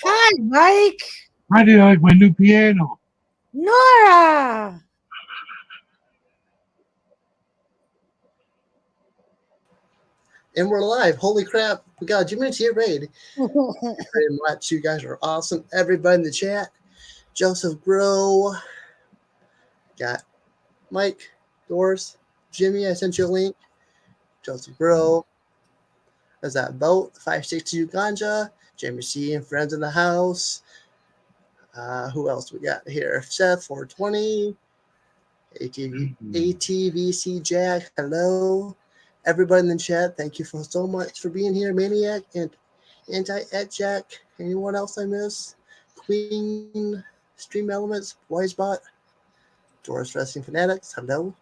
Hi, Mike. How do you like my new piano? Nora. And we're live. Holy crap. We got a 2 minutes here, raid. Thank you very much. You guys are awesome. Everybody in the chat. Joseph Grow. Got Mike, Doris, Jimmy. I sent you a link. Joseph Grow. There's that boat. 562 Ganja. Jamie C and friends in the house. Who else we got here? Seth 420. ATVC Jack. Hello. Everybody in the chat, thank you so much for being here. Maniac and Anti-Ed Jack. Anyone else I miss? Queen, Stream Elements, Wisebot, Doris Wrestling Fanatics. Hello.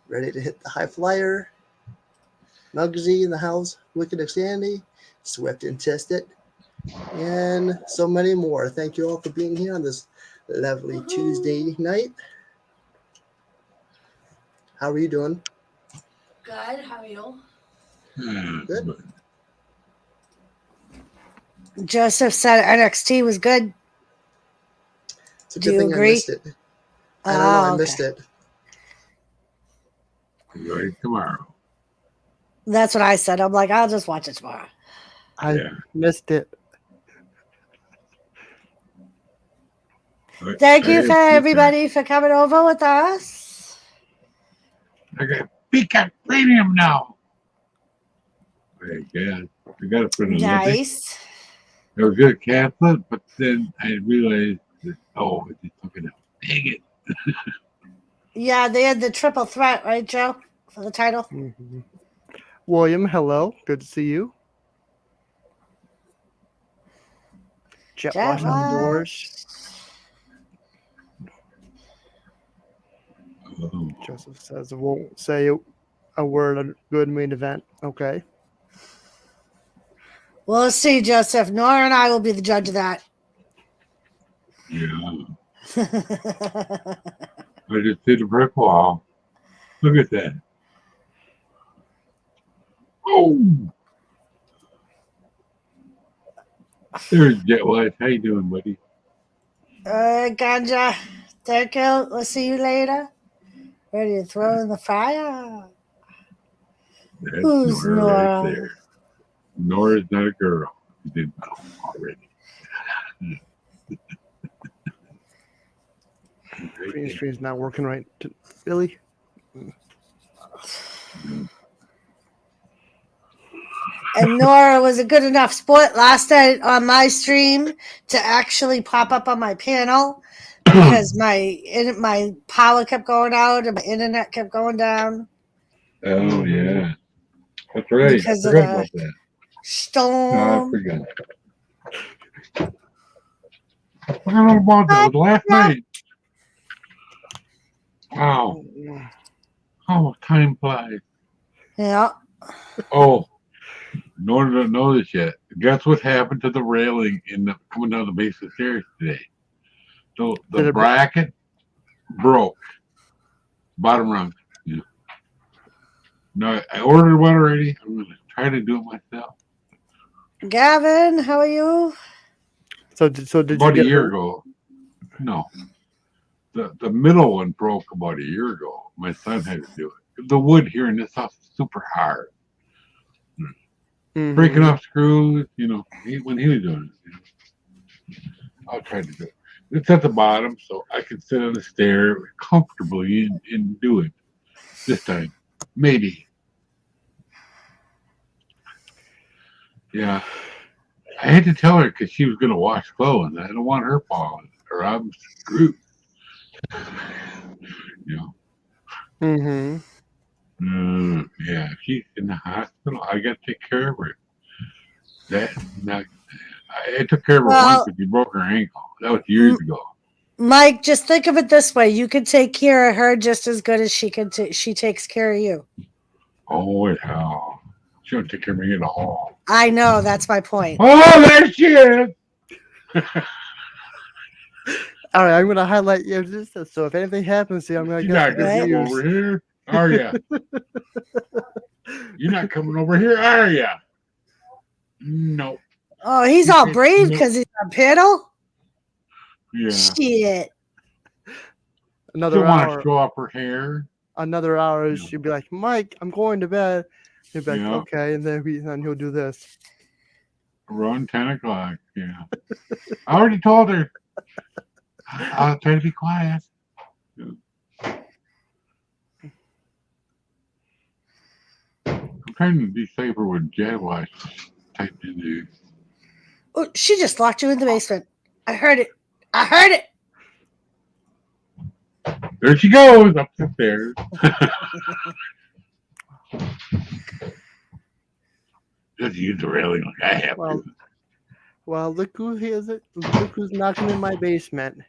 Ready to hit the high flyer. Mugsy in the house. Wicked Xandy. Swift and Tested. And so many more. Thank you all for being here on this lovely Tuesday night. How are you doing? Good. How are you? Good. Joseph said NXT was good. It's a Do good you thing agree? I missed it. I don't know. I missed it. Enjoy it tomorrow. That's what I said. I'm like, I'll just watch it tomorrow. I missed it. Thank you for everybody for coming over with us. I got Peacock Premium now. Yeah, I got it for the Olympics. Nice. I was going to cancel it, but then I realized that, it just took it out. Dang it. Yeah, they had the triple threat, right, Joe, for the title. Mm-hmm. William, hello. Good to see you. Jet Jet wash outdoors. Oh. Joseph says it won't say a word on good main event. Okay. We'll see, Joseph. Nora and I will be the judge of that. Yeah. I just hit a brick wall. Look at that. Oh! There's Jet Wise. How you doing, buddy? Ganja. Thank you. We'll see you later. Ready to throw in the fire? That's Who's Nora Nora? right there. Nora's not a girl. You didn't know already. Green screen's not working right. Billy? And Nora was a good enough sport last night on my stream to actually pop up on my panel because my power kept going out and my internet kept going down. Oh, yeah. That's right. Because I of forgot the about that. storm. No, I forgot. I forgot about that. It was last night. Wow. How time flies. Yeah. Oh, Nora doesn't know this yet. Guess what happened to the railing coming down the base of the stairs today? So the bracket broke. Bottom rung. Yeah. No, I ordered one already. I'm going to try to do it myself. Gavin, how are you? So did About you get a year hurt? ago. No. The middle one broke about a year ago. My son had to do it. The wood here in this house is super hard. Mm-hmm. Breaking off screws, when he was doing it. I'll try to do it. It's at the bottom, so I can sit on the stair comfortably and do it this time. Maybe. Yeah. I had to tell her because she was going to wash clothes. I don't want her falling or I'm screwed. Mm-hmm. Yeah, if she's in the hospital, I got to take care of her. I took care of her once because she broke her ankle. That was years ago. Mike, just think of it this way: you can take care of her just as good as she takes care of you. Oh hell, she don't take care of me at all. I know, that's my point. Oh, there she is. All right, I'm going to highlight you. So if anything happens to you, I'm going to You're not going to come over here, are ya? You're not coming over here, are ya? No. Oh, he's all brave because he's on panel? Yeah. Shit. Another hour. Show off her hair. Another hour, she'd be like, Mike, I'm going to bed. He'd be like, okay, and then he'll do this. Around 10 o'clock, yeah. I already told her. I'll try to be quiet. I'm trying to decipher what Jaguar typed in there. Oh, she just locked you in the basement. I heard it. I heard it. There she goes up the stairs. Just use the railing like I have to. Well, look who is it? Look who's knocking in my basement.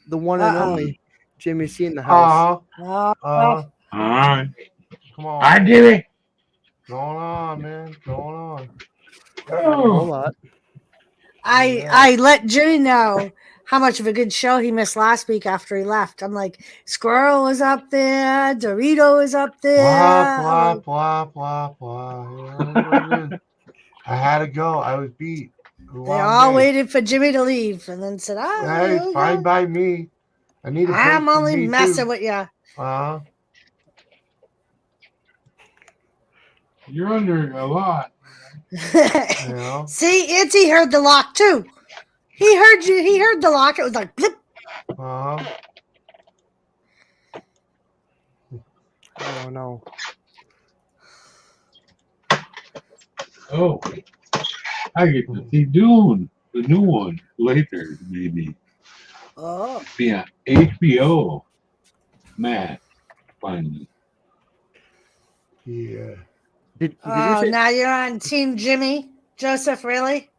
The one and only Jimmy C in the house. All right. Come on. Hi, Jimmy. What's going on, man? What's going on? A whole lot. I let Jimmy know how much of a good show he missed last week after he left. I'm like, Squirrel was up there, Dorito was up there. Blah. I had to go. I was beat. They all waited for Jimmy to leave and then said, hey, it's fine by me. I need a break. I'm only messing with you. You're under a lot. See, Itzy heard the lock too. He heard you. He heard the lock. It was like blip. I don't know. Oh, I get to see Dune, the new one, later, maybe. Oh. Yeah, HBO. Matt. fun. Yeah. Did you Oh, say now you're on Team Jimmy. Joseph, really?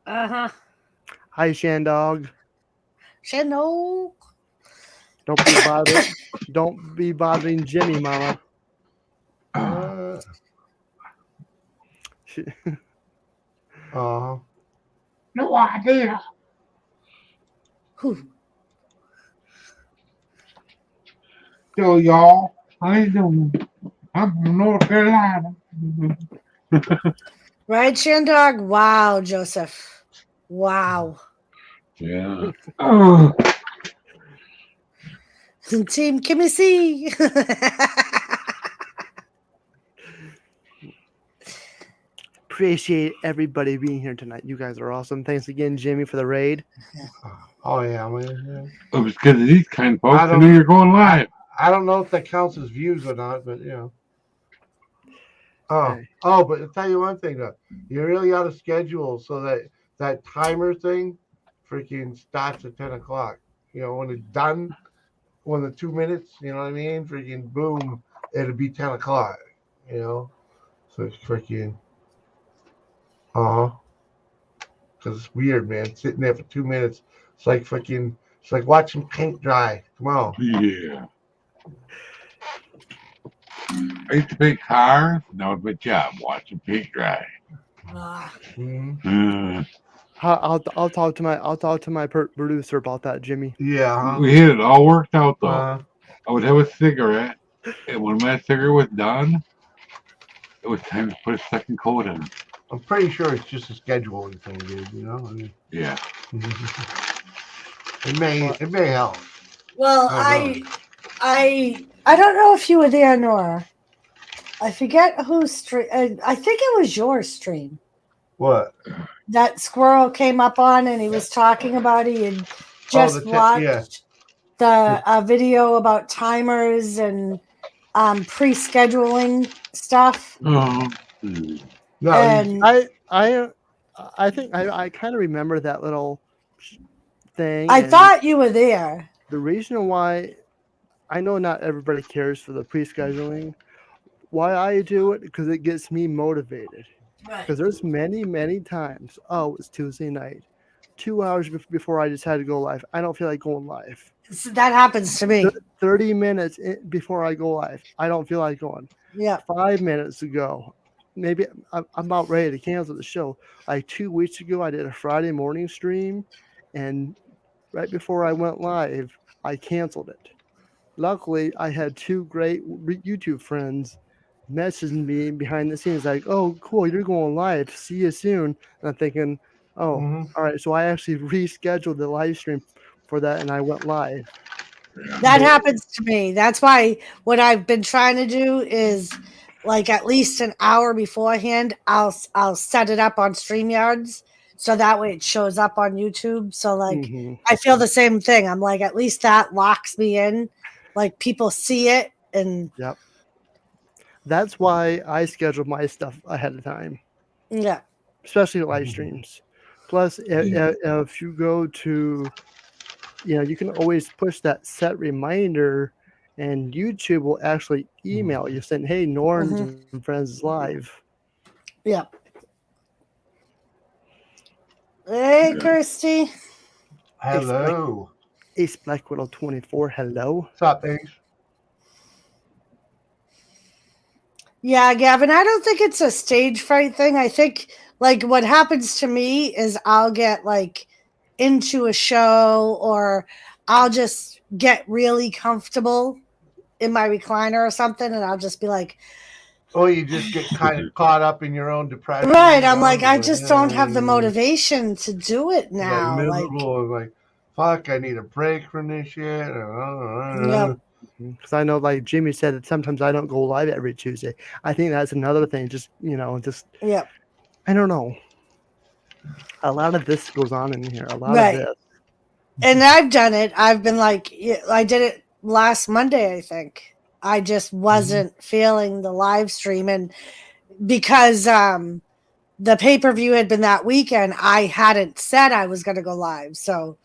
Uh-huh. hi, Shandog? No. Don't be bothering Jimmy, Mama. Uh, No idea. Whew. So y'all, how you doing? I'm from North Carolina. Right, Shandog? Wow, Joseph. Wow. Yeah. Oh, Team Kimmy C. Appreciate everybody being here tonight. You guys are awesome. Thanks again, Jimmy, for the raid. oh yeah, man. it was because of these kind of folks. I I don't knew know. you're going live. I don't know if that counts as views or not, but you know. Hey. But I'll tell you one thing though. You really ought to schedule so that timer thing freaking starts at 10 o'clock. You know, when it's done, when the 2 minutes, you know what I mean? Freaking boom, it'll be 10 o'clock. You know? So it's freaking because it's weird, man. Sitting there for 2 minutes. It's like watching paint dry. Come on. Yeah. I used to paint cars. That was my job, watching paint dry. Mm-hmm. I'll talk to my producer about that, Jimmy. Yeah. We had it all worked out though. Uh, I would have a cigarette, and when my cigarette was done, it was time to put a second coat in. I'm pretty sure it's just a scheduling thing, dude. You know? I mean, Yeah. it may help. Well, I I don't know if you were there, Nora. I forget whose stream. I think it was your stream. What? That squirrel came up on, and he was talking about he had just watched the video about timers and pre-scheduling stuff. Oh. No, And I think I kind of remember that little thing. I and thought you were there. the reason why I know not everybody cares for the pre-scheduling. Why I do it because it gets me motivated. Right. Because there's many times. Oh, it's Tuesday night, 2 hours before I decide to go live. I don't feel like going live. So that happens to me. 30 minutes before I go live, I don't feel like going. Yeah. 5 minutes ago, maybe I'm about ready to cancel the show. Like 2 weeks ago, I did a Friday morning stream, and right before I went live, I canceled it. Luckily, I had 2 great YouTube friends messaging me behind the scenes like, "Oh, cool, you're going live. See you soon." And I'm thinking, "Oh, all right." So I actually rescheduled the live stream for that, and I went live. That happens to me. That's why what I've been trying to do is like at least an hour beforehand, I'll set it up on StreamYards so that way it shows up on YouTube. So like I feel the same thing. I'm like, at least that locks me in. Like people see it and Yep. That's why I schedule my stuff ahead of time. Yeah. Especially live streams. Plus, if you go to, you can always push that set reminder, and YouTube will actually email you saying, "Hey, Norns and Friends is live." Yeah. Hey, Kirsty. Hello. Ace Black Widow 24. Hello. What's up, Ace? Yeah, Gavin, I don't think it's a stage fright thing. I think like what happens to me is I'll get like into a show or I'll just get really comfortable in my recliner or something and I'll just be like, oh, you just get kind of caught up in your own depression. Right. I'm like, I just don't have the motivation to do it now. Like miserable, like fuck, I need a break from this shit. Yeah. Because I know, like Jimmy said, that sometimes I don't go live every Tuesday. I think that's another thing. Just yeah. I don't know. A lot of this goes on in here. A lot of this. And I've done it. I've been like, I did it last Monday, I think. I just wasn't feeling the live stream. And because the pay-per-view had been that weekend, I hadn't said I was going to go live. So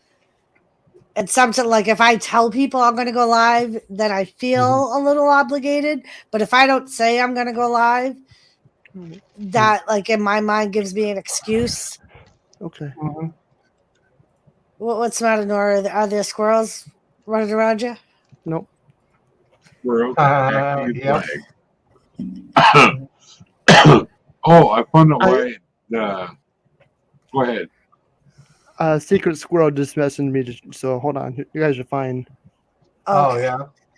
it's something like if I tell people I'm going to go live, then I feel a little obligated. But if I don't say I'm going to go live, that like in my mind gives me an excuse. Okay. What's the matter, Nora? Are there squirrels running around you? Nope. World Yep. flag. Oh, I found out why the. Go ahead. Secret Squirrel just messaged me, so hold on. You guys are fine. Oh Okay.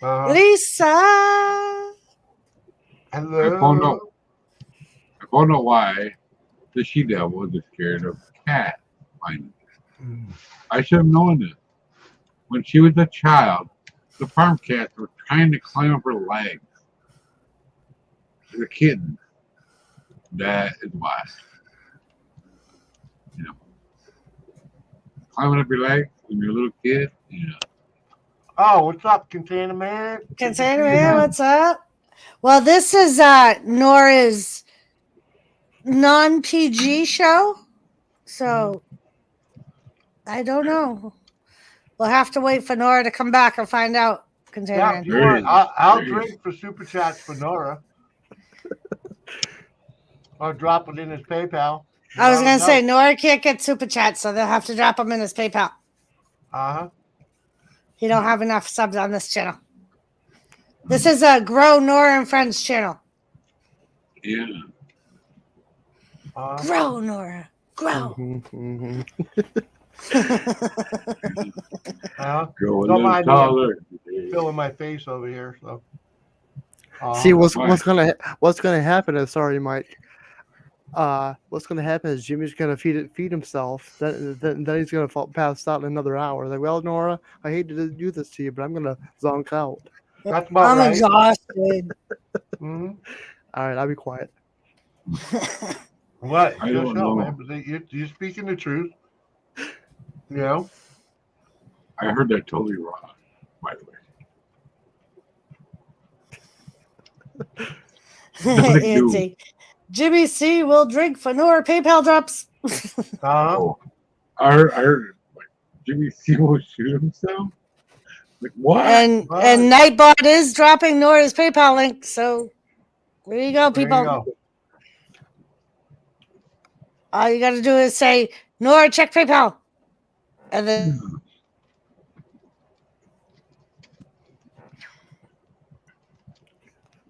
yeah. Lisa. Hello. I found out why the she devil is scared of cats. I should have known this. When she was a child, the farm cats were trying to climb up her legs. As a kid. That is why. You know, climbing up your legs when you're a little kid. You know. Oh, what's up, Container Man? Container Man, what's up? Well, this is Nora's non-PG show, so I don't know. We'll have to wait for Nora to come back and find out. Container Yeah, Man. if you want, I'll drink for super chats for Nora. Or drop it in his PayPal. I was going to say, Nora can't get super chats, so they'll have to drop them in his PayPal. He don't have enough subs on this channel. This is a Grow Nora and Friends channel. Yeah. Grow, Nora. Grow. Grow a little taller. Filling my face over here. So. See what's gonna happen is Mike. What's gonna happen is Jimmy's gonna feed himself. Then he's gonna pass out in another hour. Like, well, Nora, I hate to do this to you, but I'm gonna zonk out. That's about I'm right. exhausted. All right, I'll be quiet. What? I don't know. Man. You're speaking the truth. You know? I heard that totally wrong, by the way. Andy. Jimmy C will drink for Nora PayPal drops. Oh, I heard like, Jimmy C will shoot himself. Like what? And Nightbot is dropping Nora's PayPal link. So there you go, people. There you go. All you got to do is say, Nora, check PayPal. And then.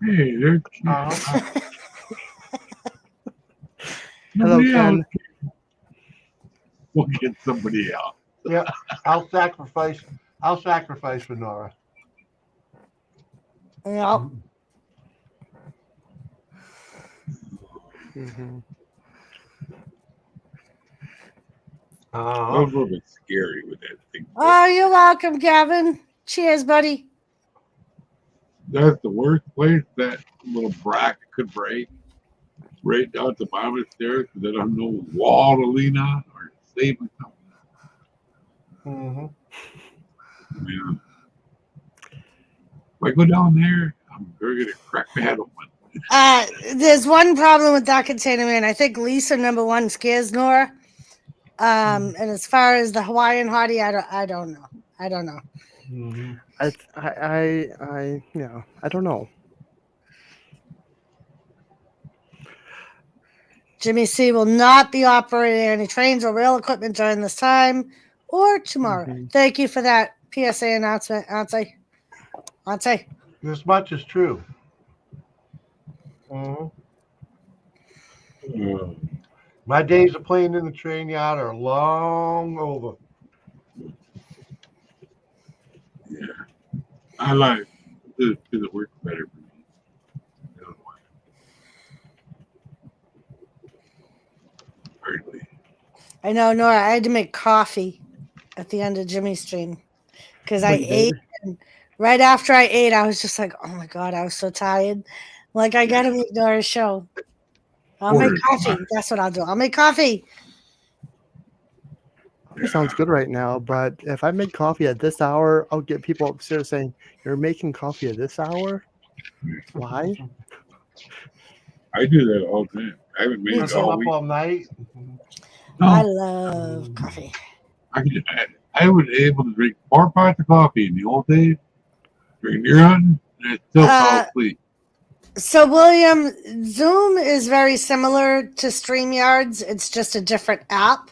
Hey, there's Hello, Ken. We'll get somebody else. Yeah, I'll sacrifice for Nora. Yeah. That was a little bit scary with that thing. Oh, you're welcome, Gavin. Cheers, buddy. That's the worst place that little bracket could break. Right down at the bottom of the stairs because they don't have no wall to lean on or save or something. Yeah. If I go down there, I'm very good at crack the head open. There's one problem with that Container Man. I think Lisa #1 scares Nora. And as far as the Hawaiian hottie, I don't know. I don't know. I don't know. Jimmy C will not be operating any trains or rail equipment during this time or tomorrow. Thank you for that PSA announcement, Auntie. This much is true. My days of playing in the train yard are long over. Yeah. I like this because it works better for me. I know, Nora. I had to make coffee at the end of Jimmy's stream because I ate. And right after I ate, I was just like, "Oh my god!" I was so tired. Like, I gotta make Nora's show. I'll make coffee. That's what I'll do. I'll make coffee. It sounds good right now, but if I make coffee at this hour, I'll get people upstairs saying, "You're making coffee at this hour? Why?" I do that all the time. I haven't made it all week. All night. No. I love coffee. I I was able to drink 4 pots of coffee in the old days, drinking deer hunting, and I still fell asleep. So, William, Zoom is very similar to StreamYards. It's just a different app.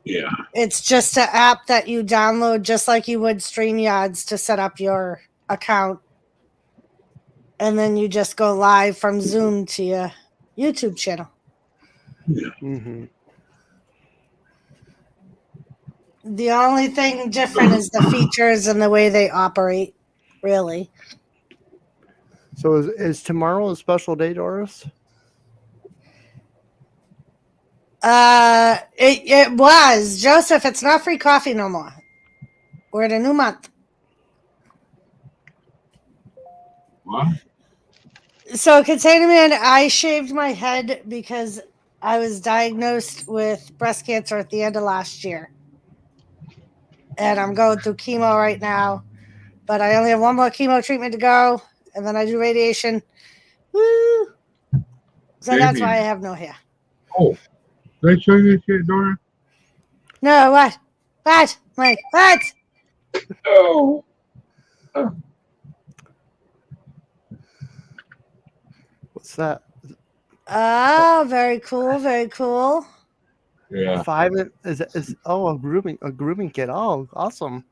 Yeah. It's just an app that you download just like you would StreamYards to set up your account. And then you just go live from Zoom to your YouTube channel. Yeah. Mm-hmm. The only thing different is the features and the way they operate, really. So is tomorrow a special day, Doris? It was. Joseph, it's not free coffee no more. We're in a new month. What? So, Container Man, I shaved my head because I was diagnosed with breast cancer at the end of last year. And I'm going through chemo right now. But I only have one more chemo treatment to go. And then I do radiation. Woo! So that's why I have no hair. Oh, did I show you this shit, Dora? No, what? What? Mike, what? No. What's that? Oh, very cool, very cool. Yeah. 5 is a grooming kit. Oh, awesome.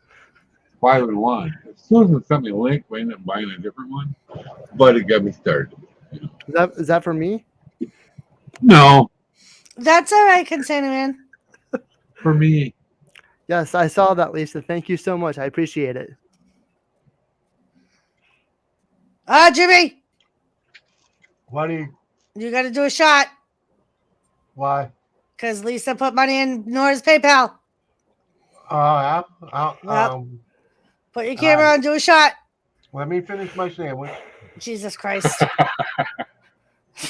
5 and 1. Susan sent me a link. I ended up buying a different one, but it got me started. Is that for me? No, That's all right, Container Man. for me. Yes, I saw that, Lisa. Thank you so much. I appreciate it. Jimmy, Buddy, you got to do a shot why? because Lisa put money in Nora's PayPal. Yeah. Yep. Put your camera on, do a shot. Let me finish my sandwich. Jesus Christ.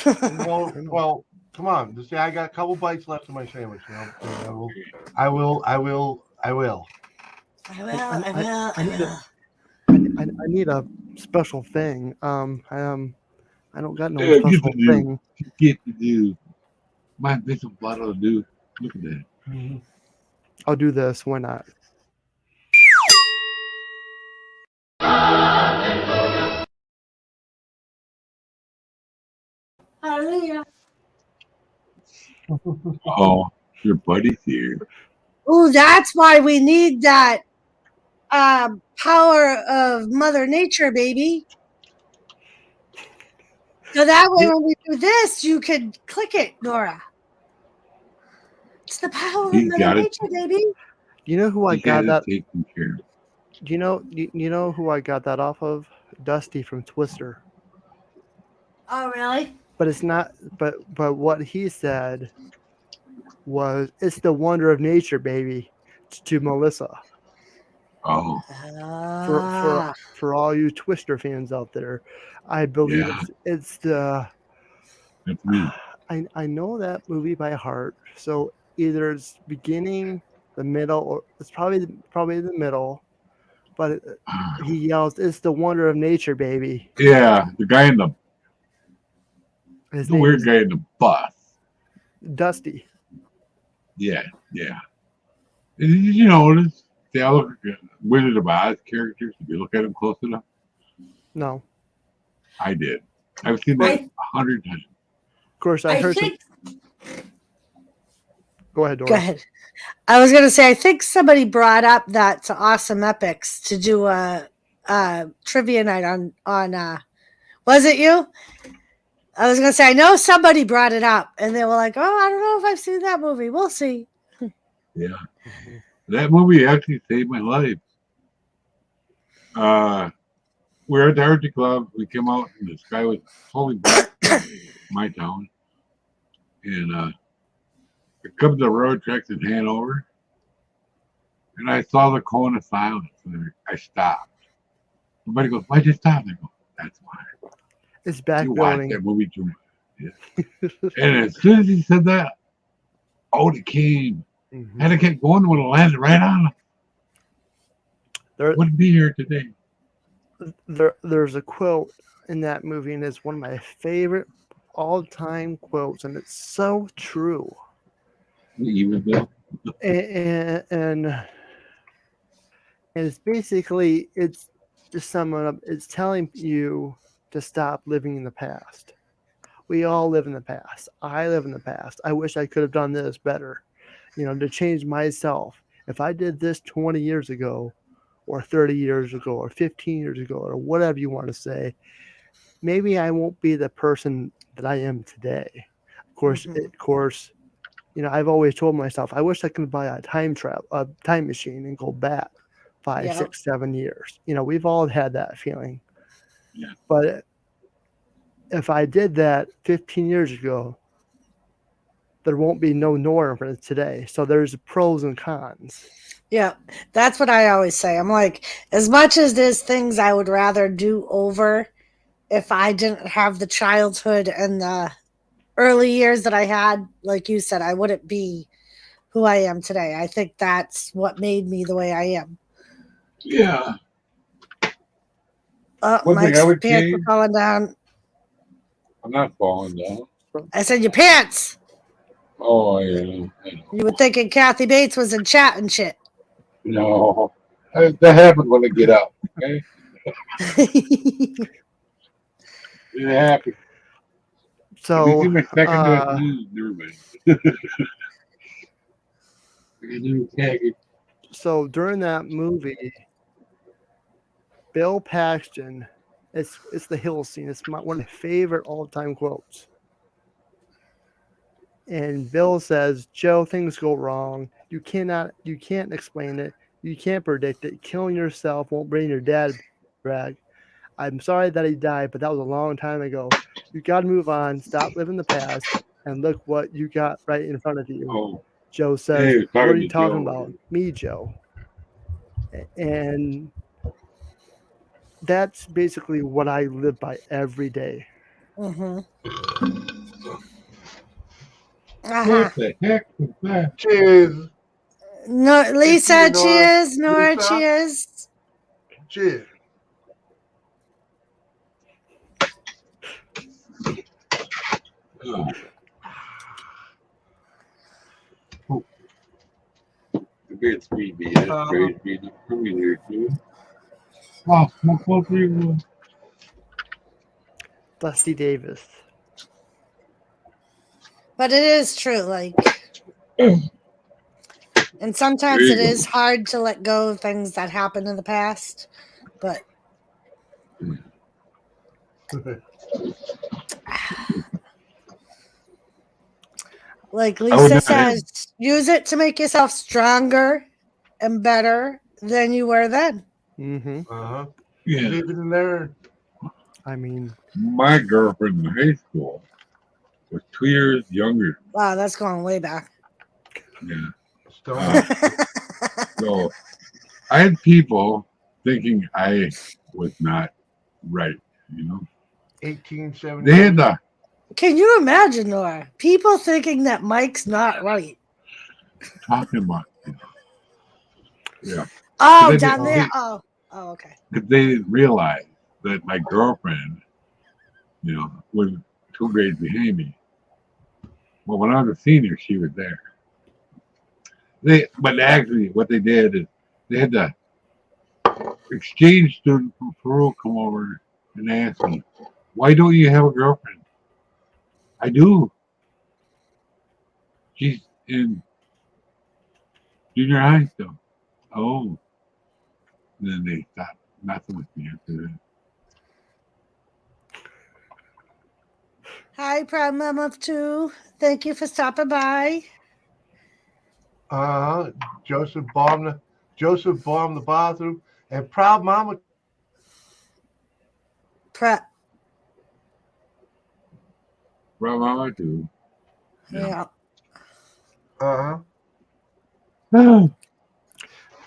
Well, come on. Just say I got a couple bites left of my sandwich. I will. I need a special thing. I don't got no special thing. Get to do. Might be some bottle to do. Look at that. Mm-hmm. I'll do this. Why not? Hallelujah. Oh, your buddy's here. Ooh, that's why we need that power of Mother Nature, baby. So that way, when we do this, you could click it, Nora. It's the power of Mother Nature, baby. You know who I got that? Taken care of. Do you know who I got that off of? Dusty from Twister. Oh, really? But it's not. But what he said was, "It's the wonder of nature, baby," to Melissa. Oh. For all you Twister fans out there, I believe it's the. That's me. I know that movie by heart. So either it's beginning, the middle, or it's probably the middle. But he yells, "It's the wonder of nature, baby!" Yeah, the guy in the weird guy in the bus. Dusty. Yeah. Did you notice they all look like Wizard of Oz characters? If you look at them close enough. No. I did. I've seen that 100 times. Of course, I heard. Go ahead, Dora. Go ahead. I was going to say, I think somebody brought up that to Awesome Epics to do a trivia night on was it you? I was going to say, I know somebody brought it up, and they were like, oh, I don't know if I've seen that movie. We'll see. Yeah. That movie actually saved my life. We were at the Arctic Club. We came out, and the sky was totally black in my town. And it comes to the road tracks in Hanover. And I saw the cone of silence. And I stopped. Somebody goes, why'd you stop? I go, that's why. It's back You building. watched that movie too much. Yeah. And as soon as he said that, out it came. Mm-hmm. And it kept going, would have landed right on him. Wouldn't be here today. There's a quote in that movie, and it's one of my favorite all-time quotes, and it's so true. Even Bill. And And it's basically it's just summing up. It's telling you to stop living in the past. We all live in the past. I live in the past. I wish I could have done this better. To change myself. If I did this 20 years ago, or 30 years ago, or 15 years ago, or whatever you want to say, maybe I won't be the person that I am today. Of course, I've always told myself I wish I could buy a time machine and go back 5, Yeah. 6, 7 years. We've all had that feeling. Yeah. But if I did that 15 years ago, there won't be no NORA for today. So there's pros and cons. Yeah, that's what I always say. I'm like, as much as there's things I would rather do over if I didn't have the childhood and the early years that I had, like you said, I wouldn't be who I am today. I think that's what made me the way I am. Yeah. Oh, One thing I Mike's would pants are change. falling down. I'm not falling down. I said, your pants. Oh yeah. I know. You were thinking Kathy Bates was in chat and shit. No. That happens when I get up. Okay. It happens. Have you So, seen my second? Never mind. I knew Khaki. so during that movie, Bill Paxton, it's the hill scene. It's one of my favorite all-time quotes. And Bill says, "Joe, things go wrong. You can't explain it. You can't predict it. Killing yourself won't bring your dad back. I'm sorry that he died, but that was a long time ago. You got to move on. Stop living the past, and look what you got right in front of you." Oh, Joe says, hey, "What are talking you to talking Joe. about? Me, Joe." And that's basically what I live by every day. Mm-hmm. What the heck was that? Cheers. No, Lisa, Nora. cheers. Nora, Lisa. cheers. Cheers. Oh. Oh. The beard's sweet, man. That's very sweet. Come in here, too. Oh, smoke both of you. Dusty Davis. But it is true, like, and sometimes There it you is hard to let go of things that happened in the past. But like I would Lisa not have. says, use it to make yourself stronger and better than you were then. Mm-hmm. Uh-huh. Yeah. Live and learn. I mean, My girlfriend in high school was 2 years younger. Wow, that's going way back. Yeah. Stone. So I had people thinking I was not right, you know. 1870. They had the Can you imagine, Nora? People thinking that Mike's not right. talking about, yeah. Oh, They down didn't, there. Oh, okay. they didn't realize that my girlfriend, was 2 grades behind me. Well, when I was a senior, she was there. But actually, what they did is they had the exchange student from Peru come over and ask me, "Why don't you have a girlfriend?" I do. She's in junior high still. Oh, and then they stopped messing with me after that. Hi, Proud Mom of Two. Thank you for stopping by. Uh-huh. Joseph bombed the bathroom. And proud mama. Prep. Well, Mama too. Yeah. Uh-huh.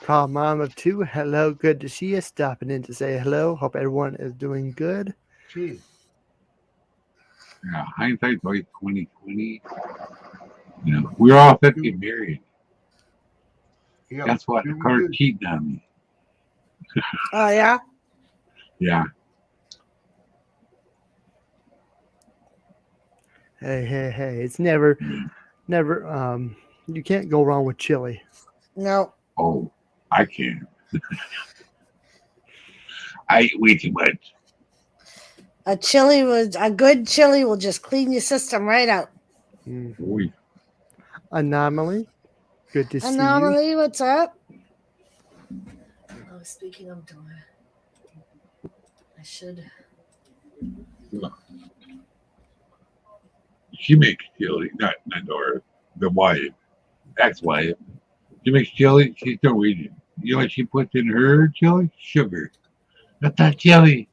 Proud mom of 2. Hello, good to see you. Stopping in to say hello. Hope everyone is doing good. Cheers. Yeah, hindsight's always 2020. We're all set to get married. Yep. Guess what? The Doing car good. cheating on me. Oh, yeah? Yeah. Hey. It's never, you can't go wrong with chili. No. Oh, I can. I eat way too much. A good chili will just clean your system right out. Mhm. Oy. Anomaly, good to see you. Anomaly, what's up? Oh, speaking of door, I should. She makes chili, not N.O.R.A, the wife, ex-wife. She makes chili. She's Norwegian. You know what she puts in her chili? Sugar. That's not chili.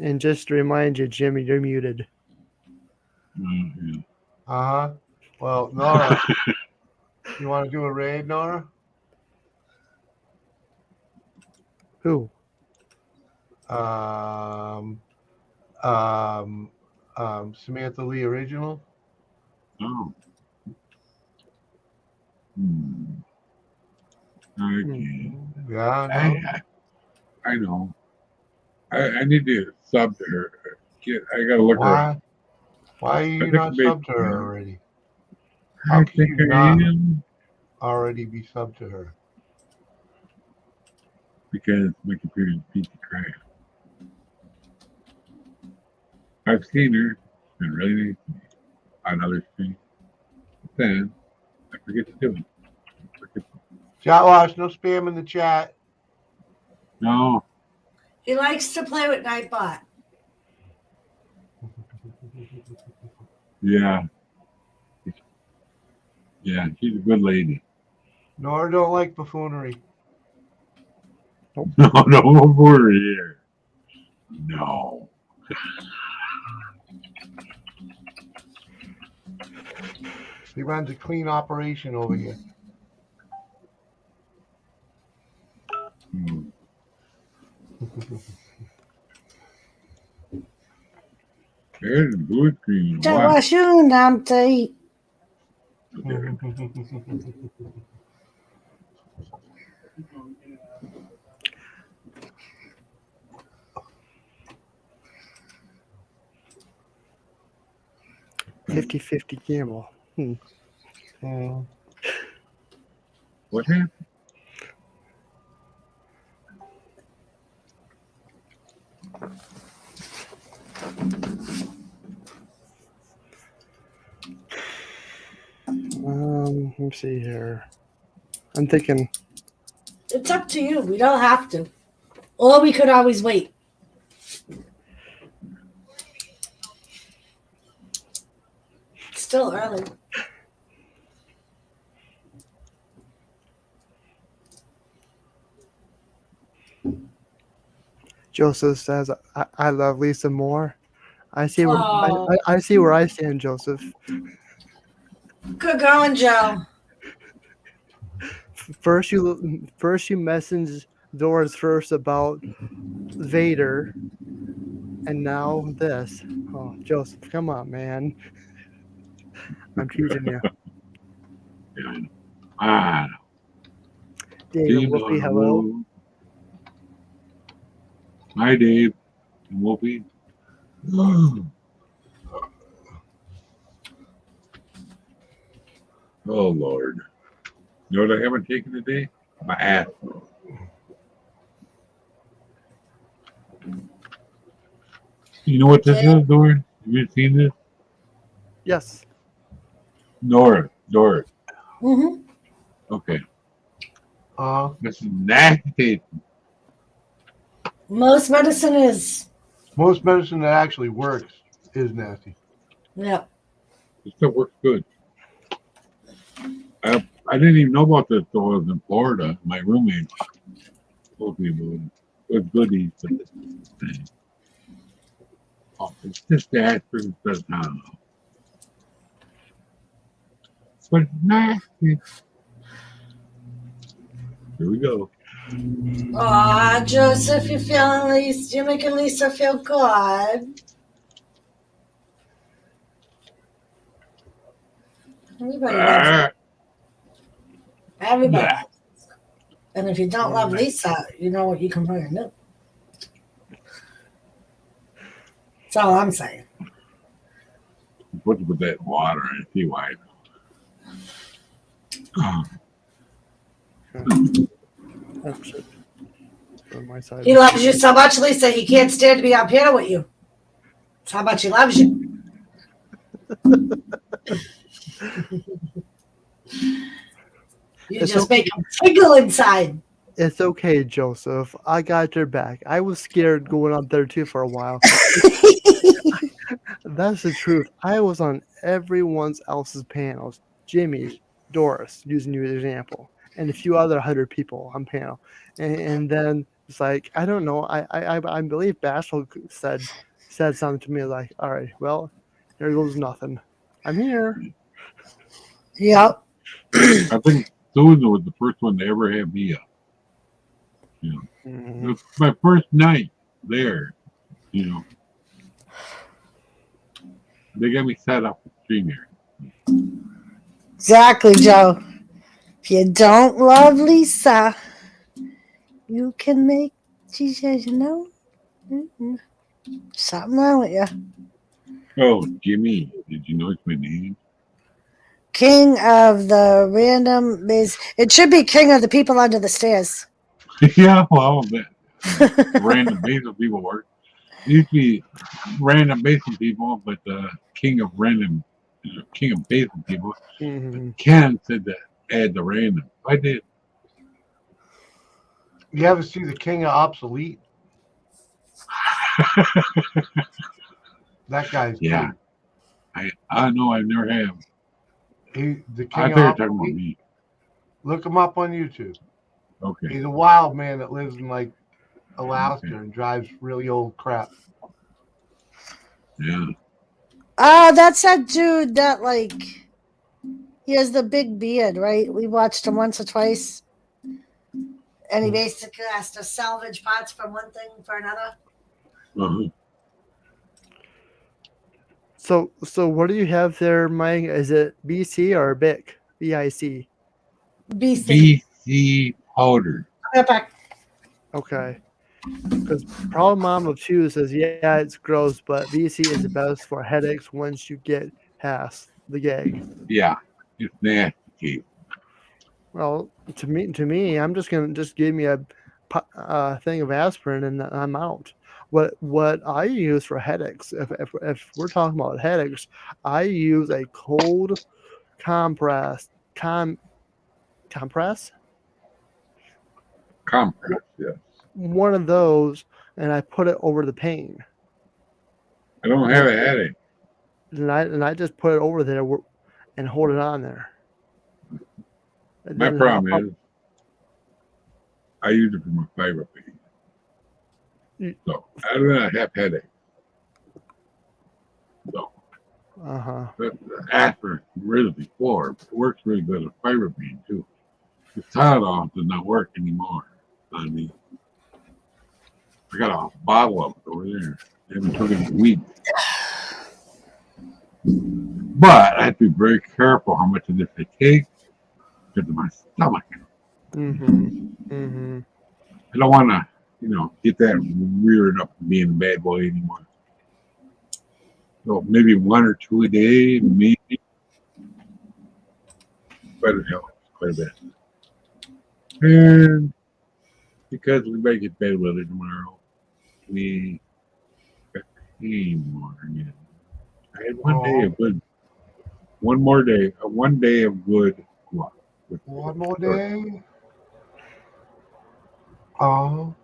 And just to remind you, Jimmy, you're muted. Mhm. Well, Nora, you want to do a raid, Nora? Who? Samantha Lee original. Oh. Okay. Yeah, no. I know. I need to sub to her. I gotta look her up. Why are I you think not maybe- subbed to her already? I How can think you I not am already be subbed to her? because my computer's a piece of crap. I've seen her. It's been really nice to me on other things. But then I forget to do it. Chat watch, no spam in the chat. No. He likes to play with Nightbot. Yeah. Yeah, she's a good lady. Nora don't like buffoonery. No over here. No. He runs a clean operation over here. Hmm. There's the blue screen. Wow. Jawashun Namte. Hmm. 50-50 gamble. What happened? Let me see here. I'm thinking. It's up to you. We don't have to. Or we could always wait. It's still early. Joseph says, I love Lisa more. I see where Oh. I see where I stand, Joseph. Good going, Joe. First you message Doris first about Vader, and now this. Oh, Joseph, come on, man. I'm teasing you. Yeah, I know. David Dave Wolfie, on the hello. road. Hi, Dave and Wolfie. Oh, Lord. You know what I haven't taken today? My ass. You know what this is, Doran? Have you seen this? Yes. N.O.R.A. Doris. Mm-hmm. Okay. This is nasty. Most medicine is. Most medicine that actually works is nasty. Yeah. This stuff works good. I didn't even know about this until I was in Florida. My roommate told me about it. It was good to eat this thing. Oh, it's just aspirin, but I don't know. But it's nasty. Here we go. Aw, Joseph, you're feeling Lisa. You're making Lisa feel good. Everybody loves her. Everybody. Ah. And if you don't love Lisa, you know what you can bring her new. That's all I'm saying. Put with that water and see why. That's it from my side. He loves you so much, Lisa, he can't stand to be on piano with you. That's how much he loves you. You It's just okay. make him tingle inside. It's okay, Joseph. I got your back. I was scared going up there too for a while. That's the truth. I was on everyone else's panels. Jimmy's, Doris, using you as an example, and a few other 100 people on panel. And then it's like, I don't know. I believe Bashful said something to me like, all right, well, here goes nothing. I'm here. Yep. I think Susan was the first one to ever have me up. You know, Mhm. it was my first night there. You know, they got me set up with streamer. Exactly, Joe. If you don't love Lisa, you can make, she says, you know, something wrong with you. Oh, Jimmy, did you know it's my name? King of the random base. It should be king of the people under the stairs. Yeah, well, random basement people work. It used to be random basement people, but king of basement people. Mhm. Ken said to add the random. I did. You ever see the King of Obsolete? That guy's Yeah, good. I know. I never have. The I King thought you were of talking about Obsolete. me. Look him up on YouTube. Okay. He's a wild man that lives in like Alaska Okay. and drives really old crap. Yeah. That's that dude that, like, he has the big beard, right? We watched him once or twice. And he basically has to salvage parts from one thing for another. Uh-huh. So what do you have there, Mike? Is it BC or BIC? BIC. BC. BC powder. Okay. Because Problem Mom of Two says, yeah, it's gross, but BC is the best for headaches once you get past the gag. Yeah. It's nasty. Well, to me, I'm just gonna give me a thing of aspirin and I'm out. What I use for headaches, if we're talking about headaches, I use a cold compress compress Compress. Yes. one of those, and I put it over the pain. I don't have a headache. And I just put it over there and hold it on there. And My then problem is I use it for my fiber pain. So I do not have headache. So but aspirin really before it works really good with fiber pain too. The Tylenol does not work anymore on me. I got a bottle of it over there. I haven't took it in weeks. But I have to be very careful how much of this I take because of my stomach. Mm-hmm. I don't want to, get that reared up and being a bad boy anymore. So maybe one or two a day, maybe. But it helps quite a bit. And because we might get bad weather tomorrow, we got pain more again. I had one day of good, one day of good luck. One more day. Oh.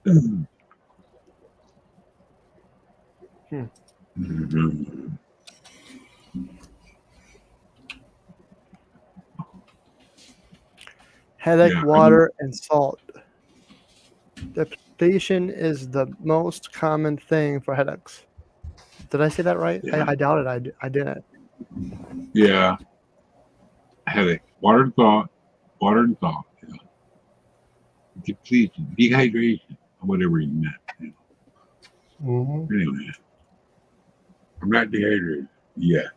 Mm-hmm. Headache, water, and salt. Depletion is the most common thing for headaches. Did I say that right? Yeah. I doubt it. I didn't. Yeah. Headache. Water and salt. Yeah. Depletion. Dehydration. Or whatever you meant. Anyway. I'm not dehydrated yet.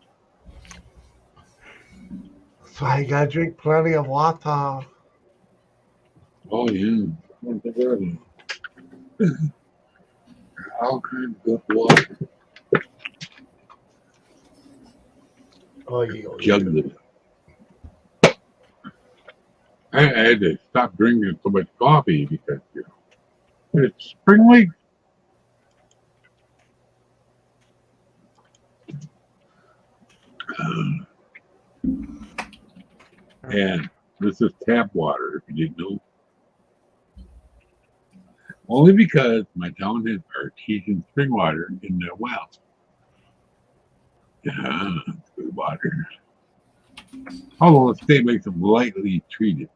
So I gotta drink plenty of water. Oh, yeah. All kinds of good water. Oh, yeah. Jugs of it. I had to stop drinking so much coffee because it's Spring Lake. And this is tap water, if you didn't know. Only because my town has artesian spring water in their well. Yeah, it's good water. Although the state makes them lightly treated,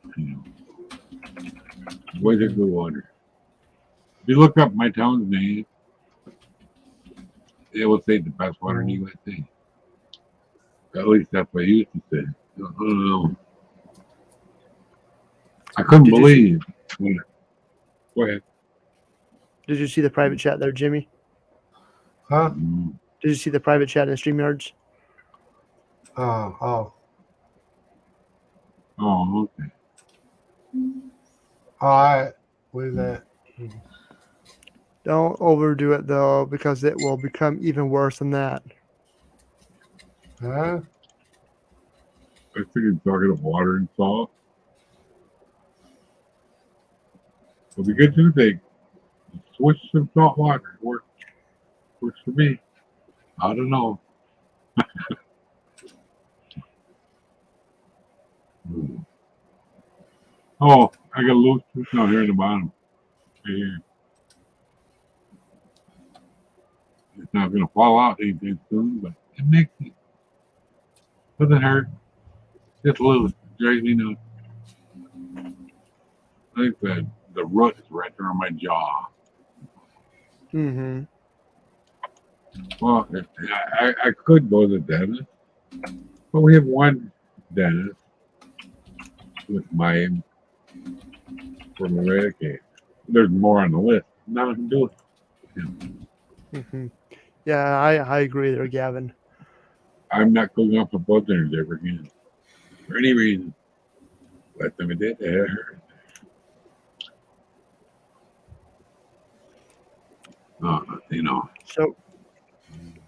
Always a good water. If you look up my town's name, it will say the best water in the USA. At least that's what I used to say. I don't know. I couldn't believe. Go ahead. Did you see the private chat there, Jimmy? Huh? Did you see the private chat in StreamYards? Oh. Oh, okay. All right. What is that? Don't overdo it though, because it will become even worse than that. Huh? I figured talking of water and salt. It'll be good Tuesday. Switch some salt water. Works for me. I don't know. Oh, I got a little tooth down here in the bottom. Right here. It's not going to fall out anytime soon, but it makes it. Doesn't hurt. Just a little. Drives me nuts. I think the root is right there on my jaw. Mm-hmm. Well, I could go to the dentist, but we have one dentist with my for Medicaid. There's more on the list. Nothing to do with him. Mm-hmm. Yeah, I agree there, Gavin. I'm not going up for blood thinners ever again for any reason. Last time I did, it hurt.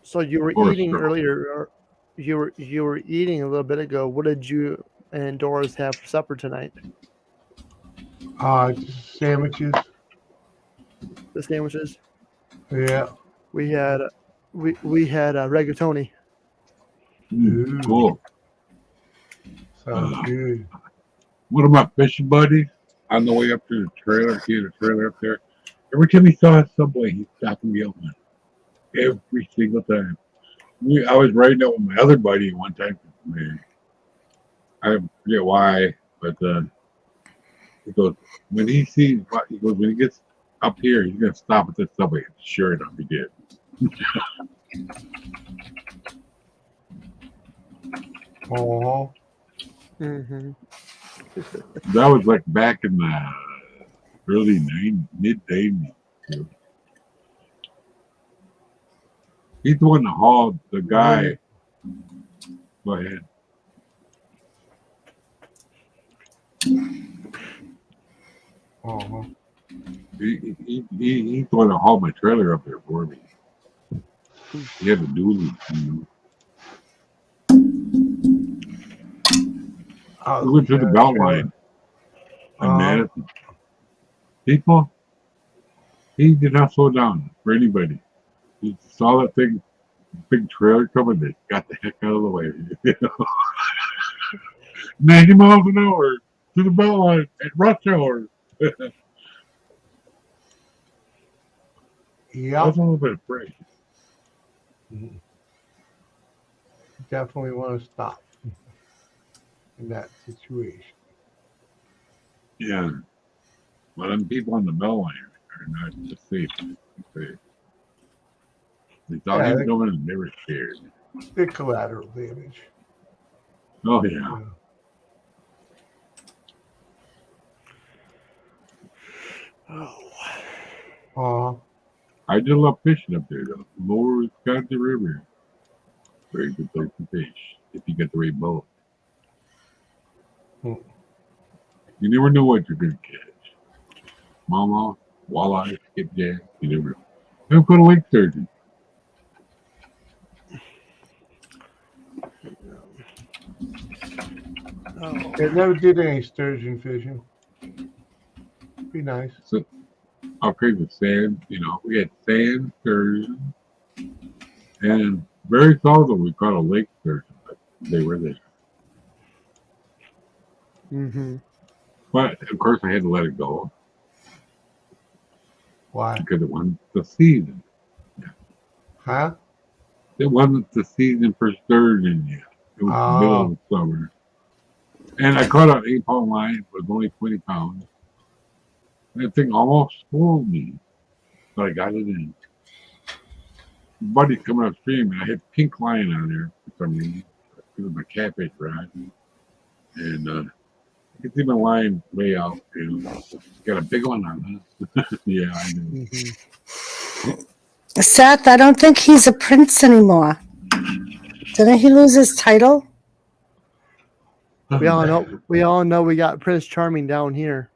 So you were Horse eating girl. earlier. Or you were eating a little bit ago. What did you and Doris have for supper tonight? Sandwiches. The sandwiches. Yeah. We had rigatoni. Cool. Sounds good. One of my fishing buddies on the way up to the trailer, he had a trailer up there. Every time he saw a Subway, he'd stop and get one. Every single time. I was riding out with my other buddy one time. I forget why, but he goes, when he gets up here, he's going to stop at this Subway. Sure enough, he did. Oh. Mm-hmm. That was like back in the early mid-80s. He's the one that hauled the guy. Go ahead. He's the one that hauled my trailer up there for me. He had a dually, We went through the belt line in Madison. People, he did not slow down for anybody. He saw that big trailer coming, they got the heck out of the way. 90 miles an hour to the belt line at rush hour. Yeah. I was a little bit afraid. Definitely want to stop in that situation. Yeah. Well, them people on the bell line are not just safe. They thought he was coming and they were scared. Big collateral damage. Oh, yeah. I did love fishing up there, though. Lower Wisconsin River. Very good place to fish if you get the right boat. You never know what you're going to catch. Smallmouth, walleye, skipjack, you never know. I'm going to lake sturgeon. Oh. They never did any sturgeon fishing. Be nice. So okay, with sand, we had sand sturgeon, and very seldom we caught a lake sturgeon, but they were there. Mm-hmm. But of course, I had to let it go Why? because it wasn't the season. Huh? It wasn't the season for sturgeon yet. It was the middle of the summer. And I caught an 8-pound line, it was only 20 pounds. And that thing almost fooled me, but I got it in. Buddy's coming upstream, and I had pink line on there for some reason. It was my catfish rod. And I could see my line way out. Got a big one on it. Yeah, I do. Mm-hmm. Seth, I don't think he's a prince anymore. Didn't he lose his title? We all know we got Prince Charming down here.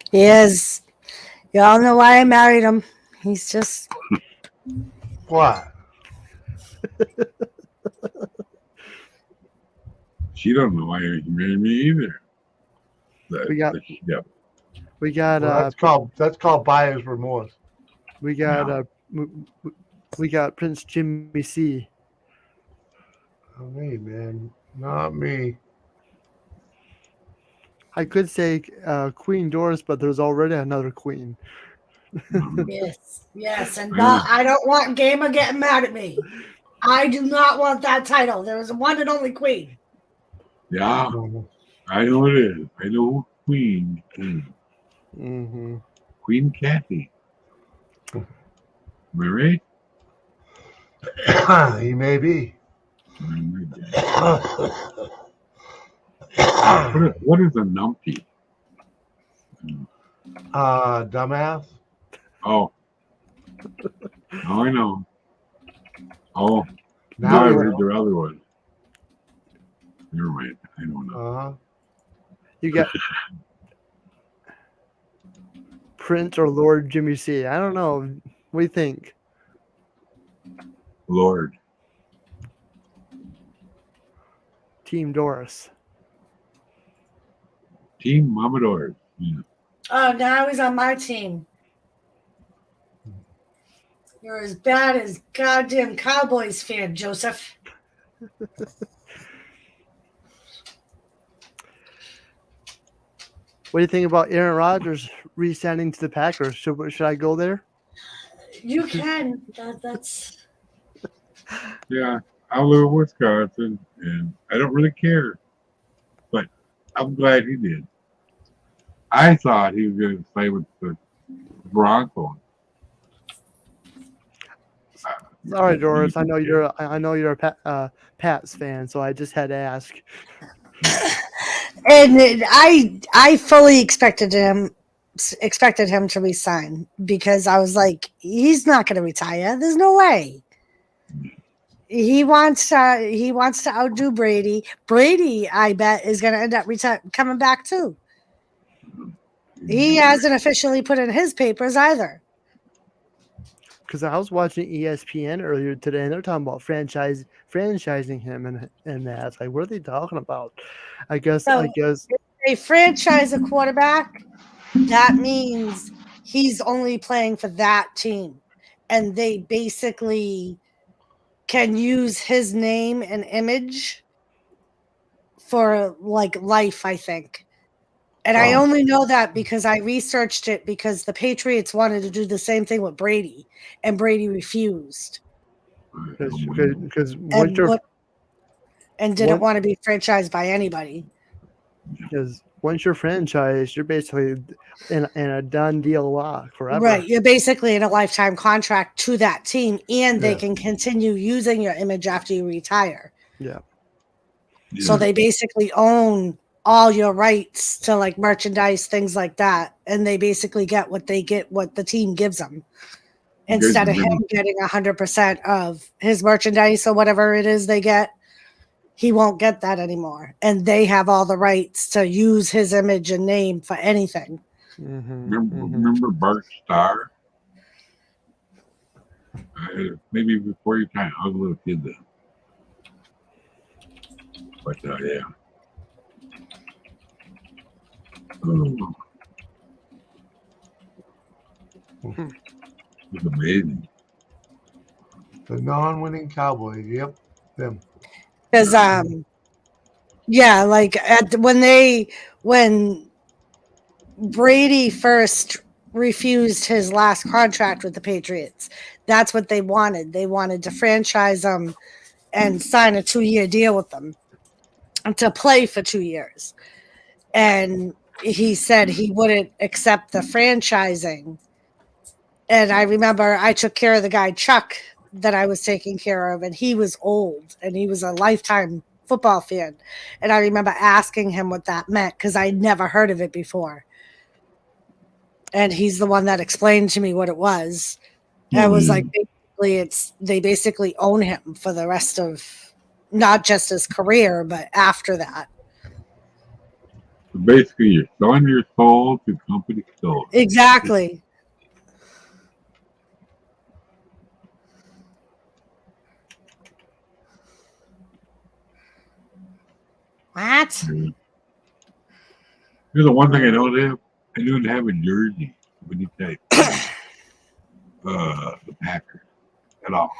He is. You all know why I married him. He's just What? She don't know why he married me either. We got Well, that's called buyer's remorse. we got Prince Jimmy C. Not me, man. Not me. I could say Queen Doris, but there's already another queen. Yes, and I don't want Gamer getting mad at me. I do not want that title. There is a one and only queen. Yeah, I know it is. I know Queen is. Mm-hmm. Queen Kathy. Am I right? He may be. What is a numpty? Dumbass. Oh. Oh, I know. Oh, now Now I you read know. their other one. Never mind. I don't know. You got Prince or Lord Jimmy C. I don't know. What do you think? Lord. Team Doris. Team Mamador. Yeah. Oh, now he's on my team. You're as bad as goddamn Cowboys fan, Joseph. What do you think about Aaron Rodgers re-signing to the Packers? Should I go there? You can. That's. Yeah, I live in Wisconsin, and I don't really care. But I'm glad he did. I thought he was going to play with the Broncos. Sorry, Doris. I know you're a Pats fan, so I just had to ask. And I fully expected him to resign because I was like, he's not going to retire. There's no way. He wants to outdo Brady. Brady, I bet, is going to end up coming back too. He hasn't officially put in his papers either. Because I was watching ESPN earlier today, and they're talking about franchising him, and that. It's like, what are they talking about? I guess If they franchise a quarterback, that means he's only playing for that team, and they basically can use his name and image for like life, I think. And I only know that because I researched it because the Patriots wanted to do the same thing with Brady, and Brady refused. Because and didn't want to be franchised by anybody. Because once you're franchised, you're basically in a done deal lock forever. Right. You're basically in a lifetime contract to that team, and they can continue using your image after you retire. Yeah. So they basically own all your rights to like merchandise, things like that. And they basically get what the team gives them. Instead of him getting 100% of his merchandise or whatever it is they get, he won't get that anymore. And they have all the rights to use his image and name for anything. Mm-hmm. Remember Bart Starr? Maybe before your time. I was a little kid then. But yeah. It's amazing. The non-winning Cowboys. Yep, them. Because yeah, like when Brady first refused his last contract with the Patriots, that's what they wanted. They wanted to franchise him and sign a 2-year deal with them to play for 2 years. And he said he wouldn't accept the franchising. And I remember I took care of the guy, Chuck, that I was taking care of, and he was old and he was a lifetime football fan. And I remember asking him what that meant because I'd never heard of it before. And he's the one that explained to me what it was. And it was like they basically own him for the rest of not just his career, but after that. So basically, you're selling your soul to company soul. Exactly. What? Here's the one thing I don't have. I don't have a jersey when you type the Packers at all.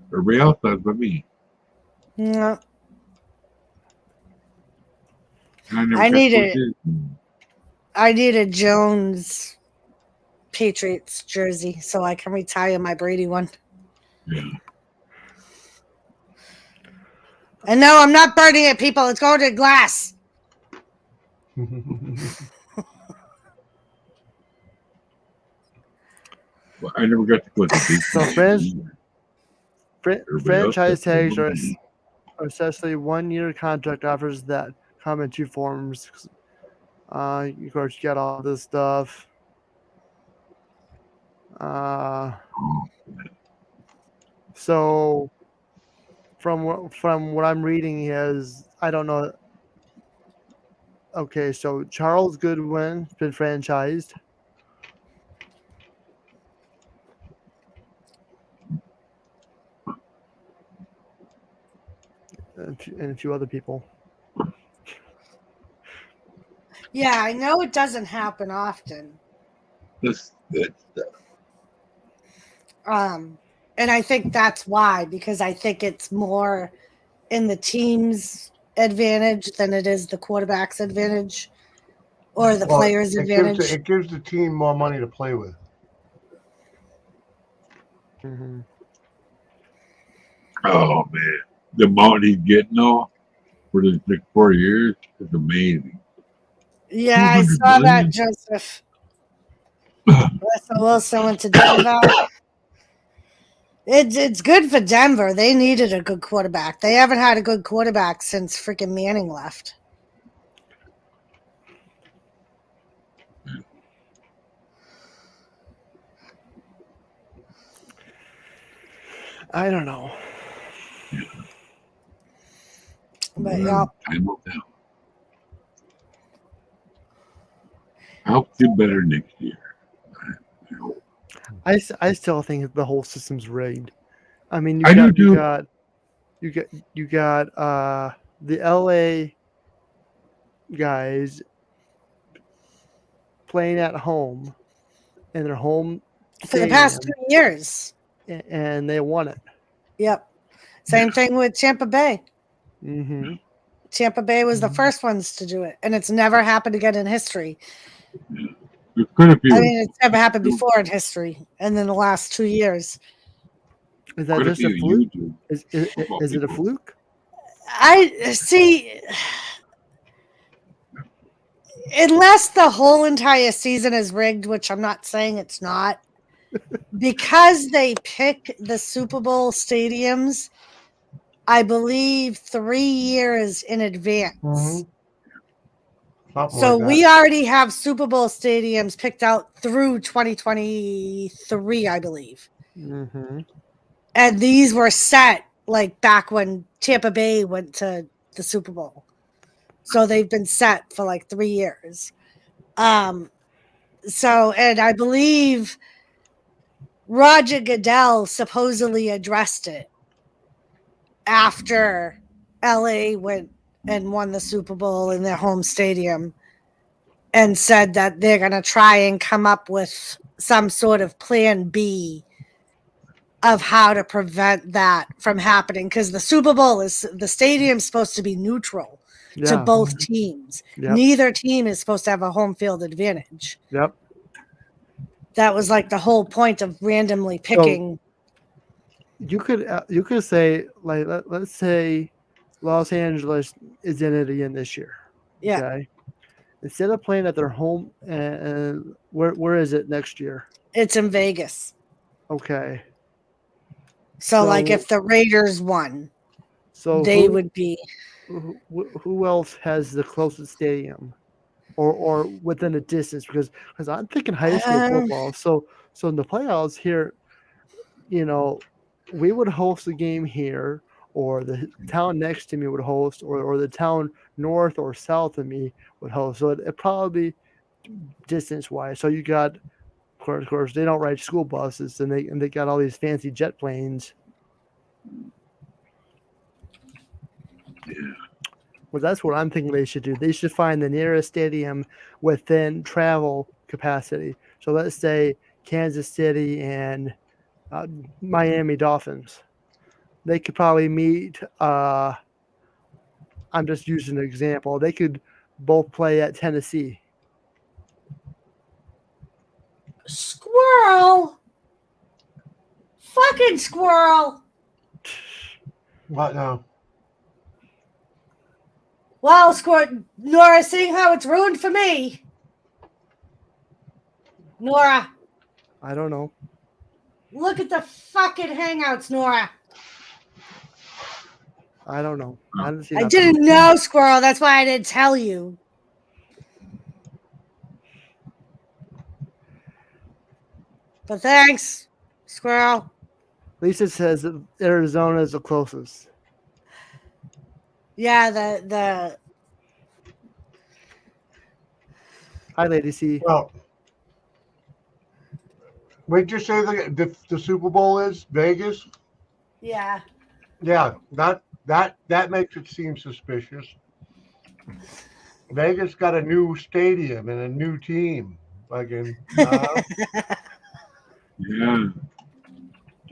Everybody else does but me. No. And I never need got it. jersey. I need a Jones Patriots jersey so I can retire my Brady one. Yeah. And no, I'm not burning it, people. It's going to glass. Well, I never got to go to the So franchise tags are essentially 1-year contract offers that come in 2 forms. Of course, you get all this stuff. So from what I'm reading is, I don't know. Okay, so Charles Goodwin's been franchised. And a few other people. Yeah, I know it doesn't happen often. And I think that's why, because I think it's more in the team's advantage than it is the quarterback's advantage or the player's advantage. It gives the team more money to play with. Mm-hmm. Oh man, the amount he's getting though for the next 4 years is amazing. Yeah, I saw that, Joseph. Russell Wilson went to Denver. It's good for Denver. They needed a good quarterback. They haven't had a good quarterback since freaking Manning left. I don't know. But yeah. Time will tell. I hope to do better next year. I still think the whole system's rigged. I mean, I do too. you got the LA guys playing at home in their home for the past 2 years, and they won it. Yep. Same thing with Tampa Bay. Mm-hmm. Tampa Bay was the first ones to do it, and it's never happened again in history. I mean, it's never happened before in history, and in the last 2 years. Is that just a fluke? Is it a fluke? I see. Unless the whole entire season is rigged, which I'm not saying it's not, because they pick the Super Bowl stadiums, I believe 3 years in advance. Mm-hmm. So we already have Super Bowl stadiums picked out through 2023, I believe. Mm-hmm. And these were set like back when Tampa Bay went to the Super Bowl. So they've been set for like 3 years. And I believe Roger Goodell supposedly addressed it after LA went and won the Super Bowl in their home stadium, and said that they're going to try and come up with some sort of plan B of how to prevent that from happening, because the Super Bowl is the stadium's supposed to be neutral to Yeah. both teams. Yep. Neither team is supposed to have a home field advantage. Yep. That was like the whole point of randomly picking. You could say, like, let's say Los Angeles is in it again this year. Yeah. Okay. Instead of playing at their home, and where is it next year? It's in Vegas. Okay. So like if the Raiders won, so they would be. who else has the closest stadium, or within a distance? Because I'm thinking high school football. So in the playoffs here, we would host a game here, or the town next to me would host, or the town north or south of me would host. So it probably distance wise. So you got, of course, they don't ride school buses, and they got all these fancy jet planes. Yeah. Well, that's what I'm thinking they should do. They should find the nearest stadium within travel capacity. So let's say Kansas City and Miami Dolphins. They could probably meet. I'm just using an example. They could both play at Tennessee. Squirrel! Fucking squirrel! What now? Wow, Nora, seeing how it's ruined for me. Nora, I don't know. look at the fucking hangouts, Nora. I don't know. I didn't know, Squirrel. That's why I didn't tell you. But thanks, Squirrel. Lisa says that Arizona is the closest. Yeah, the Hi, Lady C. Well, where'd you say the Super Bowl is? Vegas? yeah. Yeah, that makes it seem suspicious. Vegas got a new stadium and a new team. Fucking, Yeah.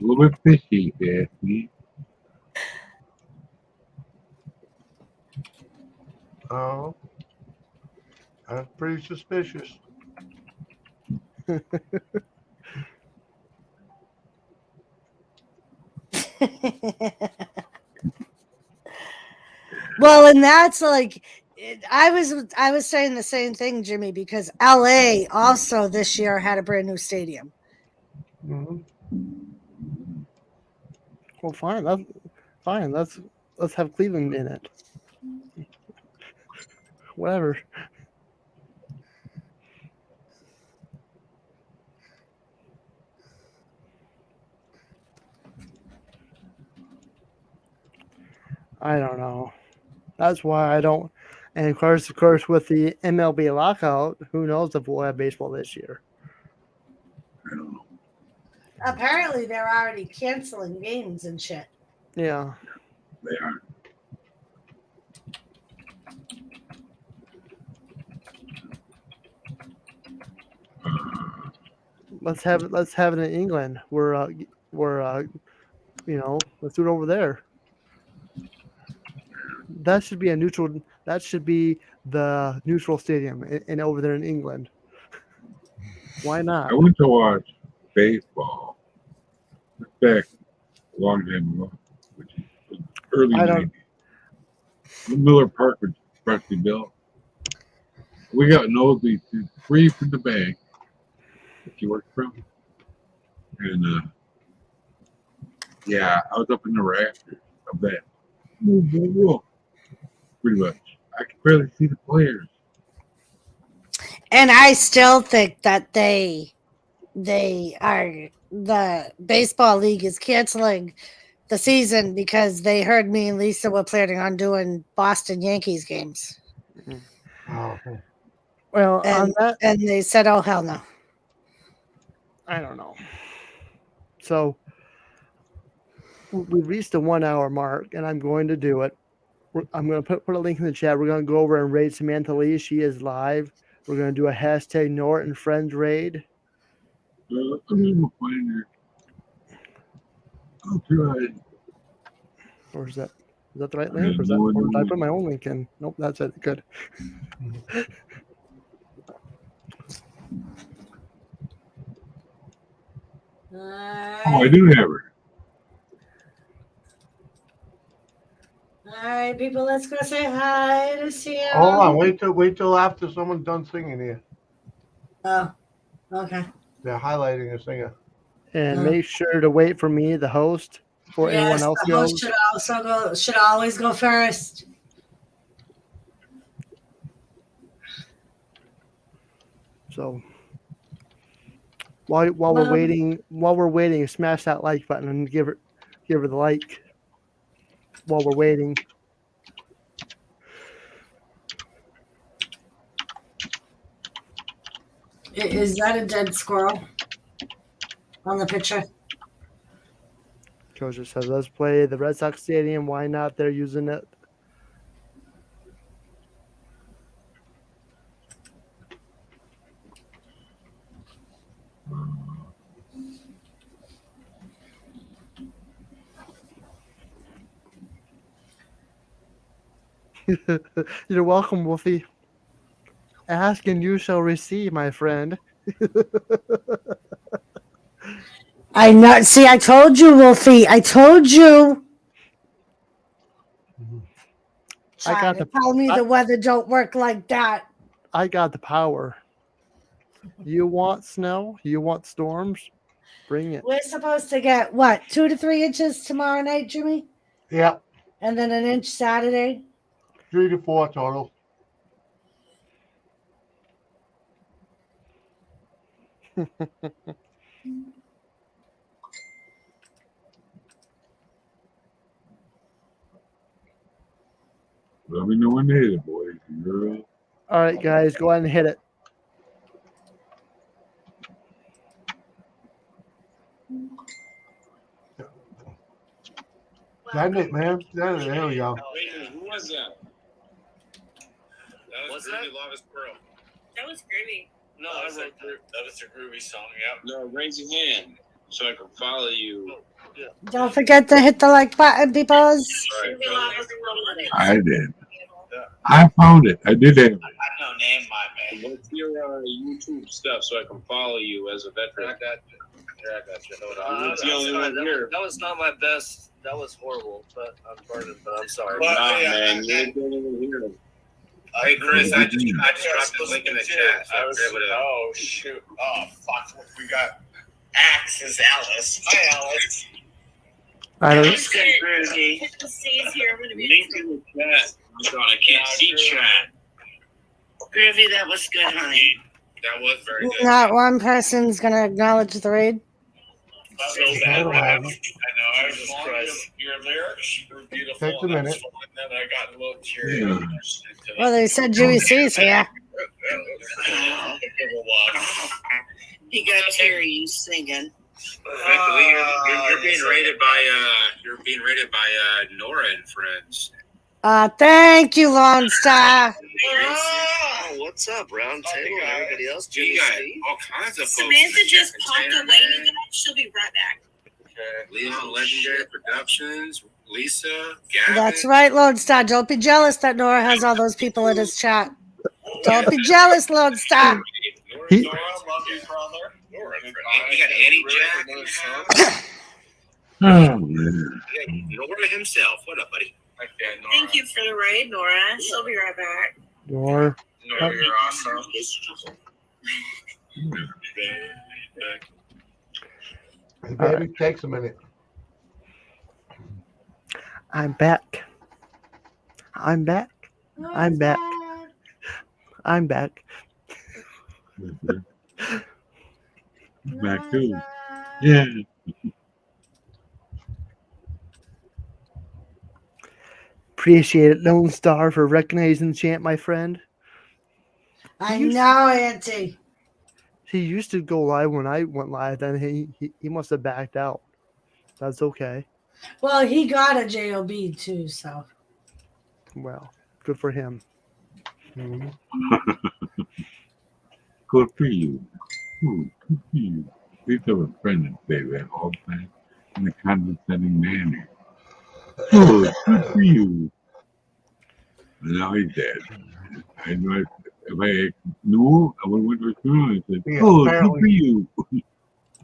A little bit fishy, if you ask me. oh, that's pretty suspicious. Well, and that's like I was saying the same thing, Jimmy, because LA also this year had a brand new stadium. Mm-hmm. Well, fine. Let's have Cleveland in it. Whatever. I don't know. That's why I don't. And of course, with the MLB lockout, who knows if we'll have baseball this year? I don't know. Apparently, they're already canceling games and shit. Yeah. They are. Let's have it in England. Let's do it over there. That should be a neutral. That should be the neutral stadium in over there in England. Why not? I went to watch baseball back a long time ago, which was early 90s. Miller Park was freshly built. We got nosebleeds free from the bank that you worked from. And yeah, I was up in the rafters of that. Pretty much. I could barely see the players. And I still think that the baseball league is canceling the season because they heard me and Lisa were planning on doing Boston Yankees games. Oh. Well, and they said, "Oh hell no." I don't know. So we've reached the 1 hour mark, and I'm going to do it. I'm going to put a link in the chat. We're going to go over and raid Samantha Lee. She is live. We're going to do a hashtag N.O.R.A and Friends raid. I'm gonna find her. I'll try. Or is that the right link? Or did I put my own link in? Nope, that's it. Good. Oh, I do have her. All right, people, let's go say hi to Sam. Hold on, wait till after someone's done singing here. Oh, okay. They're highlighting a singer. And make sure to wait for me, the host, before anyone else the goes. host should always go first. So while we're waiting, smash that like button and give her the like while we're waiting. Is that a dead squirrel on the picture? Coach just says, let's play the Red Sox Stadium. Why not? They're using it. You're welcome, Wolfie. Ask and you shall receive, my friend. I told you, Wolfie. I told you. I got tell me the weather don't work like that. I got the power. You want snow? You want storms? Bring it. We're supposed to get what, 2 to 3 inches tomorrow night, Jimmy? Yeah, And then an inch Saturday. 3 to 4 total. Let me know when to hit it, boys and girls. All right, guys, go ahead and hit it. Send it, man. Send it. There we go. Who was that? That was Groovy Lava Squirrel. That was groovy. No, that was a groovy song, yeah. No, raise your hand so I can follow you. Don't forget to hit the like button, peoples. Right, I did. I found it. I did have it. no name, my man. What's your YouTube stuff so I can follow you as a veteran? I got you. Yeah, I got you. Hold on. That's the only one here. That was not my best. That was horrible, but I'm pardoned, but I'm sorry. Well, nah, man. You're doing it here. Hey, Chris, I just dropped the link in the chat. Oh, shoot. Oh, fuck. We got Axe's Alice. Hi, Alice. I don't. Hit the C's here. I'm going to be Link in the chat. I can't see chat. groovy. That was good, honey. That was very good. Not one person's going to acknowledge the raid. So bad. I know. I was surprised. Your lyrics were beautiful. Takes a minute. And then I got a little teary. Well, they said Jimmy C's here. He got teary. You singing. You're being rated by N.O.R.A and friends. Thank you, Lone Star. Oh, what's up, Round Table and everybody else? You got all kinds of folks. Samantha just popped away. You guys. She'll be right back. Leon Legendary Productions, Lisa, Gavin. That's right, Lone Star. Don't be jealous that N.O.R.A has all those people in his chat. Don't be jealous, Lone Star. N.O.R.A, love you, brother. You got Eddie Jack. Oh, man. N.O.R.A himself. What up, buddy? Thank you for the raid, N.O.R.A. She'll be right back. Or N.O.R A, you're awesome. Baby, takes a minute. I'm back. I'm back. I'm back. I'm back. Back too. Yeah. Appreciate it, Lone Star, for recognizing the chant, my friend. I know, Auntie. He used to go live when I went live, then he must have backed out. That's okay. Well, he got a JOB too, so. Well, good for him. Mhm. Good for you. Ooh, good for you. We used to have a friend that say that all the time in a condescending manner. Good for you. And now he's dead. I know if I knew, I would have went to his funeral and said, Yeah, good for apparently, you.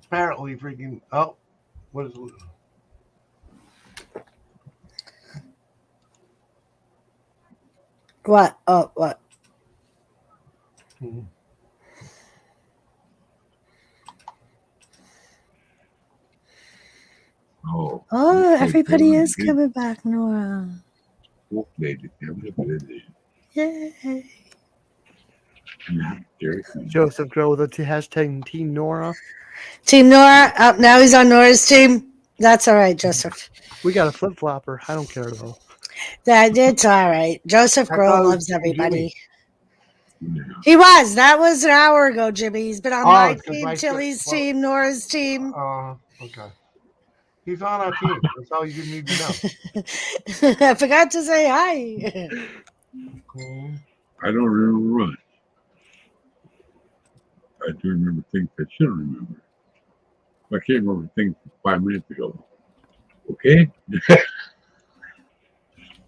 apparently, freaking. Oh, what is it? What? Oh, what? Mhm. Oh, Oh, okay, everybody good. is coming back, Nora. Hopefully, they have a busy. Yay. Yeah, Jerry. Joseph Grow with the hashtag Team Nora. Team Nora. Oh, now he's on Nora's team. That's all right, Joseph. We got a flip flopper. I don't care though. It's all right. Joseph I Grow thought it was loves Team everybody. Jimmy. Yeah. He was. That was an hour ago, Jimmy. He's been on Oh, my it's 'cause team, my Tilly's well, team, Nora's team. okay. He's on our team. That's all you need to know. I forgot to say hi. Mhm. I don't remember much. I do remember things I should remember. I can't remember things 5 minutes ago. Okay?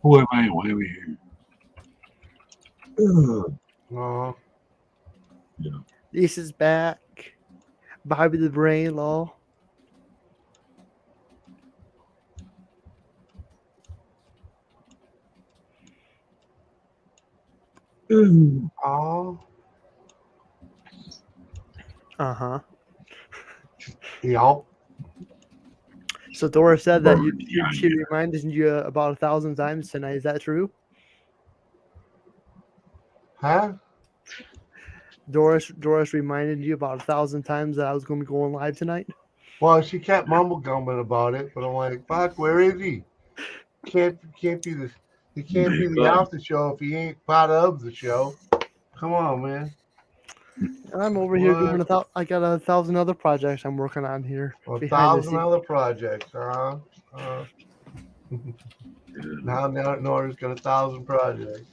Who am I? Why am I here? Ugh. Yeah. Lisa's back. Bobby the Brain Law. Ugh. Oh, Uh-huh. yeah. So Dora said that Yeah, she yeah. reminded you about 1,000 times tonight. Is that true? Huh? Doris reminded you about 1,000 times that I was going to be going live tonight. Well, she kept mumble gumming about it, but I'm like, fuck, where is he? Can't be the he can't be the after show if he ain't part of the show. Come on, man. I'm over here doing What? I got 1,000 other projects I'm working on here A behind the 1,000 scenes. other projects, huh? Now N.O.R.A's got 1,000 projects.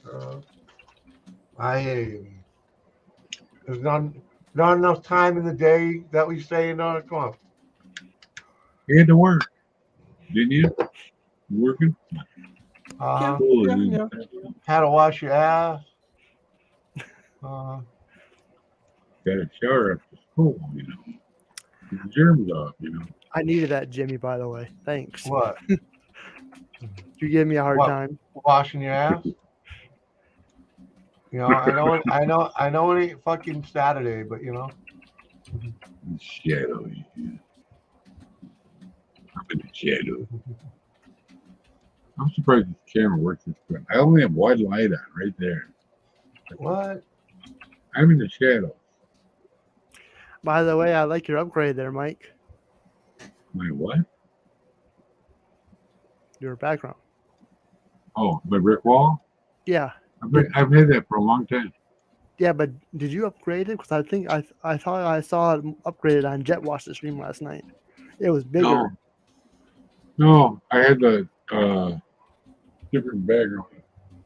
I hear you. There's not enough time in the day that we say N.O.R.A. Come on. You had to work. Didn't you? Working? Uh, Yeah. How to wash your ass. Got a shower after school, you know. Get the germs off, you know. I needed that, Jimmy, by the way. Thanks. What? You gave me a hard What? time. Washing your ass? You know, I know it ain't fucking Saturday, but you know. Shadow. Yeah. I'm in the shadow. I'm surprised this camera works this good. I only have one light on right there. What? I'm in the shadow. By the way, I like your upgrade there, Mike. My what? Your background. Oh, my brick wall? Yeah. I've had that for a long time. Yeah, but did you upgrade it? Because I think I thought I saw it upgraded on Jet Watch the stream last night. It was bigger. No, I had the different background.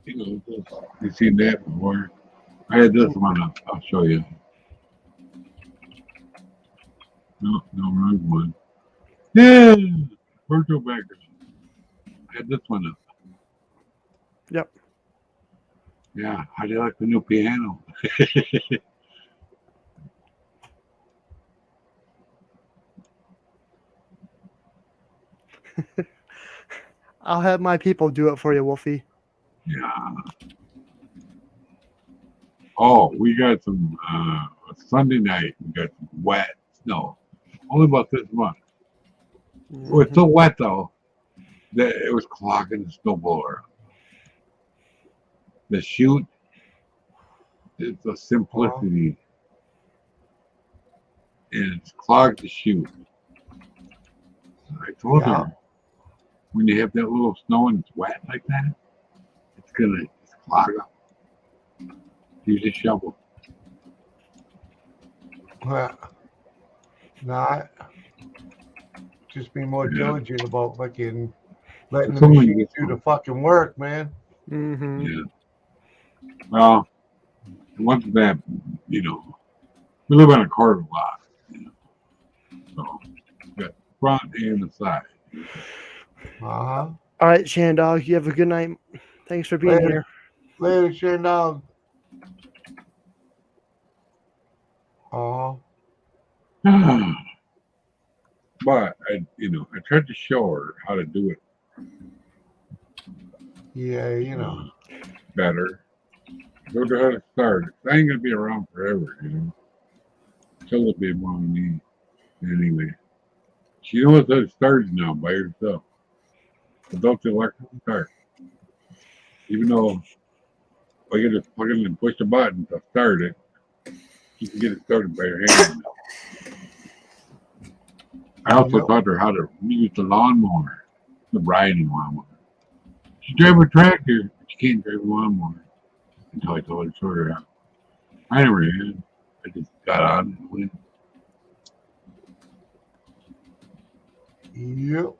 You know, you've seen that before. I had this one up. I'll show you. No, wrong one. Yeah, virtual background. I had this one up. Yep. Yeah, how do you like the new piano? I'll have my people do it for you, Wolfie. Yeah. Oh, we got some Sunday night. We got some wet snow. Only about this much. It was so wet though that it was clogging the snowblower. The chute, it's a simplicity, and it's clogged the chute. I told her when you have that little snow and it's wet like that, it's gonna clog up. Use a shovel. Not. Just be more diligent about fucking letting the Someone machine gets do the fucking work, man. Mm-hmm. Yeah. Well, once that, you know, we live on a corner lot, you know, so we got front and the side. Uh-huh. All right, Shandog, you have a good night. Thanks for being here. Later, Shandog. Uh-huh. But I, you know, I tried to show her how to do it Yeah, you know. better. Showed her how to start it. I ain't gonna be around forever, you know. She'll be more than me anyway. She knows how to start it now by herself. Without the electrical start. Even though I can just plug in and push the button to start it, she can get it started by her hand now. I also taught her how to use the lawnmower, the riding lawnmower. She drive a tractor, but she can't drive a lawnmower until I told her to show her how. I never had. I just got on and went. Yep.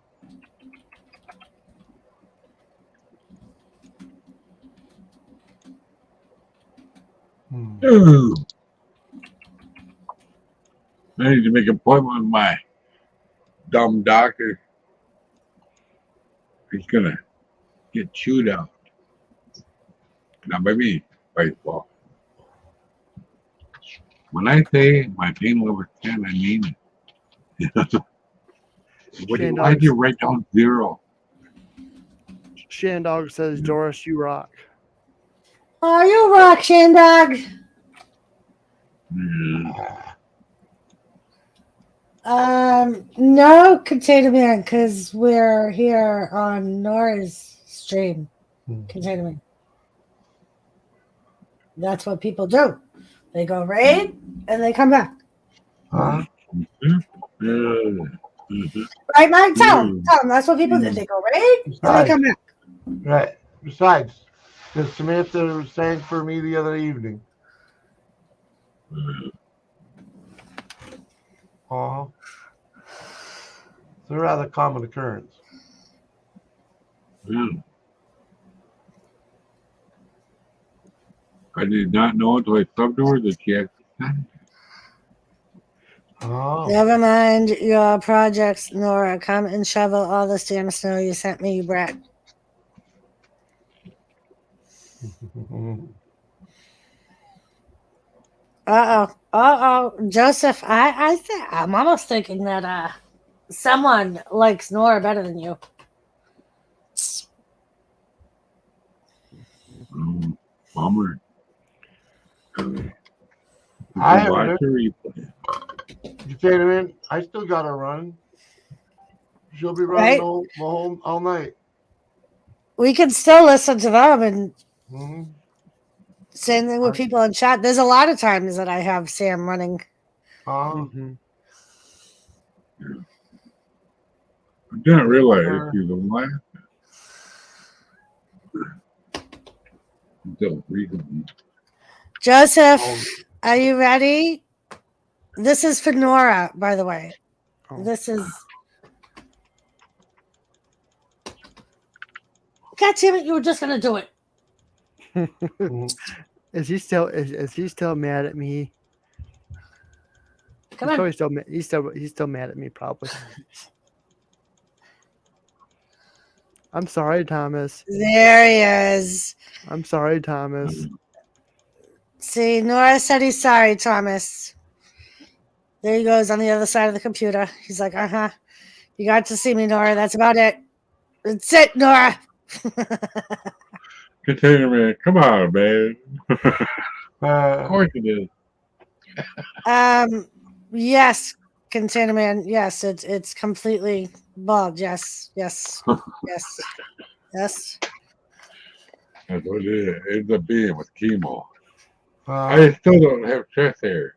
Ooh. I need to make an appointment with my dumb doctor. He's gonna get chewed out. Not by me, by his fault. When I say my pain level is 10, I mean it. Why'd you write down 0? Shandog says, Doris, you rock. Oh, you rock, Shandog. No, Container Man, because we're here on Nora's stream. Container Man. That's what people do. They go raid and they come back. Huh? Right, Mike? Tell them. That's what people do. They go raid and they come back. Right. Besides, as Samantha sang for me the other evening. Uh-huh. It's a rather common occurrence. I did not know until I subbed her that she had. Oh. Never mind your projects, Nora. Come and shovel all this damn snow you sent me, you brat. Joseph, I'm almost thinking that someone likes Nora better than you. Bummer. I haven't. You say to me, I still got her running. She'll be running all night. We can still listen to them and same thing with people in chat. There's a lot of times that I have Sam running. I didn't realize she was alive until recently. Joseph, are you ready? This is for Nora, by the way. This is. God damn it! You were just gonna do it. Is he still mad at me? Come on. He's still mad at me, probably. I'm sorry, Thomas. There he is. I'm sorry, Thomas. See, Nora said he's sorry, Thomas. There he goes on the other side of the computer. He's like, you got to see me, Nora. That's about it. That's it, Nora. Container Man, come on, man. Of course it is. Yes, Container Man. Yes, it's completely bald. Yes. Yes. That's what it ends up being with chemo. I still don't have chest hair.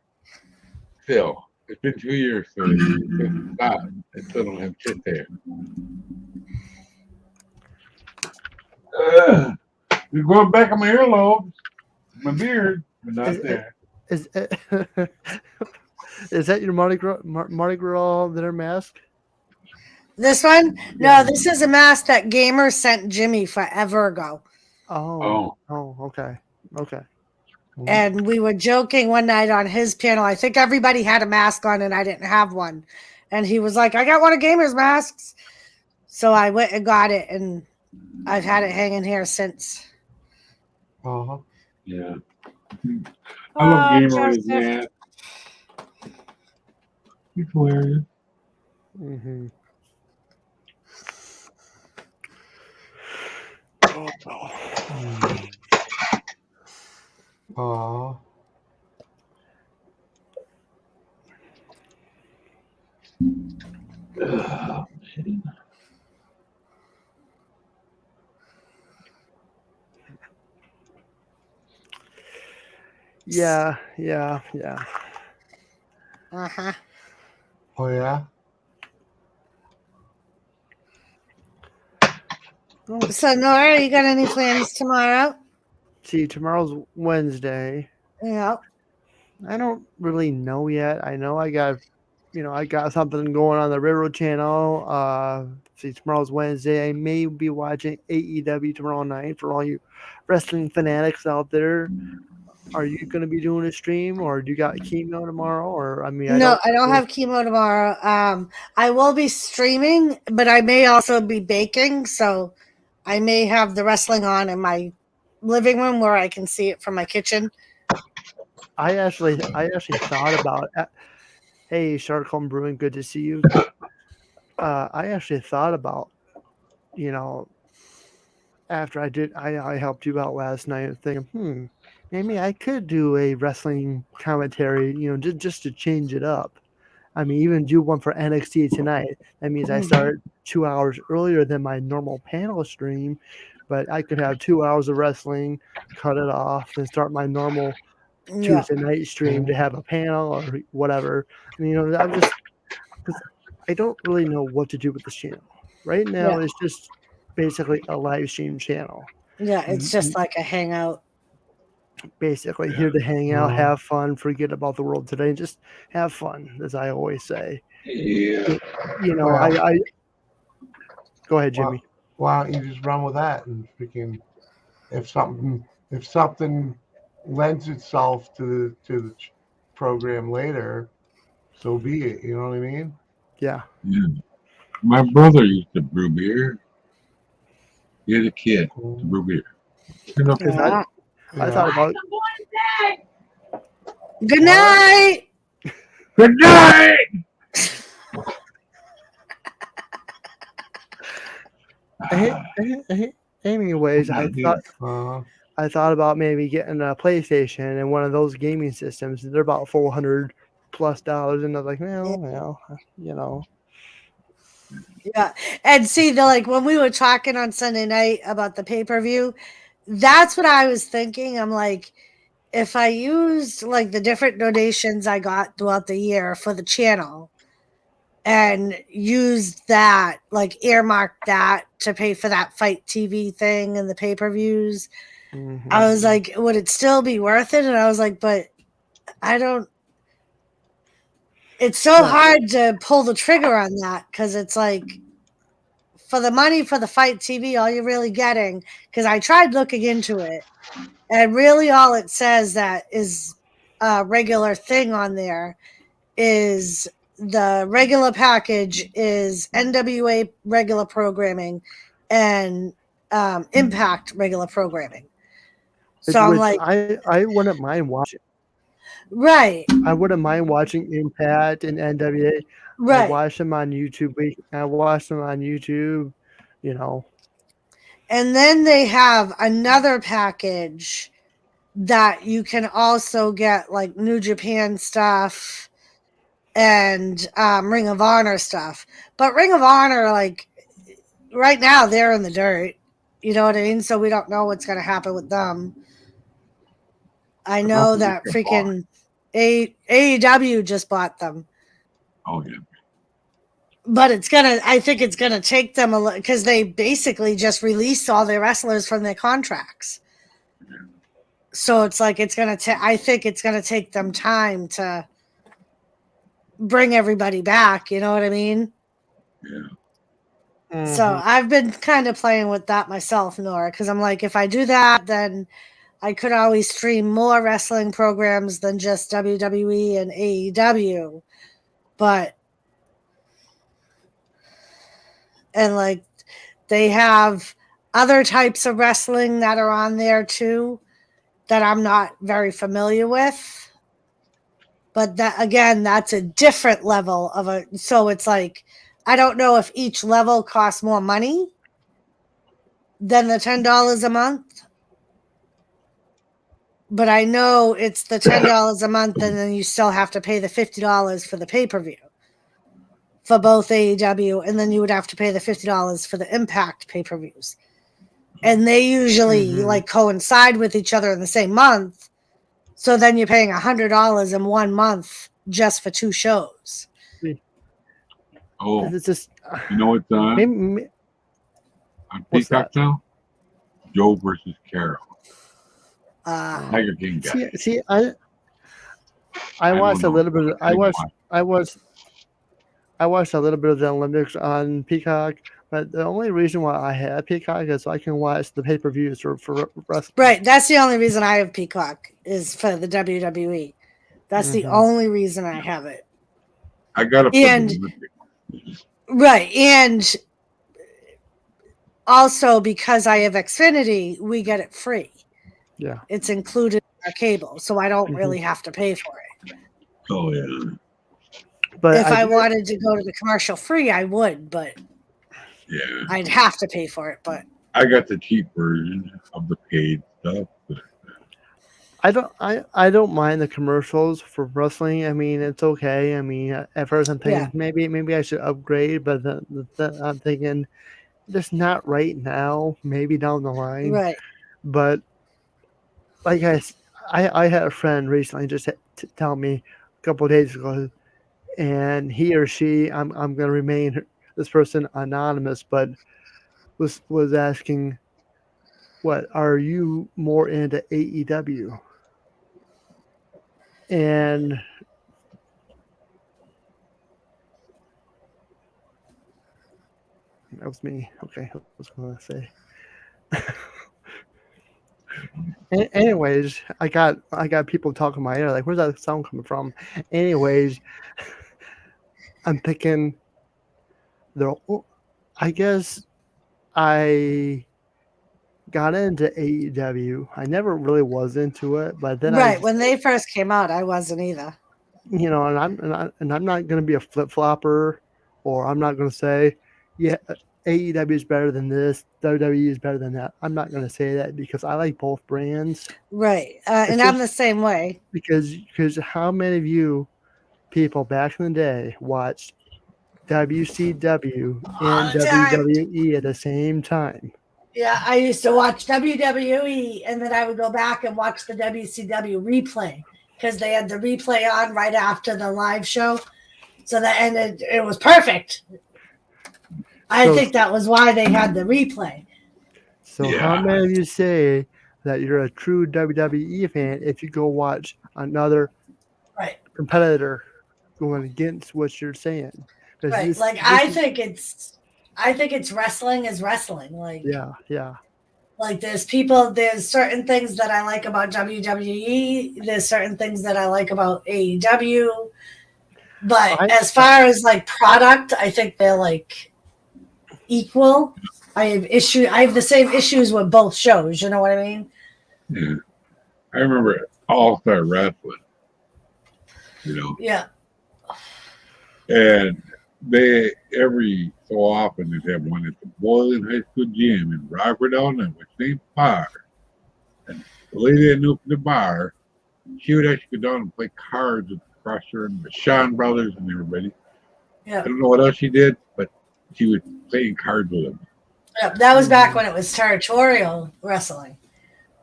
Still. It's been 2 years since it stopped. I still don't have chest hair. You're going back on my earlobes, my beard, but not there. Is that your Mardi Gras dinner mask? This one? No, this is a mask that Gamer sent Jimmy forever ago. Oh, okay. And we were joking one night on his panel. I think everybody had a mask on and I didn't have one. And he was like, I got one of Gamer's masks. So I went and got it, and I've had it hanging here since. Yeah. I love Gamer's Joseph. mask. He's hilarious. Mm-hmm. Aw. Yeah. Uh-huh. Oh yeah. So, Nora, you got any plans tomorrow? See, tomorrow's Wednesday. Yeah. I don't really know yet. I know I got something going on the Railroad Channel. See, tomorrow's Wednesday. I may be watching AEW tomorrow night for all you wrestling fanatics out there. Are you going to be doing a stream, or do you got chemo tomorrow? Or I No, I don't have chemo tomorrow. I will be streaming, but I may also be baking, so I may have the wrestling on in my living room where I can see it from my kitchen. I actually thought about. Hey, Sharkholm Brewing, good to see you. I actually thought about, after I helped you out last night, thinking, maybe I could do a wrestling commentary, just to change it up. I mean, even do one for NXT tonight. That means I start 2 hours earlier than my normal panel stream, but I could have 2 hours of wrestling, cut it off, and start my normal Tuesday night stream to have a panel or whatever. I mean, I'm just because I don't really know what to do with this channel right now. It's just basically a live stream channel. Yeah, it's just like a hangout. Basically, here to hang out, have fun, forget about the world today, and just have fun, as I always say. Yeah. I go ahead, Jimmy. Why don't you just run with that and freaking if something lends itself to the program later, so be it. You know what I mean? Yeah. My brother used to brew beer. He had a kid to brew beer. I thought about. Good night. Good night. Anyways, I thought about maybe getting a PlayStation and one of those gaming systems. They're about $400+ and I was like, well, Yeah. And see, when we were talking on Sunday night about the pay-per-view, that's what I was thinking. I'm like, if I used the different donations I got throughout the year for the channel and used that, earmarked that to pay for that Fight TV thing and the pay-per-views, I was like, would it still be worth it? And I was like, but I don't. It's so hard to pull the trigger on that because it's like, for the money for the Fight TV, all you're really getting, because I tried looking into it, and really all it says that is a regular thing on there is the regular package is NWA regular programming and Impact regular programming. So I'm like, I wouldn't mind watching. Right. I wouldn't mind watching Impact and NWA. Right. I watch them on YouTube. And then they have another package that you can also get New Japan stuff and Ring of Honor stuff. But Ring of Honor, right now, they're in the dirt. You know what I mean? So we don't know what's going to happen with them. I know that freaking AEW just bought them. Oh, yeah. But I think it's going to take them because they basically just released all their wrestlers from their contracts. So it's I think it's going to take them time to bring everybody back. You know what I mean? Yeah. So I've been kind of playing with that myself, Nora, because I'm like, if I do that, then I could always stream more wrestling programs than just WWE and AEW. And like they have other types of wrestling that are on there too that I'm not very familiar with. But that again, that's a different level of a. So it's like I don't know if each level costs more money than the $10 a month, but I know it's the $10 a month, and then you still have to pay the $50 for the pay-per-view for both AEW, and then you would have to pay the $50 for the Impact pay-per-views, and they usually like coincide with each other in the same month. So then you're paying $100 in 1 month just for 2 shows. Oh, It's just you know what's on? maybe, On what's Peacock that? now? Joe versus Carol. Uh, Tiger King guy. See, I watched a don't know. little bit. I watched a little bit of the Olympics on Peacock, but the only reason why I had Peacock is so I can watch the pay-per-views for wrestling. right. That's the only reason I have Peacock is for the WWE. That's the only reason I have it. I got it for And the Olympics. right, and also because I have Xfinity, we get it free. Yeah, It's included in our cable, so I don't really have to pay for it. Oh yeah. but If I wanted to go to the commercial free, I would, but Yeah. I'd have to pay for it. But I got the cheap version of the paid stuff. But I don't mind the commercials for wrestling. I mean, it's okay. I mean, at first I'm thinking maybe I should upgrade, but then I'm thinking just not right now. Maybe down the line. right, But like I had a friend recently just tell me a couple of days ago, and he or she, I'm going to remain this person anonymous, but was asking, what are you more into AEW? And that was me. Okay, I was going to say. Anyways, I got people talking in my ear like, where's that sound coming from? Anyways, I'm thinking, I guess I got into AEW. I never really was into it, but then right. When they first came out, I wasn't either. and I'm not going to be a flip flopper, or I'm not going to say, yeah, AEW is better than this, WWE is better than that. I'm not going to say that because I like both brands. Right, and I'm the same way. Because how many of you people back in the day watched WCW and WWE at the same time? Yeah, I used to watch WWE, and then I would go back and watch the WCW replay because they had the replay on right after the live show. So that ended, it was perfect. I think that was why they had the replay. So how many of you say that you're a true WWE fan if you go watch another competitor going against what you're saying? Right, I think it's wrestling is wrestling. Like yeah. Like there's certain things that I like about WWE. There's certain things that I like about AEW. But as far as like product, I think they're like equal. I have the same issues with both shows. You know what I mean? Yeah. I remember All-Star Wrestling. You know. Yeah. And they every so often they have one at the Boylan High School gym in Rockford, Illinois, which named Bar. And the lady that knew from the bar, she would actually go down and play cards with Crusher and the Shawn Brothers and everybody. Yeah. I don't know what else she did, but she was playing cards with them. Yeah, that was back when it was territorial wrestling,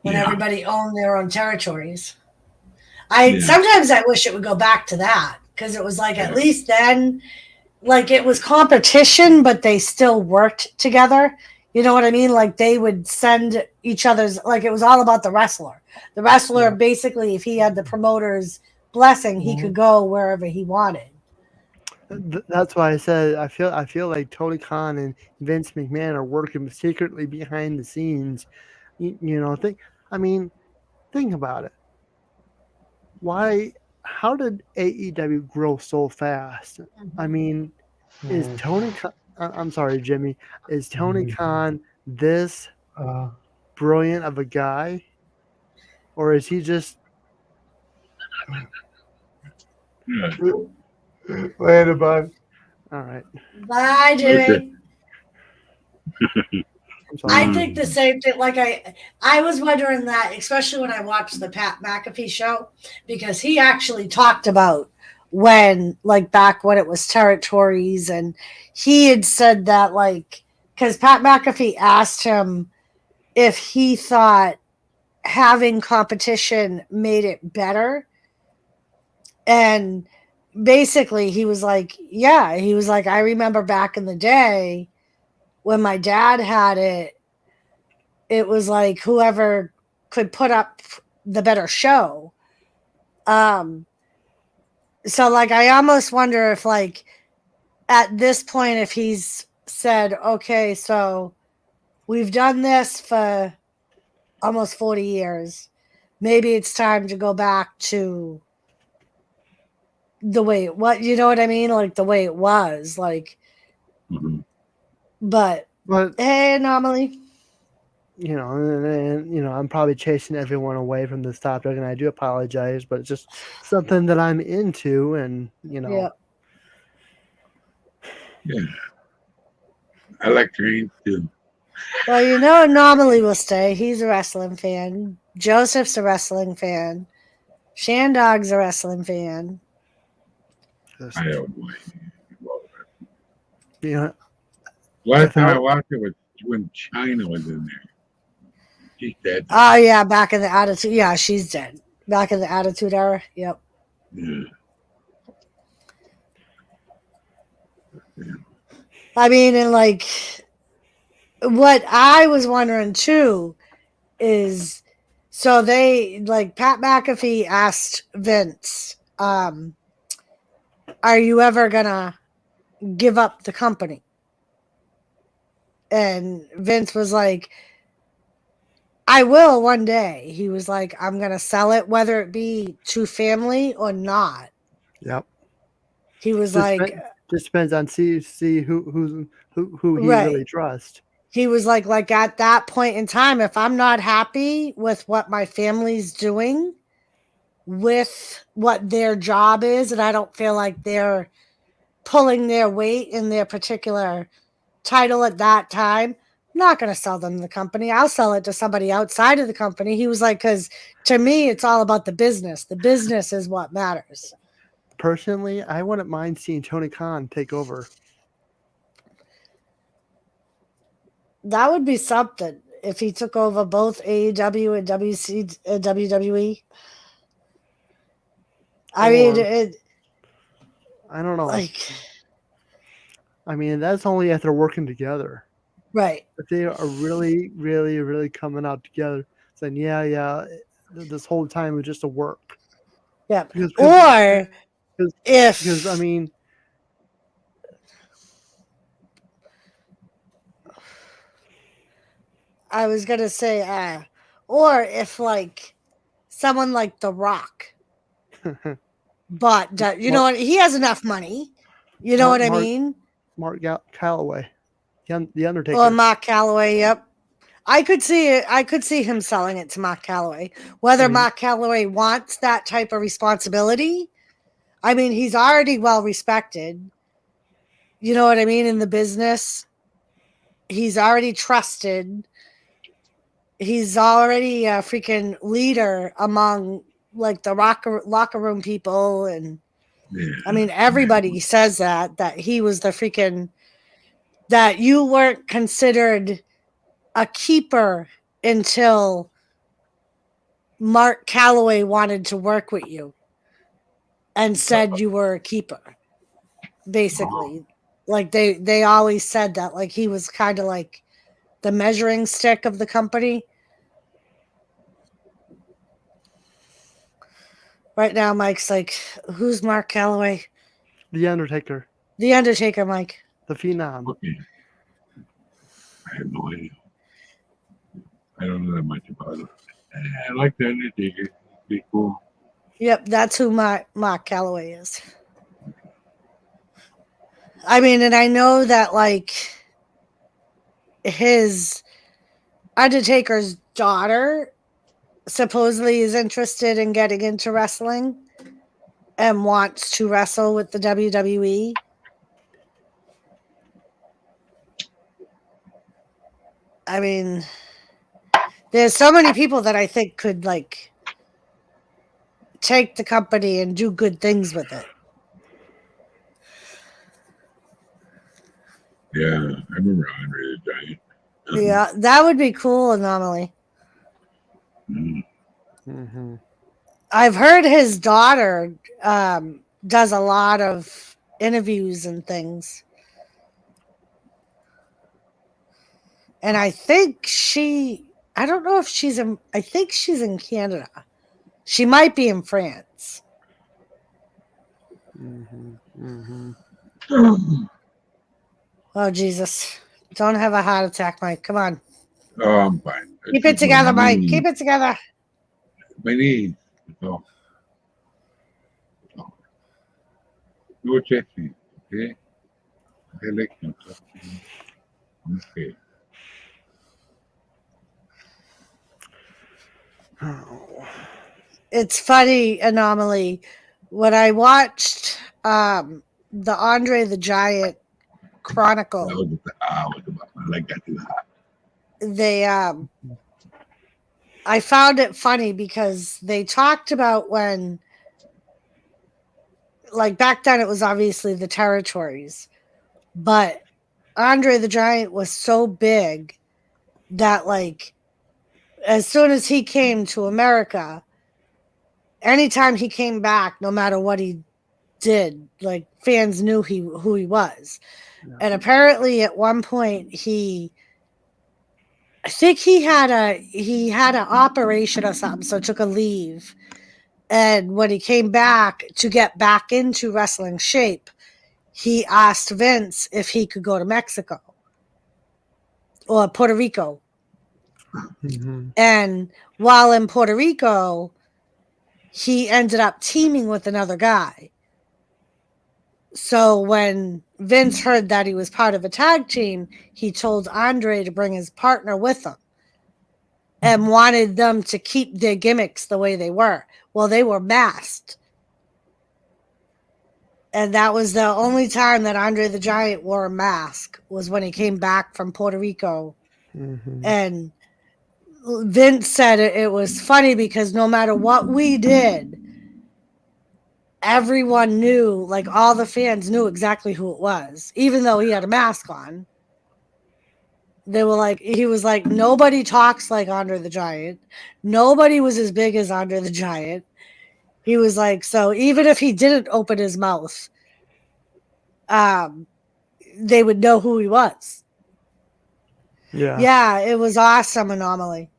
when everybody owned their own territories. Sometimes I wish it would go back to that because it was like at least then, like it was competition, but they still worked together. You know what I mean? Like they would send each other's, like it was all about the wrestler. The wrestler basically, if he had the promoter's blessing, he could go wherever he wanted. That's why I said I feel like Tony Khan and Vince McMahon are working secretly behind the scenes. Think. I mean, think about it. Why? How did AEW grow so fast? I mean, is Tony? I'm sorry, Jimmy. Is Tony Khan this brilliant of a guy, or is he just? Yeah. Later, bud. All right. Bye, Jimmy. I'm sorry. I think the same thing. Like I was wondering that, especially when I watched the Pat McAfee show, because he actually talked about when, like, back when it was territories, and he had said that, like, because Pat McAfee asked him if he thought having competition made it better, and basically he was like, yeah, he was like, I remember back in the day when my dad had it. It was like whoever could put up the better show. So like I almost wonder if, like, at this point, if he's said, okay, so we've done this for almost 40 years, maybe it's time to go back to the way it was, you know what I mean, like the way it was, like. But hey, Anomaly. And I'm probably chasing everyone away from this topic, and I do apologize, but it's just something that I'm into, and Yeah. Yeah. I like trains too. Well, Anomaly will stay. He's a wrestling fan. Joseph's a wrestling fan. Shandog's a wrestling fan. I don't mind. Yeah. Last time I watched it was when China was in there. She's dead. Oh yeah, back in the Attitude. Yeah, she's dead. Back in the Attitude Era. Yep. Yeah. I mean, and like, what I was wondering too is, so they, like, Pat McAfee asked Vince, "Are you ever gonna give up the company?" And Vince was like, I will one day. He was like, I'm going to sell it, whether it be to family or not. Yep. He was just like, just depends on see who he right. really trusts. He was like at that point in time, if I'm not happy with what my family's doing with what their job is, and I don't feel like they're pulling their weight in their particular title at that time, I'm not going to sell them the company. I'll sell it to somebody outside of the company. He was like, because to me, it's all about the business. The business is what matters. Personally, I wouldn't mind seeing Tony Khan take over. That would be something if he took over both AEW and WWE. I mean, I don't know. Like, I mean, that's only if they're working together. Right. If they are really, really, really coming out together, saying, yeah, this whole time was just a work. Yeah. Because, if I mean, I was gonna say, or if, like, someone like The Rock, but you know what, he has enough money. You know what I mean? Mark Calloway, the Undertaker, or Mark Calloway. Yep, I could see it. I could see him selling it to Mark Calloway. Whether Mark Calloway wants that type of responsibility, I mean, he's already well respected. You know what I mean? In the business, he's already trusted. He's already a freaking leader among, like, the locker room people, and I mean, everybody says that he was the freaking, that you weren't considered a keeper until Mark Calloway wanted to work with you and said you were a keeper. Basically, like they always said that, like, he was kind of like the measuring stick of the company. Right now, Mike's like, who's Mark Calloway? the Undertaker. The Undertaker, Mike. The Phenom. Okay. I have no idea. I don't know that much about it. I like the Undertaker. Be cool. Yep, that's who Mark Calloway is. I mean, and I know that like his Undertaker's daughter supposedly is interested in getting into wrestling and wants to wrestle with the WWE. I mean, there's so many people that I think could like take the company and do good things with it. Yeah, I remember Andre the Giant. Yeah, that would be cool. Anomaly. Mm-hmm. I've heard his daughter does a lot of interviews and things. And I think I don't know if I think she's in Canada. She might be in France. Mm-hmm. Mm-hmm. Oh, Jesus. Don't have a heart attack, Mike. Come on. Oh, I'm fine. Keep it together, Mike. Keep it together. My knees. So, no checking. Okay. I like them. Okay. Oh. It's funny, Anomaly. When I watched the Andre the Giant Chronicle, I like that too. they I found it funny because they talked about when, like back then it was obviously the territories, but Andre the Giant was so big that like as soon as he came to America, anytime he came back, no matter what he did, like fans knew who he was. Yeah. And apparently at one point I think he had an operation or something, so took a leave. And when he came back to get back into wrestling shape, he asked Vince if he could go to Mexico or Puerto Rico. Mm-hmm. And while in Puerto Rico, he ended up teaming with another guy. So when Vince heard that he was part of a tag team, he told Andre to bring his partner with him and wanted them to keep their gimmicks the way they were. Well, they were masked. And that was the only time that Andre the Giant wore a mask was when he came back from Puerto Rico. Mm-hmm. And Vince said it was funny because no matter what we did, everyone knew, like all the fans knew exactly who it was, even though he had a mask on. They were like, he was like, nobody talks like Andre the Giant. Nobody was as big as Andre the Giant. He was like, so even if he didn't open his mouth, they would know who he was. Yeah. Yeah, it was awesome, Anomaly.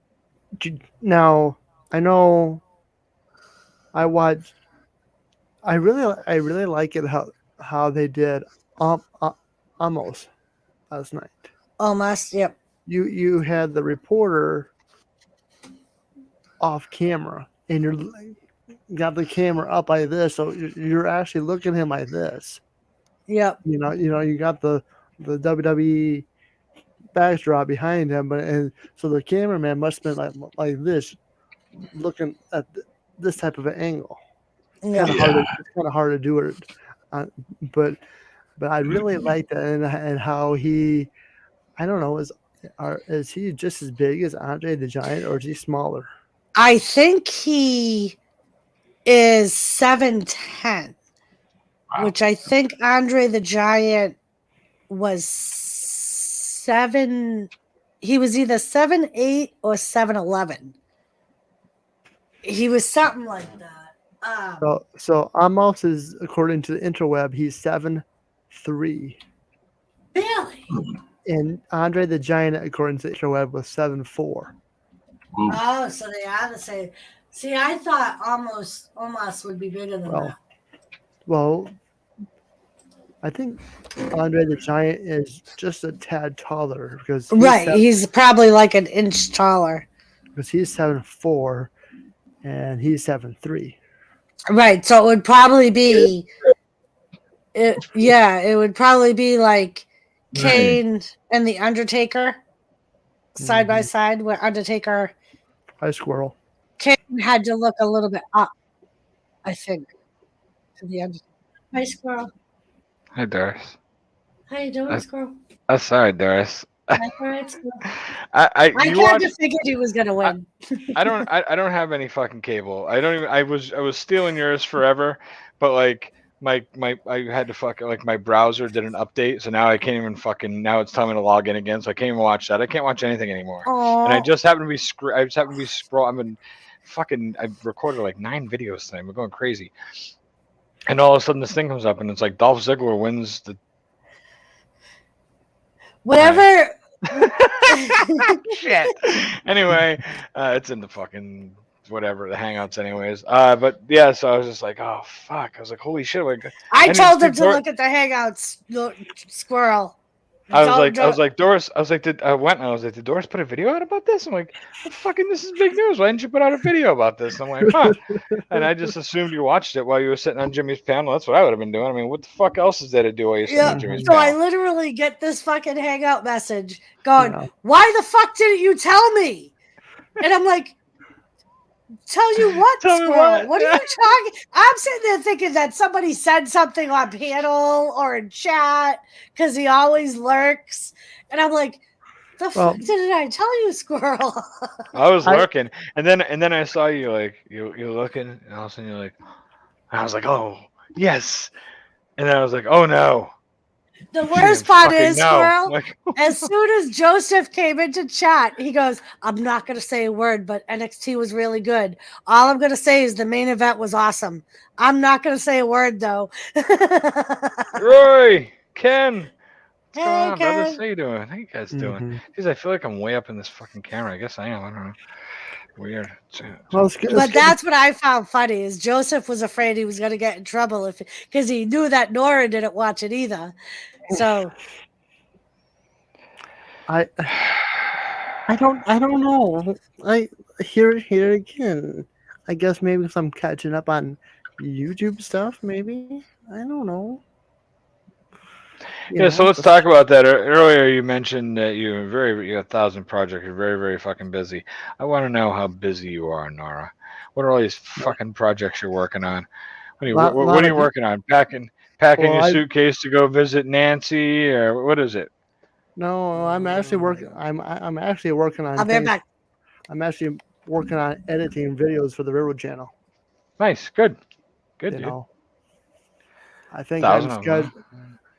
Now, I know I really like it how they did almost last night. Almost, yep. You had the reporter off camera, and you got the camera up like this, so you're actually looking at him like this. Yep. You got the WWE backdrop behind him, and so the cameraman must have been like this, looking at this type of an angle. Yep. It's kind of hard to do it, but I really liked that and how he, I don't know, is he just as big as Andre the Giant, or is he smaller? I think he is 7'10", which I think Andre the Giant was 7. He was either 7'8" or 7'11". He was something like that. So Amos is, according to the interweb, he's 7'3". Really? And Andre the Giant, according to the interweb, was 7'4". Oh, so they are the same. See, I thought almost would be bigger than that. Well, I think Andre the Giant is just a tad taller because Right. He's probably like an inch taller. because he's 7'4" and he's 7'3". Right. So it would probably be it would probably be like Kane and the Undertaker side by side, where Undertaker Hi, Squirrel. Kane had to look a little bit up, I think, to the Undertaker. Hi, Squirrel. Hi, Doris. How you doing, Squirrel? Sorry, Doris. That's all right, Squirrel. I kind of figured he was gonna win. I don't have any fucking cable. I don't even. I was stealing yours forever, but like my I had to fucking like my browser did an update, so now I can't even fucking now it's telling me to log in again, so I can't even watch that. I can't watch anything anymore. And I just happen to be scroll. I've recorded like 9 videos tonight. We're going crazy. And all of a sudden this thing comes up and it's like Dolph Ziggler wins the Whatever. Shit. Anyway, it's in the fucking whatever the Hangouts, anyways. But yeah, so I was just like, oh fuck. I was like, holy shit. Like, I told him to look at the Hangouts, Squirrel. I was like, Doris. I was like, did Doris put a video out about this? I'm like, what fucking, this is big news. Why didn't you put out a video about this? I'm like, huh. And I just assumed you watched it while you were sitting on Jimmy's panel. That's what I would have been doing. I mean, what the fuck else is there to do while you're sitting on Jimmy's panel? I literally get this fucking Hangout message going, why the fuck didn't you tell me? And I'm like, tell you what, Squirrel? What are you talking? I'm sitting there thinking that somebody said something on panel or in chat because he always lurks, and I'm like, the fuck did I tell you, Squirrel? I was lurking, and then I saw you like you're looking, and all of a sudden you're like, and I was like, oh yes, and then I was like, oh no. The worst part is, Squirrel, as soon as Joseph came into chat, he goes, I'm not going to say a word, but NXT was really good. All I'm going to say is the main event was awesome. I'm not going to say a word, though. Roy, Ken. What's going on, Ken. brothers? How you doing? How you guys doing? Jeez, I feel like I'm way up in this fucking camera. I guess I am. I don't know. Weird. But that's what I found funny is Joseph was afraid he was going to get in trouble because he knew that N.O.R.A didn't watch it either. So I don't know. I hear it again. I guess maybe if I'm catching up on YouTube stuff, maybe. I don't know. So let's talk about that. Earlier you mentioned that you got 1,000 projects. You're very, very fucking busy. I want to know how busy you are, N.O.R.A. What are all these fucking projects you're working on? What are you working on? Packing your suitcase to go visit Nancy, or what is it? No, I'm actually working. I'm actually working on. I'll be back. I'm actually working on editing videos for the Railroad Channel. Nice, good, dude. I think I'm good.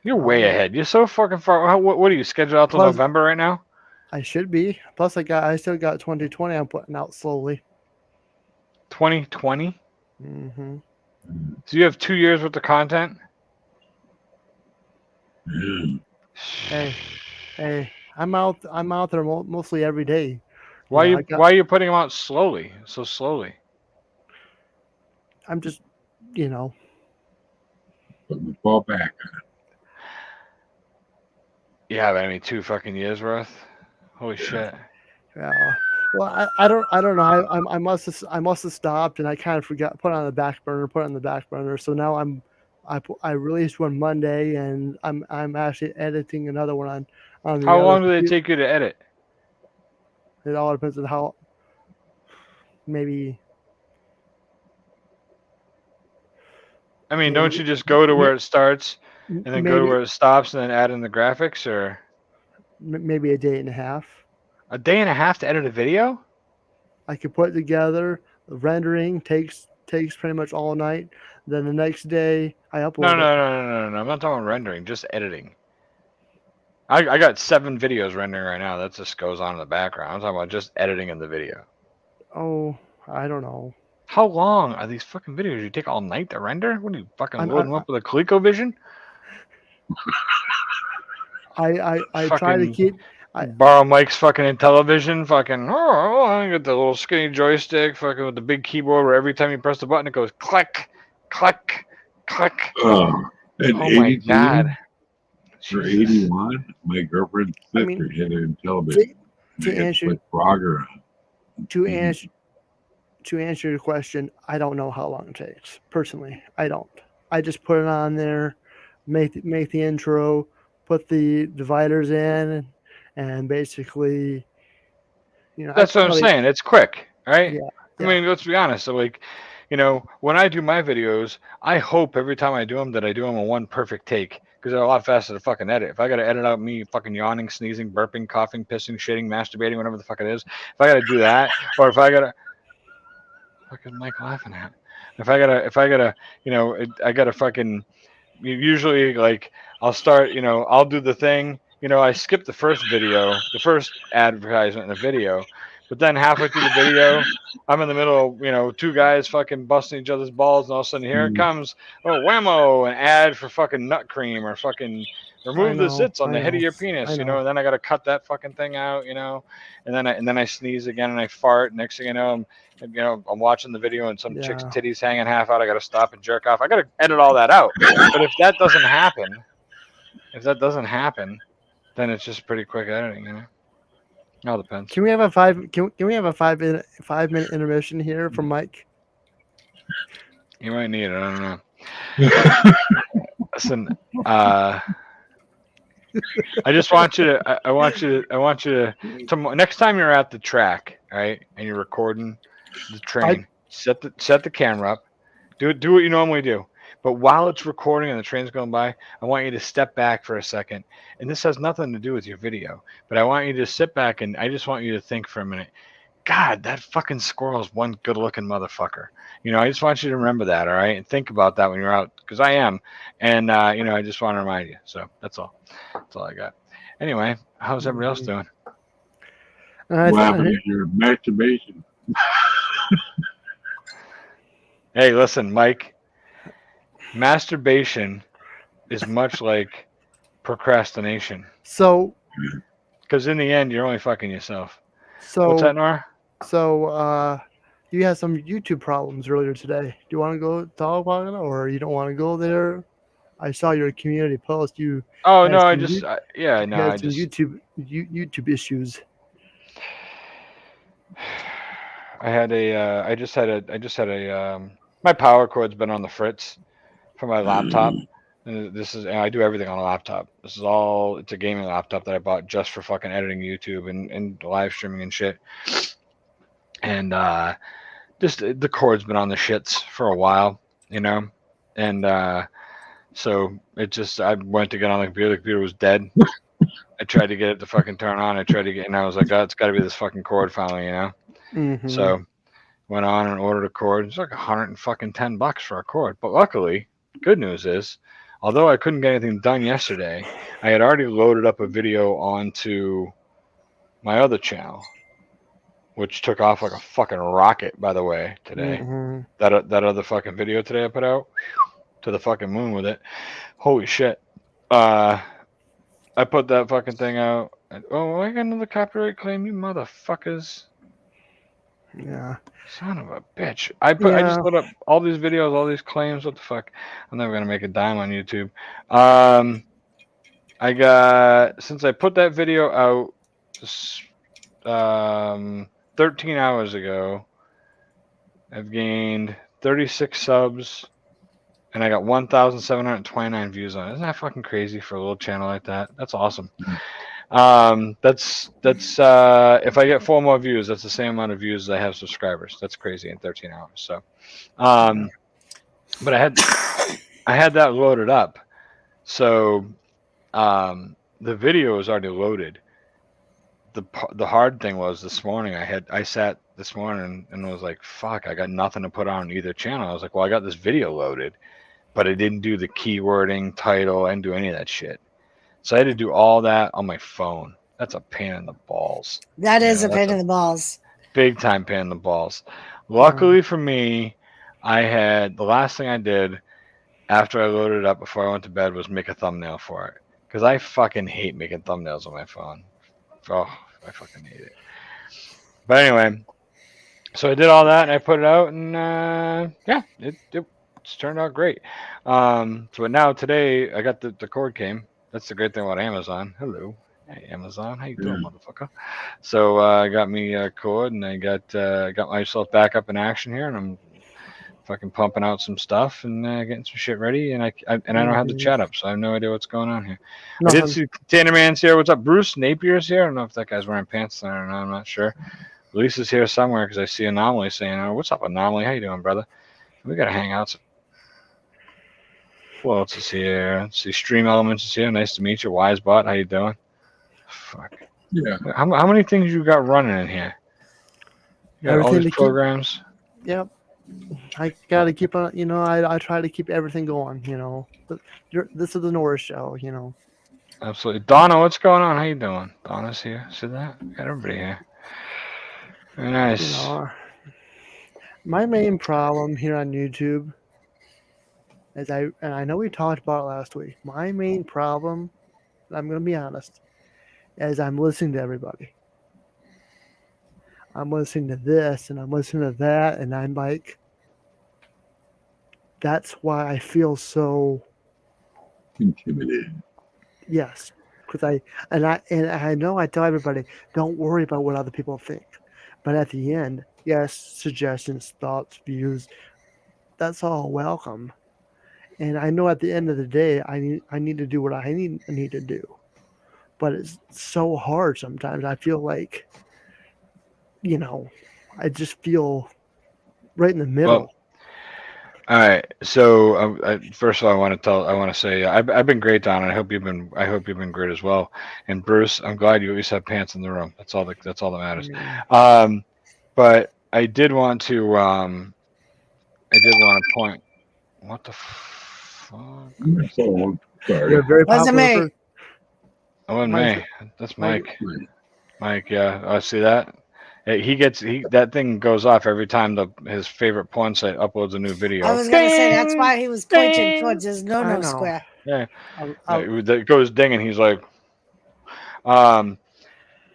You're way ahead. You're so fucking far. What are you scheduled out till November right now? I should be. Plus, I still got 2020. I'm putting out slowly. 2020. Mm-hmm. So you have 2 years worth of content. Hey, I'm out there mostly every day. Why are you putting them out slowly? So slowly. I'm just, fall back on it. Yeah, but I mean 2 fucking years worth. Holy shit. Yeah. Well, I don't know. I must have stopped and I kind of forgot. Put it on the back burner. So now I released one Monday and I'm actually editing another one on the How long do they take you to edit? It all depends on how. Maybe. I mean, don't you just go to where it starts and then go to where it stops and then add in the graphics, or maybe a day and a half? A day and a half to edit a video? I could put it together. The rendering takes pretty much all night. Then the next day I upload. No. I'm not talking about rendering, just editing. I got 7 videos rendering right now. That just goes on in the background. I'm talking about just editing in the video. Oh, I don't know. How long are these fucking videos? You take all night to render? What are you fucking loading them up with a ColecoVision? I try to keep. Borrow Mike's fucking Intellivision. Fucking. I got the little skinny joystick. Fucking with the big keyboard where every time you press the button it goes click, click, click. At Oh my 82 god. or Jesus. 81, my girlfriend's I sister mean, had it in television. to They had to answer put Frogger on. to answer your question, I don't know how long it takes. Personally, I don't. I just put it on there, make the intro, put the dividers in, and basically, That's what I'm probably, saying. It's quick, right? yeah, I yeah. mean, let's be honest. So, like, when I do my videos, I hope every time I do them that I do them in one perfect take because they're a lot faster to fucking edit. If I got to edit out me fucking yawning, sneezing, burping, coughing, pissing, shitting, masturbating, whatever the fuck it is, if I got to do that, or if I got to, what is Mike laughing at? If I gotta, I gotta fucking usually like I'll start, I'll do the thing, I skip the first video, the first advertisement in the video, but then halfway through the video, I'm in the middle of, two guys fucking busting each other's balls, and all of a sudden here it comes, oh whammo, an ad for fucking nut cream or fucking I remove the know, zits on the head of your penis, I know. and then I gotta cut that fucking thing out, and then I sneeze again and I fart. Next thing you know, I'm watching the video and some chick's Yeah. titties hanging half out. I gotta stop and jerk off. I gotta edit all that out. But if that doesn't happen, then it's just pretty quick editing, It all depends. Can we have a 5-minute intermission here from Mike? You might need it. I don't know. Listen, I just want you to. I want you to. Next time you're at the track, right, and you're recording the train, set the camera up. Do what you normally do. But while it's recording and the train's going by, I want you to step back for a second. And this has nothing to do with your video, but I want you to sit back and I just want you to think for a minute. God, that fucking squirrel's one good-looking motherfucker. I just want you to remember that, all right? And think about that when you're out, because I am. And, I just want to remind you. So that's all. That's all I got. Anyway, how's everybody else doing? What happened to your masturbation? Hey, listen, Mike. Masturbation is much like procrastination. So, because in the end, you're only fucking yourself. So, what's that, N.O.R.A? So, you had some YouTube problems earlier today. Do you want to go talk about it, or you don't want to go there? I saw your community post. You. Oh no, I just YouTube issues. I just had a my power cord's been on the fritz for my laptop. And I do everything on a laptop. It's a gaming laptop that I bought just for fucking editing YouTube and live streaming and shit. And just the cord's been on the shits for a while, and so I went to get on the computer was dead. I tried to get it to fucking turn on. And I was like, oh, it's got to be this fucking cord finally, Mm-hmm. So went on and ordered a cord. It's like $110 for a cord. But luckily, good news is, although I couldn't get anything done yesterday, I had already loaded up a video onto my other channel, which took off like a fucking rocket, by the way, today. Mm-hmm. That other fucking video today I put out, to the fucking moon with it. Holy shit. I put that fucking thing out. Oh, I got another copyright claim, you motherfuckers. Yeah. Son of a bitch. I just put up all these videos, all these claims. What the fuck? I'm never gonna make a dime on YouTube. I got, since I put that video out 13 hours ago, I've gained 36 subs and I got 1,729 views on it. Isn't that fucking crazy for a little channel like that? That's awesome. That's if I get 4 more views, that's the same amount of views as I have subscribers. That's crazy in 13 hours. So, but I had that loaded up. So, the video was already loaded. The hard thing was this morning. I sat this morning and was like, fuck, I got nothing to put on either channel. I was like, well, I got this video loaded, but I didn't do the keywording, title, and do any of that shit. So I had to do all that on my phone. That's a pain in the balls. That is a pain in the balls. Big time pain in the balls. Luckily for me, the last thing I did after I loaded it up before I went to bed was make a thumbnail for it. Because I fucking hate making thumbnails on my phone. Oh, I fucking hate it. But anyway, so I did all that and I put it out, and it's it's turned out great. So now today I got the cord came. That's the great thing about Amazon. Hello, hey Amazon, how you doing, motherfucker? So I got me a cord, and I got myself back up in action here, and I'm fucking pumping out some stuff and getting some shit ready. And I don't have the chat up, so I have no idea what's going on here. I did see Tanner Man's here. What's up, Bruce? Napier's here. I don't know if that guy's wearing pants tonight or not. I'm not sure. Lisa's here somewhere because I see Anomaly saying, "Oh, what's up, Anomaly? How you doing, brother? We gotta hang out." Who else is here? Let's see, Stream Elements is here. Nice to meet you. Wisebot, how you doing? Fuck. Yeah. How many things you got running in here? You got all these programs. Yep. I gotta keep on. I try to keep everything going. But this is the NORA show. Absolutely. Donna, what's going on? How you doing? Donna's here. See that? We got everybody here. Very nice. My main problem here on YouTube, and I know we talked about it last week. My main problem, I'm gonna be honest, is I'm listening to everybody. I'm listening to this and I'm listening to that, and I'm like, that's why I feel so intimidated. Yes, because I know I tell everybody, don't worry about what other people think, but at the end, yes, suggestions, thoughts, views, that's all welcome. And I know at the end of the day, I need to do what I need to do, but it's so hard sometimes. I feel like, I just feel right in the middle. Well, all right. So first of all, I want to say I've been great, Don. I hope you've been great as well. And Bruce, I'm glad you at least have pants in the room. That's all that matters. But I did want to point. What the fuck? Sorry. You're very Wasn't popular. me. It wasn't me. That's Mike. Mike, yeah. I see that. That thing goes off every time his favorite porn site uploads a new video. I was gonna say that's why he was pointing towards his no square. Yeah. It goes ding, and he's like, but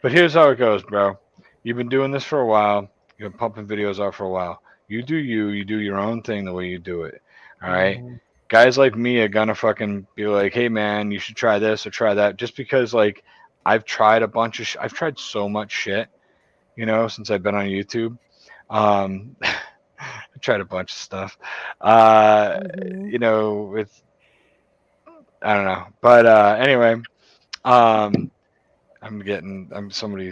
here's how it goes, bro. You've been doing this for a while. You've been pumping videos out for a while. You do your own thing the way you do it. All right. Guys like me are gonna fucking be like, hey man, you should try this or try that, just because like I've tried a bunch of I've tried so much shit, since I've been on YouTube. I tried a bunch of stuff. With I don't know. But anyway, somebody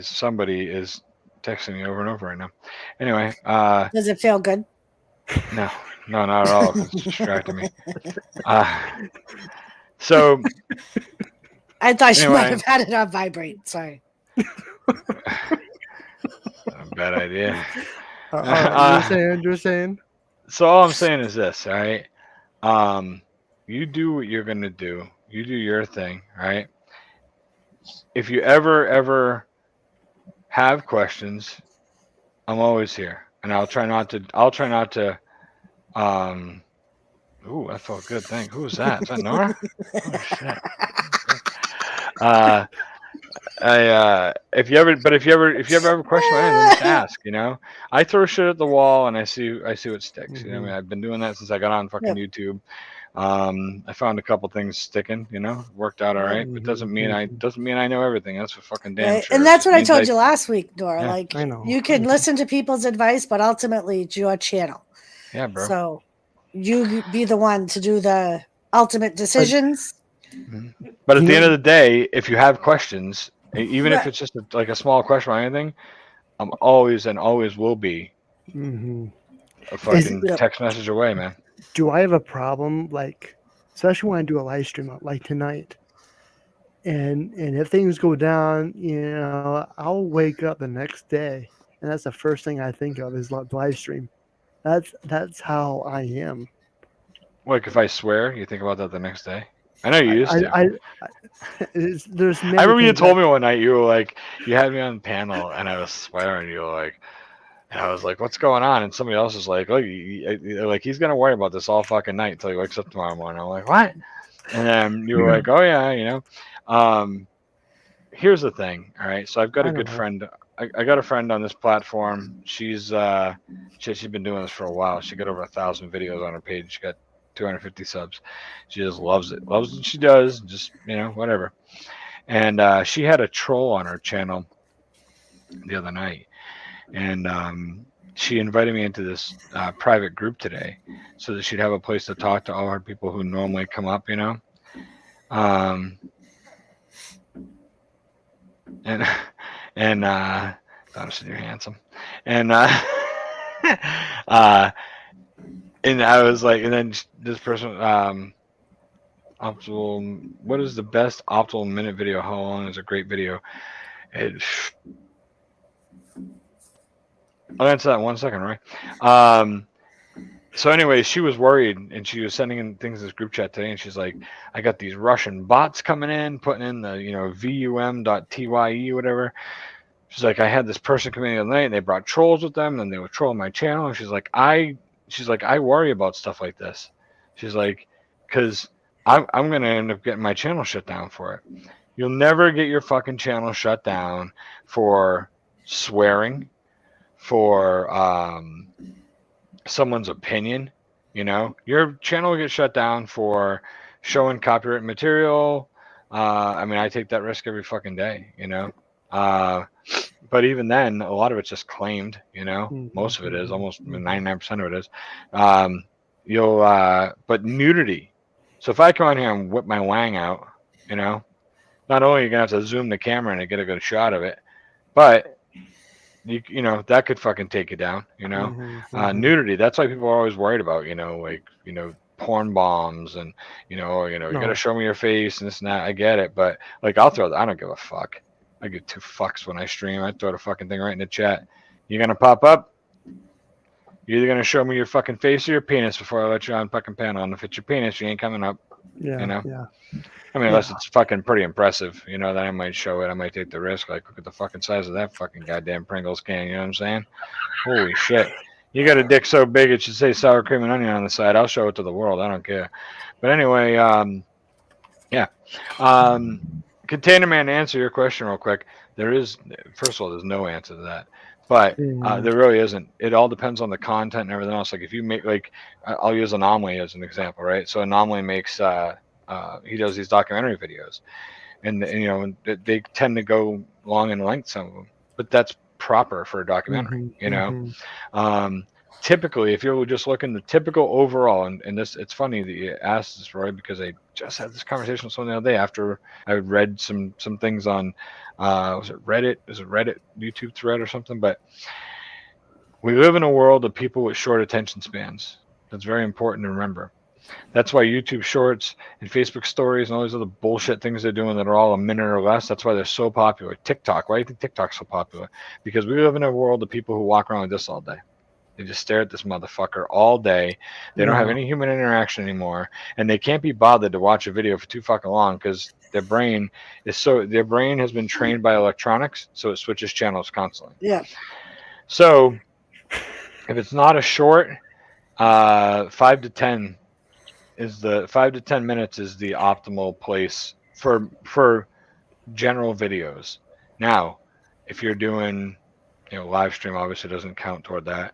is texting me over and over right now. Anyway, does it feel good? No, not at all. It's distracting me. So I thought you might have had it on vibrate. Sorry. Bad idea. You're saying. So all I'm saying is this, all right? You do what you're gonna do. You do your thing, all right? If you ever have questions, I'm always here, and I'll try not to. Ooh, that felt good. Thanks. Who was that? Is that N.O.R.A? Oh shit. If you ever have a question, then just ask. I throw shit at the wall and I see what sticks. I mean, I've been doing that since I got on fucking YouTube. I found a couple things sticking. Worked out all right, but doesn't mean I know everything. That's for fucking damn sure. And that's what I told you last week, N.O.R.A. Yeah, like I know. you can listen to people's advice, but ultimately it's your channel. Yeah, bro. So you be the one to do the ultimate decisions. But at the end of the day, if you have questions, even if it's just like a small question or anything, I'm always and always will be a fucking text message away, man. Do I have a problem, like, especially when I do a live stream like tonight, and if things go down, I'll wake up the next day, and that's the first thing I think of is live stream. That's how I am. Like if I swear, you think about that the next day? I know you used to. There's I remember you told me one night you were like, you had me on the panel and I was swearing. You were like, and I was like, what's going on? And somebody else was like, oh, like he's gonna worry about this all fucking night until he wakes up tomorrow morning. I'm like, what? And then you were like, oh yeah, Here's the thing, all right. So I've got a good friend. I got a friend on this platform. She's been doing this for a while. She got over 1,000 videos on her page. She got 250 subs. She just loves it. Loves what she does. Just, whatever. And she had a troll on her channel the other night. And she invited me into this private group today so that she'd have a place to talk to all her people who normally come up, and Donaldson, you're handsome, and and I was like, and then this person, optimal, what is the best optimal minute video? How long is a great video? I'll answer that in 1 second, right? So anyway, she was worried, and she was sending in things in this group chat today, and she's like, I got these Russian bots coming in, putting in the, vum.tye, whatever. She's like, I had this person come in the other night, and they brought trolls with them, and they were trolling my channel. And she's like, I worry about stuff like this. She's like, because I'm going to end up getting my channel shut down for it. You'll never get your fucking channel shut down for swearing, for someone's opinion. Your channel will get shut down for showing copyright material. I take that risk every fucking day, but even then, a lot of it's just claimed, most of it is, almost 99% of it is. But nudity. So if I come on here and whip my wang out, not only are you gonna have to zoom the camera and get a good shot of it, but that could fucking take you down, nudity. That's why people are always worried about, porn bombs and, you gotta show me your face and this and that. I get it. But like, I don't give a fuck. I give two fucks when I stream. I throw the fucking thing right in the chat. You're going to pop up. You're either going to show me your fucking face or your penis before I let you on fucking panel. And if it's your penis, you ain't coming up. Yeah. Unless it's fucking pretty impressive, then I might show it. I might take the risk. Like, look at the fucking size of that fucking goddamn Pringles can. You know what I'm saying? Holy shit. You got a dick so big it should say sour cream and onion on the side. I'll show it to the world. I don't care. But anyway, yeah. Container Man, to answer your question real quick. First of all, there's no answer to that. But there really isn't. It all depends on the content and everything else. Like if you make, I'll use Anomaly as an example, right? So Anomaly makes, he does these documentary videos. And they tend to go long in length, some of them. But that's proper for a documentary, Typically, if you're just looking the typical overall, and this, it's funny that you asked this, Roy, because I just had this conversation with someone the other day after I read some things on, was it Reddit? Is it Reddit YouTube thread or something? But we live in a world of people with short attention spans. That's very important to remember. That's why YouTube Shorts and Facebook Stories and all these other bullshit things they're doing that are all a minute or less, that's why they're so popular. TikTok, why do you think TikTok's so popular? Because we live in a world of people who walk around like this all day. They just stare at this motherfucker all day. They don't have any human interaction anymore, and they can't be bothered to watch a video for too fucking long because their brain has been trained by electronics, so it switches channels constantly. Yeah. So if it's not a short, 5 to 10 minutes is the optimal place for general videos. Now, if you're doing live stream, obviously doesn't count toward that.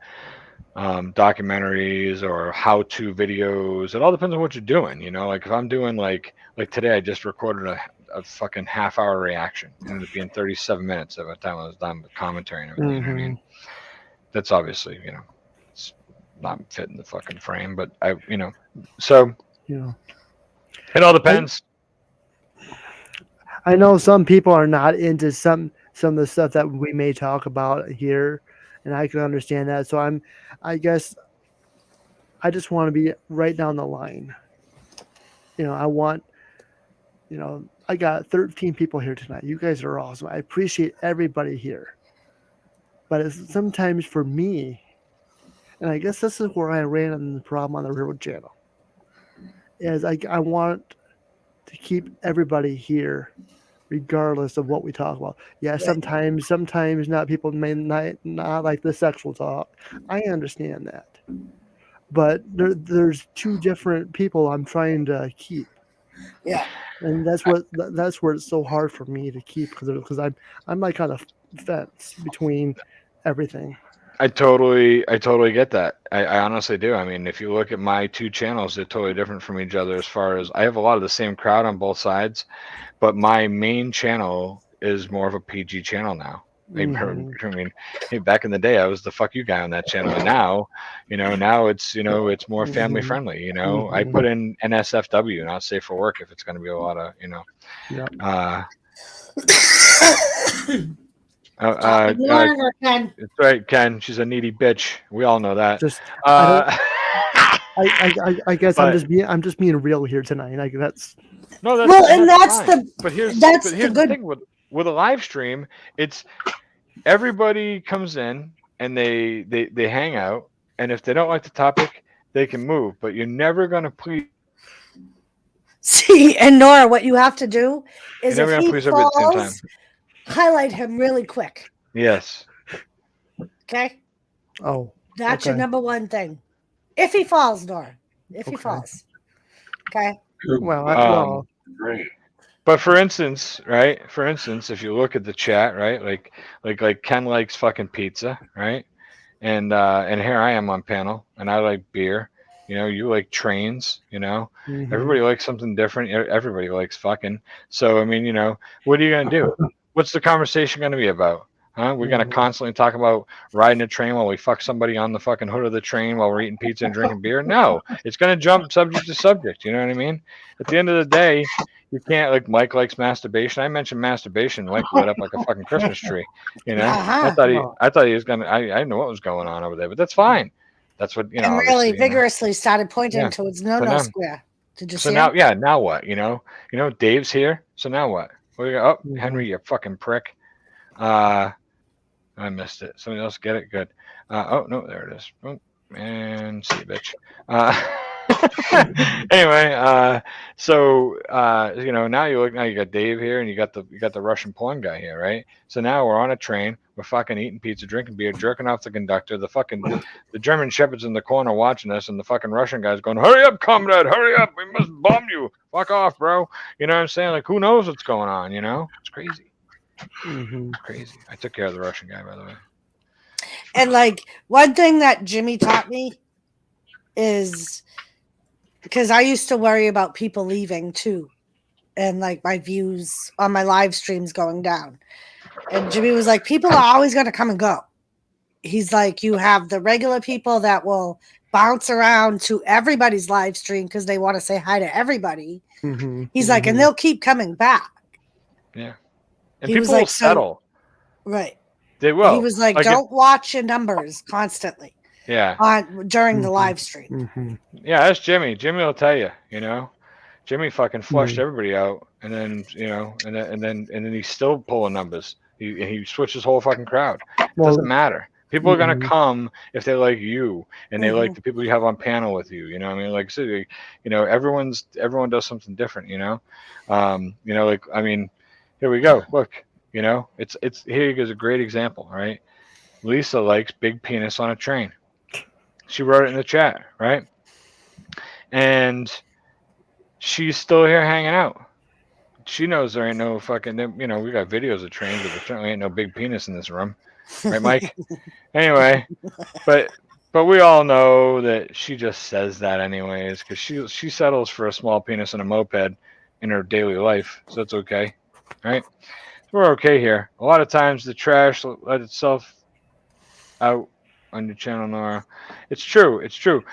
Documentaries or how-to videos, it all depends on what you're doing. Like if I'm doing like today, I just recorded a fucking half-hour reaction. It ended up being 37 minutes by the time I was done with commentary and everything. You know what I mean? That's obviously it's not fitting the fucking frame, but so it all depends. I know some people are not into some of the stuff that we may talk about here, and I can understand that. So I guess I just want to be right down the line. I want, I got 13 people here tonight. You guys are awesome. I appreciate everybody here. But it's sometimes for me, and I guess this is where I ran into the problem on the Railroad Channel, is I want to keep everybody here regardless of what we talk about. Yeah, right. Sometimes not people may not like the sexual talk. I understand that. But there's two different people I'm trying to keep. Yeah. And that's where it's so hard for me to keep because I'm like on a fence between everything. I totally get that. I honestly do. I mean, if you look at my two channels, they're totally different from each other as far as I have a lot of the same crowd on both sides, but my main channel is more of a PG channel now. I mean, hey, back in the day, I was the fuck you guy on that channel, and now, now it's more family friendly. I put in NSFW, not safe for work, if it's going to be a lot of, Ken. It's right, Ken. She's a needy bitch. We all know that. Just Uh, I guess but- I'm just being real here tonight. That's no, that's Well, and and that's that's fine. But here's that's the the good. thing with a live stream, it's everybody comes in and they hang out, and if they don't like the topic, they can move. But you're never gonna please. See, and Nora, what you have to do is You're never if gonna he please everybody at the same time. falls, highlight him really quick. Yes. Okay, oh, that's your okay. number one thing. If he falls, Nora, if he Okay. falls, okay. Well, Great. But for instance, right? For instance, if you look at the chat, right? Like Ken likes fucking pizza, right? And here I am on panel, and I like beer. You like trains. Everybody likes something different. Everybody likes fucking. So I mean, what are you gonna do? What's the conversation gonna be about? Huh? We're gonna constantly talk about riding a train while we fuck somebody on the fucking hood of the train while we're eating pizza and drinking beer? No, it's gonna jump subject to subject. You know what I mean? At the end of the day, you can't, like, Mike likes masturbation. I mentioned masturbation. Mike lit up like a fucking Christmas tree. I thought he was gonna. I didn't know what was going on over there, but that's fine. That's what And really obviously, vigorously started pointing Yeah. towards So no now- square. Did you So see now, it? now what? Dave's here. So now what? What do you got? Oh, Mhm. Henry, you fucking prick. I missed it. Somebody else get it? Good. Oh no, there it is. Oh, and see you, bitch. Anyway, so now you got Dave here, and you got the Russian porn guy here, right? So now we're on a train, we're fucking eating pizza, drinking beer, jerking off the conductor. The German shepherd's in the corner watching us, and the fucking Russian guy's going, "Hurry up, comrade, hurry up! We must bomb you. Fuck off, bro." You know what I'm saying? Like, who knows what's going on? It's crazy. Crazy. I took care of the Russian guy, by the way. And like one thing that Jimmy taught me is because I used to worry about people leaving too, and like my views on my live streams going down. And Jimmy was like, people are always going to come and go. He's like, you have the regular people that will bounce around to everybody's live stream because they want to say hi to everybody. He's like, and they'll keep coming back. Yeah. And He people was will like, so- settle. Right. They will. He was like, don't watch your numbers constantly Yeah. during the live stream. Yeah, that's Jimmy. Jimmy will tell you, Jimmy fucking flushed everybody out, and then and then he's still pulling numbers. He switched his whole fucking crowd. It doesn't matter. People are gonna come if they like you and they like the people you have on panel with you. You know what I mean? Like, so, everyone does something different. Like, I mean, here we go. Look, it's here is a great example, right? Lisa likes big penis on a train. She wrote it in the chat, right? And she's still here hanging out. She knows there ain't no fucking, we got videos of trains, but there certainly ain't no big penis in this room. Right, Mike? Anyway, but we all know that she just says that anyways, because she settles for a small penis and a moped in her daily life, so it's okay. Right? We're okay here. A lot of times the trash let itself out on your channel, Nora. It's true. It's true.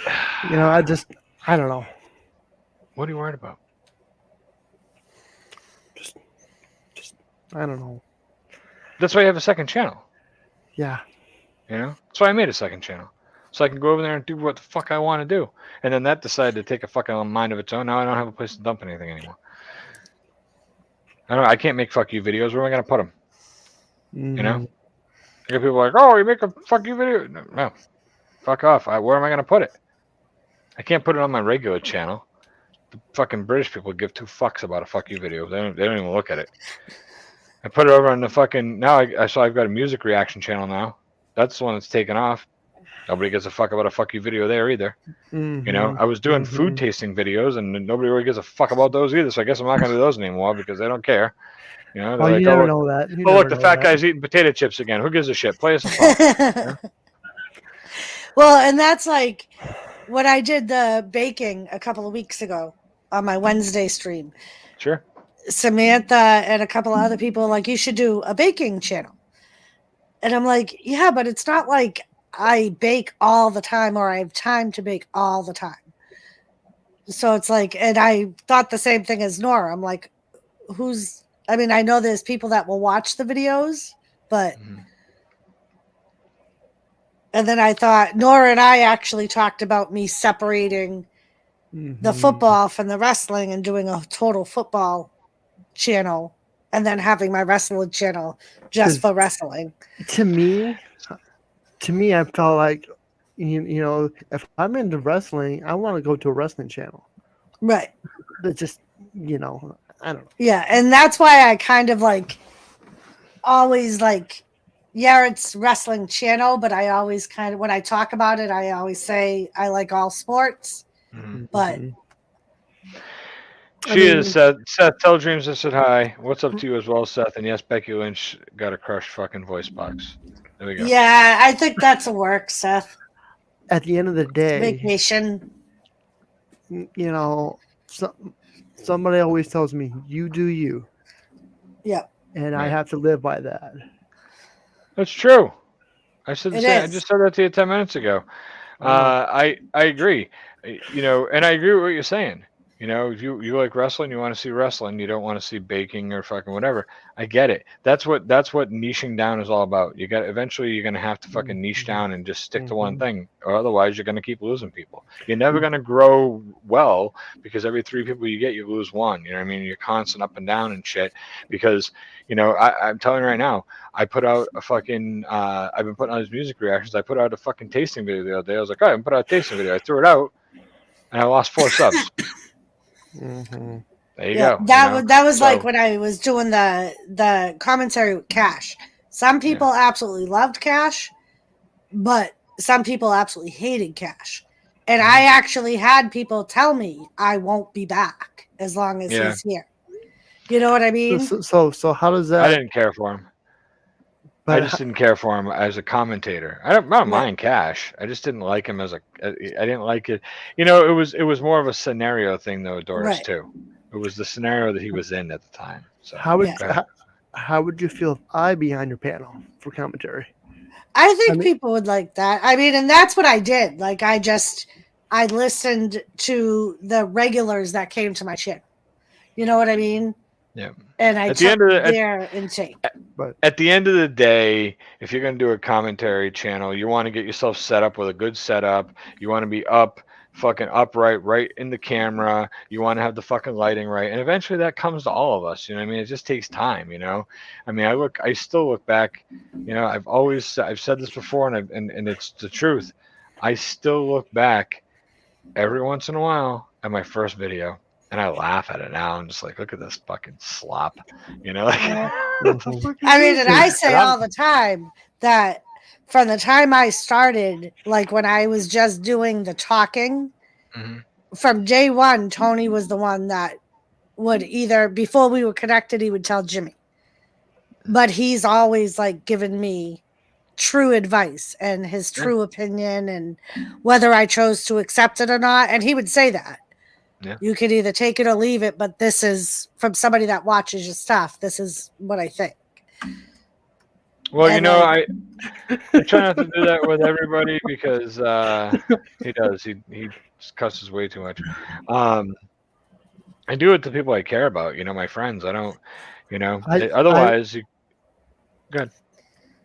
I don't know. What are you worried about? Just I don't know. That's why you have a second channel. Yeah. That's why I made a second channel. So I can go over there and do what the fuck I want to do. And then that decided to take a fucking mind of its own. Now I don't have a place to dump anything anymore. I can't make fuck you videos. Where am I going to put them? I get people like, oh, you make a fuck you video? No. Fuck off. Where am I going to put it? I can't put it on my regular channel. The fucking British people give two fucks about a fuck you video. They don't even look at it. I put it over on the fucking, now I've got a music reaction channel now. That's the one that's taken off. Nobody gives a fuck about a fuck you video there either. I was doing food tasting videos, and nobody really gives a fuck about those either. So I guess I'm not going to do those anymore because they don't care. You know, Oh, they're you like, never oh, know that. You oh, never look, the know fat that. guy's eating potato chips again. Who gives a shit? Play us a song. Well, and that's like when I did the baking a couple of weeks ago on my Wednesday stream. Sure. Samantha and a couple of other people like, you should do a baking channel. And I'm like, yeah, but it's not like I bake all the time or I have time to bake all the time. So it's like, and I thought the same thing as Nora. I'm like, I mean, I know there's people that will watch the videos, but. Mhm. And then I thought Nora and I actually talked about me separating the football from the wrestling and doing a total football channel and then having my wrestling channel just for wrestling. To me, I felt like, you know, if I'm into wrestling, I want to go to a wrestling channel. Right. But just, you know, I don't know. Yeah. And that's why I kind of like always like, yeah, it's wrestling channel, but I always kind of, when I talk about it, I always say I like all sports. But She is Seth. Seth, tell Dreams I said hi. What's up to you as well, Seth? And yes, Becky Lynch got a crushed fucking voice box. There we go. yeah, I think that's a work, Seth. At the end of the day, Vacation. you know, somebody always tells me, you do you. Yeah. And I have to live by that. That's true. I said the It same. I is. just said that to you 10 minutes ago. I agree. You know, and I agree with what you're saying. You know, if you like wrestling, you want to see wrestling. You don't want to see baking or fucking whatever. I get it. That's what niching down is all about. You got eventually you're gonna have to fucking niche down and just stick to one thing, or otherwise you're gonna keep losing people. You're never gonna grow well because every 3 people you get, you lose 1. You know what I mean? You're constant up and down and shit because you know I'm telling you right now. I put out a fucking. I've been putting out these music reactions. I put out a fucking tasting video the other day. I was like, all right, I'm put out a tasting video. I threw it out, and I lost 4 subs. There you go. That was like when I was doing the commentary with Cash. Some people absolutely loved Cash, but some people absolutely hated Cash. And I actually had people tell me I won't be back as long as he's here. You know what I mean? So how does that? I didn't care for him. I just didn't care for him as a commentator. I don't mind Cash. I just didn't like him as a. I didn't like it. You know, it was more of a scenario thing though, Doris too. It was the scenario that he was in at the time. So how would you feel if I be on your panel for commentary? I think people would like that. I mean, and that's what I did. Like I listened to the regulars that came to my channel. You know what I mean? Yeah. And I took their intake. At the end of the day, if you're going to do a commentary channel, you want to get yourself set up with a good setup. You want to be fucking upright, right in the camera. You want to have the fucking lighting right. And eventually that comes to all of us. You know what I mean? It just takes time, you know? I mean, I still look back, you know, I've said this before and it's the truth. I still look back every once in a while at my first video. And I laugh at it now. I'm just like, look at this fucking slop, you know? Like, I mean, and I say all the time that from the time I started, like when I was just doing the talking, from day one, Tony was the one that would either, before we were connected, he would tell Jimmy. But he's always like given me true advice and his true opinion and whether I chose to accept it or not. And he would say that. Yeah. You can either take it or leave it, but this is from somebody that watches your stuff. This is what I think. Well, you know, I try not to do that with everybody because he does. He cusses way too much. I do it to people I care about. You know, my friends. I don't. You know, otherwise. Good.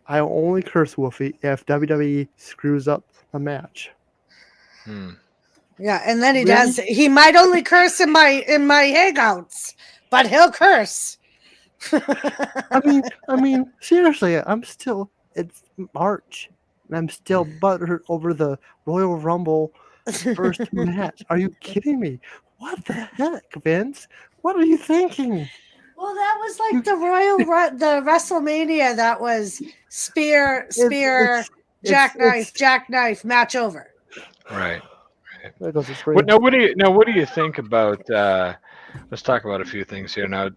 I only curse Wolfie if WWE screws up a match. Yeah, and then he does. He might only curse in my hangouts, but he'll curse. I mean, seriously, it's March, and I'm still butthurt over the Royal Rumble first match. Are you kidding me? What the heck, Vince? What are you thinking? Well, that was like the WrestleMania that was spear, jackknife, match over. Right. There goes the screen. What do you think about? Let's talk about a few things here. Now,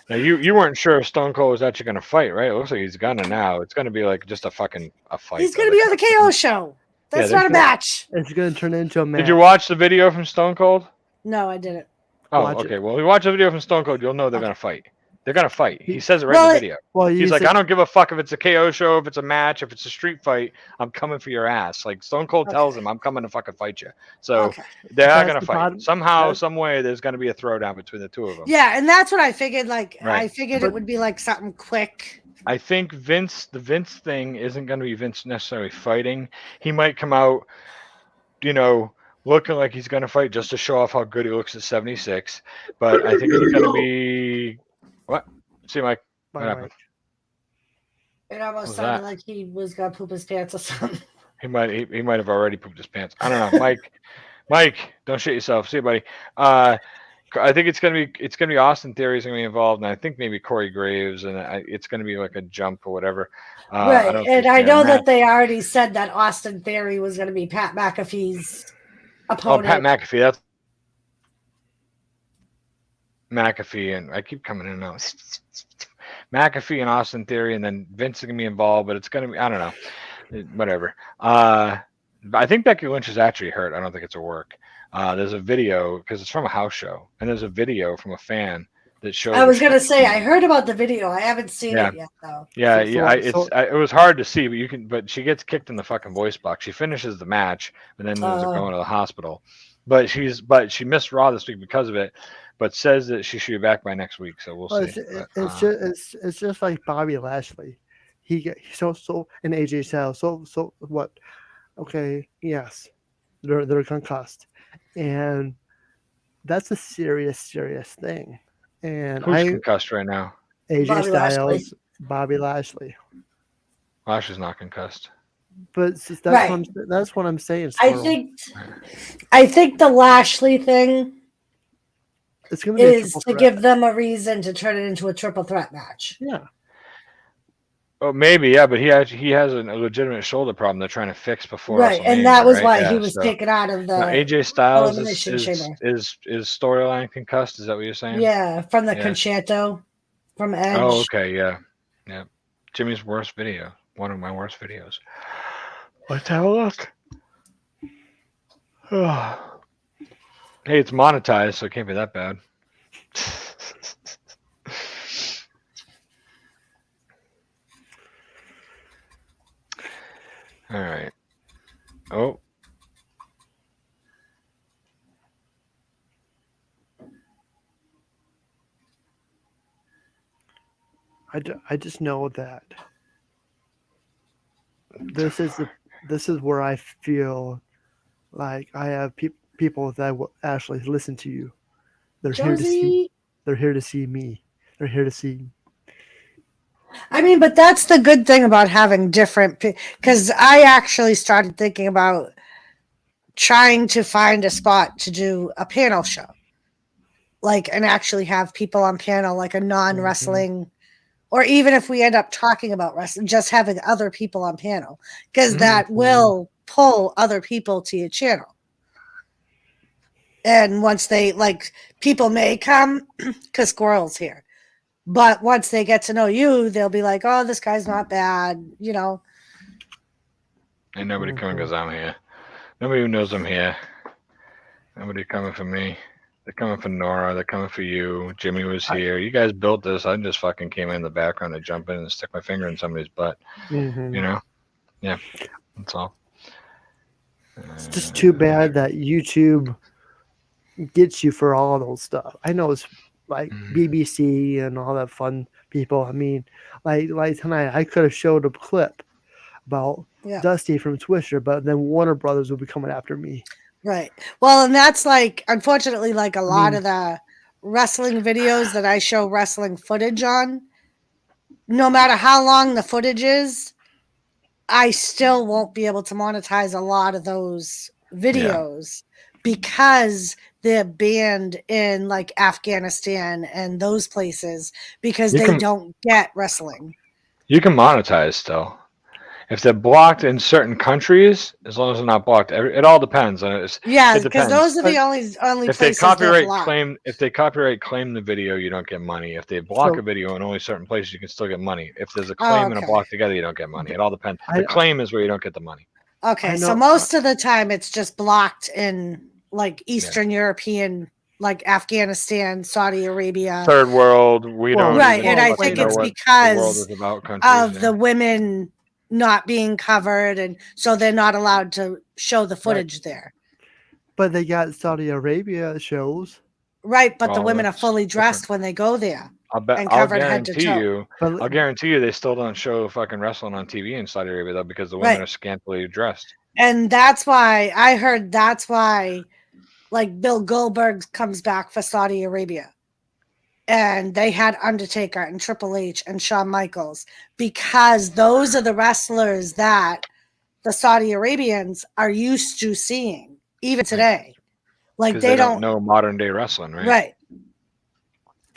you weren't sure if Stone Cold was actually going to fight, right? It looks like he's gonna now. It's going to be like just a fight. He's going to be on the KO show. That's not a match. It's going to turn into a match. Did you watch the video from Stone Cold? No, I didn't. Oh, Watch okay. it. Well, if you watch the video from Stone Cold, you'll know they're going to fight. They're going to fight. He says it right in the video. Well, He's like, I don't give a fuck if it's a KO show, if it's a match, if it's a street fight. I'm coming for your ass. Like Stone Cold tells him, I'm coming to fucking fight you. So they are going to fight. Somehow, some way, there's going to be a throwdown between the two of them. Yeah, and that's what I figured. Like, Right. I figured it would be like something quick. I think the Vince thing isn't going to be Vince necessarily fighting. He might come out, looking like he's going to fight just to show off how good he looks at 76. But I think it's going to be what? See, Mike. What happened? It almost sounded like he was going to poop his pants or something. He might have already pooped his pants. I don't know, Mike. Don't shit yourself. See you, buddy. I think it's gonna be Austin Theory's gonna be involved, and I think maybe Corey Graves, and it's gonna be like a jump or whatever. Right, I know that they already said that Austin Theory was gonna be Pat McAfee's opponent. Oh, Pat McAfee. That's McAfee, and I keep coming in now. McAfee and Austin Theory, and then Vince is gonna be involved, but it's gonna be, I don't know, whatever. I think Becky Lynch is actually hurt. I don't think it's a work. There's a video because it's from a house show, and there's a video from a fan that shows. I was gonna say I heard about the video. I haven't seen it yet though. Yeah, it was hard to see, but she gets kicked in the fucking voice box. She finishes the match, and then ends up going to the hospital. But she missed Raw this week because of it. But says that she should be back by next week, so we'll see. It's just like Bobby Lashley. And AJ Styles. So what? Okay, yes, they're concussed. And that's a serious thing. And who's concussed right now? AJ Styles, Bobby Lashley. Lashley's not concussed. But that's what I'm saying. I think the Lashley thing it's gonna be is to give them a reason to turn it into a triple threat match. Yeah. Oh, maybe, yeah, but he has a legitimate shoulder problem they're trying to fix before. Right, and that was why he was taken out of the AJ Styles is storyline concussed. Is that what you're saying? Yeah, from the Concerto, from Edge. Oh, okay, yeah. Jimmy's worst video, one of my worst videos. Let's have a look. Hey, it's monetized, so it can't be that bad. All right. Oh. I just know that this is where I feel like I have people that will actually listen to you. They're here to see. They're here to see me. They're here to see. I mean, but that's the good thing about having different, because I actually started thinking about trying to find a spot to do a panel show, and actually have people on panel, like a non-wrestling, or even if we end up talking about wrestling, just having other people on panel, because that will pull other people to your channel. And once they, people may come because Squirrel's here. But once they get to know you, they'll be like, oh, this guy's not bad, Ain't nobody coming because I'm here. Nobody knows I'm here. Nobody coming for me. They're coming for N.O.R.A. They're coming for you. Jimmy was here. You guys built this. I just fucking came in the background to jump in and stick my finger in somebody's butt. Yeah, that's all. It's just too bad that YouTube gets you for all those stuff. I know it's like BBC and all that fun people. I mean, like tonight, I could have showed a clip about Dusty from Twister, but then Warner Brothers will be coming after me. Right. Well, and that's unfortunately, a lot of the wrestling videos that I show wrestling footage on, no matter how long the footage is, I still won't be able to monetize a lot of those videos because they're banned in Afghanistan and those places because they don't get wrestling. You can monetize still. If they're blocked in certain countries, as long as they're not blocked, it all depends. And it because depends. those are the only If they places they're blocked. copyright claim the video, you don't get money. If they block a video in only certain places, you can still get money. If there's a claim and a block together, you don't get money. It all depends. The claim is where you don't get the money. Okay, so most of the time it's just blocked in like Eastern European, like Afghanistan, Saudi Arabia, third world. We don't right, even and I think it's because of the women not being covered, and so they're not allowed to show the footage there. But they got Saudi Arabia shows. Right, but the women are fully dressed when they go there. I'll guarantee you they still don't show fucking wrestling on TV in Saudi Arabia though, because the women are scantily dressed. And that's why I heard like Bill Goldberg comes back for Saudi Arabia. And they had Undertaker and Triple H and Shawn Michaels, because those are the wrestlers that the Saudi Arabians are used to seeing even today. Like they don't know modern day wrestling, right? Right.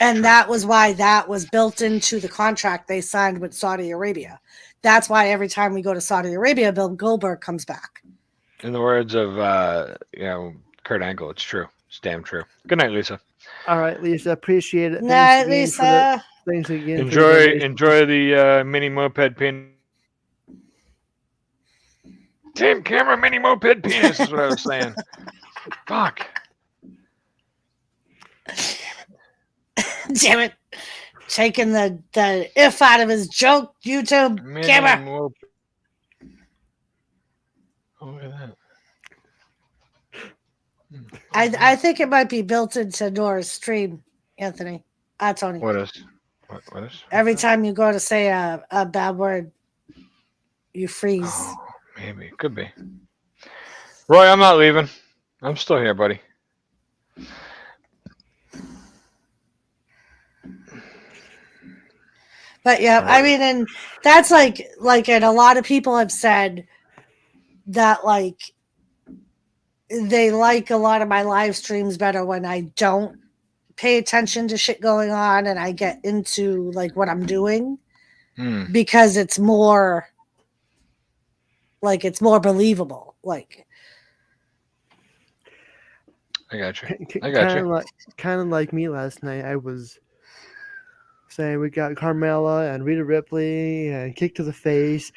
And that was why that was built into the contract they signed with Saudi Arabia. That's why every time we go to Saudi Arabia, Bill Goldberg comes back. In the words of Kurt Angle, it's true. It's damn true. Good night, Lisa. All right, Lisa. Appreciate it. Night, Lisa. Thanks again. Enjoy the mini moped penis. Tim Camera mini moped penis is what I was saying. Fuck. Damn it. Taking the if out of his joke, YouTube camera. Oh, look at that. I think it might be built into N.O.R.A's stream, Anthony. Tony. What is? Every time you go to say a bad word, you freeze. Oh, maybe. Could be. Roy, I'm not leaving. I'm still here, buddy. But yeah, I mean, and that's like, and a lot of people have said that like they like a lot of my live streams better when I don't pay attention to shit going on and I get into like what I'm doing because it's more believable. Like, I got you. Kind of like me last night. I was saying we got Carmella and Rhea Ripley and kick to the face.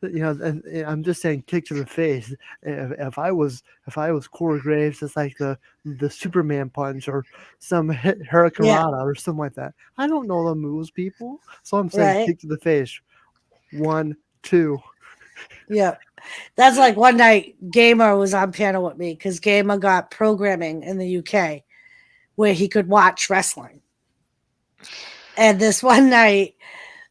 You know, and I'm just saying kick to the face. If I was Corey Graves, it's like the Superman punch or some Hurricanrana or something like that. I don't know the moves, people. So I'm saying kick to the face. 1, 2. Yeah. That's like one night Gamer was on panel with me because Gamer got programming in the UK where he could watch wrestling. And this one night,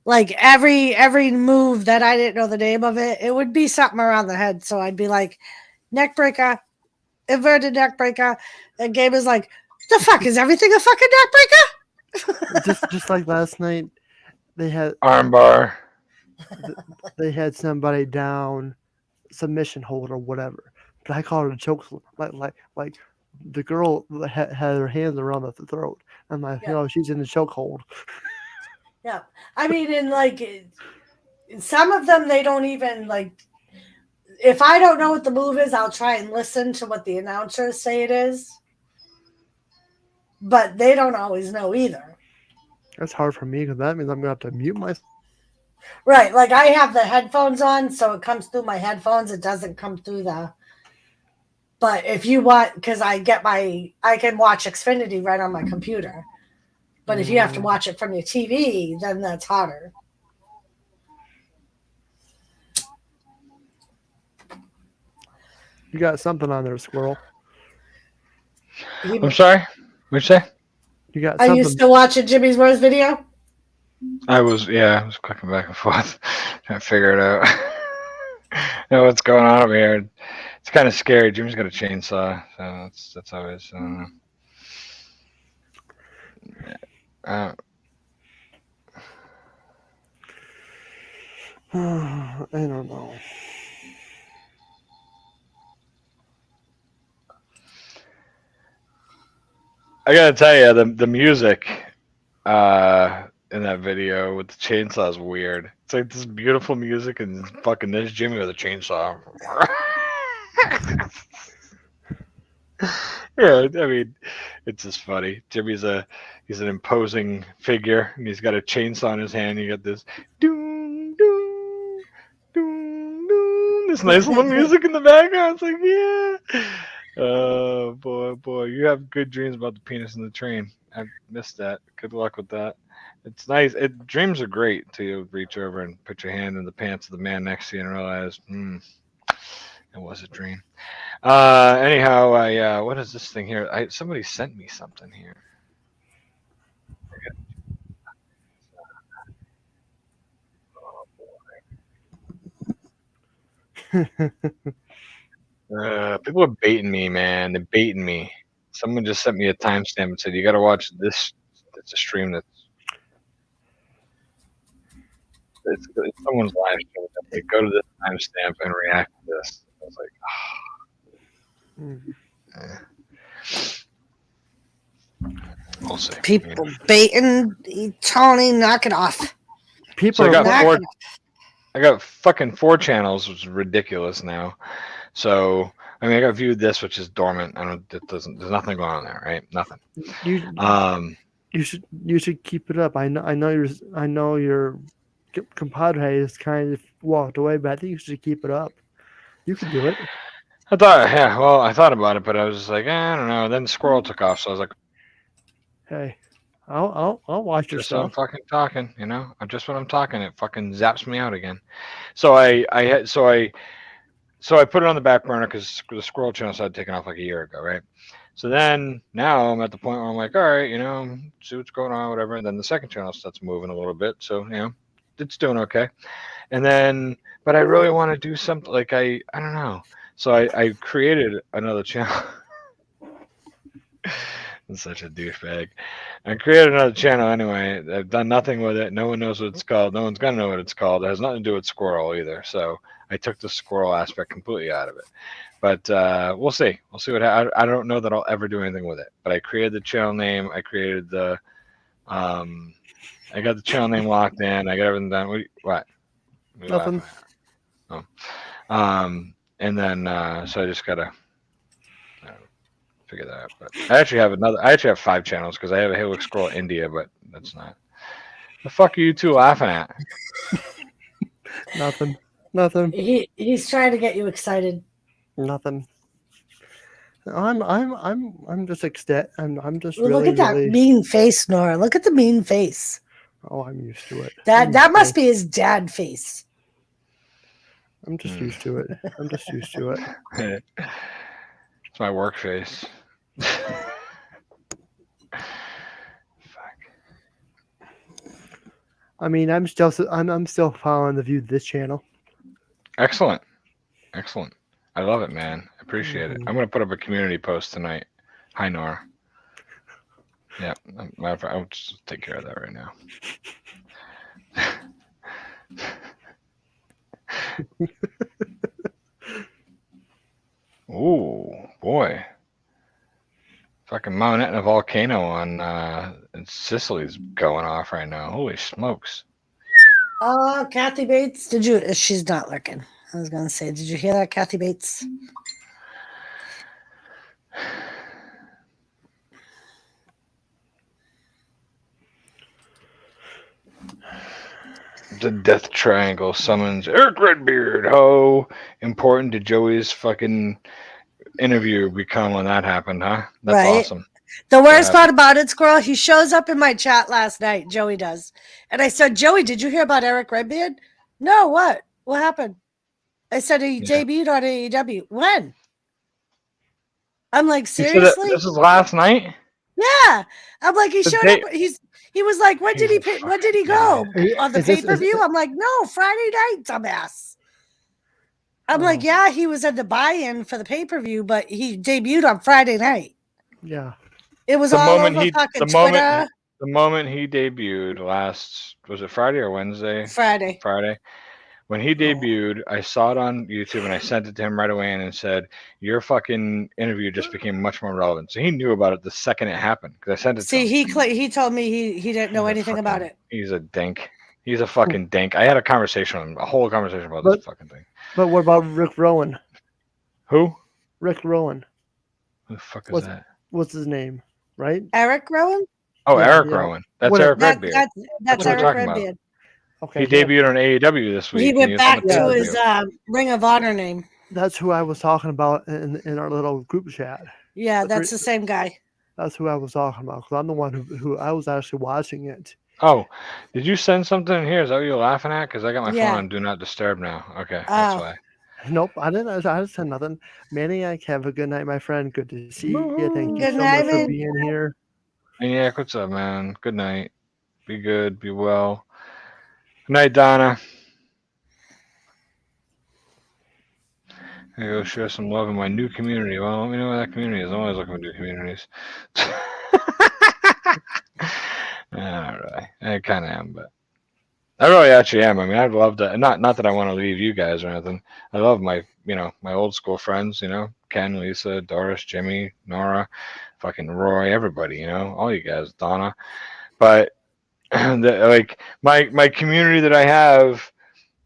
like every move that I didn't know the name of it would be something around the head. So I'd be like, neck breaker, inverted neck breaker. And Gamer's like, the fuck, is everything a fucking neck breaker? just like last night, they had armbar. They had somebody down, submission hold or whatever. But I call it a choke, like the girl had her hands around the throat. I'm like, she's in the chokehold. Yeah, I mean, in like some of them, they don't even like. If I don't know what the move is, I'll try and listen to what the announcers say it is. But they don't always know either. That's hard for me because that means I'm gonna have to mute myself. Right, like I have the headphones on, so it comes through my headphones. It doesn't come through the. But if you want, because I can watch Xfinity right on my computer. But if you have to watch it from your TV, then that's harder. You got something on there, squirrel. I'm sorry. What'd you say? You got. Are you still watching Jimmy's Worst video? I was clicking back and forth, trying to figure it out. Know what's going on over here. It's kind of scary. Jimmy's got a chainsaw, so that's always. I don't know. I gotta tell you, the music in that video with the chainsaw is weird. It's like this beautiful music and fucking this Jimmy with a chainsaw. Yeah, I mean, it's just funny. Jimmy's he's an imposing figure, and he's got a chainsaw in his hand. You got this doom doom doom doom, this nice little music in the background. It's like, yeah. Oh boy, you have good dreams about the penis in the train. I missed that. Good luck with that. It's nice. Dreams are great till you reach over and put your hand in the pants of the man next to you and realize, it was a dream. Anyhow, what is this thing here? Somebody sent me something here. People are baiting me, man. They're baiting me. Someone just sent me a timestamp and said, you got to watch this. It's a stream it's someone's live stream. They go to this timestamp and react to this. I was like, we'll see. People baiting Tony, knock it off. So I got fucking 4 channels, which is ridiculous now. So I mean, I got viewed this, which is dormant. There's nothing going on there, right? Nothing. You should keep it up. I know your compadre has kind of walked away, but I think you should keep it up. You can do it. I thought about it, but I was just like, I don't know. Then the squirrel took off, so I was like, hey, I'll watch your stuff. I'm fucking talking, just when I'm talking, it fucking zaps me out again. So I put it on the back burner because the squirrel channel started taking off like a year ago, right? So then now I'm at the point where I'm like, all right, see what's going on, whatever. And then the second channel starts moving a little bit, so it's doing okay. And then, but I really want to do something like I don't know. So I created another channel. I'm such a douchebag. I created another channel anyway. I've done nothing with it. No one knows what it's called. No one's gonna know what it's called. It has nothing to do with squirrel either. So I took the squirrel aspect completely out of it. But we'll see. We'll see what happens. I don't know that I'll ever do anything with it. But I created the channel name. I created the I got the channel name locked in. I got everything done. What? Nothing. Oh. And then so I just gotta figure that out. But I actually have 5 channels because I have a Helix Scroll India, but that's not. The fuck are you two laughing at? Nothing. He's trying to get you excited. Nothing. I'm just ecstatic. I'm just Well, really, look at that really... mean face, Nora. Look at the mean face. Oh, I'm used to it. That must be his dad face. I'm just used to it. It's my work face. Fuck. I mean, I'm still following the view of this channel. Excellent. I love it, man. I appreciate it. I'm gonna put up a community post tonight. Hi, Nora. Yeah, I'll just take care of that right now. Ooh, boy. Fucking Mount Etna volcano in Sicily's going off right now. Holy smokes. Kathy Bates, she's not lurking. I was gonna say, did you hear that, Kathy Bates? The Death Triangle summons Eric Redbeard. How important did Joey's fucking interview become when that happened, huh? That's awesome. The worst part about it, Squirrel, he shows up in my chat last night. Joey does. And I said, Joey, did you hear about Eric Redbeard? No, what? What happened? I said he debuted on AEW. When? I'm like, seriously? This was last night? Yeah. I'm like, he showed up. He was like, when did he go? On the pay-per-view? I'm like, no, Friday night, dumbass. I'm like, yeah, he was at the buy-in for the pay-per-view, but he debuted on Friday night. Yeah. It was all over fucking Twitter. The moment he debuted was it Friday or Wednesday? Friday. When he debuted, I saw it on YouTube and I sent it to him right away and said, "Your fucking interview just became much more relevant." So he knew about it the second it happened because I sent it to See, him. he told me he didn't know anything about it. He's a dink. He's a fucking dink. I had a conversation with him, a whole conversation about this fucking thing. But what about Rick Rowan? Who? Rick Rowan. Who the fuck is that? What's his name? Right? Eric Rowan? Oh, Yeah, Eric yeah. Rowan. That's Eric Redbeard. That's what Eric we're talking about. Redbeard. Okay. He debuted on AEW this week. He and went was back on the to pay-per-view. his Ring of Honor name. That's who I was talking about in our little group chat. Yeah, that's the same guy. That's who I was talking about because I'm the one who I was actually watching it. Oh, did you send something in here? Is that what you're laughing at? Because I got my Yeah. phone on Do Not Disturb now. Okay, that's why. Nope, I didn't. I just said nothing. Maniac, have a good night, my friend. Good to see you. Thank you Good so night, much for man. being here. Maniac, what's up, man? Good night. Be good. Be well. Good night, Donna. I go share some love in my new community. Well, let me know where that community is. I'm always looking for new communities. Not really. I kind of am, but I really actually am. I mean, I'd love to. Not that I want to leave you guys or anything. I love my old school friends. Ken, Lisa, Doris, Jimmy, Nora, fucking Roy, everybody. All you guys, Donna. But like my community that I have,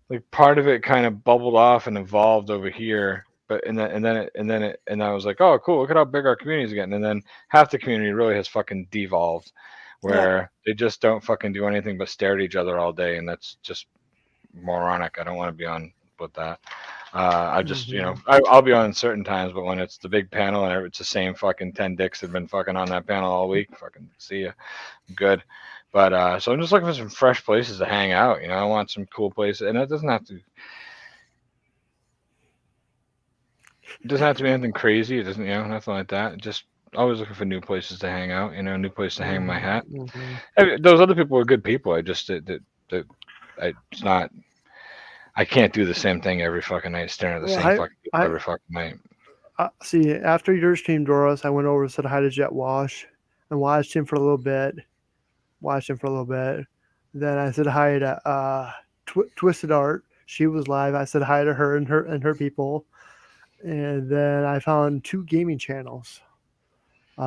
like part of it kind of bubbled off and evolved over here. But and then I was like, oh cool, look at how big our community is getting. And then half the community really has fucking devolved, where they just don't fucking do anything but stare at each other all day, and that's just moronic. I don't want to be on with that. I just I'll be on certain times, but when it's the big panel and it's the same fucking 10 dicks that have been fucking on that panel all week, fucking see ya, good. But so I'm just looking for some fresh places to hang out. I want some cool places, and it doesn't have to be anything crazy. It doesn't, nothing like that. Just always looking for new places to hang out. A new place to hang my hat. Those other people are good people. I just it's not. I can't do the same thing every fucking night, staring at the same fucking people every fucking night. See, after your stream, Doris, I went over and said hi to Jet Wash and watched him for a little bit. Then I said hi to Twisted Art. She was live. I said hi to her and her people. And then I found 2 gaming channels,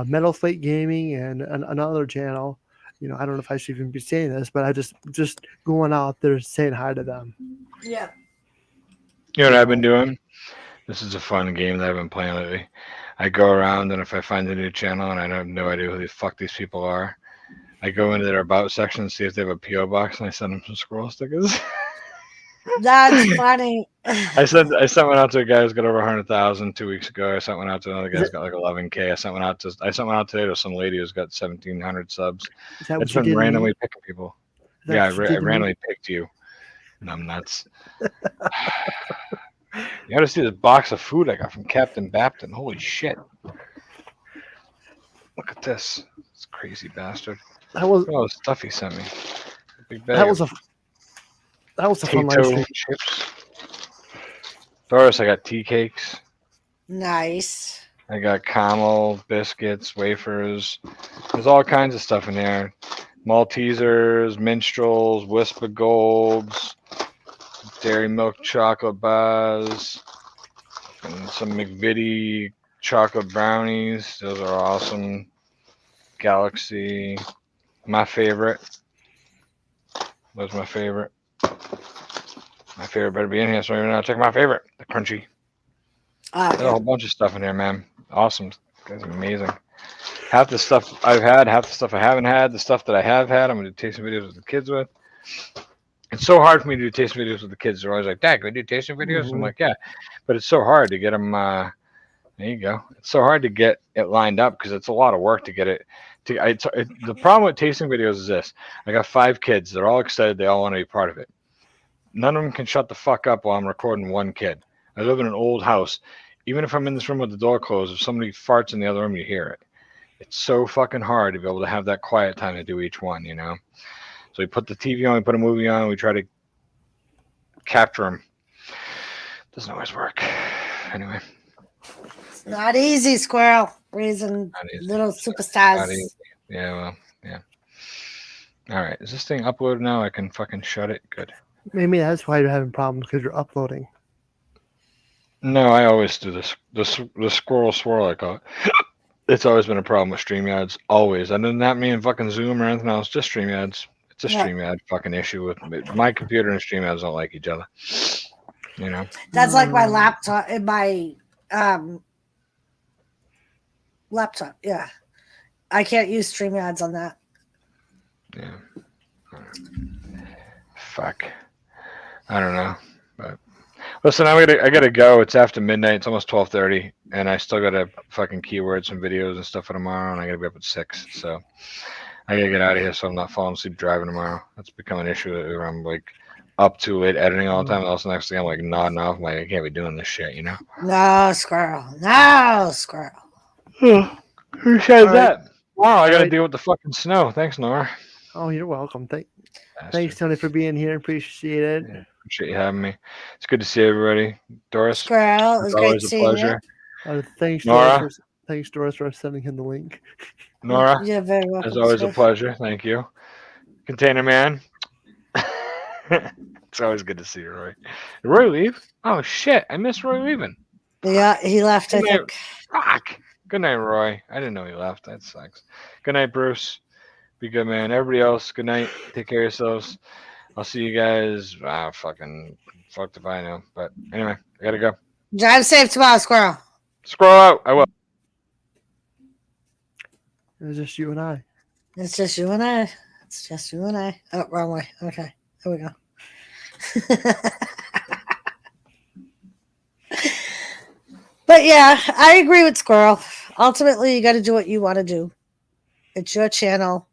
Metal Slate Gaming and another channel. I don't know if I should even be saying this, but I just going out there saying hi to them. Yeah. You know what I've been doing? This is a fun game that I've been playing lately. I go around, and if I find a new channel and I have no idea who the fuck these people are, I go into their about section and see if they have a PO box, and I send them some scroll stickers. That's funny. I sent one out to a guy who's got over 100,000 2 weeks ago. I sent one out to another guy who's got like 11K. I sent one out today to some lady who's got 1,700 subs. It's been randomly picking people. Yeah, I randomly picked you. And I'm nuts. You gotta see this box of food I got from Captain Bapton. Holy shit. Look at this. This crazy bastard. Look at all the stuff he sent me. Big bag. That was a fun live stream. Chips. Doris, I got tea cakes. Nice. I got caramel biscuits, wafers. There's all kinds of stuff in there. Maltesers, minstrels, Wisp of Golds, Dairy Milk chocolate bars, and some McVitie chocolate brownies. Those are awesome. Galaxy, my favorite. That's my favorite. My favorite better be in here, so you're not check my favorite, the crunchy. There's a whole bunch of stuff in here, man. Awesome. That's amazing. Half the stuff I've had, half the stuff I haven't had, the stuff that I have had, I'm going to do tasting videos with the kids with. It's so hard for me to do tasting videos with the kids. They're always like, Dad, can we do tasting videos? I'm like, yeah. But it's so hard to get them. There you go. It's so hard to get it lined up because it's a lot of work to get it. The problem with tasting videos is this. I got 5 kids. They're all excited. They all want to be part of it. None of them can shut the fuck up while I'm recording one kid. I live in an old house. Even if I'm in this room with the door closed, if somebody farts in the other room, you hear it. It's so fucking hard to be able to have that quiet time to do each one, So we put the TV on, we put a movie on, we try to capture them. Doesn't always work. Anyway. It's not easy, Squirrel. Raising little superstars. Yeah, well, yeah. All right. Is this thing uploaded now? I can fucking shut it. Good. Maybe that's why you're having problems because you're uploading. No, I always do this. The squirrel swirl I call it. It's always been a problem with StreamYards. Always. I didn't have me in fucking Zoom or anything else. Just StreamYards. It's a Yeah. StreamYard fucking issue with my computer and StreamYards don't like each other. You know. That's like my laptop and my laptop. Yeah. I can't use StreamYards on that. Yeah. Fuck. I don't know. But listen, I gotta go. It's after midnight. It's almost 12:30, and I still gotta fucking keyword some videos and stuff for tomorrow, and I gotta be up at 6. So I gotta get out of here so I'm not falling asleep driving tomorrow. That's become an issue where I'm like up too late editing all the time. And also next thing I'm like nodding off, I'm like I can't be doing this shit, you know? No, squirrel. No, squirrel. Who said All that? Wow, I gotta right. deal with the fucking snow. Thanks, N.O.R.A. Oh, you're welcome. Thanks, Bastard. Tony, for being here. Appreciate it. Yeah, appreciate you having me. It's good to see everybody. Doris, Squirrel. It was it's great always a seeing you. pleasure. Thanks, N.O.R.A. Doris, for sending him the link. N.O.R.A. You're very welcome. As always, a Swift. pleasure. Thank you. Container Man. It's always good to see you, Roy. Did Roy leave? Oh, shit. I miss Roy leaving. Yeah, he left, I Good night. think. Fuck. Good night, Roy. I didn't know he left. That sucks. Good night, Bruce. Be good, man. Everybody else, good night. Take care of yourselves. I'll see you guys. Fucking fucked if I know. But anyway, I gotta go. Drive safe tomorrow, squirrel. Scroll out. I will. It's just you and I. It's just you and I. It's just you and I. Oh, wrong way. Okay. There we go. But yeah, I agree with Squirrel. Ultimately, you got to do what you want to do. It's your channel.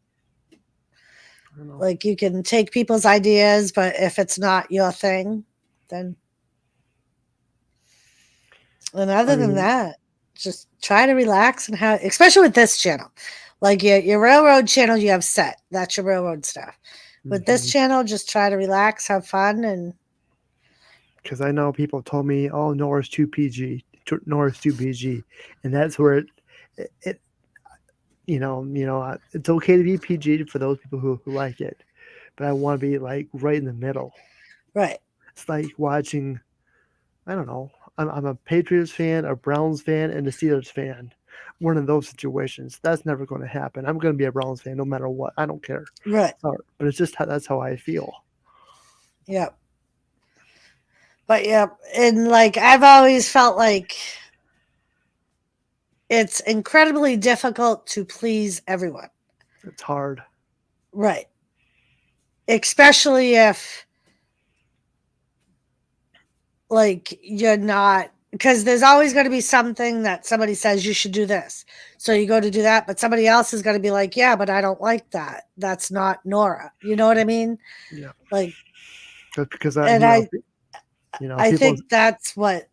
Like, you can take people's ideas, but if it's not your thing, then. And other than that, just try to relax and have, especially with this channel. Like your railroad channel, you have set. That's your railroad stuff. With this channel, just try to relax, have fun, and. Because I know people told me, "Oh, NORA's too PG. NORA's too PG," and that's where it it's okay to be PG for those people who like it, but I want to be like right in the middle. Right. It's like watching. I don't know. I'm a Patriots fan, a Browns fan, and a Steelers fan. One of those situations. That's never going to happen. I'm going to be a Browns fan no matter what. I don't care. Right. Sorry, but it's just that's how I feel. Yep. But yeah, and like I've always felt like it's incredibly difficult to please everyone. It's hard. Right. Especially if like you're not, because there's always going to be something that somebody says you should do this. So you go to do that, but somebody else is going to be like, yeah, but I don't like that. That's not NORA. You know what I mean? Yeah. Like, just because I think that's what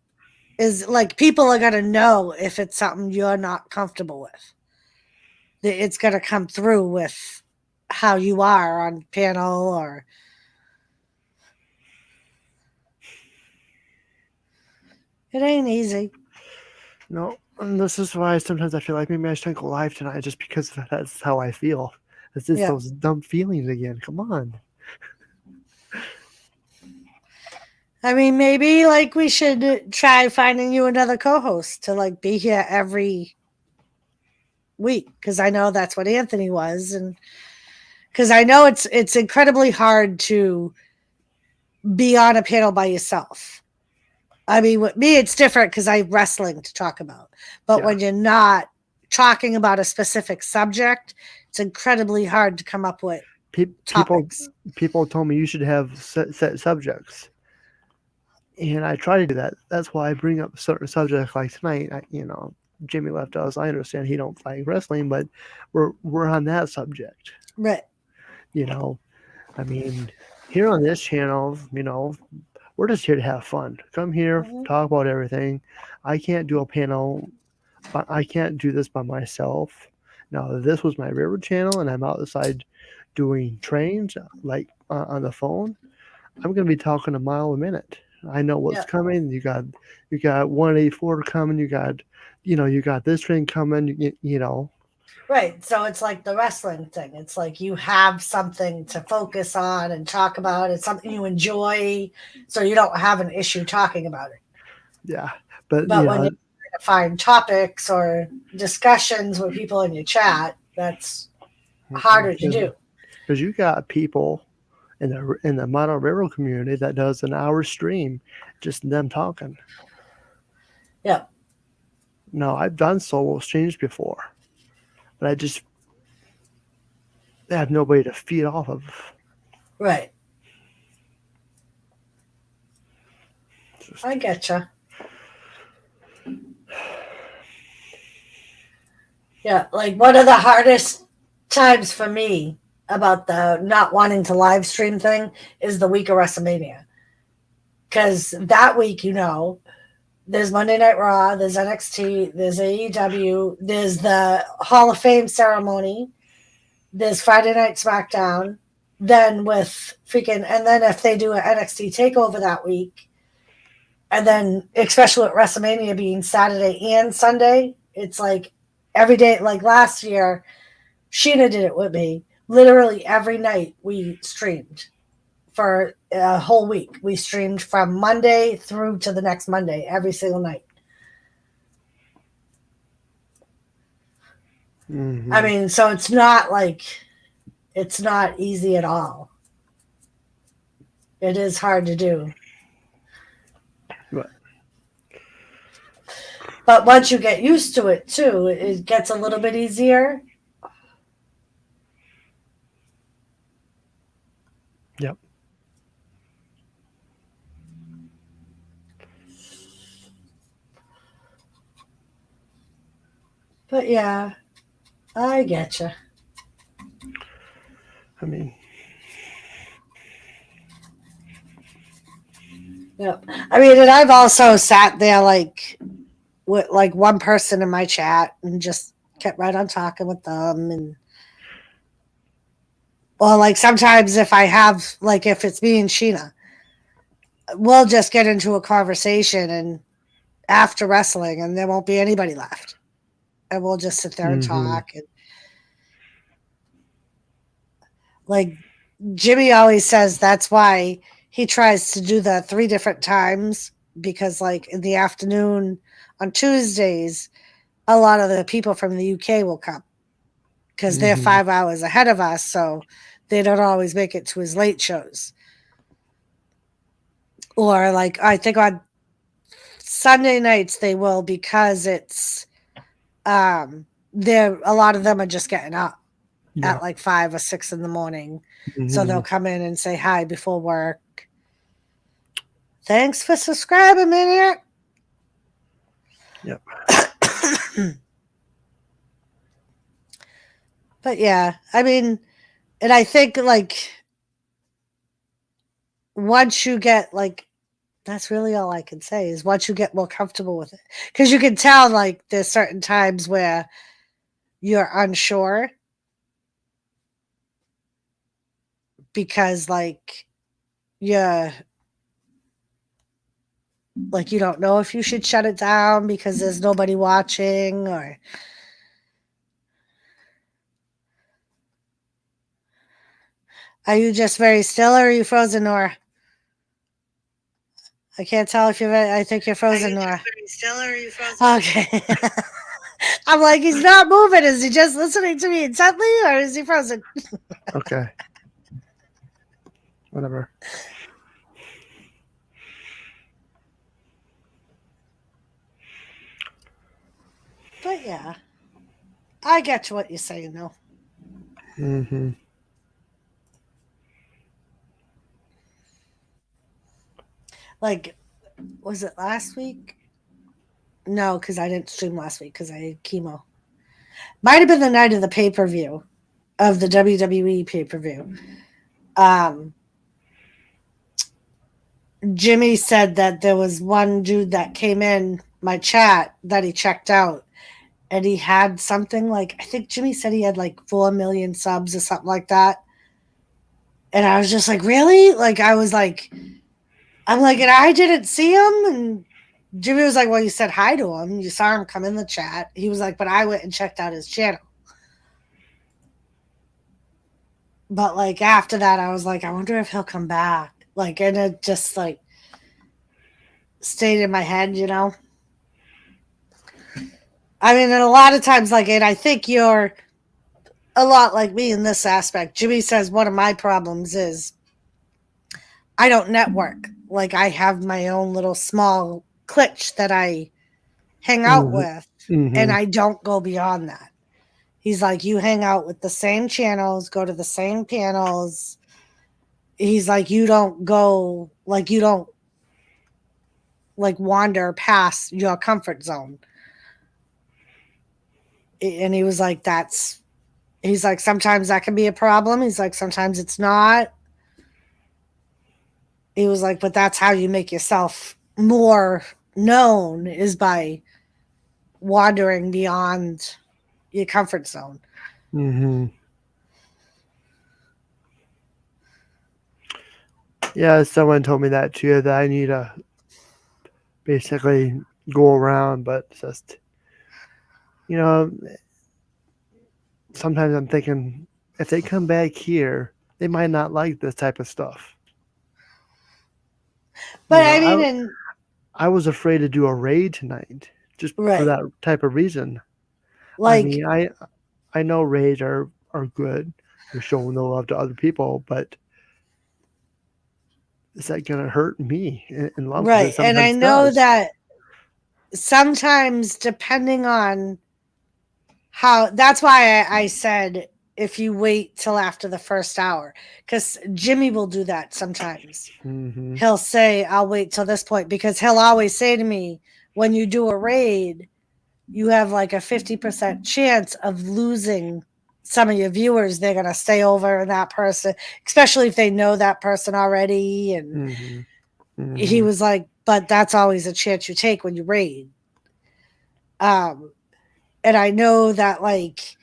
is like, people are going to know if it's something you're not comfortable with. It's going to come through with how you are on panel or. It ain't easy. No, and this is why sometimes I feel like maybe I shouldn't go live tonight just because that's how I feel. It's just those dumb feelings again. Come on. I mean, maybe like we should try finding you another co-host to like be here every week, because I know that's what Anthony was, and because I know it's incredibly hard to be on a panel by yourself. I mean, with me, it's different because I have wrestling to talk about. But when you're not talking about a specific subject, it's incredibly hard to come up with topics. People told me you should have set subjects. And I try to do that. That's why I bring up certain subjects like tonight. Jimmy left us. I understand he don't like wrestling, but we're on that subject. Right. I mean, here on this channel, we're just here to have fun. Come here, talk about everything. I can't do a panel. I can't do this by myself. Now, this was my railroad channel, and I'm outside doing trains, like on the phone. I'm going to be talking a mile a minute. I know what's coming. You got 184 coming. You got this train coming. Right. So it's like the wrestling thing. It's like you have something to focus on and talk about. It's something you enjoy, so you don't have an issue talking about it. Yeah, but But when you find topics or discussions with people in your chat, that's harder to do. Because you got people in the Mono community that does an hour stream, just them talking. Yeah. No, I've done solo streams before, but I have nobody to feed off of. Right. I getcha. Yeah, like one of the hardest times for me about the not wanting to live stream thing is the week of WrestleMania. Because that week, there's Monday Night Raw, there's NXT, there's AEW, there's the Hall of Fame ceremony, there's Friday Night SmackDown, then and then if they do an NXT takeover that week, and then especially with WrestleMania being Saturday and Sunday, it's like every day, like last year, Sheena did it with me. Literally every night we streamed for a whole week. We streamed from Monday through to the next Monday every single night. Mm-hmm. I mean, so it's not easy at all. It is hard to do. What? But once you get used to it too, it gets a little bit easier. Yep. But yeah, I get you. I mean, yep. I mean, and I've also sat there with one person in my chat and just kept right on talking with them, and sometimes if I have if it's me and Sheena, we'll just get into a conversation and after wrestling, and there won't be anybody left, and we'll just sit there and talk. And Jimmy always says that's why he tries to do the 3 different times, because in the afternoon on Tuesdays, a lot of the people from the UK will come because they're 5 hours ahead of us, so they don't always make it to his late shows. Or I think on Sunday nights they will, because it's a lot of them are just getting up at 5 or 6 in the morning. So they'll come in and say hi before work. Thanks for subscribing, Maniac. Yep. But yeah, I mean, and I think once you get that's really all I can say is once you get more comfortable with it, because you can tell there's certain times where you're unsure because you don't know if you should shut it down because there's nobody watching, or are you just very still, or are you frozen, Nora? I can't tell if you're. I think you're frozen, Nora. Very still, or are you frozen? Okay. I'm he's not moving. Is he just listening to me intently, or is he frozen? Okay. Whatever. But yeah, I get to what you're saying, though. Mm-hmm. Was it last week? No, because I didn't stream last week because I had chemo. Might have been the night of the pay-per-view, of the WWE pay-per-view. Jimmy said that there was one dude that came in my chat that he checked out, and he had something I think Jimmy said he had 4 million subs or something like that. And I was just really? I was I'm and I didn't see him. And Jimmy was well, you said hi to him. You saw him come in the chat. He was but I went and checked out his channel. But like after that, I was like, I wonder if he'll come back. Like, and it just like stayed in my head, you know? I mean, and a lot of times, like, and I think you're a lot like me in this aspect. Jimmy says one of my problems is I don't network. Like, I have my own little small clique that I hang out with, and I don't go beyond that. He's like, you hang out with the same channels, go to the same panels. He's like, you don't go, like, you don't like wander past your comfort zone. And he was like, he's like, sometimes that can be a problem. He's like, sometimes it's not. He was like, but that's how you make yourself more known, is by wandering beyond your comfort zone. Yeah, someone told me that too, that I need to basically go around, but just, you know, sometimes I'm thinking if they come back here, they might not like this type of stuff. But I mean, I was afraid to do a raid tonight just for that type of reason. Like, I mean, I know raids are good. You're showing the love to other people, but is that going to hurt me in love? Right. And I know that sometimes, depending on how, that's why I said if you wait till after the first hour, because Jimmy will do that sometimes. He'll say, I'll wait till this point, because he'll always say to me, when you do a raid, you have like a 50% chance of losing some of your viewers. They're going to stay over and that person, especially if they know that person already. And he was like, but that's always a chance you take when you raid. And I know that, like,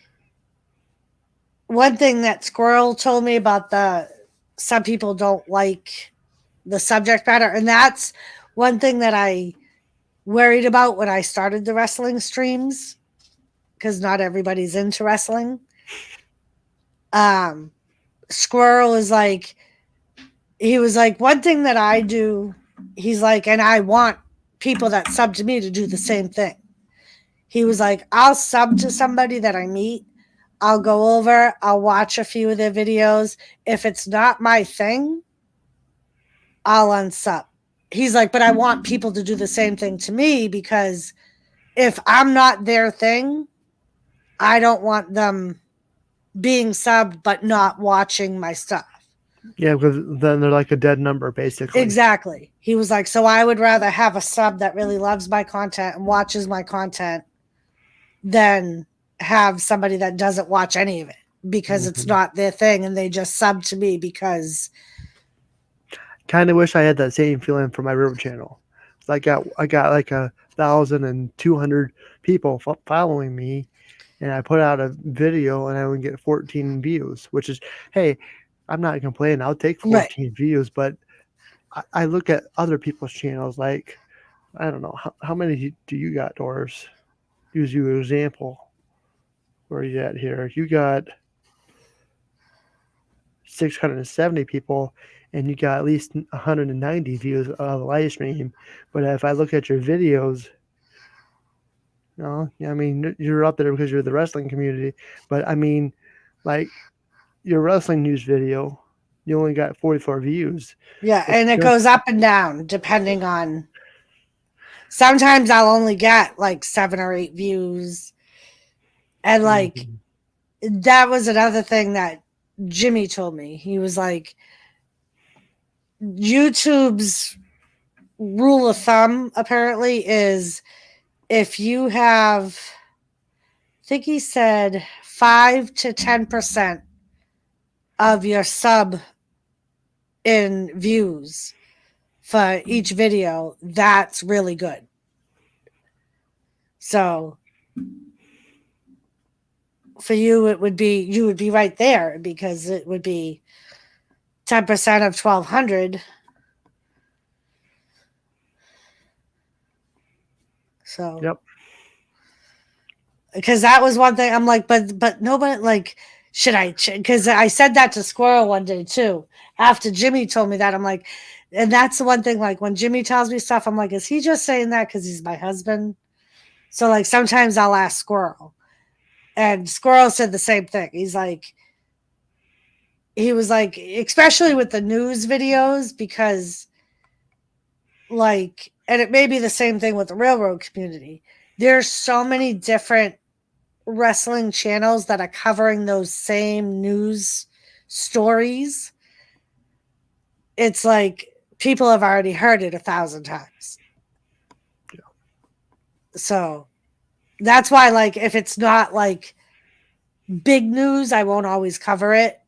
one thing that Squirrel told me about some people don't like the subject matter, and that's one thing that I worried about when I started the wrestling streams, because not everybody's into wrestling. Squirrel is like, he was like, one thing that I do, he's like, and I want people that sub to me to do the same thing. He was like, I'll sub to somebody that I meet. I'll go over, I'll watch a few of their videos. If it's not my thing, I'll unsub. He's like, but I want people to do the same thing to me, because if I'm not their thing, I don't want them being subbed but not watching my stuff. Yeah, because then they're like a dead number, basically. Exactly. He was like, so I would rather have a sub that really loves my content and watches my content than have somebody that doesn't watch any of it because it's not their thing and they just sub to me because. Kind of wish I had that same feeling for my river channel. So I got like 1,200 people following me, and I put out a video and I would get 14 views, which is, hey, I'm not complaining. I'll take 14 views, but I look at other people's channels. Like, I don't know, how many do you got, Doris? Use you an example. Where are you at here? You got 670 people, and you got at least 190 views of the live stream. But if I look at your videos, I mean, you're up there because you're the wrestling community. But I mean, like, your wrestling news video, you only got 44 views. Yeah, and it goes up and down depending on. Sometimes I'll only get like 7 or 8 views. And like, that was another thing that Jimmy told me. He was like, YouTube's rule of thumb apparently is if you have, I think he said 5 to 10% of your sub in views for each video, that's really good. So for you, you would be right there, because it would be 10% of 1,200. So, yep. Because that was one thing I'm like, but nobody, like, should I? Because I said that to Squirrel one day too. After Jimmy told me that, I'm like, and that's the one thing. Like when Jimmy tells me stuff, I'm like, is he just saying that because he's my husband? So like sometimes I'll ask Squirrel, and Squirrel said the same thing. He was like, especially with the news videos, because like, and it may be the same thing with the railroad community. There's so many different wrestling channels that are covering those same news stories. It's like people have already heard it 1,000 times. Yeah. So that's why, like, if it's not like big news, I won't always cover it,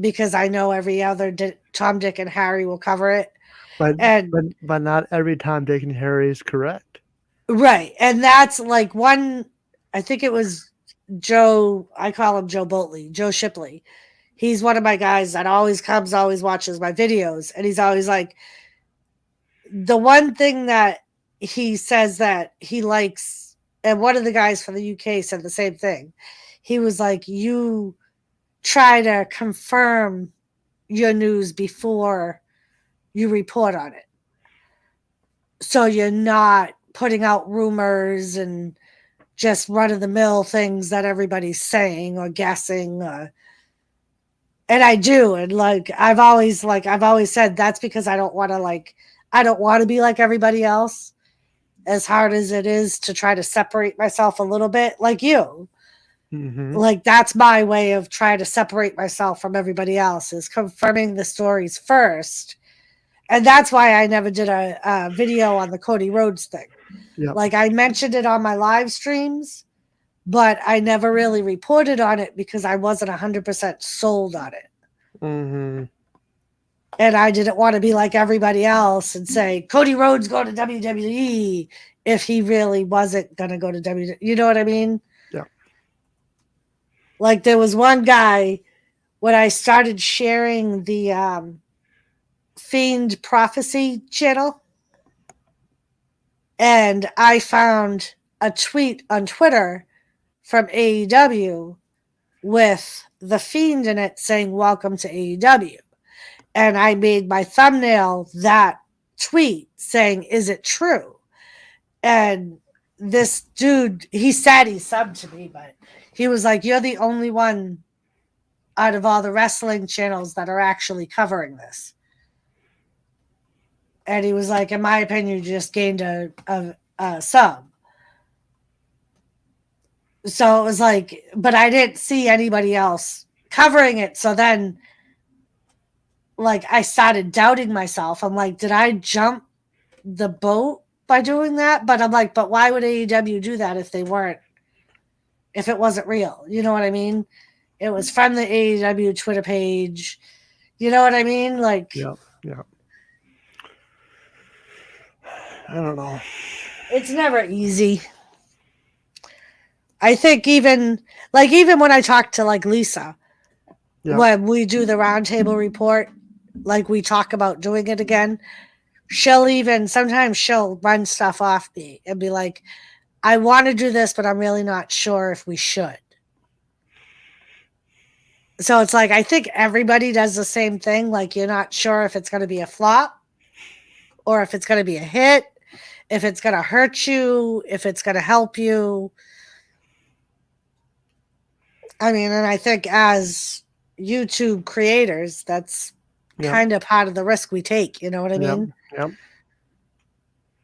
because I know every other Tom, Dick, and Harry will cover it. But And not every time Dick and Harry is correct. right. And that's like one, I think it was Joe, I call him Joe Boatley, Joe Shipley. He's one of my guys that always comes, always watches my videos. And he's always like, the one thing that he says that he likes, and one of the guys from the UK said the same thing. He was like, you try to confirm your news before you report on it. So you're not putting out rumors and just run-of-the-mill things that everybody's saying or guessing. And I do. And like I've always said, that's because I don't want to be like everybody else, as hard as it is to try to separate myself a little bit, like you. Mm-hmm. Like that's my way of trying to separate myself from everybody else, is confirming the stories first. And that's why I never did a video on the Cody Rhodes thing. Yep. Like I mentioned it on my live streams, but I never really reported on it because I wasn't 100% sold on it. Mm-hmm. And I didn't want to be like everybody else and say, Cody Rhodes go to WWE, if he really wasn't going to go to WWE. You know what I mean? Yeah. Like there was one guy, when I started sharing the Fiend Prophecy channel, and I found a tweet on Twitter from AEW with the Fiend in it saying, welcome to AEW. And I made my thumbnail that tweet saying, is it true? And this dude, he said he subbed to me, but he was like, you're the only one out of all the wrestling channels that are actually covering this. And he was like, in my opinion, you just gained a sub. So it was like, but I didn't see anybody else covering it. So then, like, I started doubting myself. I'm like, did I jump the boat by doing that? But I'm like, but why would AEW do that if it wasn't real? You know what I mean? It was from the AEW Twitter page. You know what I mean? Like, yeah. I don't know. It's never easy. I think even when I talk to like Lisa, when we do the roundtable report, like we talk about doing it again, sometimes she'll run stuff off me and be like, I want to do this, but I'm really not sure if we should. So it's like, I think everybody does the same thing. Like you're not sure if it's going to be a flop or if it's going to be a hit, if it's going to hurt you, if it's going to help you. I mean, and I think as YouTube creators, that's kind of part of the risk we take. You know what I mean? Yep.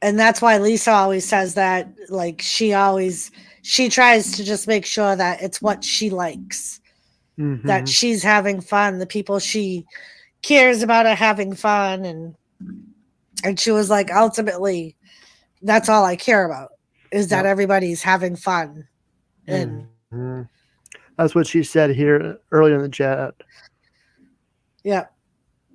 And that's why Lisa always says that, like, she tries to just make sure that it's what she likes, that she's having fun, the people she cares about are having fun. And she was like, ultimately, that's all I care about, is that everybody's having fun. And that's what she said here earlier in the chat. Yeah.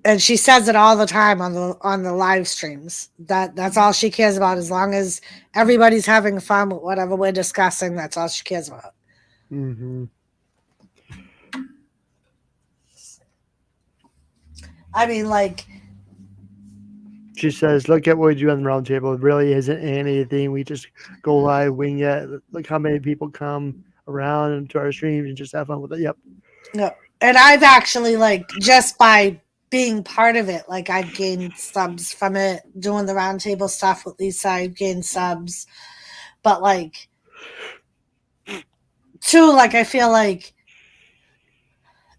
And she says it all the time on the live streams. That's all she cares about. As long as everybody's having fun with whatever we're discussing, that's all she cares about. Mm-hmm. I mean, like, she says, look at what we do on the round table. It really isn't anything. We just go live, wing it. Look how many people come around to our streams and just have fun with it. Yep. No. And I've actually, like, just by being part of it, like, I've gained subs from it. Doing the roundtable stuff with Lisa, I've gained subs. But, like, too, like, I feel like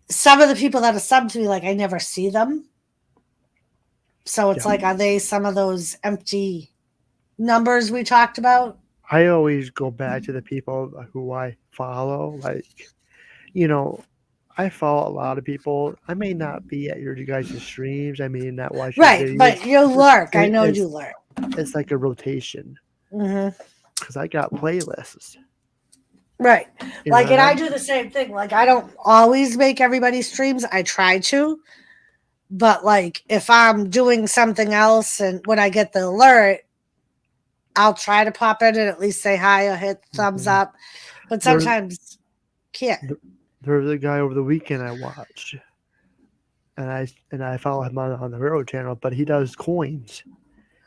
some of the people that are subbed to me, like, I never see them. So it's like, are they some of those empty numbers we talked about? I always go back to the people who I follow. Like, you know, I follow a lot of people. I may not be at your guys' streams. I may not watch your Right, videos. but you lurk. I know you lurk. It's like a rotation. Mm-hmm. Because I got playlists. Right. You Like, know, and I do the same thing. Like, I don't always make everybody's streams. I try to. But, like, if I'm doing something else and when I get the alert, I'll try to pop in and at least say hi or hit thumbs up. But sometimes can't. There's a guy over the weekend I watched. And I follow him on the Railroad channel, but he does coins.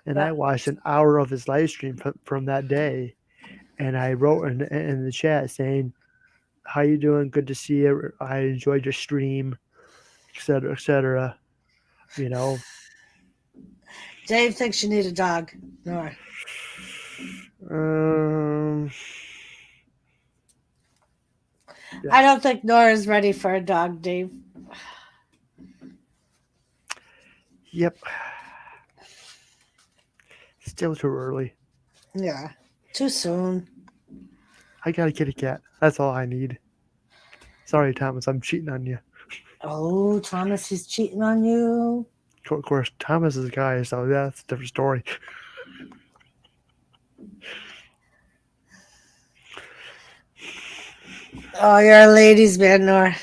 And I watched an hour of his live stream from that day. And I wrote in the chat saying, "How you doing? Good to see you. I enjoyed your stream, etc., etc." You know. Dave thinks you need a dog. No. Yeah. I don't think Nora's ready for a dog, Dave. Yep. Still too early. Yeah. Too soon. I got a kitty cat. That's all I need. Sorry, Thomas, I'm cheating on you. Oh, Thomas is cheating on you. Of course, Thomas is a guy, so that's a different story. Oh, you're a ladies' man, Nora.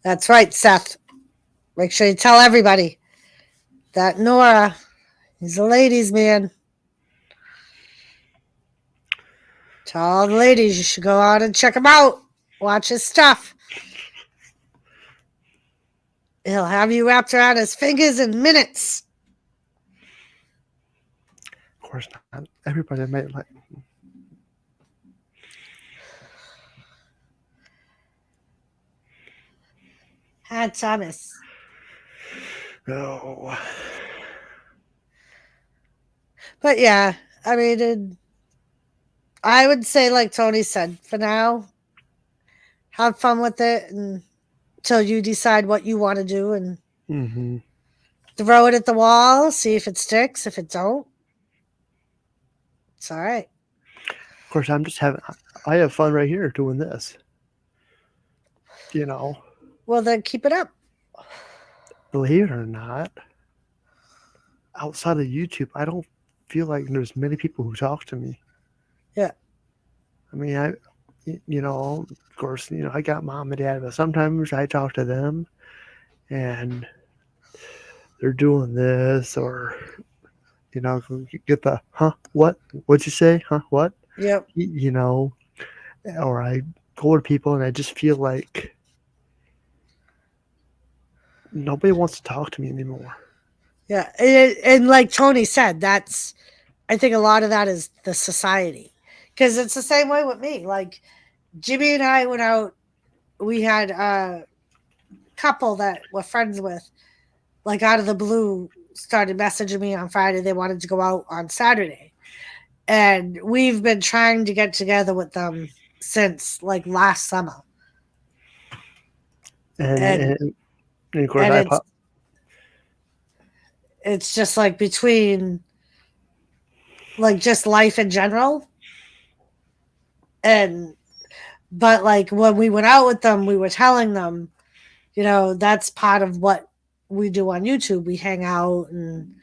That's right, Seth. Make sure you tell everybody that N.O.R.A, he's a ladies' man. Tell all the ladies you should go out and check him out. Watch his stuff. He'll have you wrapped around his fingers in minutes. Of course not. Everybody might like. Hi, Thomas. No. But yeah, I mean, I would say, like Tony said, for now, have fun with it until you decide what you want to do and throw it at the wall, see if it sticks. If it don't, it's all right. Of course, I have fun right here doing this. You know. Well, then keep it up. Believe it or not, outside of YouTube, I don't feel like there's many people who talk to me. Yeah. I mean, of course, I got mom and dad, but sometimes I talk to them and they're doing this or, get the, huh, what? What'd you say? Huh, what? Yep. Or I go to people and I just feel like nobody wants to talk to me anymore. Yeah. And like Tony said, I think a lot of that is the society. Because it's the same way with me. Like, Jimmy and I went out. We had a couple that we're friends with, like, out of the blue, started messaging me on Friday. They wanted to go out on Saturday. And we've been trying to get together with them since, like, last summer. And of course, it's just, like, between, like, just life in general. But like when we went out with them, we were telling them, that's part of what we do on YouTube. We hang out, and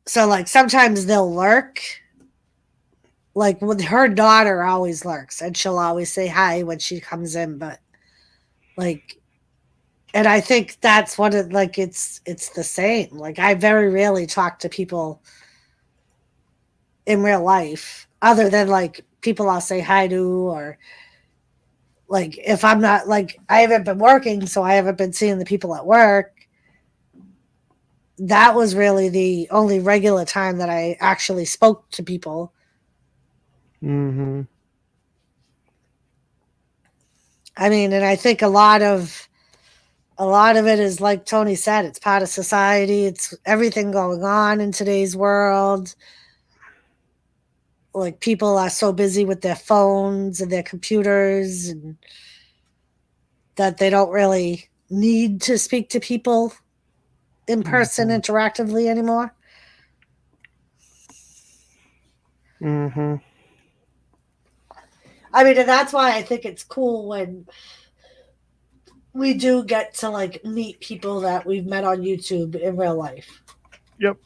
so like sometimes they'll lurk. Like with her daughter always lurks, and she'll always say hi when she comes in. But like, and I think that's what it's the same. Like I very rarely talk to people in real life, other than like people I'll say hi to, or like if I'm not, like, I haven't been working, so I haven't been seeing the people at work. That was really the only regular time that I actually spoke to people Mm-hmm. I mean, and I think a lot of it is like Tony said, it's part of society. It's everything going on in today's world. Like people are so busy with their phones and their computers and that they don't really need to speak to people in person interactively anymore. Mm-hmm. I mean, and that's why I think it's cool when we do get to like meet people that we've met on YouTube in real life. Yep.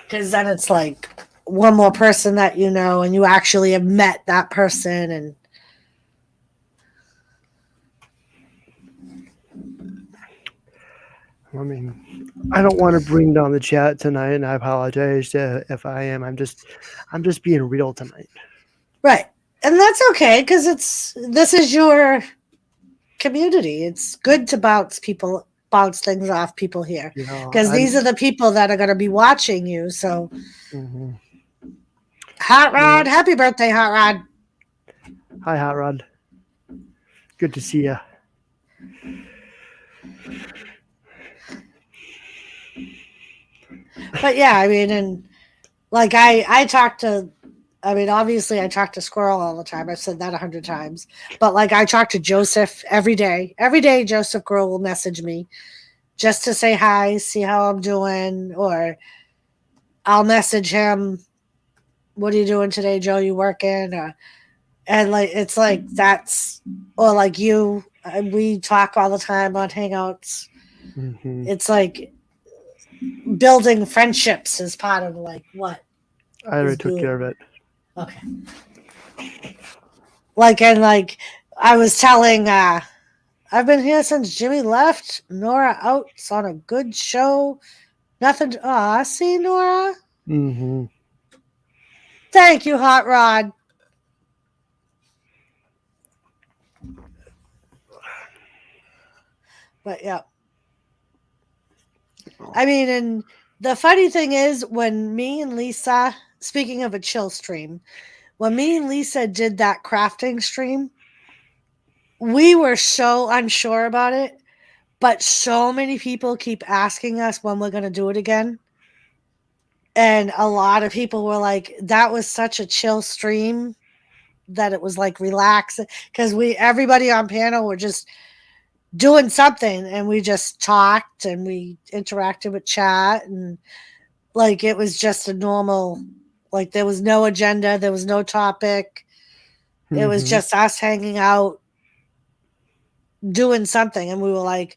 Because then it's like one more person that you know and you actually have met that person. And I mean, I don't want to bring down the chat tonight, and I apologize if I am. I'm just being real tonight. right. And that's okay, because this is your community. It's good to bounce things off people here, You know, because these are the people that are going to be watching you. So Mm-hmm. Hot Rod, Yeah. happy birthday, Hot Rod. Hi, Hot Rod. Good to see you. But yeah, I mean, and like I talk to, I mean, obviously I talk to Squirrel all the time. I've said that 100 times. But like I talk to Joseph every day. Every day Joseph Girl will message me just to say hi, see how I'm doing, or I'll message him, what are you doing today, Joe? You working? And like it's like that's, or like you, we talk all the time on Hangouts. Mm-hmm. It's like building friendships is part of like what I already took care of it. Okay. Like, and like I was telling, I've been here since Jimmy left. N.O.R.A out's on a good show. Nothing. I see N.O.R.A. Mm-hmm. Thank you, Hot Rod. But yeah. I mean, and the funny thing is, when me and Lisa, speaking of a chill stream, when me and Lisa did that crafting stream, we were so unsure about it, but so many people keep asking us when we're going to do it again. And a lot of people were like, that was such a chill stream that it was like relaxing, because everybody on panel were just doing something and we just talked and we interacted with chat, and like it was just a normal, like there was no agenda, there was no topic. It was just us hanging out doing something, and we were like,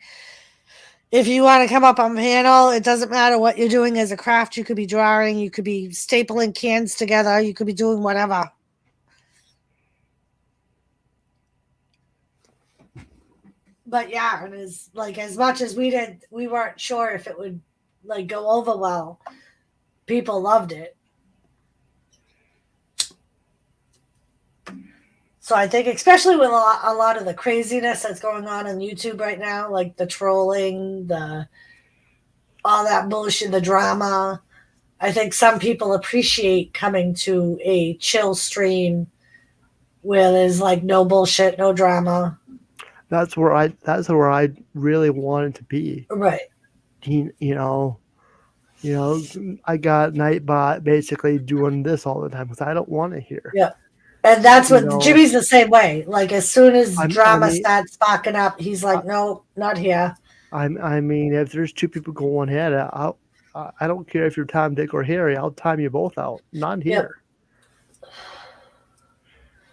if you want to come up on panel, it doesn't matter what you're doing as a craft. You could be drawing, you could be stapling cans together, you could be doing whatever. But yeah, and as like as much as we weren't sure if it would like go over well. People loved it. So I think, especially with a lot of the craziness that's going on YouTube right now, like the trolling, all that bullshit, the drama, I think some people appreciate coming to a chill stream where there's like no bullshit, no drama. That's where I really wanted to be. Right. You know, I got Nightbot basically doing this all the time because I don't want to hear. Yeah. And that's what Jimmy's the same way. Like as soon as drama starts sparking up, he's like, "No, not here." I mean, if there's two people going at it, I don't care if you're Tom, Dick, or Harry. I'll time you both out. Not here.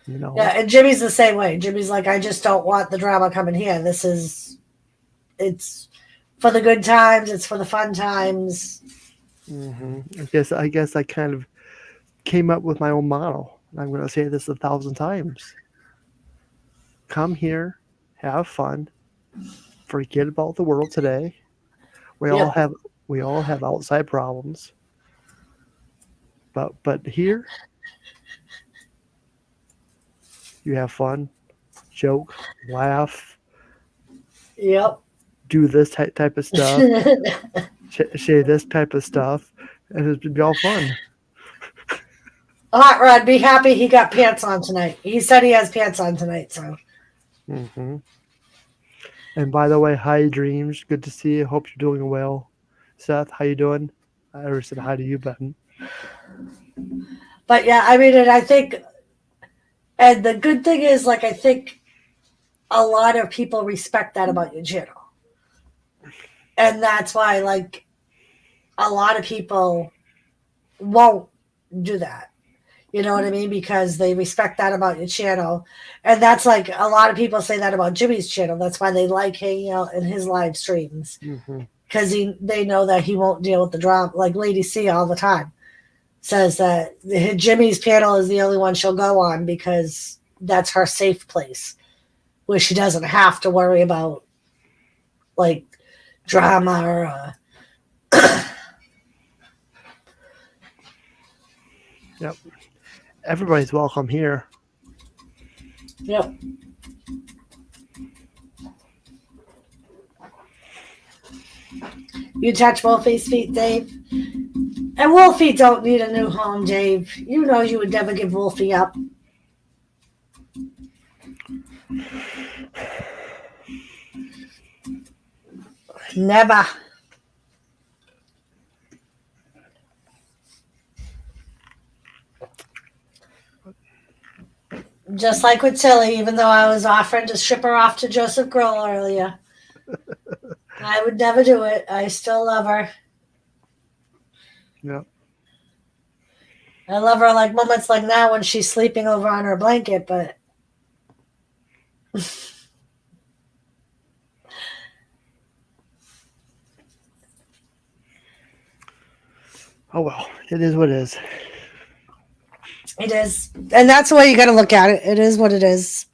Yep. Yeah, and Jimmy's the same way. Jimmy's like, "I just don't want the drama coming here. It's for the good times. It's for the fun times." Mm-hmm. I guess I kind of came up with my own model. I'm going to say this 1,000 times. Come here, have fun, forget about the world today. We all have outside problems, but here you have fun, joke, laugh. Yep. Do this type of stuff. say this type of stuff, and it'd be all fun. Hot Rod, be happy he got pants on tonight. He said he has pants on tonight, so. Mm-hmm. And by the way, hi Dreams, good to see you. Hope you're doing well. Seth, how you doing? I already said hi to you, Ben. But yeah, I mean, and I think, and the good thing is, like, I think a lot of people respect that about your channel. And that's why, like, a lot of people won't do that. You know what I mean? Because they respect that about your channel. And that's like a lot of people say that about Jimmy's channel. That's why they like hanging out in his live streams. Because they know that he won't deal with the drama. Like Lady C all the time says that Jimmy's panel is the only one she'll go on because that's her safe place where she doesn't have to worry about like drama or Yep. Everybody's welcome here. Yep. You touch Wolfie's feet, Dave? And Wolfie don't need a new home, Dave. You know you would never give Wolfie up. Never. Just like with Tilly, even though I was offering to ship her off to Joseph Grill earlier. I would never do it. I still love her. Yep. I love her like moments like now when she's sleeping over on her blanket, but oh well, it is what it is. It is. And that's the way you got to look at it. It is what it is.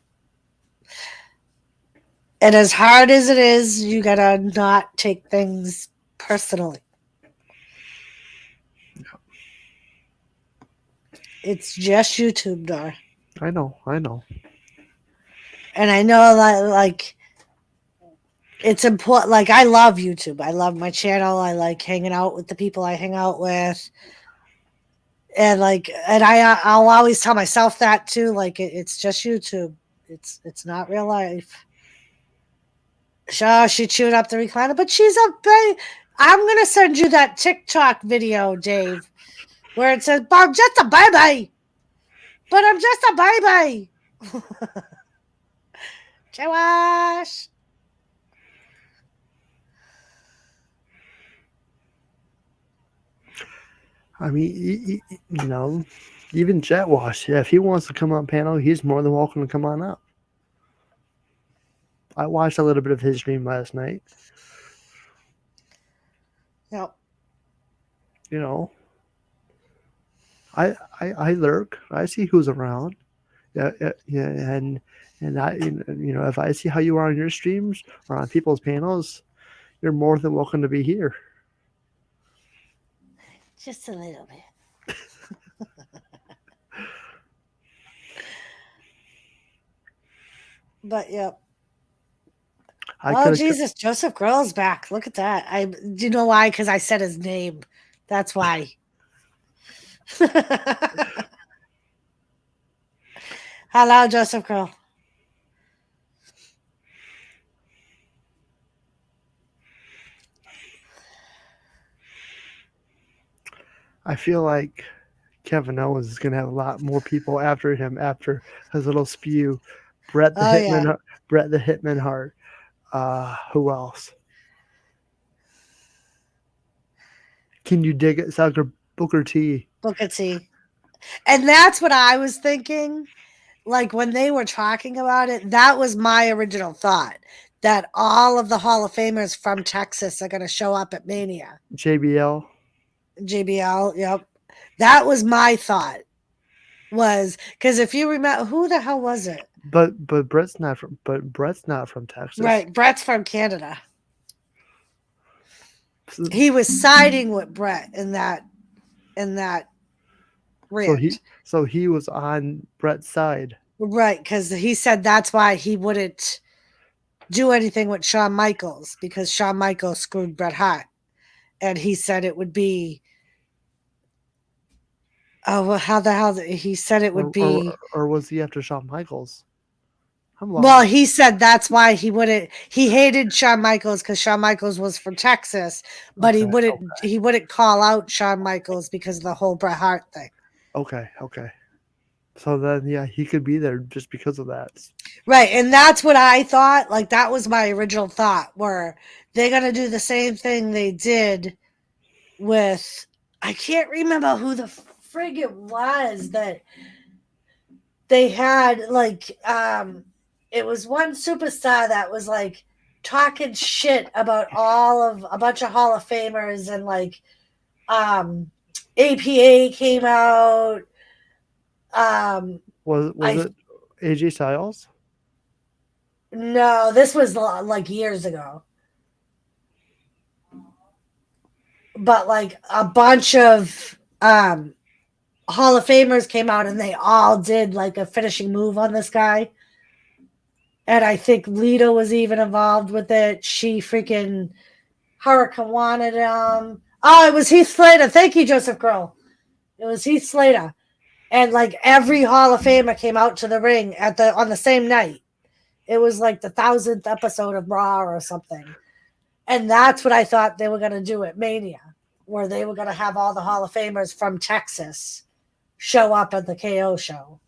And as hard as it is, you got to not take things personally. It's just YouTube, Dar. I know. And I know that, like, it's important. Like, I love YouTube. I love my channel. I like hanging out with the people I hang out with. And I'll always tell myself that too. Like, it's just YouTube. It's not real life. Sure, she chewed up the recliner, but she's a baby. I'm gonna send you that TikTok video, Dave, where it says, "I'm just a baby, but I'm just a baby." Josh. I mean, you know, even Jet Wash, yeah, if he wants to come on panel, he's more than welcome to come on up. I watched a little bit of his stream last night. Yep. You know, I lurk. I see who's around. Yeah, and I, you know, if I see how you are on your streams or on people's panels, you're more than welcome to be here. Just a little bit. But yep. Oh Jesus, Joseph Grill's back. Look at that. Do you know why? Because I said his name. That's why. Hello, Joseph Grill. I feel like Kevin Owens is going to have a lot more people after him after his little spew. Brett the Hitman Hart. Who else? Can you dig it? Booker T. Booker T. And that's what I was thinking. Like when they were talking about it, that was my original thought. That all of the Hall of Famers from Texas are going to show up at Mania. JBL, yep. That was my thought. Was because if you remember, who the hell was it? But Brett's not from Texas. Right, Brett's from Canada. He was siding with Brett in that rant. So he was on Brett's side. Right, because he said that's why he wouldn't do anything with Shawn Michaels because Shawn Michaels screwed Bret Hart. And he said it would be Oh, well, how the hell? He said it would be. Or was he after Shawn Michaels? I'm lost. Well, he said that's why he wouldn't. He hated Shawn Michaels because Shawn Michaels was from Texas, but he wouldn't. He wouldn't call out Shawn Michaels because of the whole Bret Hart thing. Okay. So then, yeah, he could be there just because of that. Right, and that's what I thought. Like that was my original thought. Were they gonna do the same thing they did with? I can't remember who the frig it was that they had. Like, it was one superstar that was like talking shit about a bunch of Hall of Famers, and like, APA came out. Was it AJ Styles? No, this was like years ago. But like a bunch of Hall of Famers came out and they all did like a finishing move on this guy. And I think Lita was even involved with it. She freaking Hurricane wanted him. Oh, it was Heath Slater. Thank you, Joseph Grohl. It was Heath Slater. And like every Hall of Famer came out to the ring on the same night. It was like the 1,000th episode of Raw or something. And that's what I thought they were going to do at Mania, where they were going to have all the Hall of Famers from Texas show up at the KO show.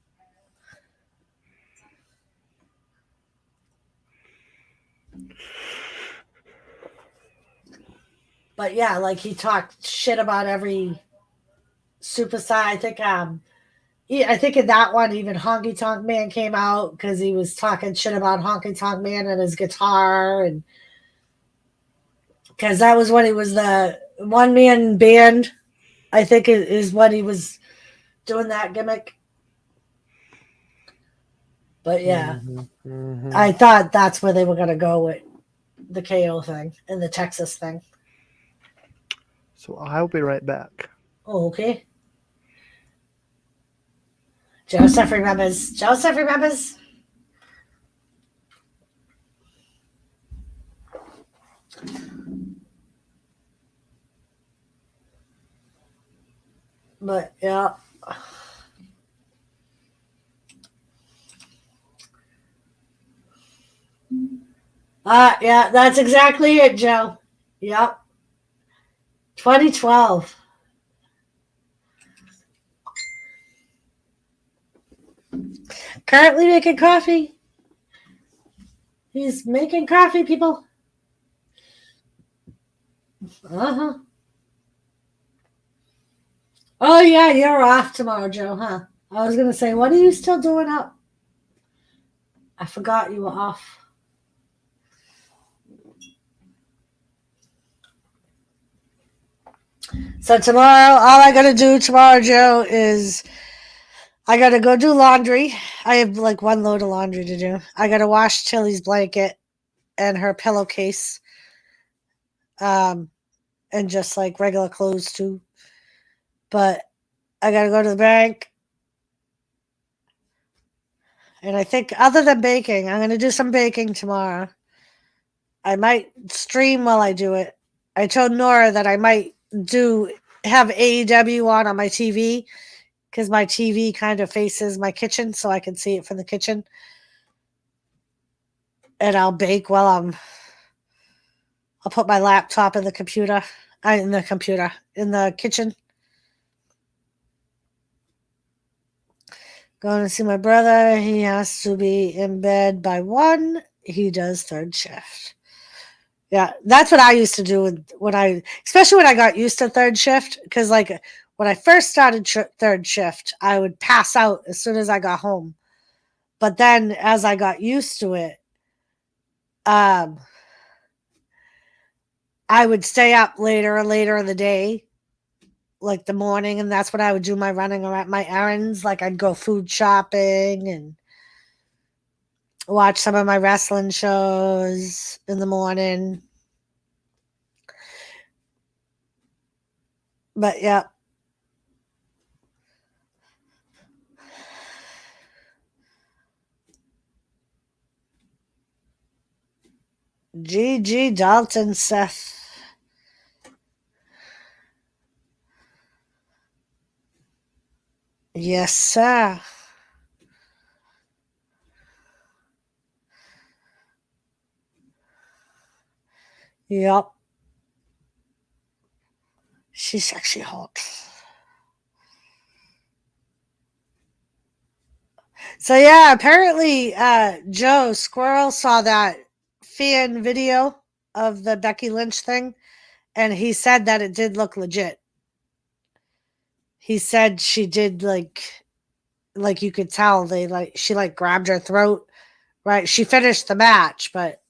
But yeah, like he talked shit about every superstar. I think in that one, even Honky Tonk Man came out because he was talking shit about Honky Tonk Man and his guitar, and because that was when he was the one man band. I think is when he was doing that gimmick. But yeah, I thought that's where they were going to go with the KO thing and the Texas thing. So I'll be right back. Oh, okay. Joseph remembers. Joseph remembers. But yeah. Yeah, that's exactly it, Joe. Yep. 2012. Currently making coffee. He's making coffee, people. Uh-huh. Oh, yeah, you're off tomorrow, Joe, huh? I was going to say, what are you still doing up? I forgot you were off. So tomorrow, all I got to do tomorrow, Joe, is I got to go do laundry. I have like one load of laundry to do. I got to wash Tilly's blanket and her pillowcase. And just like regular clothes too. But I got to go to the bank. And I think other than baking, I'm going to do some baking tomorrow. I might stream while I do it. I told N.O.R.A that I might have AEW on my TV because my TV kind of faces my kitchen so I can see it from the kitchen. And I'll bake while I'll put my laptop in the kitchen. Going to see my brother. He has to be in bed by 1. He does third shift. Yeah, that's what I used to do especially when I got used to third shift. Because like when I first started third shift, I would pass out as soon as I got home. But then as I got used to it, I would stay up later and later in the day, like the morning, and that's when I would do my running around my errands. Like I'd go food shopping and watch some of my wrestling shows in the morning. But yeah. G.G. Dalton, Seth. Yes, sir. Yep. She's sexy hot. So yeah, apparently Joe Squirrel saw that fan video of the Becky Lynch thing, and he said that it did look legit. He said she did like you could tell she grabbed her throat, right? She finished the match, but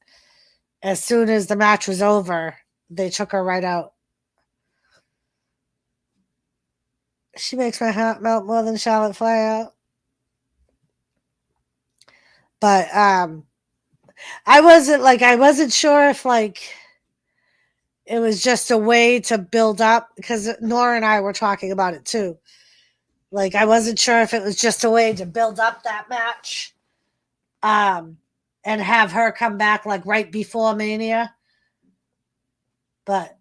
as soon as the match was over, they took her right out. She makes my heart melt more than Charlotte Flair. But I wasn't sure if it was just a way to build up, because Nora and I were talking about it too. I wasn't sure if it was just a way to build up that match, and have her come back right before Mania. But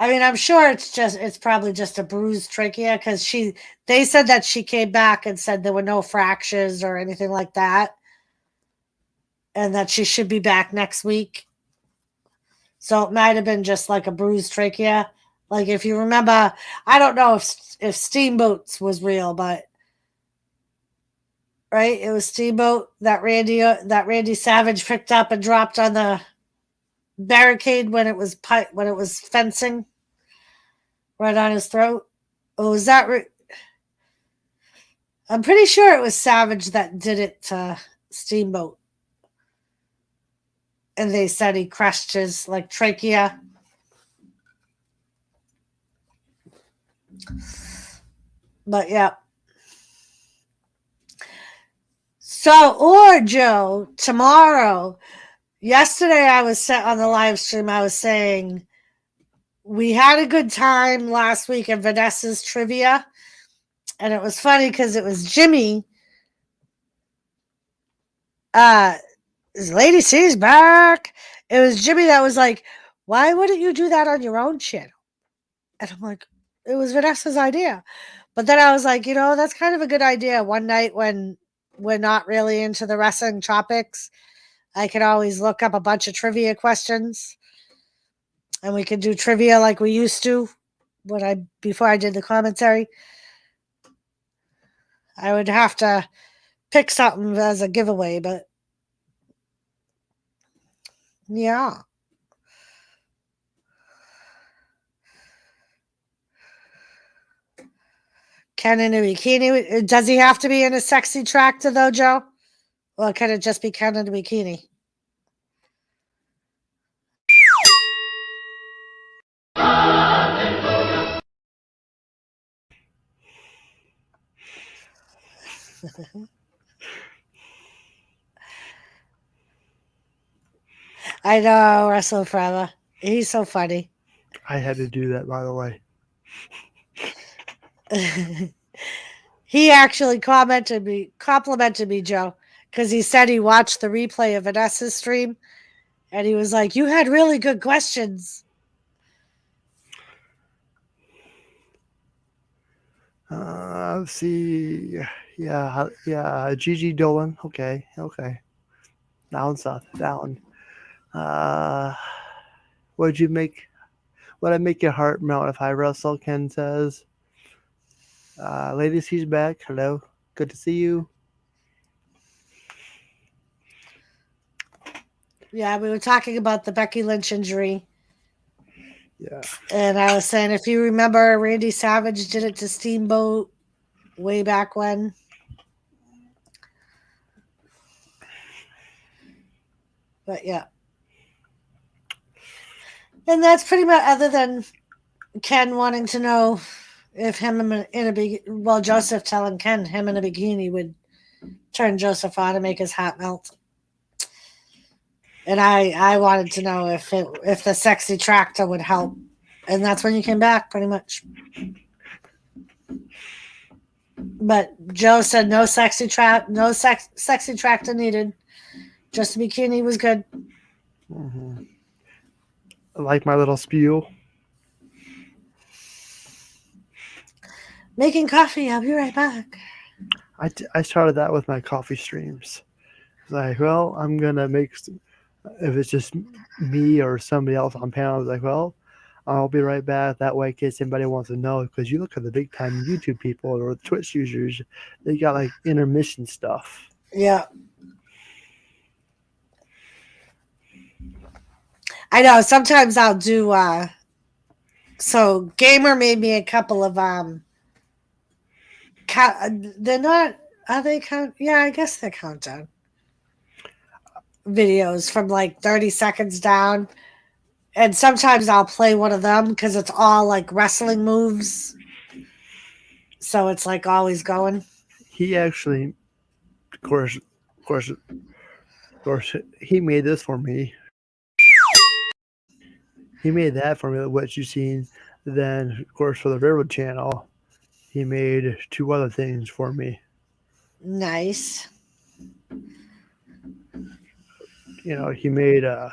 I mean, I'm sure it's probably just a bruised trachea, because they said that she came back and said there were no fractures or anything like that, and that she should be back next week. So it might have been just a bruised trachea. If you remember, I don't know if Steamboat's was real, but right, it was Steamboat that Randy Savage picked up and dropped on the barricade when it was fencing right on his throat. Oh, was that? I'm pretty sure it was Savage that did it to Steamboat, and they said he crushed his trachea. But yeah. So, or Joe, tomorrow, yesterday I was set on the live stream. I was saying we had a good time last week in Vanessa's trivia. And it was funny because it was Jimmy. Lady C's back. It was Jimmy that was like, why wouldn't you do that on your own channel? And I'm like, it was Vanessa's idea. But then I was like, that's kind of a good idea. One night when we're not really into the wrestling topics, I could always look up a bunch of trivia questions, and we could do trivia like we used to before I did the commentary. I would have to pick something as a giveaway, but yeah. Ken in a bikini. Does he have to be in a sexy tractor though, Joe? Or can it just be Ken in a bikini? I know, Wrestle Forever. He's so funny. I had to do that, by the way. He actually complimented me, Joe, because he said he watched the replay of Vanessa's stream, and he was like, you had really good questions. Let's see. Yeah. Gigi Dolan. Okay. Down south. Down. Would I make your heart melt if I wrestle? Ken says. Ladies, he's back. Hello. Good to see you. Yeah, we were talking about the Becky Lynch injury. Yeah. And I was saying, if you remember, Randy Savage did it to Steamboat way back when. But yeah. And that's pretty much, other than Ken wanting to know if him in a big, well, Joseph telling Ken him in a bikini would turn Joseph on and make his heart melt. And I wanted to know if the sexy tractor would help. And that's when you came back, pretty much. But Joe said no sexy tractor needed. Just a bikini was good. Mm-hmm. I like my little spew. Making coffee. I'll be right back. I started that with my coffee streams. Like, well, I'm gonna make. If it's just me or somebody else on panel, I was like, well, I'll be right back. That way, in case anybody wants to know, because you look at the big time YouTube people or Twitch users, they got like intermission stuff. Yeah. I know. Sometimes I'll do. So Gamer made me a couple of they're not. Are they count? Yeah, I guess they're countdown videos from like 30 seconds down. And sometimes I'll play one of them because it's all like wrestling moves. So it's like always going. He actually, of course, he made this for me. He made that for me, what you've seen. Then, of course, for the Railroad channel, he made 2 other things for me. Nice. You know, he made a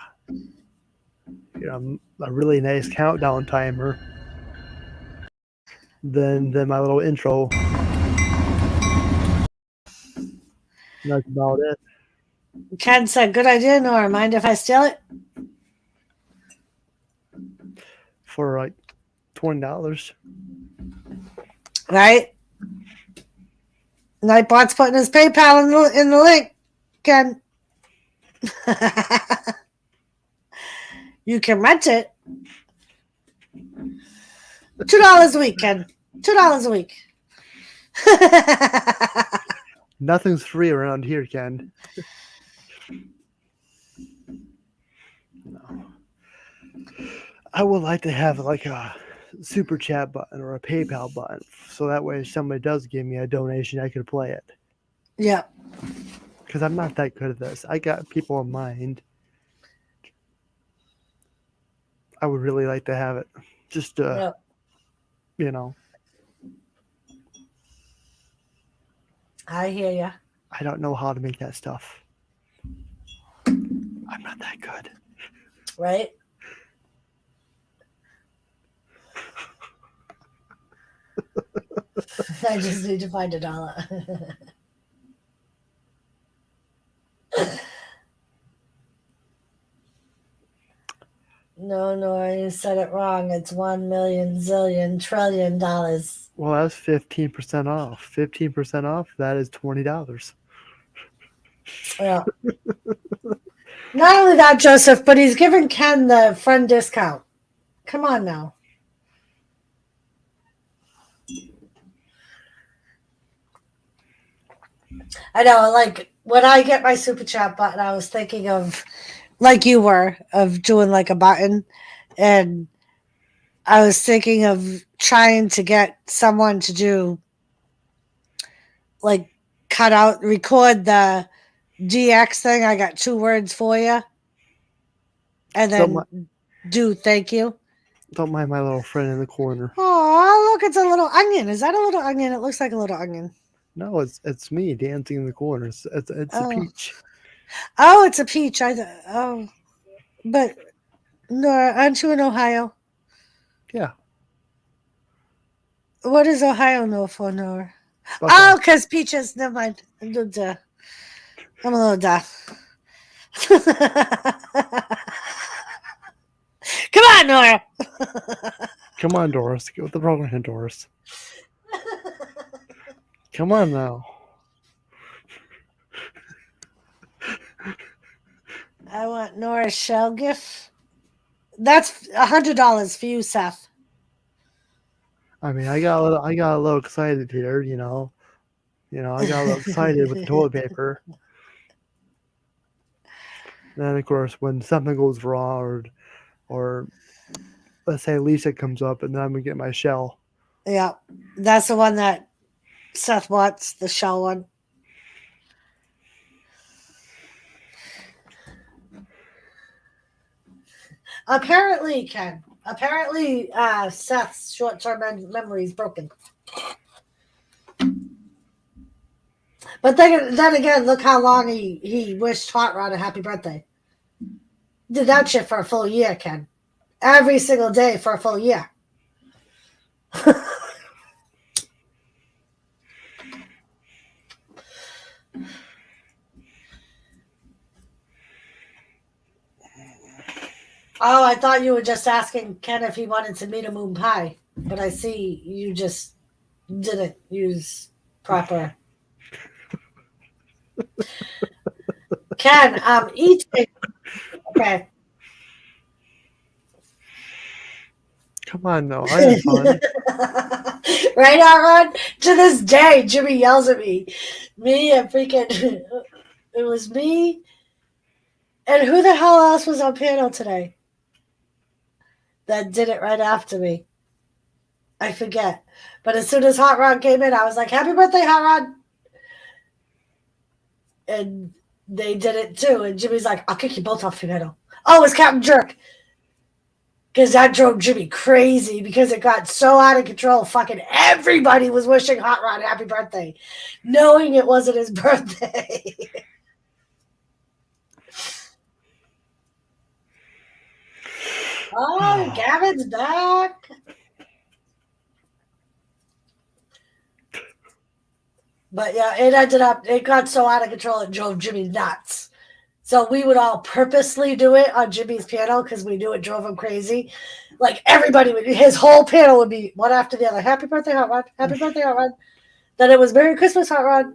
really nice countdown timer. Then my little intro. That's about it. Ken said, good idea, Nora. Mind if I steal it? For like $20. Right? Nightbot's putting his PayPal in the link, Ken. You can rent it. $2 a week, Ken. $2 a week. Nothing's free around here, Ken. No. I would like to have like a super chat button or a PayPal button, so that way if somebody does give me a donation, I could play it. Yeah. Because I'm not that good at this. I got people in mind. I would really like to have it. Just you know. I hear ya. I don't know how to make that stuff. I'm not that good. Right? I just need to find $1. No, you said it wrong. It's 1 million zillion trillion dollars. Well, that's 15% off. 15% off, that is $20. Yeah. Not only that, Joseph, but he's giving Ken the friend discount. Come on now. I know, like, when I get my super chat button, I was thinking of, like you were, of doing like a button. And I was thinking of trying to get someone to do, like, record the DX thing. I got 2 words for you. And then do thank you. Don't mind my little friend in the corner. Oh, look, it's a little onion. Is that a little onion? It looks like a little onion. No, it's me dancing in the corner. It's a peach. Oh, it's a peach. But Nora, aren't you in Ohio? Yeah. What does Ohio know for, Nora? Oh, because peaches. Never mind. I'm a little deaf. Come on, Nora. Come on, Doris. Get with the program, Doris. Come on now. I want Nora's shell gift. That's $100 for you, Seth. I mean, I got a little excited here, you know. I got a little excited with the toilet paper. Then, of course, when something goes wrong, or let's say Lisa comes up, and then I'm gonna get my shell. Yeah, that's the one that Seth wants, the shell one. Apparently, Ken. Seth's short-term memory is broken. But then again, look how long he wished Hot Rod a happy birthday. Did that shit for a full year, Ken. Every single day for a full year. Oh, I thought you were just asking Ken if he wanted to meet a moon pie, but I see you just didn't use proper. Ken, eating. Okay. Come on, no, I had fun. Right, Aaron? To this day, Jimmy yells at me. Me and freaking. It was me. And who the hell else was on panel today that did it right after me? I forget. But as soon as Hot Rod came in, I was like, happy birthday, Hot Rod. And they did it too. And Jimmy's like, I'll kick you both off the panel. Oh, it's Captain Jerk. Because that drove Jimmy crazy because it got so out of control. Fucking everybody was wishing Hot Rod happy birthday, knowing it wasn't his birthday. Oh, Gavin's back. But yeah, it got so out of control it drove Jimmy nuts. So we would all purposely do it on Jimmy's panel because we knew it drove him crazy. Like everybody his whole panel would be one after the other. Happy birthday, Hot Rod. Happy birthday, Hot Rod. Then it was Merry Christmas, Hot Rod.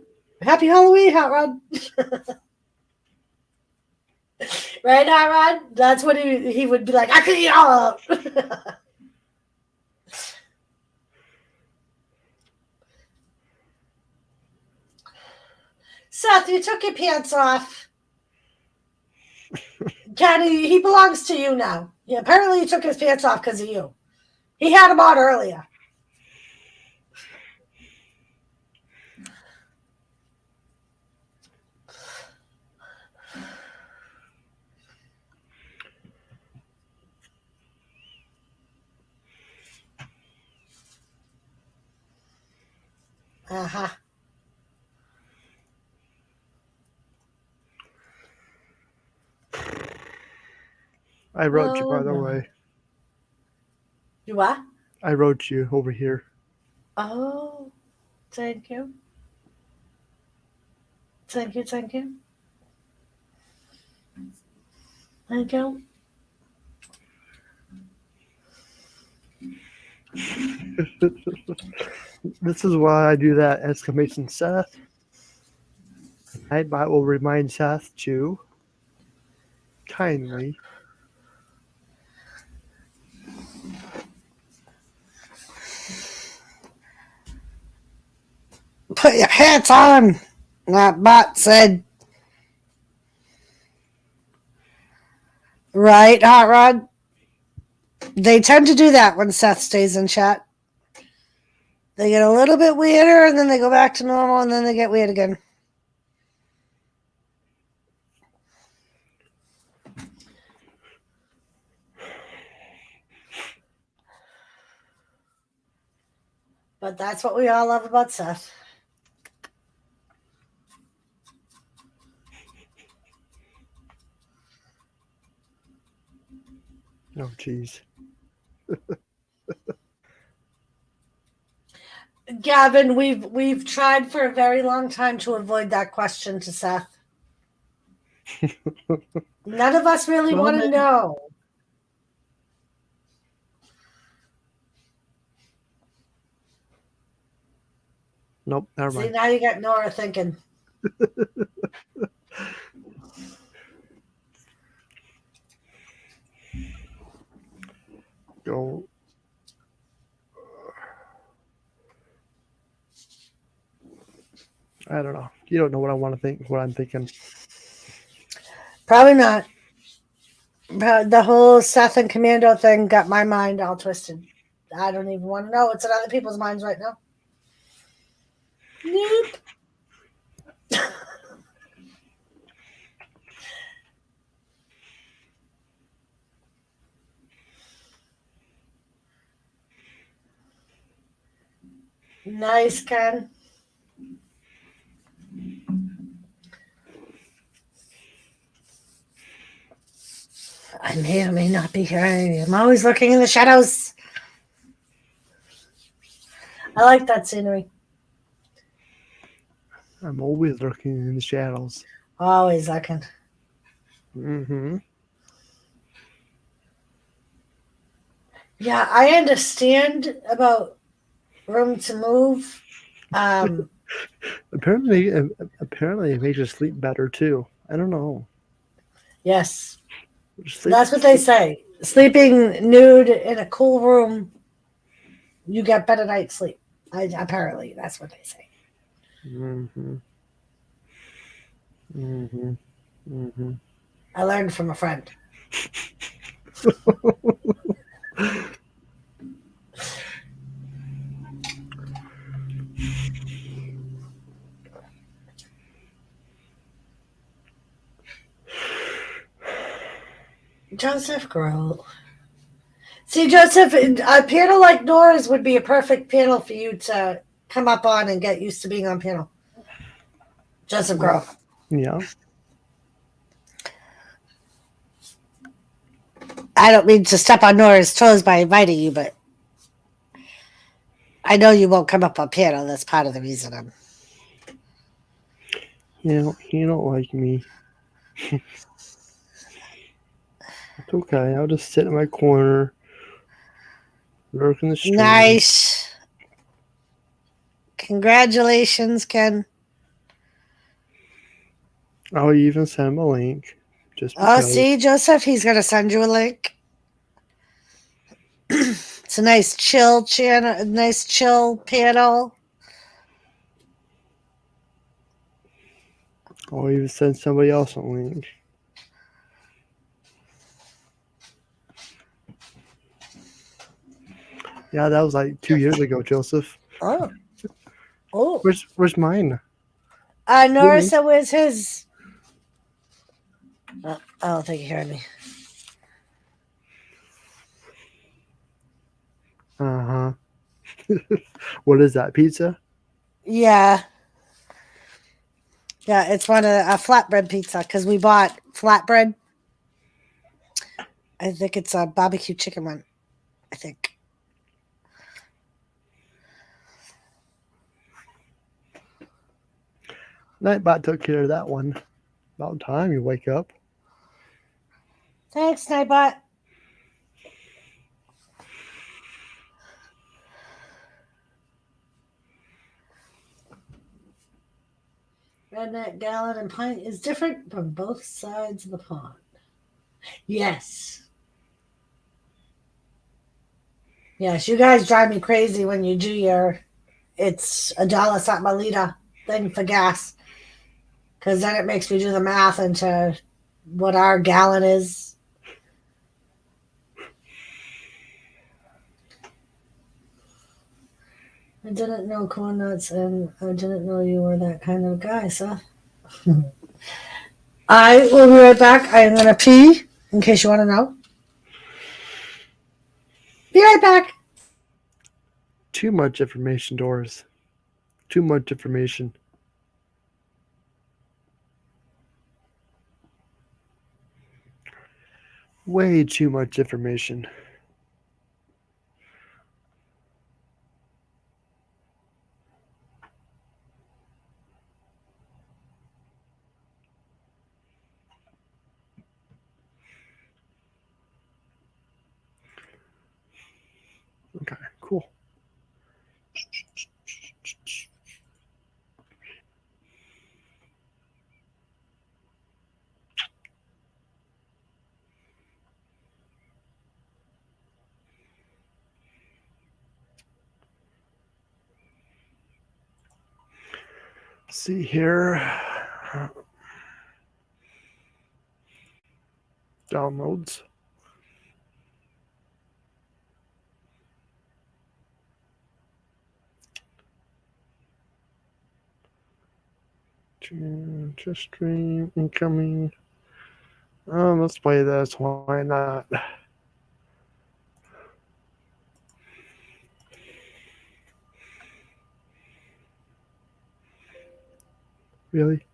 Happy Halloween, Hot Rod. Right, Hot Rod? That's what he would be like, I could eat all of them. Seth, you took your pants off. Kenny, he belongs to you now. Yeah, apparently he took his pants off because of you. He had them on earlier. Uh-huh. I wrote you, by the way. You what? I wrote you over here. Oh, thank you. Thank you, thank you. Thank you. This is why I do that! Exclamation Seth. I will remind Seth to kindly put your hats on. That bot said. Right, Hot Rod? They tend to do that when Seth stays in chat. They get a little bit weirder, and then they go back to normal, and then they get weird again. But that's what we all love about Seth. Oh, jeez. Gavin, we've tried for a very long time to avoid that question to Seth. None of us really want to know. Nope, never mind. See, now you got Nora thinking. Go. I don't know. You don't know what I want to think. What I'm thinking. Probably not. The whole Seth and Commando thing got my mind all twisted. I don't even want to know what's in other people's minds right now. Nope. Nice, Ken. I may or may not be here. I'm always looking in the shadows. I like that scenery. I'm always looking in the shadows. Always looking. Mm-hmm. Yeah, I understand about room to move. Apparently, it makes you sleep better too. I don't know. Yes, Sleep, that's what they say. Sleeping nude in a cool room, you get better night's sleep. Apparently, that's what they say. Mm-hmm. Mm-hmm. Mm-hmm. I learned from a friend. Joseph Grohl. See, Joseph, a panel like Nora's would be a perfect panel for you to come up on and get used to being on panel. Joseph Grohl. Yeah. I don't mean to step on Nora's toes by inviting you, but I know you won't come up on panel. That's part of the reason I'm. You don't like me. It's okay. I'll just sit in my corner, lurk in the stream. Nice. Congratulations, Ken. I'll even send him a link. Just Oh, because. see, Joseph, he's going to send you a link. It's a nice chill channel, a nice chill panel. I'll even send somebody else a link. Yeah, that was like 2 years ago, Joseph. Oh. Oh. Where's mine? N.O.R.A said where's his. I don't think you heard me. Uh-huh. What is that, pizza? Yeah. Yeah, it's one of a flatbread pizza because we bought flatbread. I think it's a barbecue chicken one. I think. Nightbot took care of that one. About time you wake up. Thanks, Nightbot. Redneck, gallon, and pint is different from both sides of the pond. Yes. Yes, you guys drive me crazy when you do it's $1 something a liter thing for gas. Because then it makes me do the math into what our gallon is. I didn't know corn nuts, and I didn't know you were that kind of guy, so. I will be right back. I am going to pee, in case you want to know. Be right back. Too much information, Doris. Too much information. Way too much information. Okay, cool. Let's see here. Downloads. Just stream incoming. Let's play this. Why not? Really?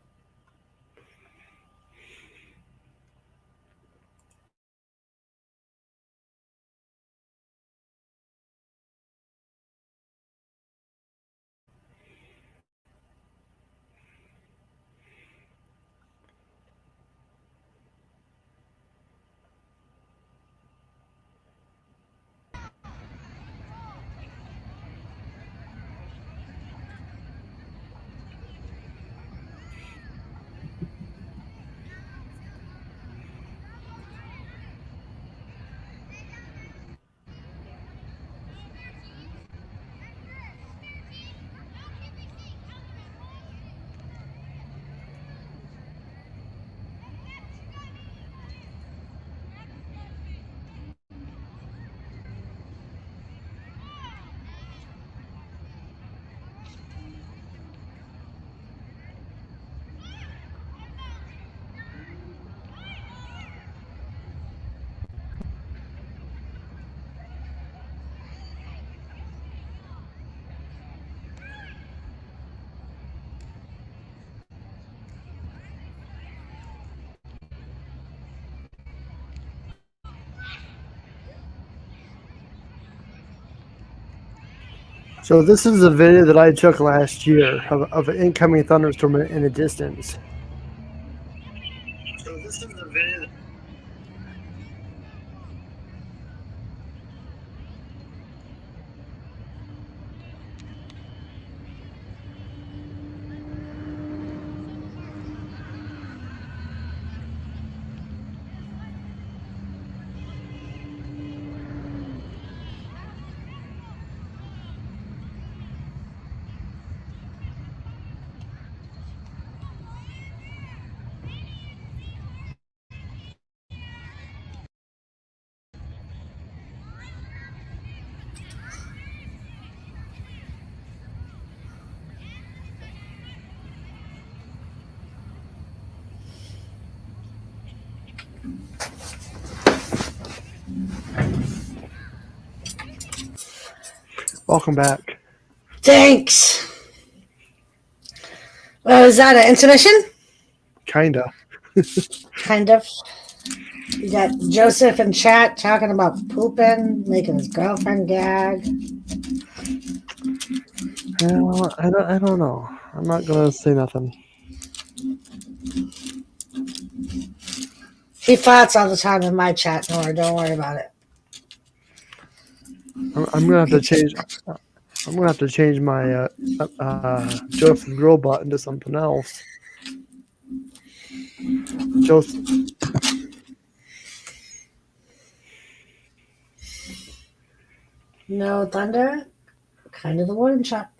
So this is a video that I took last year of an incoming thunderstorm in the distance. So this is a video. Welcome back. Thanks. Is that an intermission? Kinda. Kind of. You got Joseph in chat talking about pooping, making his girlfriend gag. Well, I don't know. I'm not gonna say nothing. He farts all the time in my chat, Nora. Don't worry about it. I'm gonna have to change. I'm gonna have to change my Joseph Grill button to something else. Joseph. No thunder. Kind of the warning shot.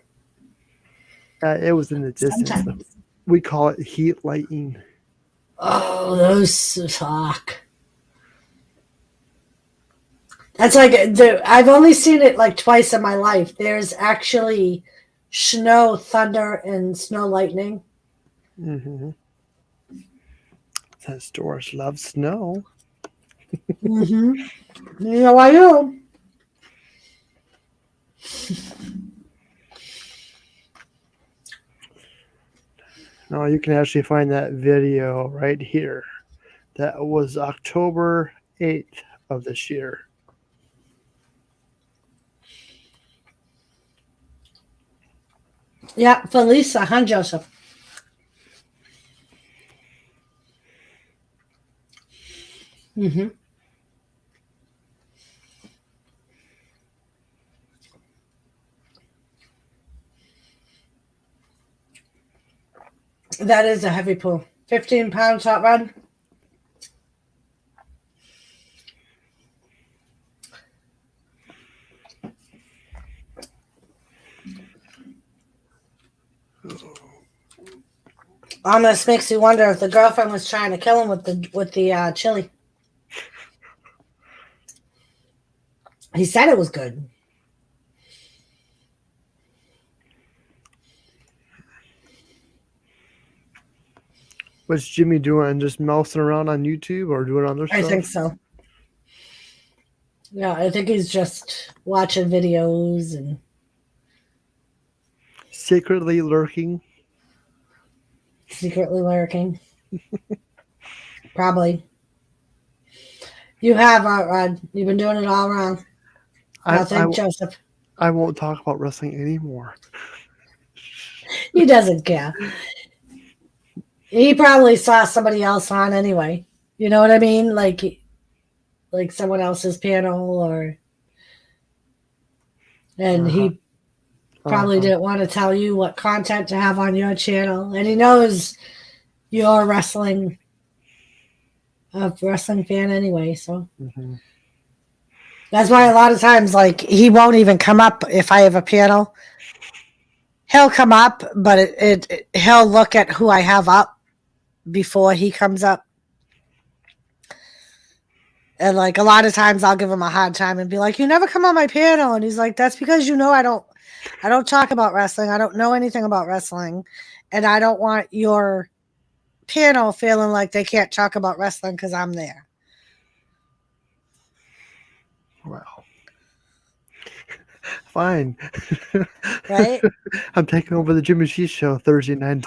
It was in the distance. Sometimes. We call it heat lightning. Oh, those suck. That's like I've only seen it like twice in my life. There's actually snow, thunder, and snow lightning. Mm-hmm. Since Doris loves snow. Mm-hmm. You know I do. No, you can actually find that video right here. That was October 8th of this year. Yeah, for Lisa, huh, Joseph? Mm-hmm. That is a heavy pull. 15 pounds hot rod. Almost makes you wonder if the girlfriend was trying to kill him with the chili. He said it was good. What's Jimmy doing? Just mousing around on YouTube or doing other stuff? I think so. Yeah, I think he's just watching videos and Secretly lurking. secretly lurking. Probably. You have, Rod. You've been doing it all wrong. I think Joseph. I won't talk about wrestling anymore. He doesn't care. He probably saw somebody else on anyway. You know what I mean? Like someone else's panel and he probably didn't want to tell you what content to have on your channel. And he knows you're a wrestling fan anyway. So that's why a lot of times, like, he won't even come up if I have a panel. He'll come up, but he'll look at who I have up before he comes up. And like a lot of times I'll give him a hard time and be like, you never come on my panel. And he's like, that's because I don't talk about wrestling. I don't know anything about wrestling. And I don't want your panel feeling like they can't talk about wrestling because I'm there. Wow. Fine. Right? I'm taking over the Jimmy Cheese show Thursday night.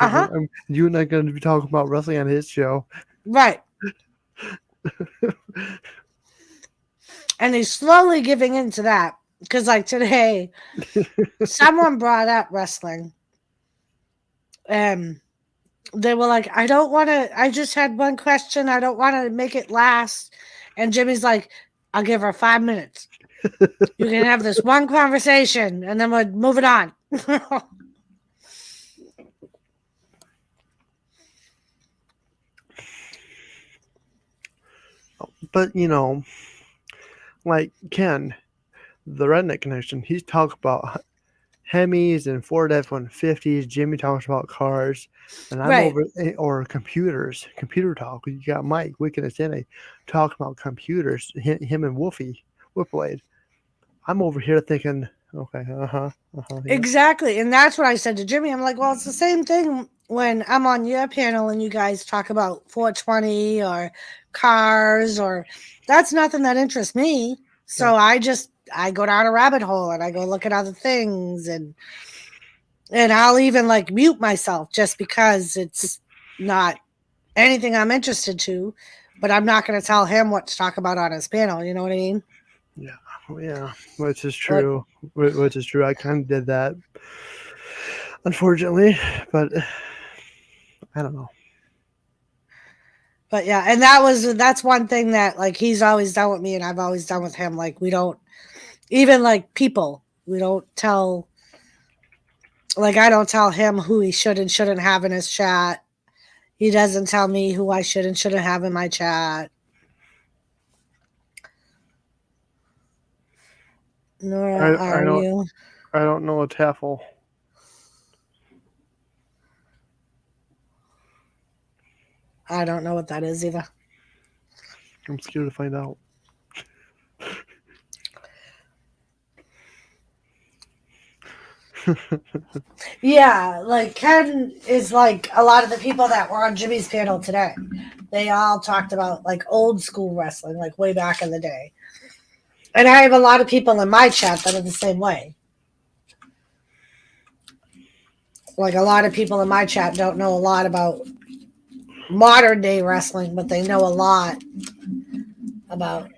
You and I are going to be talking about wrestling on his show. Right. And he's slowly giving into that. Because like today, someone brought up wrestling, and they were like, I don't want to, I just had one question. I don't want to make it last. And Jimmy's like, I'll give her 5 minutes. You can have this one conversation and then we're moving on. But like Ken, the Redneck Connection, he's talked about Hemis and Ford F-150s. Jimmy talks about cars, and I'm Right. or computers, computer talk. You got Mike Wicked and Sene talking about computers. Him and Whipblade. I'm over here thinking, okay, yeah. Exactly. And that's what I said to Jimmy. I'm like, well, it's the same thing when I'm on your panel and you guys talk about 420 or cars, or that's nothing that interests me. So I go down a rabbit hole and I go look at other things, and I'll even like mute myself just because it's not anything I'm interested to, but I'm not going to tell him what to talk about on his panel. You know what I mean? Yeah, which is true. Which is true. I kind of did that, unfortunately, but I don't know. But yeah, and that's one thing that like he's always done with me, and I've always done with him. Like we don't even like people. We don't tell. Like I don't tell him who he should and shouldn't have in his chat. He doesn't tell me who I should and shouldn't have in my chat. Nora, are you? I don't know a taffel. I don't know what that is either. I'm scared to find out. Yeah, like Ken is like a lot of the people that were on Jimmy's panel today. They all talked about like old school wrestling, like way back in the day. And I have a lot of people in my chat that are the same way. Like a lot of people in my chat don't know a lot about modern day wrestling, but they know a lot about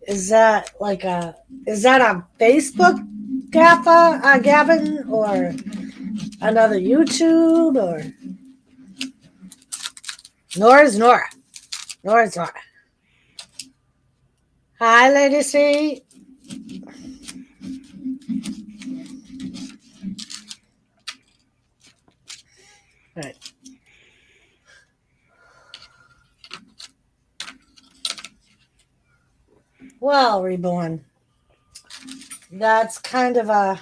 is that a Facebook Gavin, or another YouTube, or Nora's Nora? Nora's Nora. Hi, Lady C. All right. Well, Reborn. That's kind of a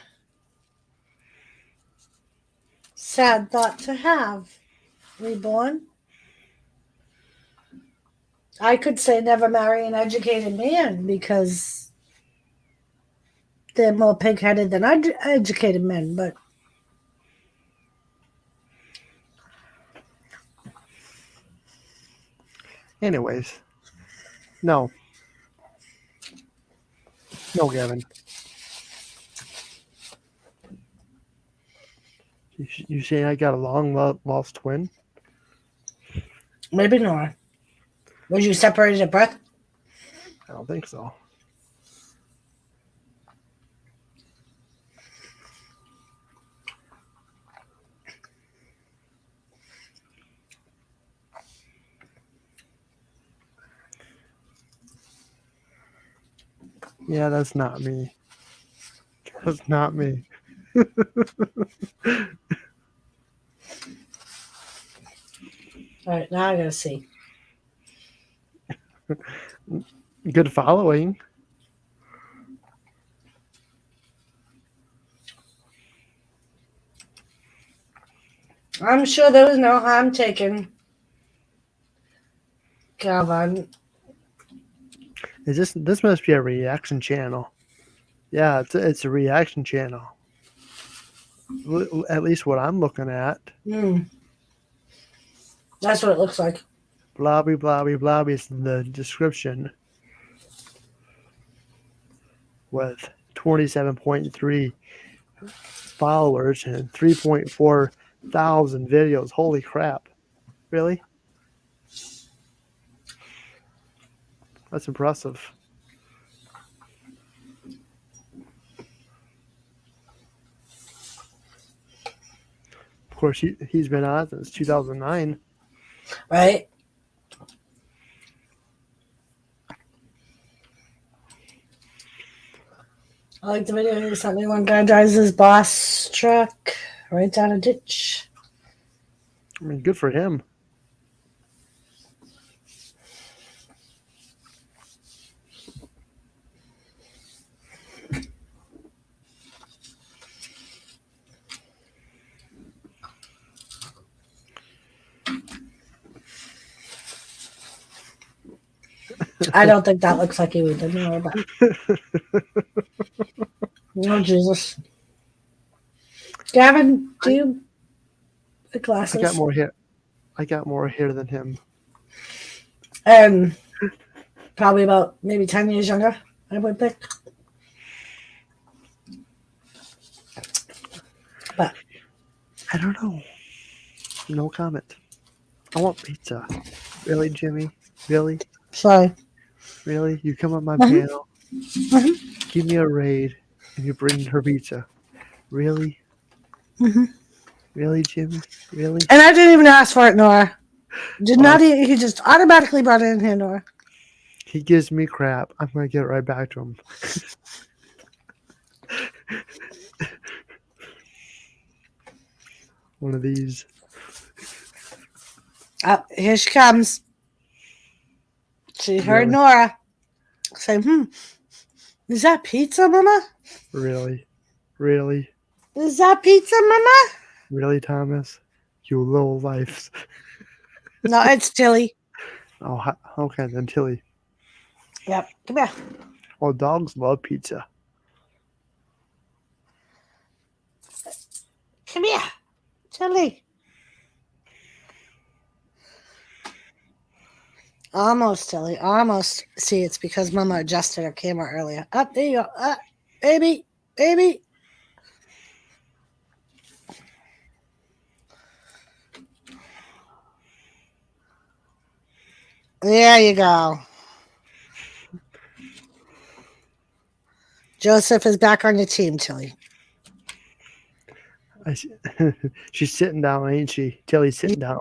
sad thought to have, Reborn. I could say never marry an educated man because they're more pig-headed than educated men, but anyways, no, Gavin. You say I got a long lost twin? maybe not. Was you separated at birth? I don't think so. Yeah, that's not me. That's not me. All right, now I gotta see. Good following. I'm sure there was no harm taken. Gavin. Is this must be a reaction channel? Yeah, it's a reaction channel. At least what I'm looking at. That's what it looks like. Blobby, blobby, blobby is the description. With 27.3 followers and 3.4 thousand videos. Holy crap. Really? That's impressive. Of course, he's been on since 2009. Right? I like the video you sent me. One guy drives his boss truck right down a ditch. I mean, good for him. I don't think that looks like he would anymore, but oh Jesus. Gavin, do you the glasses? I got more hair. I got more hair than him. Probably about maybe 10 years younger, I would think. But I don't know. No comment. I want pizza. Really, Jimmy? Really? sorry. Really? You come on my panel, give me a raid, and you bring her pizza. Really? Really, Jimmy? Really? And I didn't even ask for it, Nora. Did not he just automatically brought it in here, Nora. He gives me crap. I'm going to get it right back to him. One of these. Here she comes. She heard Really? Nora say, is that pizza, Mama? Really? Really? Is that pizza, Mama? Really, Thomas? You little life. No, it's Tilly. Oh, okay, then Tilly. Yep, come here. Oh, dogs love pizza. Come here, Tilly. Almost, Tilly. Almost. See, it's because Mama adjusted her camera earlier. Up there you go. Baby. Baby. There you go. Joseph is back on your team, Tilly. She's sitting down, ain't she? Tilly's sitting down.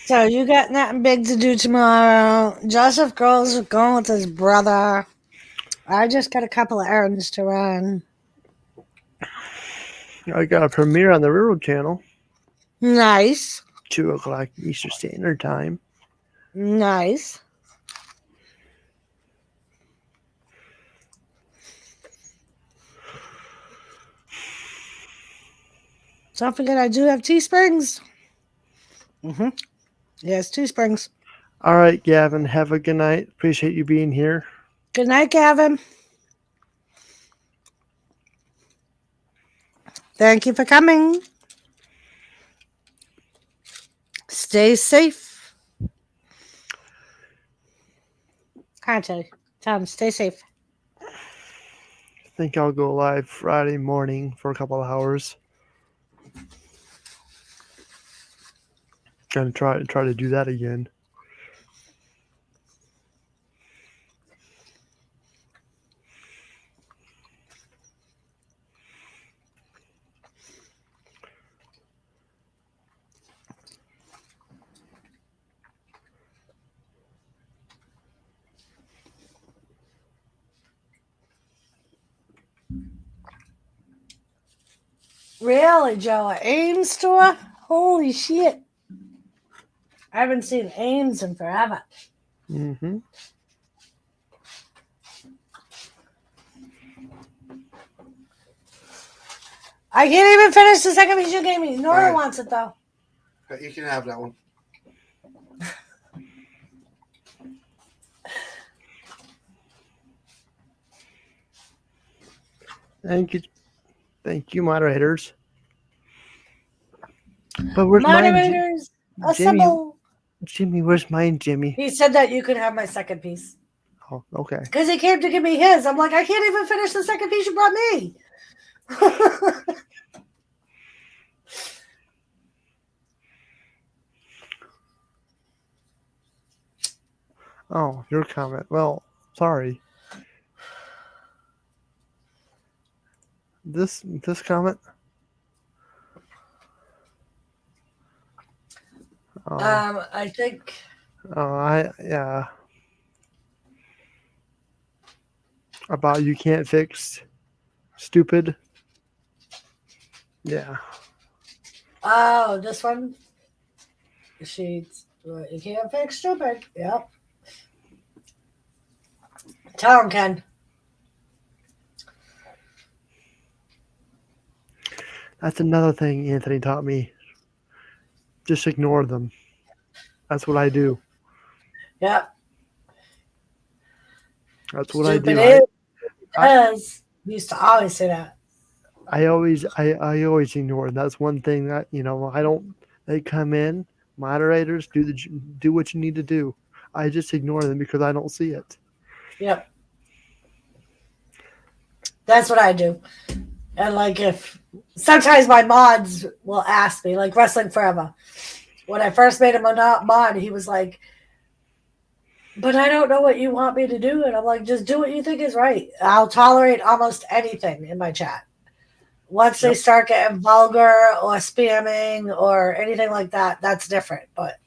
So you got nothing big to do tomorrow. Joseph goes going with his brother. I just got a couple of errands to run. I got a premiere on the Railroad Channel. Nice. 2 o'clock Eastern Standard Time. Nice. Don't forget, I do have Teesprings. Yes, Teesprings. All right, Gavin. Have a good night. Appreciate you being here. Good night, Gavin. Thank you for coming. Stay safe. Hi, Tilly. Tom, stay safe. I think I'll go live Friday morning for a couple of hours. Gonna try to do that again. Really, Joe? An Ames store? Holy shit. I haven't seen Ames in forever. Mm-hmm. I can't even finish the second piece you gave me. Nora wants it, though. You can have that one. Thank you, moderators. But where's mine? Moderators, Jimmy, assemble. Jimmy, where's mine, Jimmy? He said that you could have my second piece. Oh, okay. Because he came to give me his. I'm like, I can't even finish the second piece you brought me. Oh, your comment. Well, sorry. This comment. I think. Yeah. About you can't fix stupid. Yeah. Oh, this one. She's you can't fix stupid. Yep. Tell him, Ken. That's another thing Anthony taught me. Just ignore them. That's what I do. Yep. That's what Stupid I do. Because he used to always say that. I always ignore them. That's one thing that I don't. They come in, moderators do what you need to do. I just ignore them because I don't see it. Yep. That's what I do. And like if sometimes my mods will ask me, like Wrestling Forever. When I first made him a mod, he was like, but I don't know what you want me to do. And I'm like, just do what you think is right. I'll tolerate almost anything in my chat. Once they start getting vulgar or spamming or anything like that, that's different. But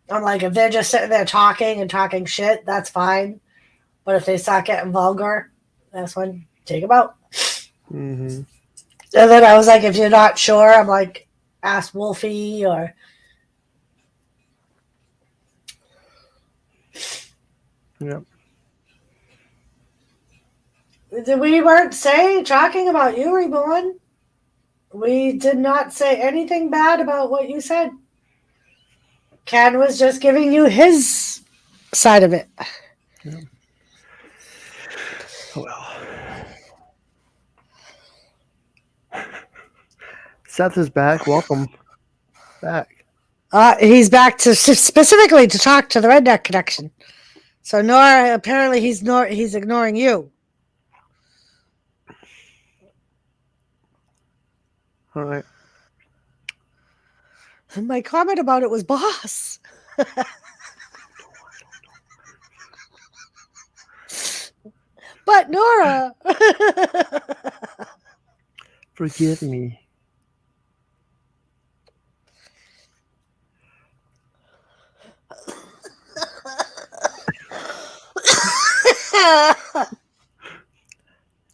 I'm like, if they're just sitting there talking and talking shit, that's fine. But if they start getting vulgar, that's when take them out. Mm-hmm. And then I was like, if you're not sure, I'm like, ask Wolfie or. Yep. We weren't talking about you, Reborn. We did not say anything bad about what you said. Ken was just giving you his side of it. Yep. Oh, well. Seth is back. Welcome back. He's back to specifically to talk to the Redneck Connection. So Nora, apparently he's ignoring you. All right. And my comment about it was boss. But Nora. Forgive me.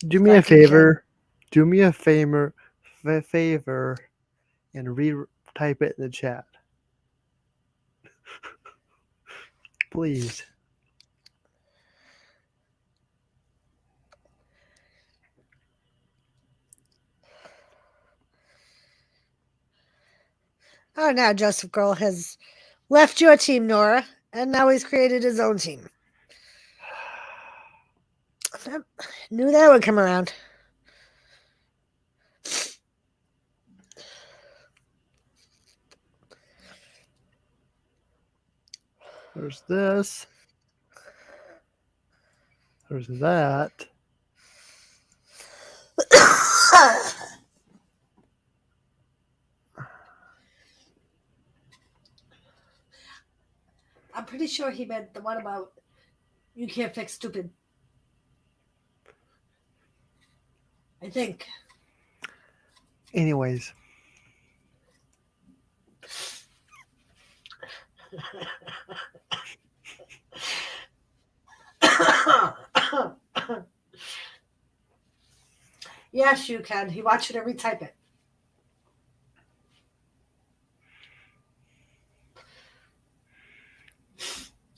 Do me a favor. Do me a favor and re-type it in the chat. Please. Oh, now Joseph Girl has left your team, Nora, and now he's created his own team. I knew that would come around. There's this. There's that. I'm pretty sure he meant the one about you can't fix stupid. I think. Anyways. Yes, you can. He wants you to retype it.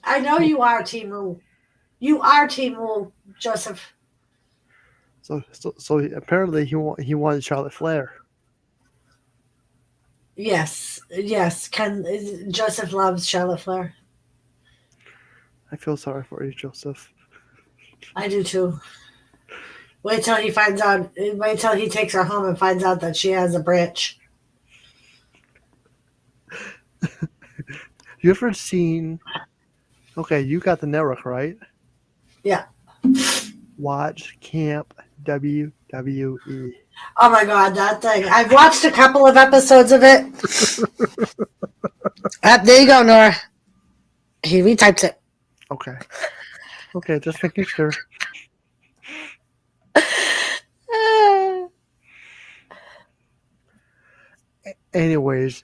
I know you are Team Rule. You are Team Rule, Joseph. So apparently he wanted Charlotte Flair. Yes. Joseph loves Charlotte Flair. I feel sorry for you, Joseph. I do too. Wait till he finds out. Wait till he takes her home and finds out that she has a branch. You ever seen? Okay, you got the network, right? Yeah. Watch Camp WWE. Oh my god, that thing. I've watched a couple of episodes of it. There you go, Nora. He retypes it. Okay. Okay, just making sure. Anyways,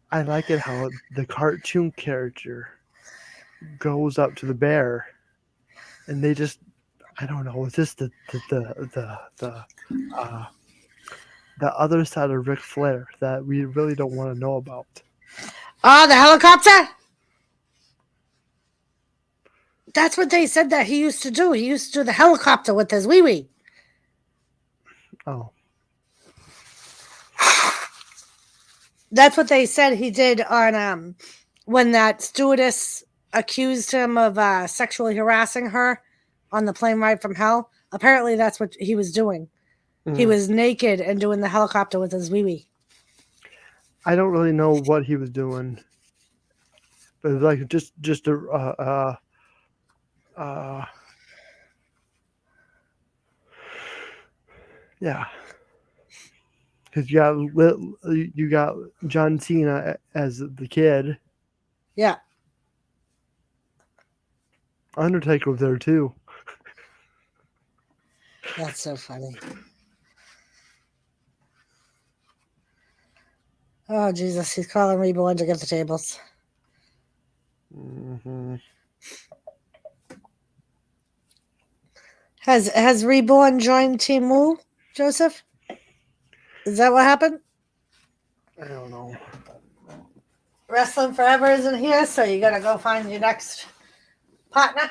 I like it how the cartoon character goes up to the bear, and they just, I don't know, it's just the other side of Ric Flair that we really don't want to know about. Oh, the helicopter? That's what they said that he used to do. He used to do the helicopter with his wee-wee. Oh. That's what they said he did on when that stewardess accused him of sexually harassing her on the plane ride from hell. Apparently, that's what he was doing. He was naked and doing the helicopter with his wee-wee. I don't really know what he was doing, but it's like just yeah. Because you got John Cena as the kid. Yeah. Undertaker was there too. That's so funny. Oh, Jesus. He's calling Reborn to get the tables. Mm-hmm. Has Reborn joined Team Woo, Joseph? Is that what happened? I don't know. Wrestling Forever isn't here, so you gotta go find your next partner.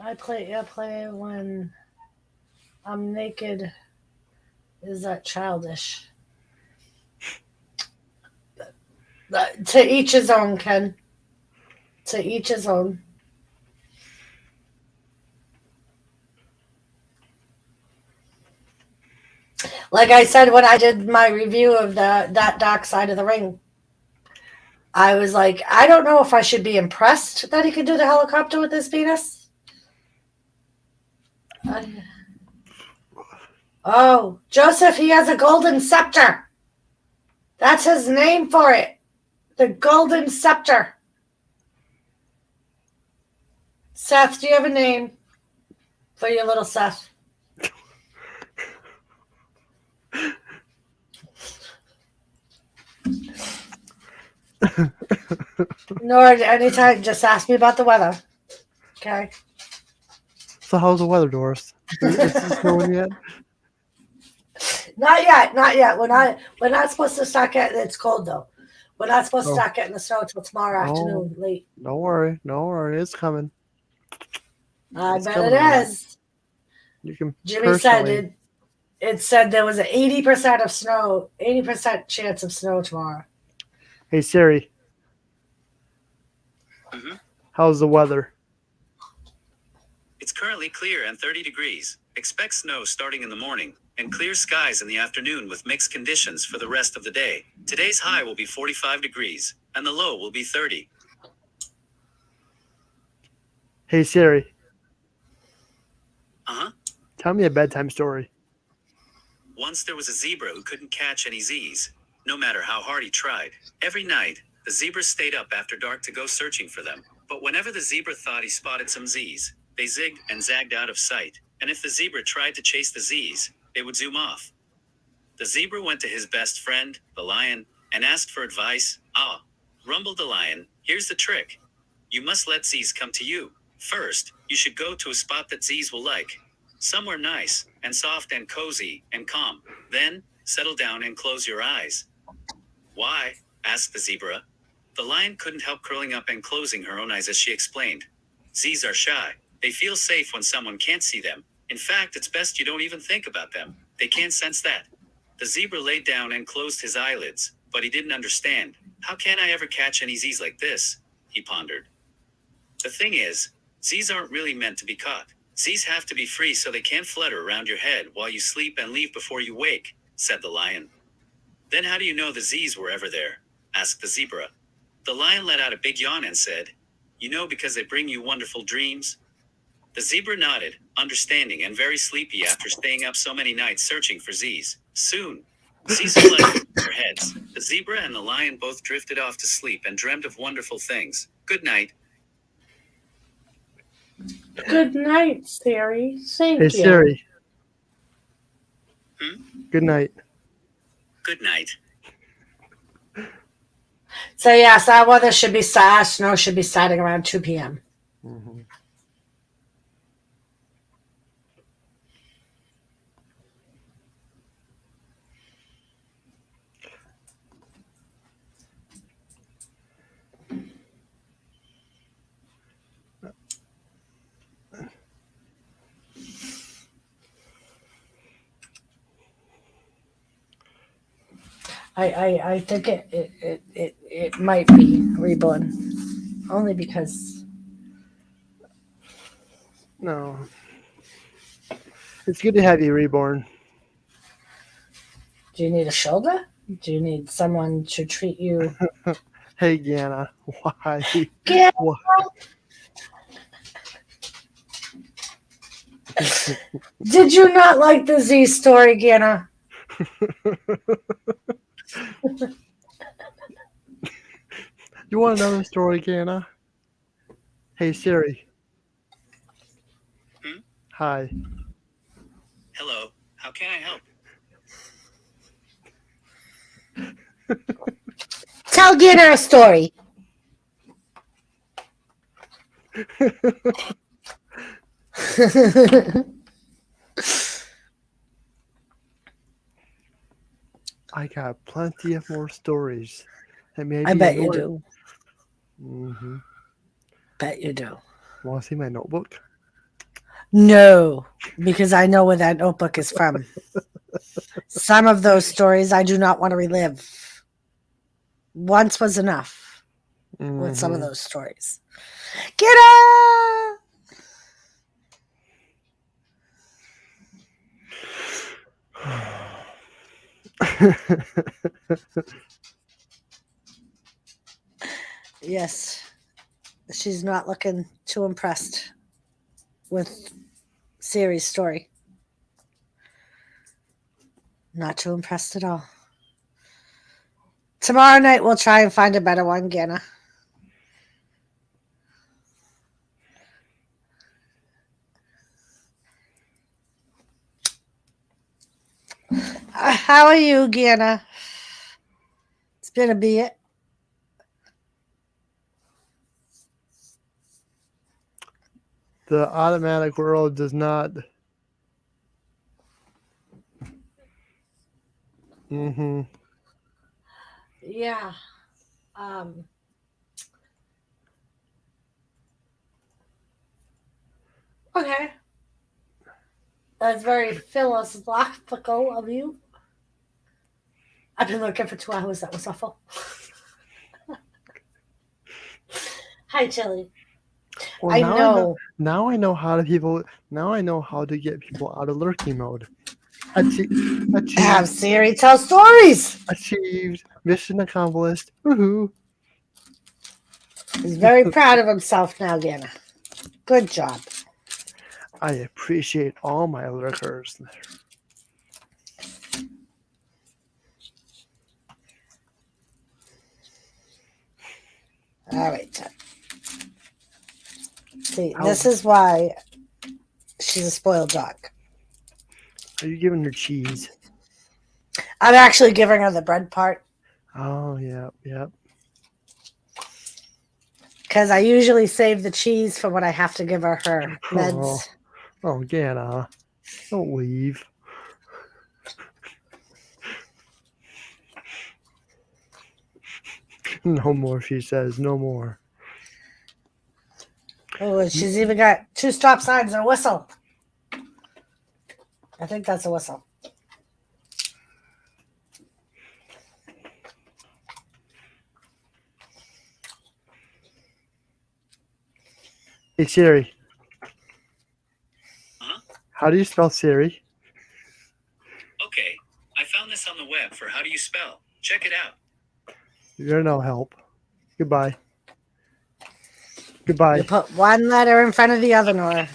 I play when I'm naked. Is that childish? To each his own, Ken. To each his own. Like I said when I did my review of that Dark Side of the Ring, I was like, I don't know if I should be impressed that he could do the helicopter with his penis. Oh, Joseph, he has a golden scepter. That's his name for it. The golden scepter. Seth, do you have a name for your little Seth? Nor anytime, just ask me about the weather. Okay. So how's the weather, Doris? Is it snowing yet? Not yet. Not yet. We're not supposed to start getting. It's cold though. We're not supposed to start getting the snow until tomorrow afternoon, late. Don't worry, it's coming. I It's bet coming it alright. is. You can Jimmy said it said there was an 80% of snow, 80% chance of snow tomorrow. Hey Siri. Mm-hmm. How's the weather? It's currently clear and 30 degrees. Expect snow starting in the morning, and clear skies in the afternoon with mixed conditions for the rest of the day. Today's high will be 45 degrees, and the low will be 30. Hey Siri. Uh-huh. Tell me a bedtime story. Once there was a zebra who couldn't catch any Z's, no matter how hard he tried. Every night, the zebra stayed up after dark to go searching for them. But whenever the zebra thought he spotted some Z's, they zigged and zagged out of sight. And if the zebra tried to chase the Z's, they would zoom off. The zebra went to his best friend, the lion, and asked for advice. Ah, rumbled the lion, here's the trick. You must let Z's come to you. First, you should go to a spot that Z's will like. Somewhere nice, and soft and cozy, and calm. Then, settle down and close your eyes. Why? asked the zebra. The lion couldn't help curling up and closing her own eyes as she explained. Z's are shy. They feel safe when someone can't see them. In fact, it's best you don't even think about them. They can't sense that. The zebra laid down and closed his eyelids, but he didn't understand. How can I ever catch any Z's like this? He pondered. The thing is, Z's aren't really meant to be caught. Z's have to be free so they can't flutter around your head while you sleep and leave before you wake, said the lion. Then how do you know the Z's were ever there? Asked the zebra. The lion let out a big yawn and said, You know, because they bring you wonderful dreams. The zebra nodded, understanding and very sleepy after staying up so many nights searching for Z's. Soon, Z's fled over their heads. The zebra and the lion both drifted off to sleep and dreamed of wonderful things. Good night. Good night, Siri. Thank Hey you. Siri. Hmm? Good night. Good night. So yes, our weather should be snow should be starting around 2 p.m. Mm-hmm. I think it might be reborn, only because No. It's good to have you reborn. do you need a shoulder? Do you need someone to treat you? Hey Gianna, why? Get Why? Did you not like the Z story, Gianna? You want another story, Gianna? Hey Siri. Hmm? Hi. Hello. How can I help? Tell Gianna a story. I got plenty of more stories. And maybe I bet you do. Mm-hmm. Bet you do. Want to see my notebook? No, because I know where that notebook is from. Some of those stories I do not want to relive. Once was enough with some of those stories. Get up! Yes, she's not looking too impressed with Siri's story. Not too impressed at all. Tomorrow night we'll try and find a better one, Gianna. How are you, Gianna? It's been a bit. The automatic world does not. Mm-hmm. Yeah. Okay. That's very philosophical of you. I've been looking for 2 hours. That was awful. Hi, Chili. Well, I know. Now I know how to get people out of lurking mode. Have Siri tell stories. Achieved. Mission accomplished. Woohoo. He's very proud of himself now, Gianna. Good job. I appreciate all my lurkers. All right. See, this is why she's a spoiled dog. Are you giving her cheese? I'm actually giving her the bread part. Oh, yeah. Because I usually save the cheese for when I have to give her meds. Oh, Gianna. Don't leave. No more, she says. No more. Oh, and she's even got 2 stop signs and a whistle. I think that's a whistle. Hey, Siri. Huh? How do you spell Siri? Okay, I found this on the web for how do you spell. Check it out. You're no help. Goodbye. Goodbye. You put one letter in front of the other, Nora.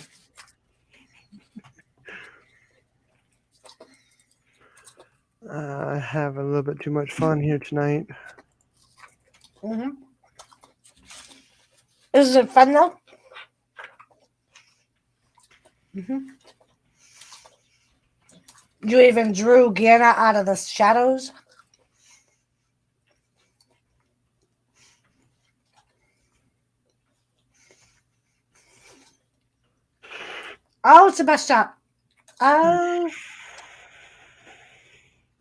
I have a little bit too much fun here tonight. Mm-hmm. Is it fun though? Mm-hmm. You even drew Gianna out of the shadows. Oh, it's a bus stop. Oh.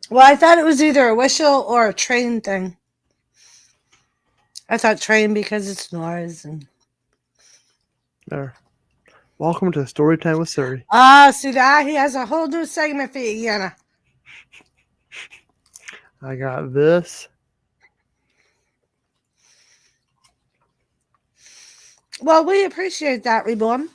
Well, I thought it was either a whistle or a train thing. I thought train because it's noise and. There. Welcome to Storytime with Siri. Ah, see that? He has a whole new segment for you, Gianna. I got this. Well, we appreciate that, Reborn.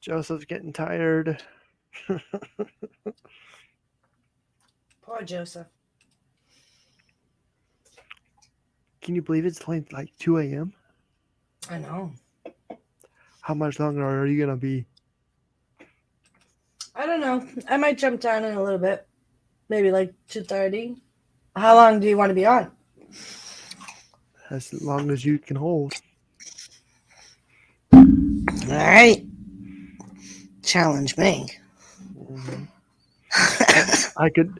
Joseph's getting tired. Poor Joseph. Can you believe it's only like 2 a.m.? I know. How much longer are you going to be? I don't know. I might jump down in a little bit. Maybe like 2:30. How long do you want to be on? As long as you can hold. All right. Challenge me. Mm-hmm. I could.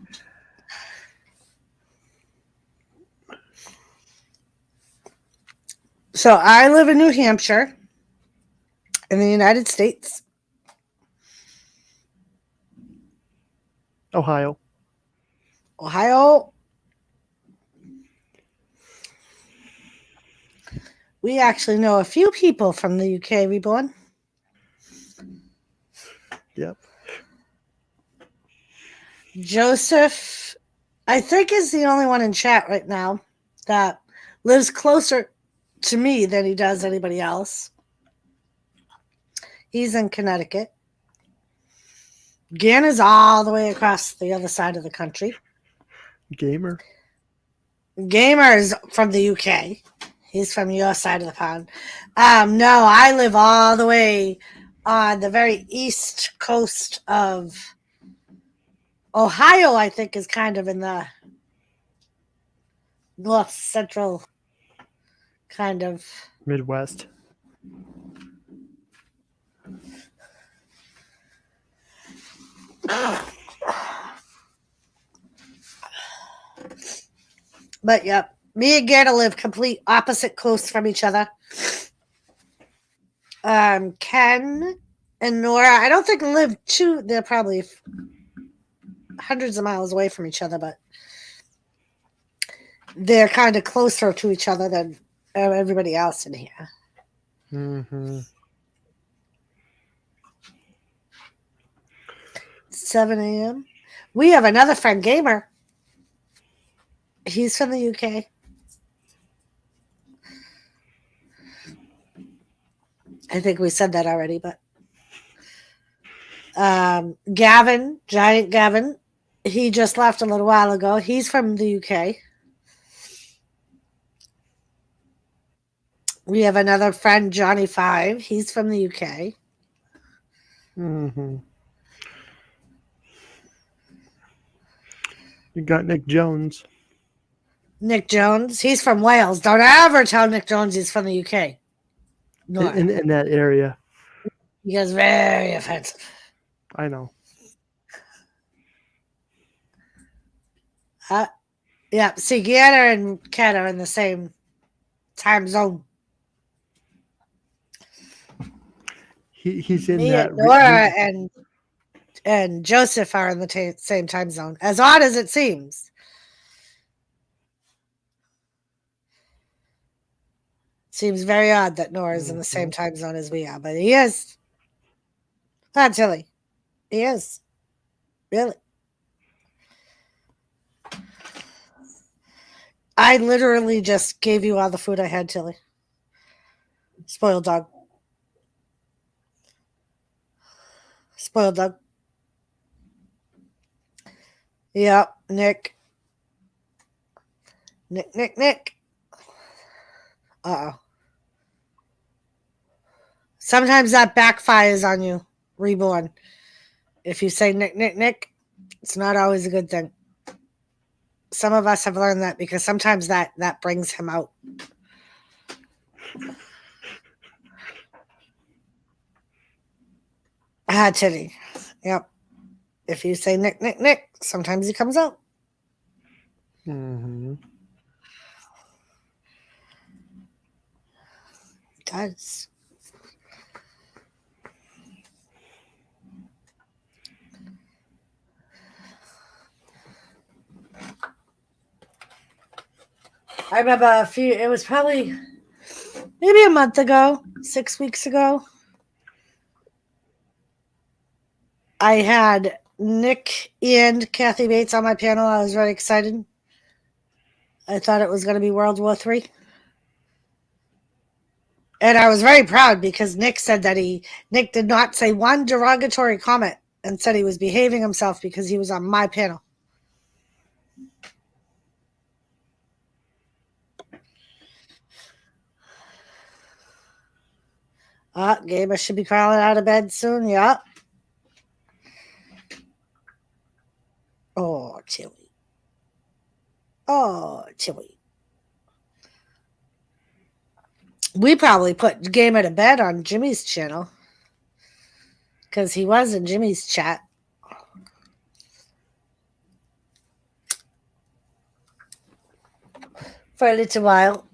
So I live in New Hampshire in the United States. Ohio. We actually know a few people from the UK, Reborn. Yep. Joseph, I think, is the only one in chat right now that lives closer to me than he does anybody else. He's in Connecticut. Gan is all the way across the other side of the country. Gamer is from the UK. He's from your side of the pond. No, I live all the way on the very east coast of Ohio. I think is kind of in the north central kind of Midwest. But yep, me and Gerda live complete opposite coasts from each other. Ken and Nora, I don't think live too. They're probably hundreds of miles away from each other, but they're kind of closer to each other than everybody else in here. Mm-hmm. 7 a.m. We have another friend, Gamer. He's from the UK. I think we said that already, but Gavin, Giant Gavin, he just left a little while ago. He's from the UK. We have another friend, Johnny 5. He's from the UK. Mm-hmm. You got Nick Jones. He's from Wales. Don't ever tell Nick Jones he's from the UK. In that area. He gets very offensive. I know. Yeah, see, Gianna and Ken are in the same time zone. He's in Me that. and Nora and Joseph are in the same time zone. As odd as it seems. Seems very odd that Nora's in the same time zone as we are, but he is. Not silly. He is. Really. I literally just gave you all the food I had, Tilly. Spoiled dog. Spoiled dog. Yep, Nick. Nick. Uh-oh. Sometimes that backfires on you, Reborn. If you say Nick, it's not always a good thing. Some of us have learned that because sometimes that brings him out. Titty. Yep. If you say Nick, sometimes he comes out. Mm-hmm. He does. I remember it was probably maybe a month ago, 6 weeks ago. I had Nick and Kathy Bates on my panel. I was very excited. I thought it was going to be World War III. And I was very proud because Nick said that Nick did not say one derogatory comment and said he was behaving himself because he was on my panel. Gamer should be crawling out of bed soon. Yeah. Oh, Chili. We probably put Gamer to bed on Jimmy's channel because he was in Jimmy's chat. For a little while.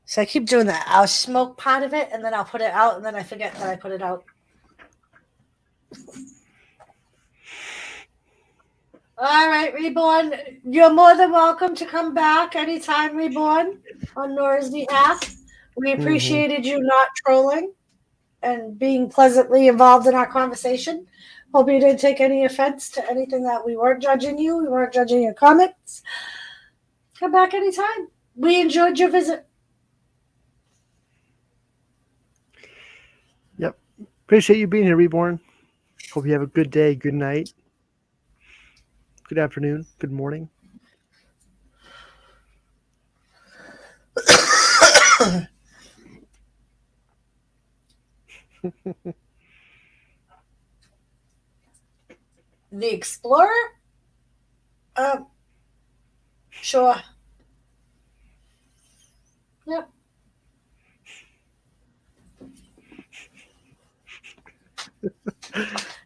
So I keep doing that. I'll smoke part of it and then I'll put it out and then I forget that I put it out. All right, Reborn. You're more than welcome to come back anytime, Reborn, on Nora's behalf. We appreciated you not trolling and being pleasantly involved in our conversation. Hope you didn't take any offense to anything that we weren't judging you. We weren't judging your comments. Come back anytime. We enjoyed your visit. Yep. Appreciate you being here, Reborn. Hope you have a good day, good night, good afternoon, good morning. The Explorer? Sure. Yep.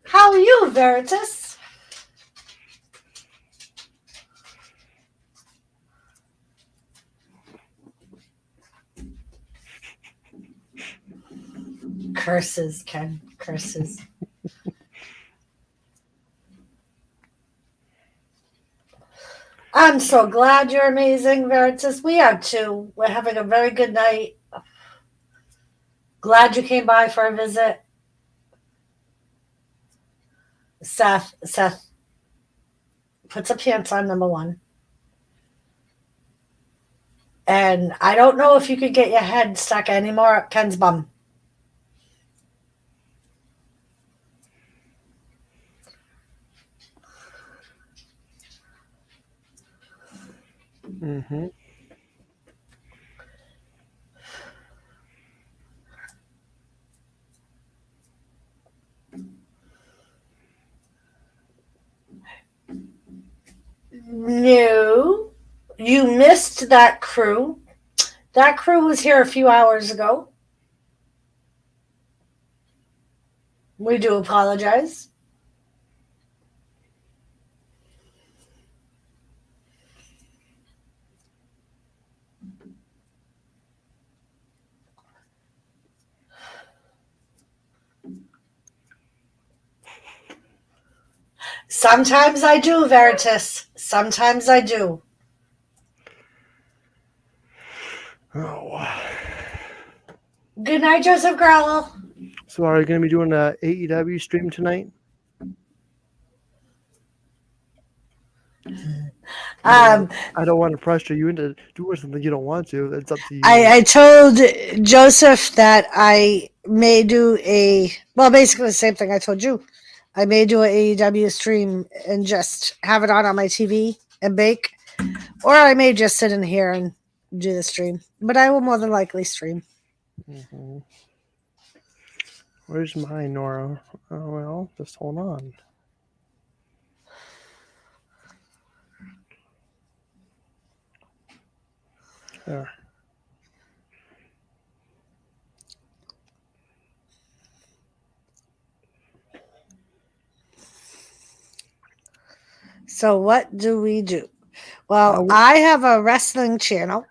How are you, Veritas? Curses, Ken. Curses. I'm so glad you're amazing, Veritas. We are too. We're having a very good night. Glad you came by for a visit. Seth puts a pants on, number one. And I don't know if you could get your head stuck anymore up Ken's bum. Mm-hmm. No, you missed that crew. That crew was here a few hours ago. We do apologize. Sometimes I do, Veritas. Sometimes I do. Oh. Good night, Joseph Girl. So are you going to be doing a AEW stream tonight? I don't want to pressure you into doing something you don't want to. It's up to you. I told Joseph that I may do basically the same thing I told you. I may do an AEW stream and just have it on my TV and bake. Or I may just sit in here and do the stream. But I will more than likely stream. Mm-hmm. Where's my Nora? Oh, well, just hold on. There. So what do we do? Well, I have a wrestling channel.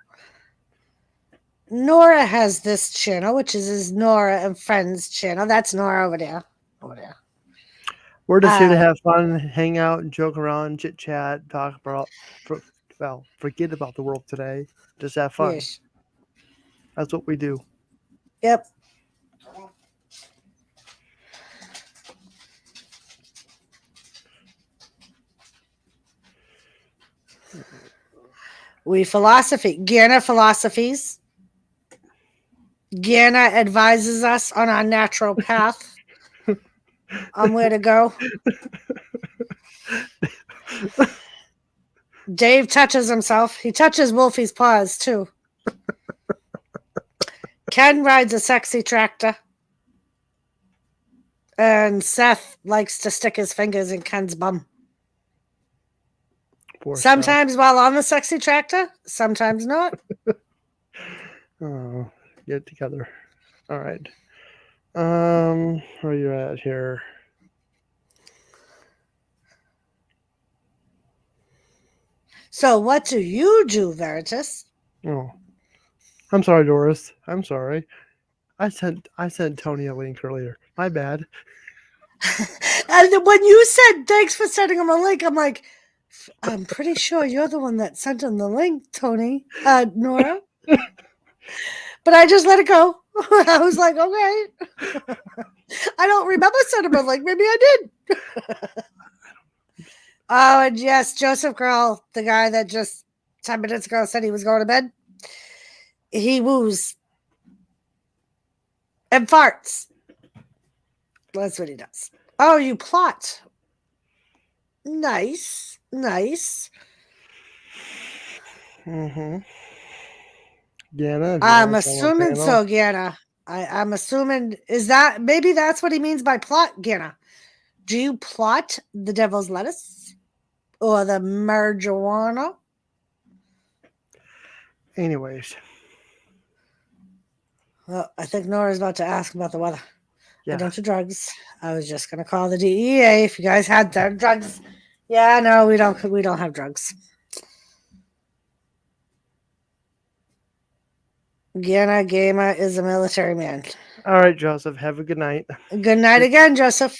NORA has this channel, which is his N.O.R.A. and Friends channel. That's NORA over there. We're just here to have fun, hang out, and joke around, chit chat, talk about, forget about the world today. Just have fun. Yes. That's what we do. Yep. We Gana philosophies. Gana advises us on our natural path on where to go. Dave touches himself. He touches Wolfie's paws, too. Ken rides a sexy tractor. And Seth likes to stick his fingers in Ken's bum. Sometimes while on the sexy tractor, sometimes not. Oh, get together. All right. Where are you at here? So what do you do, Veritas? Oh, I'm sorry, Doris. I'm sorry. I sent Tony a link earlier. My bad. And when you said thanks for sending him a link, I'm like, I'm pretty sure you're the one that sent him the link, Tony, Nora. But I just let it go. I was like, okay. I don't remember sending him a link. Maybe I did. Oh, and yes, Joseph Girl, the guy that just 10 minutes ago said he was going to bed. He woos and farts. That's what he does. Oh, you plot. Nice. Nice. Mm-hmm. Gana, I'm assuming so, Gana. I'm assuming, maybe that's what he means by plot, Gana. Do you plot the devil's lettuce or the marijuana? Anyways. Well, I think Nora's about to ask about the weather. Yeah. I don't do drugs. I was just going to call the DEA if you guys had their drugs. Yeah, no, we don't have drugs. Gana Gama is a military man. All right, Joseph. Have a good night. Good night again, Joseph.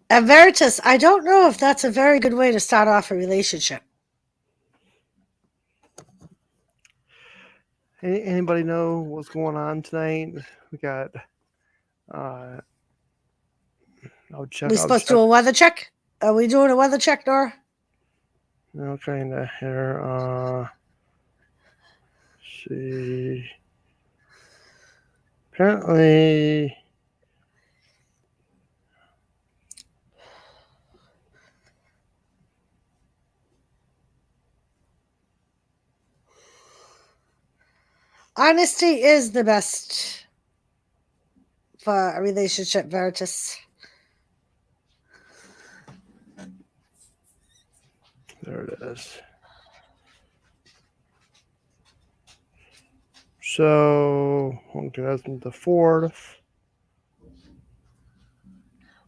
And Veritas, I don't know if that's a very good way to start off a relationship. Anybody know what's going on tonight? We got We supposed to do a weather check? Are we doing a weather check, Nora? No, kind of here. See. Apparently. Honesty is the best for a relationship, Veritas. There it is. So, okay, that's the 4th.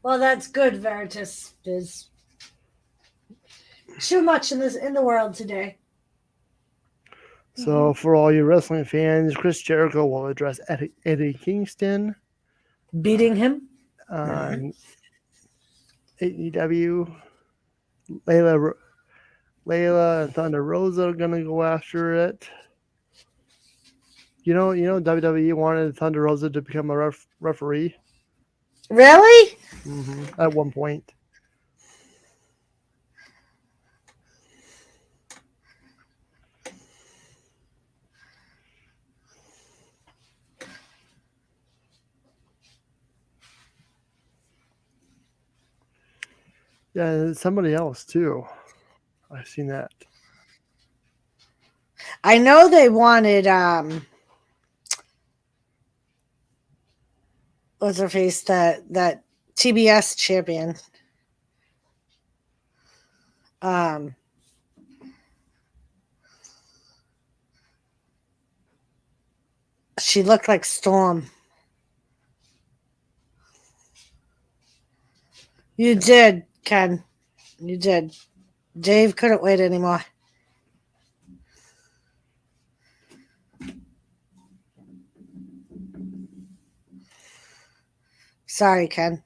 Well, that's good, Veritas. There's too much in the world today. So, for all you wrestling fans, Chris Jericho will address Eddie Kingston Beating him. on AEW. Layla and Thunder Rosa are gonna go after it. You know, WWE wanted Thunder Rosa to become a referee. Really? At one point. Yeah, somebody else too. I've seen that. I know they wanted what's her face, that TBS champion. She looked like Storm. You did, Ken. You did. Dave couldn't wait anymore. Sorry, Ken.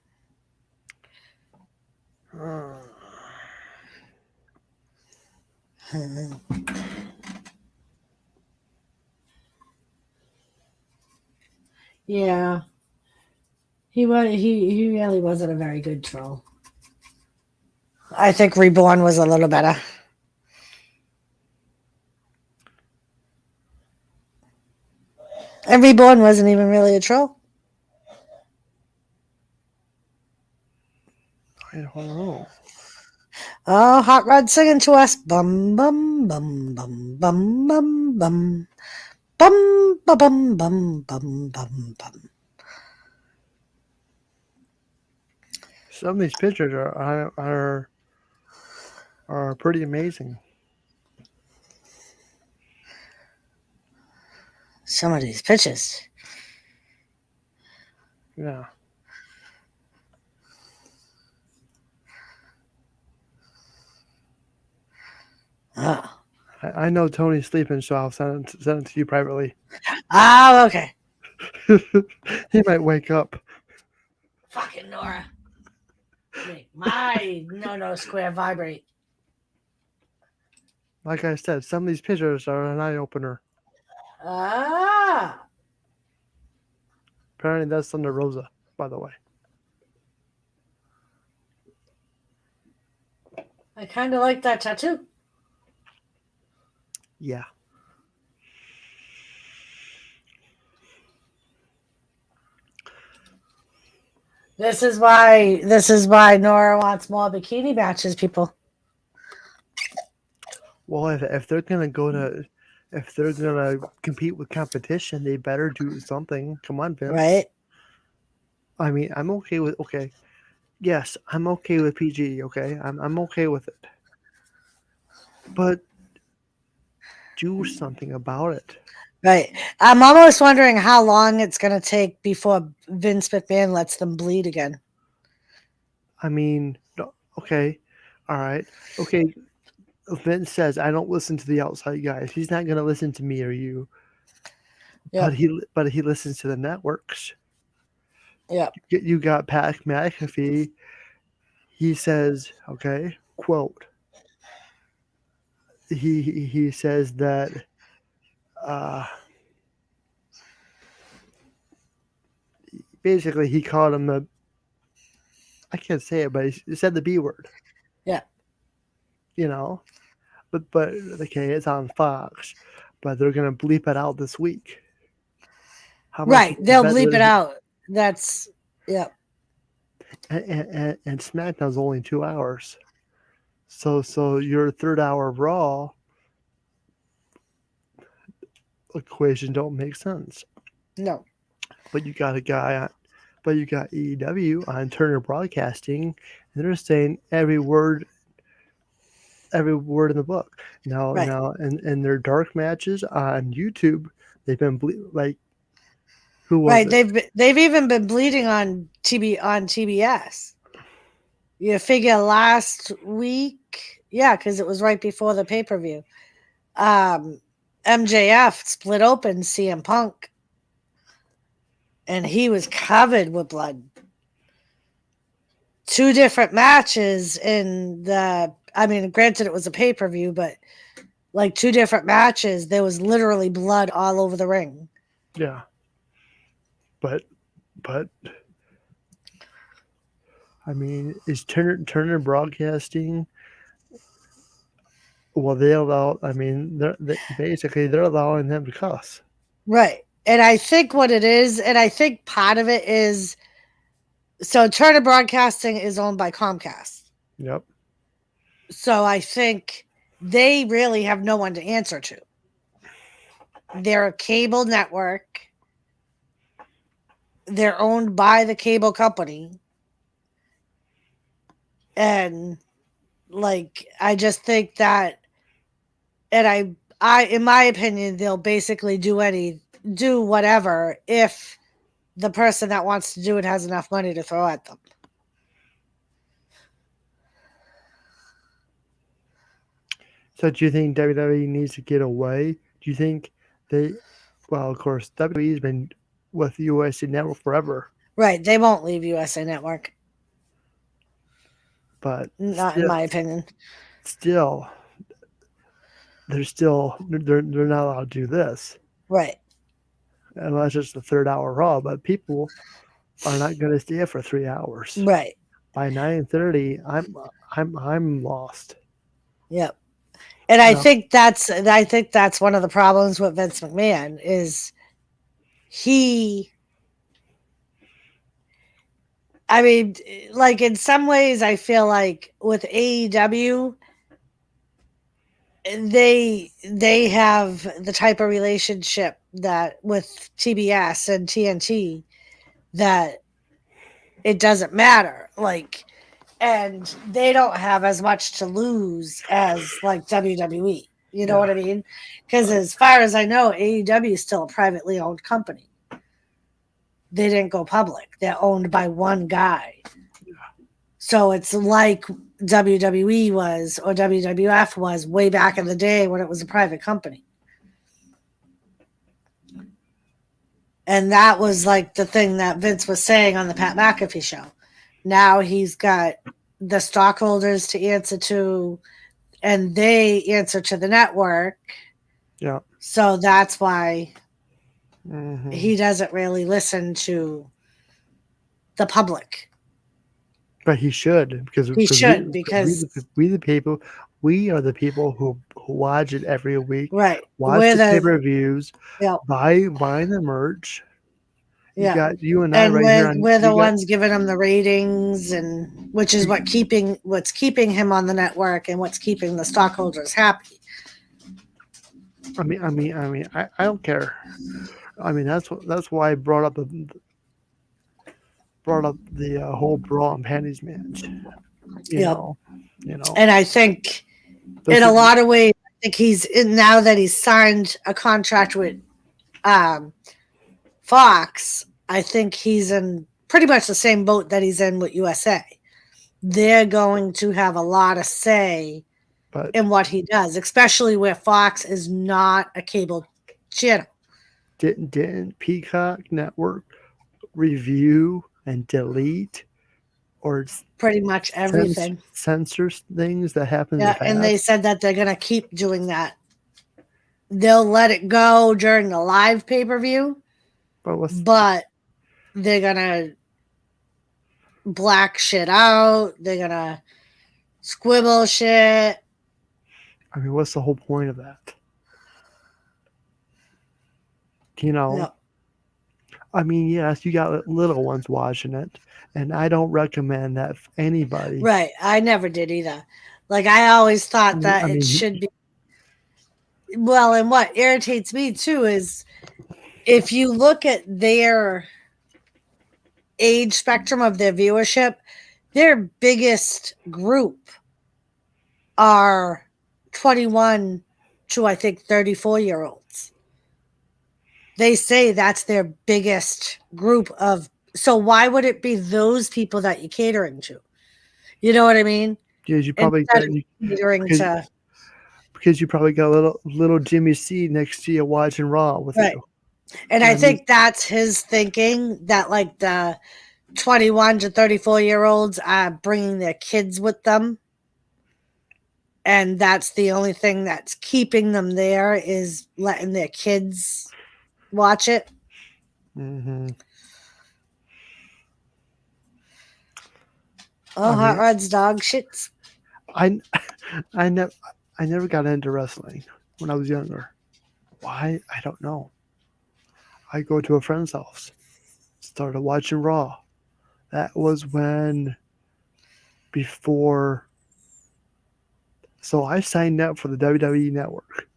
Yeah. He really wasn't a very good troll. I think Reborn was a little better. And Reborn wasn't even really a troll. I don't know. Oh, Hot Rod singing to us. Bum bum bum bum bum bum bum. Bum ba bum bum bum bum bum. Some of these pictures are pretty amazing. Some of these pictures. Yeah. Oh. I know Tony's sleeping, so I'll send it to you privately. Oh, okay. He might wake up. Fucking Nora. Make my no square vibrate. Like I said, some of these pictures are an eye opener. Ah. Apparently, that's Thunder Rosa, by the way. I kind of like that tattoo. Yeah. This is why Nora wants more bikini matches, people. Well, if they're gonna compete with competition, they better do something. Come on, Vince. Right? I mean, I'm okay with Yes, I'm okay with PG. Okay, I'm okay with it. But do something about it. Right. I'm almost wondering how long it's going to take before Vince McMahon lets them bleed again. I mean, okay, all right, okay. Vince says I don't listen to the outside guys. He's not going to listen to me or you. Yep. But he listens to the networks. Yep. You got Pat McAfee. He says, okay, quote. He says that basically he called him I can't say it, but he said the B word. Yeah. You know, but okay, it's on Fox, but they're gonna bleep it out this week. Right, they'll bleep it out. That's yep. And SmackDown's only 2 hours, so your third hour of Raw equation don't make sense. No. But you got AEW on Turner Broadcasting, and they're saying every word in the book. Now, Right. now, and their dark matches on YouTube, They've been like, who was Right. it? They've even been bleeding on TBS. You figure last week, yeah, because it was right before the pay-per-view. MJF split open CM Punk, and he was covered with blood. 2 different matches in the. I mean, granted, it was a pay-per-view, but like 2 different matches, there was literally blood all over the ring. Yeah. But I mean, is Turner Broadcasting? Well, they allow. I mean, basically they're allowing them to cuss. Right. And I think what it is, and I think part of it is, so Turner Broadcasting is owned by Comcast. Yep. So I think they really have no one to answer to. They're a cable network. They're owned by the cable company. And like, I just think that, and I in my opinion, they'll basically do whatever if the person that wants to do it has enough money to throw at them. So do you think WWE needs to get away? Do you think they? Well, of course, WWE's been with USA Network forever. Right. They won't leave USA Network. But not in my opinion. Still, they're not allowed to do this. Right. Unless it's the 3rd hour Raw, but people are not going to stay for 3 hours. Right. By 9:30, I'm lost. Yep. And I think that's one of the problems with Vince McMahon is I mean, like in some ways I feel like with AEW they have the type of relationship that with TBS and TNT that it doesn't matter. Like, and they don't have as much to lose as like WWE. You know what I mean? Because as far as I know, AEW is still a privately owned company. They didn't go public. They're owned by one guy. So it's like WWE was or WWF was way back in the day when it was a private company. And that was like the thing that Vince was saying on the Pat McAfee show. Now he's got the stockholders to answer to, and they answer to the network. Yeah. So that's why he doesn't really listen to the public. But he should, because he should, because we the people, we are the people who watch it every week. Right. Watch the pay-per-views. Yep. Buy the merch. You Yeah. got you and I right here. We're the ones giving him the ratings, and which is what's keeping him on the network and what's keeping the stockholders happy. I mean, I don't care. I mean, that's why I brought up the whole bra and panties match. You know. And I think in a lot of ways, I think he's in now that he's signed a contract with Fox. I think he's in pretty much the same boat that he's in with USA. They're going to have a lot of say in what he does, especially where Fox is not a cable channel. Didn't Peacock Network review and delete or pretty much everything, censors things that happen in the past? And they said that they're going to keep doing that. They'll let it go during the live pay-per-view, but they're going to black shit out. They're going to squibble shit. I mean, what's the whole point of that? I mean, yes, you got little ones watching it, and I don't recommend that for anybody. Right. I never did either. Like, I always thought that it should be. Well, and what irritates me, too, is if you look at their age spectrum of their viewership, their biggest group are 21 to, I think, 34-year-olds. they say that's their biggest group of. So why would it be those people that you're catering to? You know what I mean? Because you probably Instead got of catering because, to because you probably got little Jimmy C next to you watching Raw with right. you. And You I know what I mean? think that's his thinking that like the 21 to 34-year-olds are bringing their kids with them. And that's the only thing that's keeping them there is letting their kids watch it. Mm-hmm. Oh, I Hot mean, Rod's dog shits. I never got into wrestling when I was younger. Why? I don't know. I go to a friend's house, started watching Raw. That was when before. So I signed up for the WWE Network,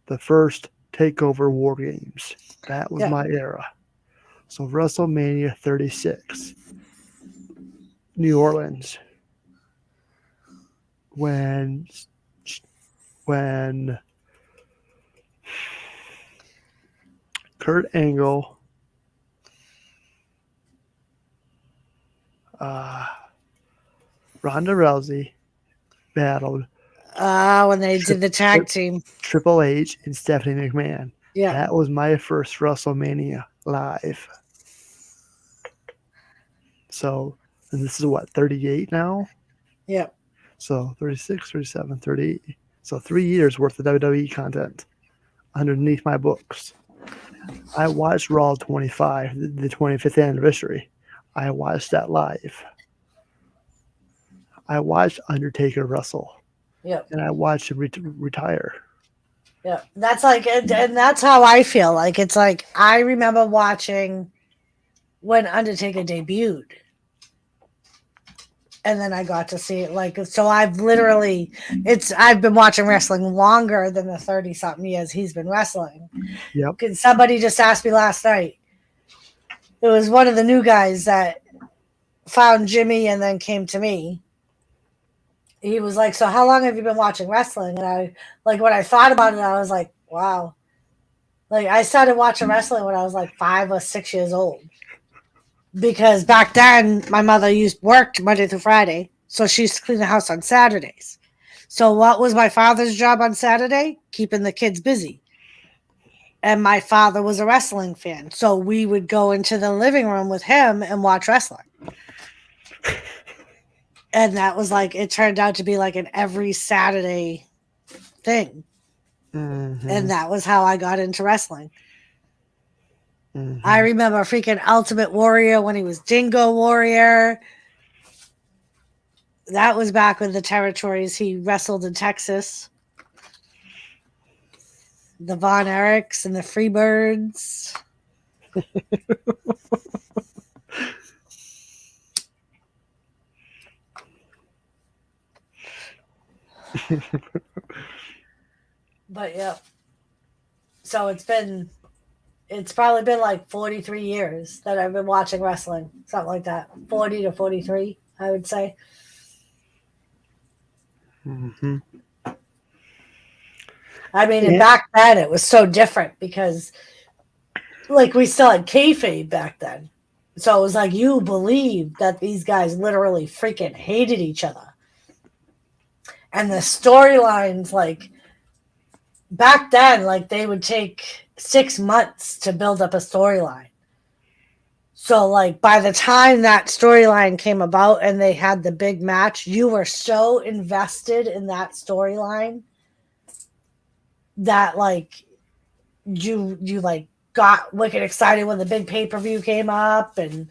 the first Takeover War Games. That was Yeah. my era. So WrestleMania 36, New Orleans, when Kurt Angle, Ronda Rousey battled When they Tri- did the tag team. Triple H and Stephanie McMahon. Yeah. That was my first WrestleMania live. So, and this is what, 38 now? Yeah. So 36, 37, 38. So 3 years worth of WWE content underneath my books. I watched Raw 25, the 25th anniversary. I watched that live. I watched Undertaker wrestle. Yep. And I watched him retire. Yeah. That's like, and that's how I feel. Like, it's like, I remember watching when Undertaker debuted. And then I got to see it. Like, so I've been watching wrestling longer than the 30 something years he's been wrestling. Yep. Somebody just asked me last night. It was one of the new guys that found Jimmy and then came to me. He was like, "So how long have you been watching wrestling?" And I, like, when I thought about it, I was like, wow. Like, I started watching wrestling when I was like 5 or 6 years old. Because back then, my mother worked Monday through Friday. So she used to clean the house on Saturdays. So what was my father's job on Saturday? Keeping the kids busy. And my father was a wrestling fan. So we would go into the living room with him and watch wrestling. And that was like, it turned out to be like an every Saturday thing. Mm-hmm. And that was how I got into wrestling. Mm-hmm. I remember freaking Ultimate Warrior when he was Dingo Warrior. That was back with the territories. He wrestled in Texas. The Von Erichs and the Freebirds. But yeah. So it's probably been like 43 years that I've been watching wrestling. Something like that. 40 to 43, I would say. Mm-hmm. I mean, and back then it was so different because, like, we still had kayfabe back then. So it was like you believed that these guys literally freaking hated each other. And the storylines, like, back then, like, they would take 6 months to build up a storyline. So, like, by the time that storyline came about and they had the big match, you were so invested in that storyline that, like, you like got wicked excited when the big pay-per-view came up, and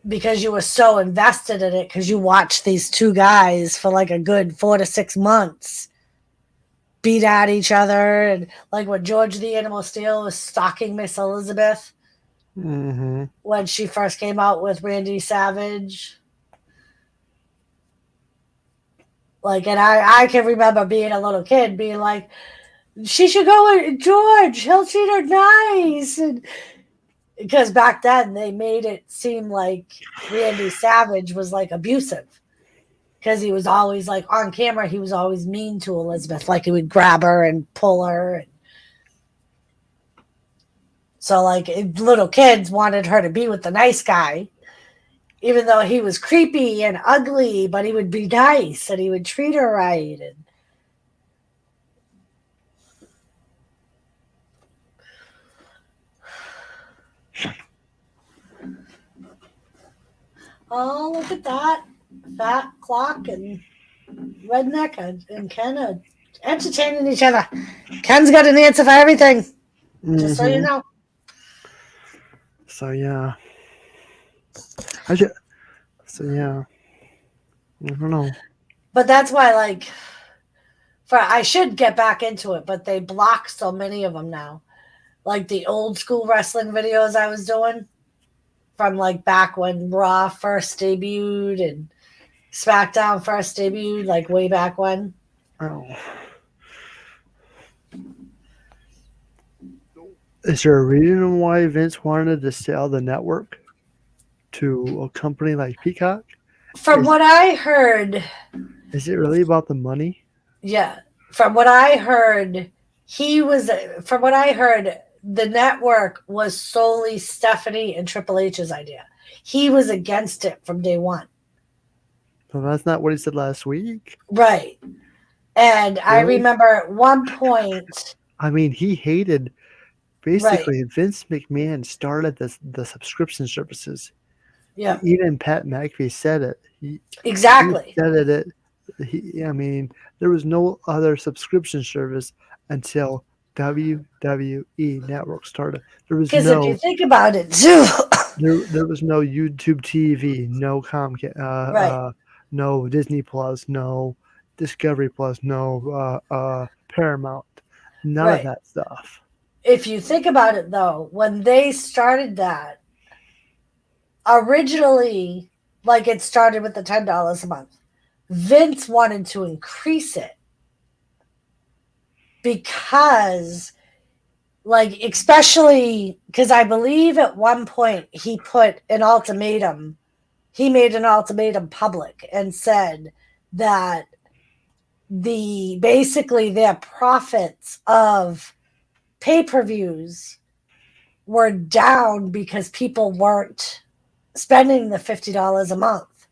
because you were so invested in it because you watched these two guys for like a good 4 to 6 months beat at each other. And like when George the Animal Steel was stalking Miss Elizabeth Mm-hmm. when she first came out with Randy Savage. Like, and I can remember being a little kid being like, she should go with George. He'll treat her nice. And because back then they made it seem like Randy Savage was like abusive because he was always like on camera. He was always mean to Elizabeth. Like he would grab her and pull her. So like little kids wanted her to be with the nice guy, even though he was creepy and ugly, but he would be nice and he would treat her right. And oh, look at that fat clock and redneck and Ken are entertaining each other. Ken's got an answer for everything, just so you know. So yeah, I don't know. But that's why, like, I should get back into it, but they block so many of them now. Like the old school wrestling videos I was doing from like back when Raw first debuted and SmackDown first debuted, like way back when. Oh. Is there a reason why Vince wanted to sell the network to a company like Peacock? From what I heard, is it really about the money? Yeah. From what I heard, the network was solely Stephanie and Triple H's idea. He was against it from day one. So that's not what he said last week. Right. And I remember at one point. I mean, he hated. Basically, Vince McMahon started the subscription services. Yeah. Even Pat McAfee said it. Exactly. He said it. I mean, there was no other subscription service until WWE Network started. There was because if you think about it too, there was no YouTube TV, no Comcast, no Disney Plus, no Discovery Plus, no Paramount, none of that stuff. If you think about it, though, when they started that, originally, like it started with the $10 a month, Vince wanted to increase it because, like, especially because I believe at one point he put an ultimatum. He made an ultimatum public and said that basically their profits of pay-per-views were down because people weren't spending the $50 a month.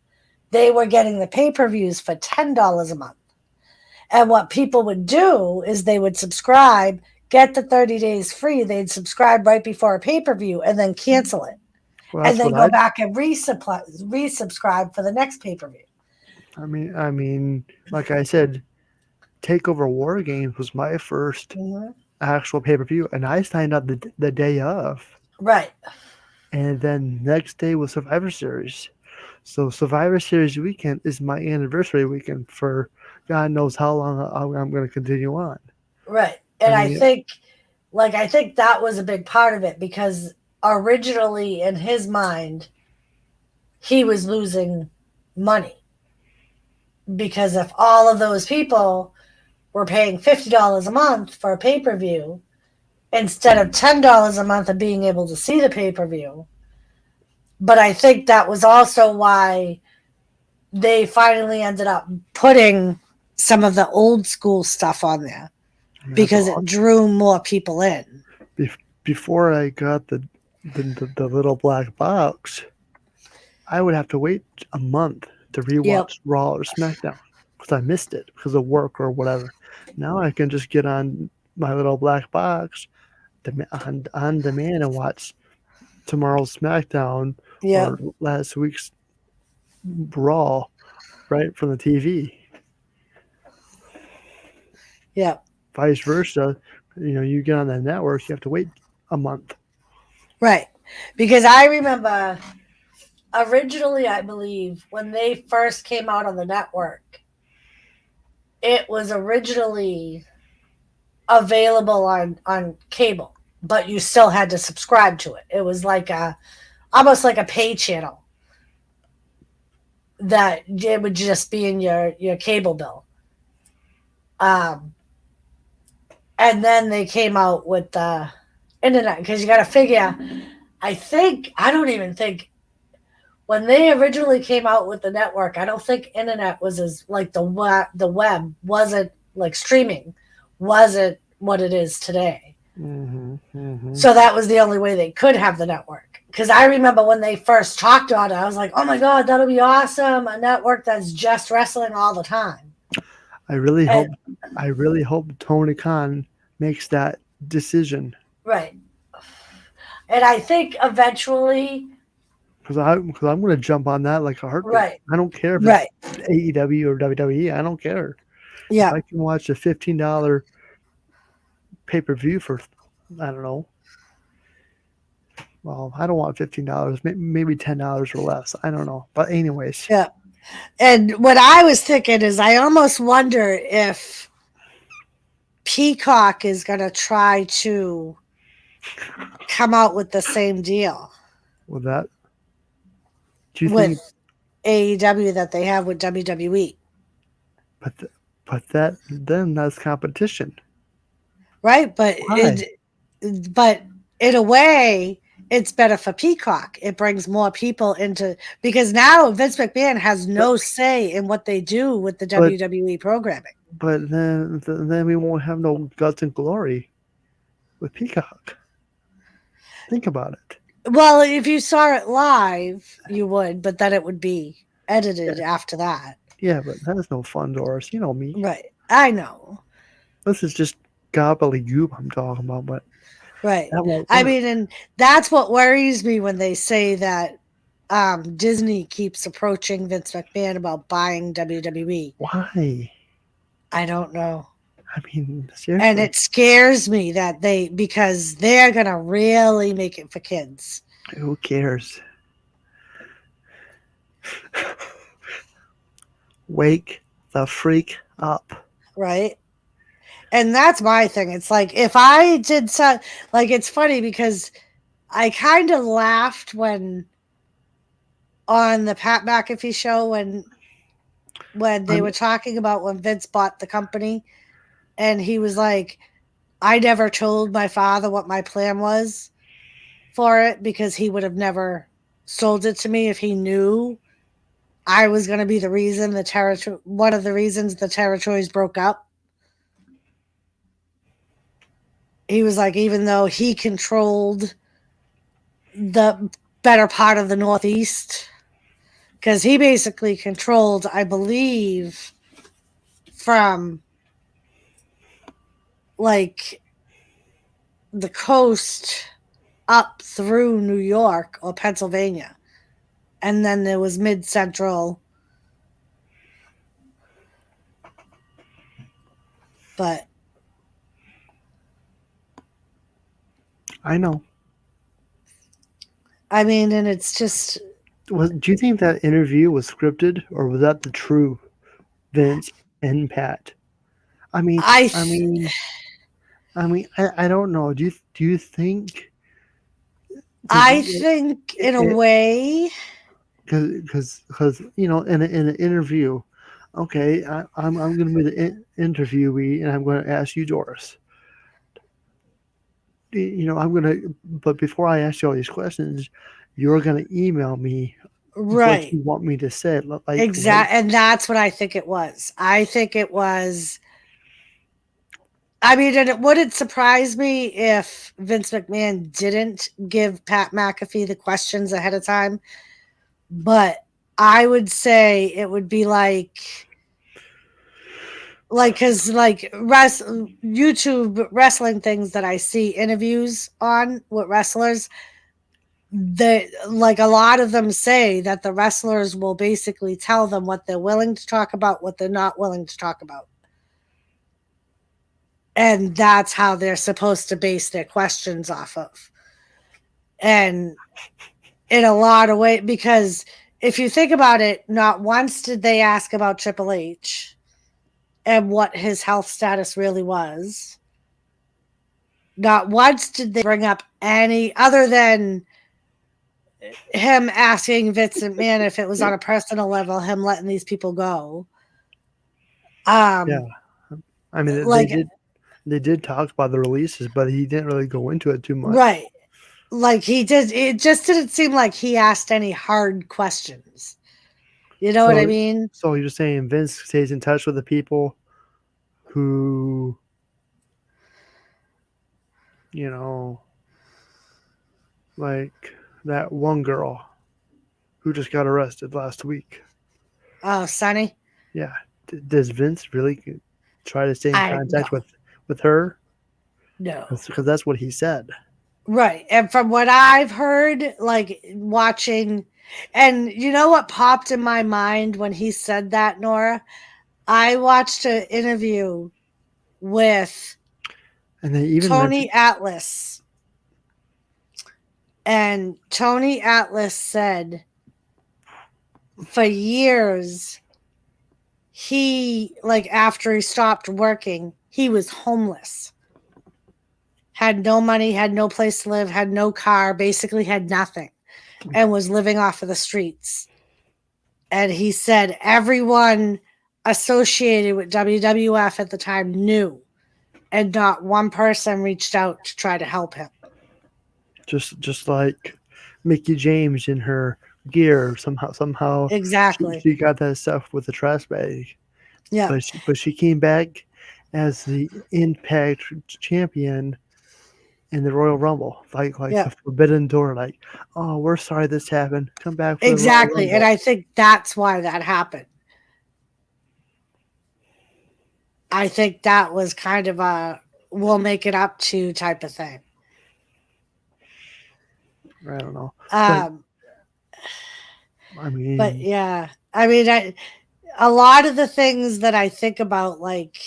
They were getting the pay-per-views for $10 a month. And what people would do is they would subscribe, get the 30 days free. They'd subscribe right before a pay-per-view and then cancel it. Well, and then go back and resubscribe for the next pay-per-view. I mean, like I said, TakeOver War Games was my first actual pay-per-view, and I signed up the day of. Right. And then next day was Survivor Series. So Survivor Series weekend is my anniversary weekend for God knows how long I'm going to continue on. Right. And I think that was a big part of it because originally in his mind, he was losing money. Because if all of those people were paying $50 a month for a pay-per-view instead of $10 a month of being able to see the pay-per-view. But I think that was also why they finally ended up putting some of the old school stuff on there because it drew more people in. Before I got the little black box, I would have to wait a month to rewatch Raw or SmackDown because I missed it because of work or whatever. Now I can just get on my little black box on demand and watch tomorrow's SmackDown or last week's Raw right from the TV. Yeah. Vice versa, you get on the network, you have to wait a month. Right. Because I remember originally, I believe, when they first came out on the network, it was originally available on cable, but you still had to subscribe to it. It was like almost like a pay channel that it would just be in your cable bill. And then they came out with the internet because you got to figure, I don't even think when they originally came out with the network, I don't think internet was as like the web wasn't like streaming wasn't what it is today. So that was the only way they could have the network. Because I remember when they first talked on it, I was like, oh my God, that'll be awesome. A network that's just wrestling all the time. I really hope Tony Khan makes that decision. Right. And I think eventually, because I'm going to jump on that like a heartbeat. Right. I don't care if Right. it's AEW or WWE. I don't care. Yeah. If I can watch a $15 pay-per-view for, I don't know. Well, I don't want $15. Maybe $10 or less. I don't know. But anyways. Yeah. And what I was thinking is I almost wonder if Peacock is going to try to come out with the same deal With that, do you with think AEW that they have with WWE? But then that's competition, right? But Why? but in a way, it's better for Peacock. It brings more people into because now Vince McMahon has no say in what they do with the WWE programming. But then we won't have no guts and glory with Peacock. Think about it. Well, if you saw it live, you would, but then it would be edited after that. Yeah, but that's no fun, Doris. You know me. Right. I know. This is just gobbledygook I'm talking about, but Right. that won't I work. mean, and that's what worries me when they say that Disney keeps approaching Vince McMahon about buying WWE. Why? I don't know. I mean, seriously. And it scares me that because they're going to really make it for kids. Who cares? Wake the freak up. Right. And that's my thing. It's like if I did it's funny because I kind of laughed when on the Pat McAfee show when they were talking about when Vince bought the company and he was like, I never told my father what my plan was for it because he would have never sold it to me if he knew I was going to be the reason one of the reasons the territories broke up. He was like, even though he controlled the better part of the Northeast, because he basically controlled, I believe, from like the coast up through New York or Pennsylvania. And then there was mid-central. But I know. I mean, and it's just. Do you think that interview was scripted, or was that the true Vince and Pat? I don't know. Do you think? I think in a way, because in an interview, okay, I'm going to be the interviewee, and I'm going to ask you, Doris. But before I ask you all these questions, you're going to email me right? What you want me to say, like exactly, and that's what I think it was. I think it was. I mean, and it wouldn't surprise me if Vince McMahon didn't give Pat McAfee the questions ahead of time, but I would say it would be because YouTube wrestling things that I see interviews on with wrestlers, that a lot of them say that the wrestlers will basically tell them what they're willing to talk about, what they're not willing to talk about. And that's how they're supposed to base their questions off of. And in a lot of ways, because if you think about it, not once did they ask about Triple H and what his health status really was. Not once did they bring up any other than him asking Vince McMahon if it was on a personal level, him letting these people go. Yeah, I mean, they did talk about the releases, but he didn't really go into it too much. Right. It just didn't seem like he asked any hard questions. You know what I mean? So you're saying Vince stays in touch with the people who You know, like that one girl who just got arrested last week. Oh, Sonny. Yeah. Does Vince really try to stay in contact No. with her? No. Because that's what he said. Right. And from what I've heard, like watching, and you know what popped in my mind when he said that, Nora? I watched an interview with And they even Tony Atlas. And Tony Atlas said for years, he, like, after he stopped working, he was homeless. Had no money, had no place to live, had no car, basically had nothing, and was living off of the streets. And he said everyone associated with WWF at the time knew, and not one person reached out to try to help him. just like Mickey James in her gear somehow Exactly. she got that stuff with the trash bag. Yeah. But she came back as the Impact champion in the Royal Rumble, like Yeah. the Forbidden Door. Like, oh, we're sorry this happened. Come back for Exactly. the Royal And Rumble. I think that's why that happened. I think that was kind of a we'll make it up to type of thing. I don't know. I mean, but yeah, I mean, a lot of the things that I think about, like,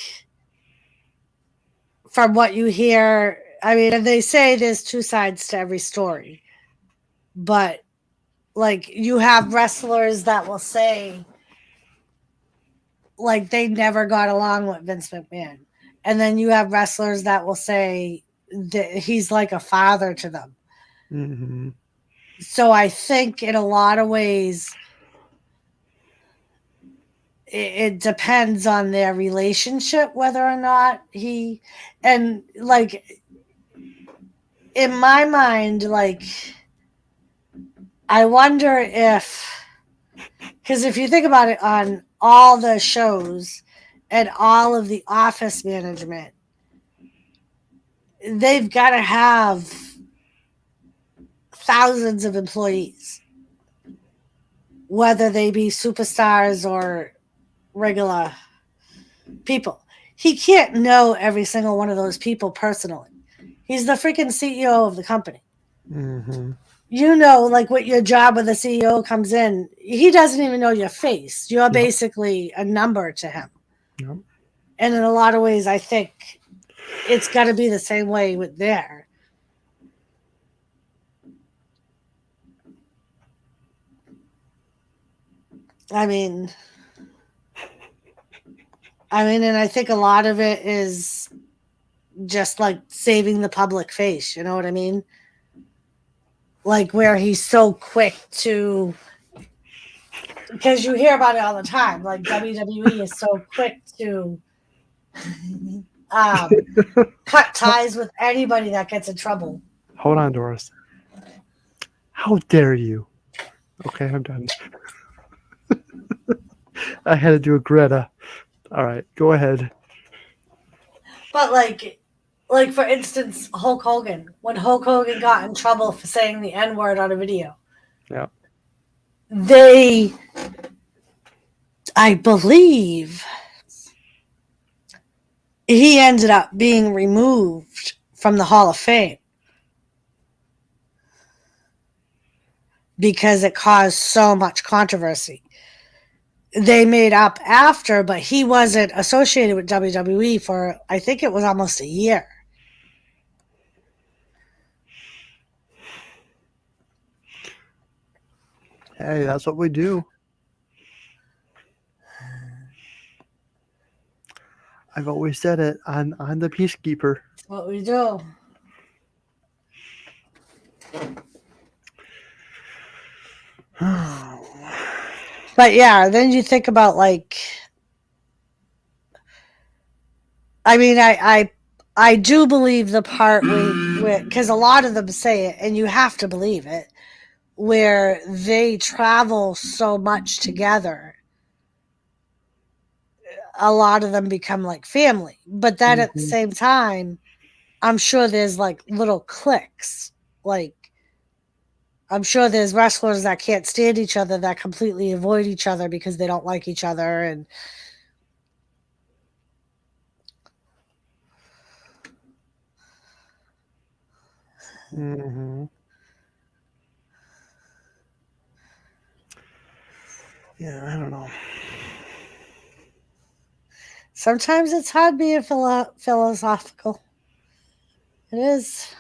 from what you hear, I mean, and they say there's two sides to every story, but like you have wrestlers that will say, like, they never got along with Vince McMahon, and then you have wrestlers that will say that he's like a father to them. mm-hmm. So I think in a lot of ways, it depends on their relationship, whether or not he, and like in my mind, like, I wonder if, because if you think about it, on all the shows and all of the office management, they've got to have thousands of employees, whether they be superstars or regular people. He can't know every single one of those people personally. He's the freaking CEO of the company. Mm-hmm. You know, like, what your job with the CEO comes in, he doesn't even know your face. You're basically a number to him. Yep. And in a lot of ways, I think it's got to be the same way with there. I mean, and I think a lot of it is just like saving the public face. You know what I mean? Like, where he's so quick to, because you hear about it all the time. Like, WWE is so quick to cut ties with anybody that gets in trouble. Hold on, Doris. How dare you? Okay, I'm done. I had to do a Greta. All right, go ahead. But like for instance, Hulk Hogan. When Hulk Hogan got in trouble for saying the N-word on a video, Yeah. I believe, he ended up being removed from the Hall of Fame because it caused so much controversy. They made up after, but he wasn't associated with WWE for, I think it was almost a year. Hey, that's what we do. I've always said it. I'm the peacekeeper. That's what we do. But yeah, then you think about, like, I mean, I do believe the part where, because a lot of them say it, and you have to believe it, where they travel so much together, a lot of them become like family. But then at the same time, I'm sure there's like little cliques. Like, I'm sure there's wrestlers that can't stand each other that completely avoid each other because they don't like each other. And Mm-hmm. Yeah, I don't know. sometimes it's hard being philosophical. It is.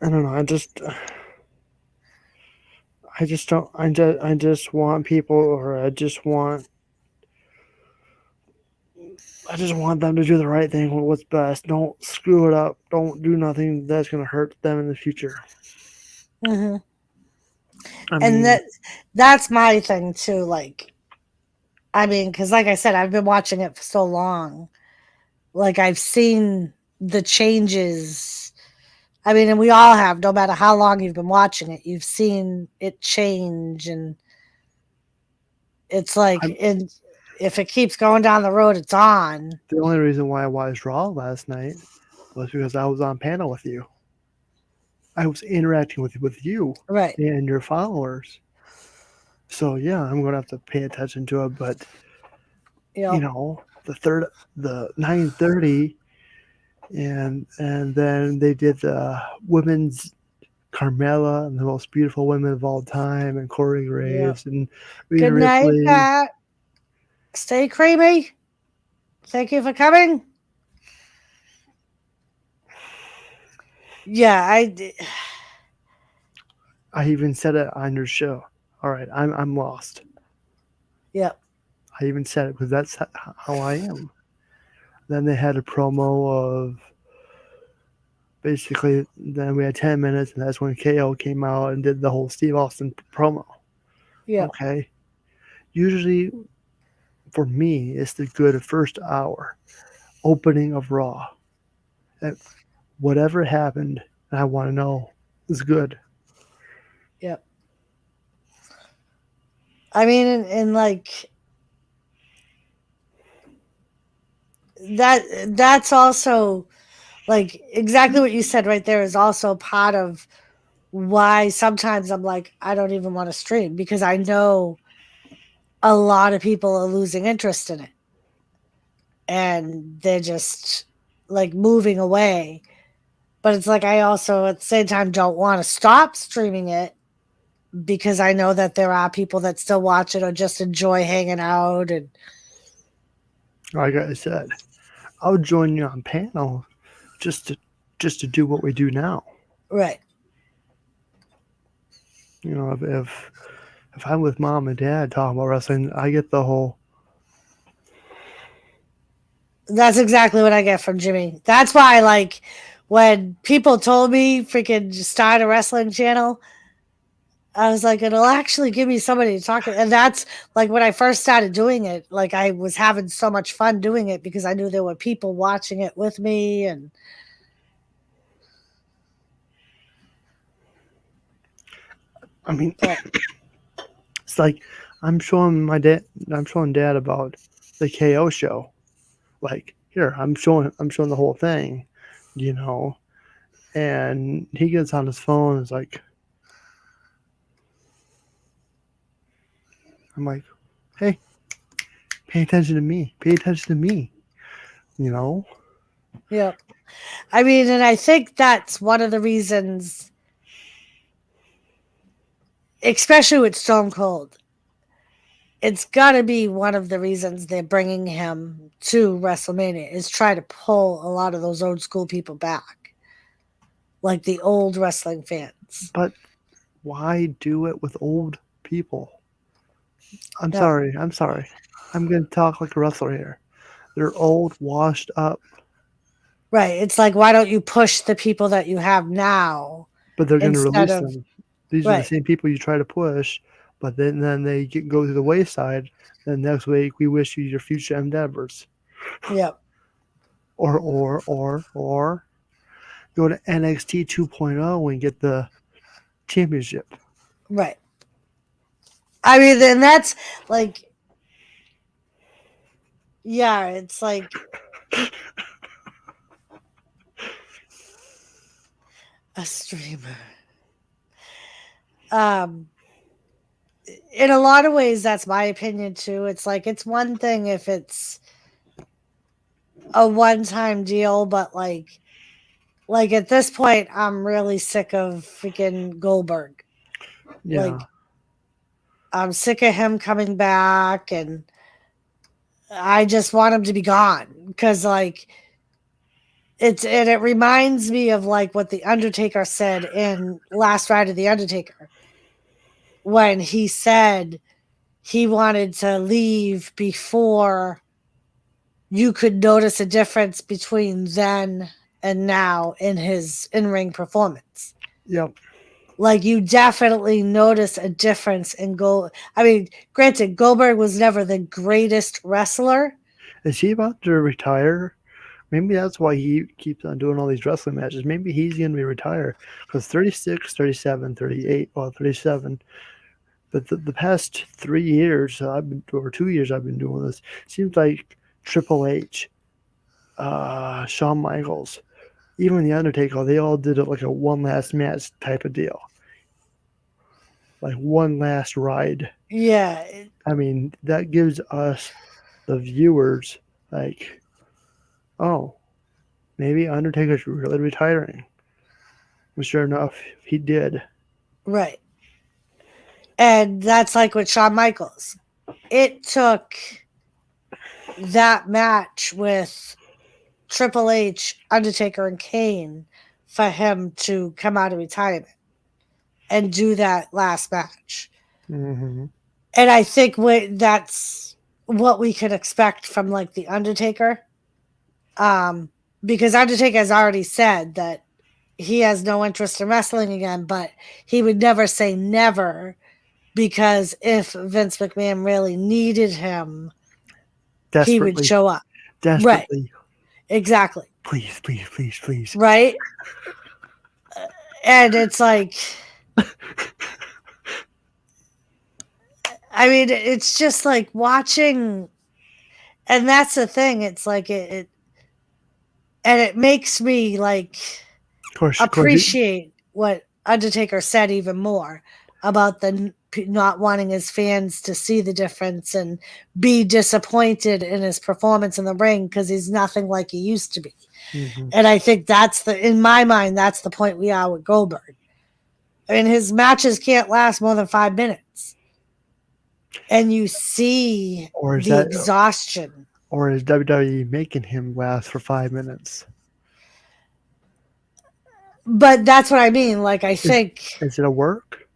I don't know. I just don't. I just want people, or I just want them to do the right thing. What's best. Don't screw it up. Don't do nothing that's gonna hurt them in the future. Mm-hmm. I And mean, that's my thing too. Like, I mean, because like I said, I've been watching it for so long. Like, I've seen the changes. I mean, and we all have, no matter how long you've been watching it, you've seen it change. And it's like, I'm, if it keeps going down the road, it's on. the only reason why I watched Raw last night was because I was on panel with you. I was interacting with you Right. and your followers. So yeah, I'm gonna have to pay attention to it. But Yep. you know, the 9:30, and then they did the women's Carmella and the most beautiful women of all time, and Corey Graves and Rhea Good night, Ripley. Pat. Stay creamy. Thank you for coming. Yeah, I even said it on your show. All right, I'm lost. Yep. I even said it because that's how I am. Then they had a promo of basically. Then we had 10 minutes, and that's when KO came out and did the whole Steve Austin promo. Yep. Okay. Usually, for me, it's the good first hour, opening of Raw. That whatever happened, and I want to know, is good. Yep. I mean, and like that's also like exactly what you said right there is also part of why sometimes I'm like, I don't even want to stream because I know a lot of people are losing interest in it and they're just like moving away. But it's like I also at the same time don't want to stop streaming it because I know that there are people that still watch it or just enjoy hanging out. And Like I said, I'll join you on panel just to do what we do now. right. You know, if I'm with mom and dad talking about wrestling, I get the whole. That's exactly what I get from Jimmy. That's why, like, when people told me freaking start a wrestling channel, I was like, it'll actually give me somebody to talk to. And that's like when I first started doing it, like, I was having so much fun doing it because I knew there were people watching it with me. And I mean, it's like I'm showing dad about the KO show. Like, here, I'm showing the whole thing, you know. And he gets on his phone and is like, I'm like, hey, pay attention to me. Pay attention to me. You know? yeah, I mean, and I think that's one of the reasons, especially with Stone Cold, it's got to be one of the reasons they're bringing him to WrestleMania is try to pull a lot of those old school people back, like the old wrestling fans. But why do it with old people? I'm No. sorry. I'm going to talk like a wrestler here. They're old, washed up. Right. It's like, why don't you push the people that you have now But they're going to instead release of them. These are the right. same people you try to push, but then they go to the wayside. Then next week, we wish you your future endeavors. Yep. Or go to NXT 2.0 and get the championship. Right. I mean, then that's like, yeah, it's like, A streamer. In a lot of ways, that's my opinion too. It's like it's one thing if it's a one-time deal, but like at this point, I'm really sick of freaking Goldberg. Yeah. Like, I'm sick of him coming back, and I just want him to be gone because like it reminds me of like what the Undertaker said in Last Ride of the Undertaker when he said he wanted to leave before you could notice a difference between then and now in his in-ring performance. Yep. Like you definitely notice a difference in I mean, granted, Goldberg was never the greatest wrestler. Is he about to retire? Maybe that's why he keeps on doing all these wrestling matches. Maybe he's going to be retired because 36, 37, 38, well, 37. But the past 3 years, or 2 years I've been doing this, seems like Triple H, Shawn Michaels, even The Undertaker, they all did it like a one last match type of deal. Like one last ride. Yeah. I mean, that gives us, the viewers, like, oh, maybe Undertaker's really retiring. And sure enough, he did. Right. And that's like with Shawn Michaels. It took that match with Triple H, Undertaker, and Kane for him to come out of retirement and do that last match. Mm-hmm. And I think that's what we could expect from like the Undertaker. Because Undertaker has already said that he has no interest in wrestling again, but he would never say never because if Vince McMahon really needed him, he would show up. Desperately. Right. Exactly. Please, please, please, please. Right. And it's like, I mean, it's just like watching, and that's the thing. It's like and it makes me like appreciate what Undertaker said even more about the not wanting his fans to see the difference and be disappointed in his performance in the ring because he's nothing like he used to be. Mm-hmm. And I think in my mind, that's the point we are with Goldberg. I mean, his matches can't last more than 5 minutes. And you see exhaustion. Or is WWE making him last for 5 minutes? But that's what I mean. Like, I think... Is it a work?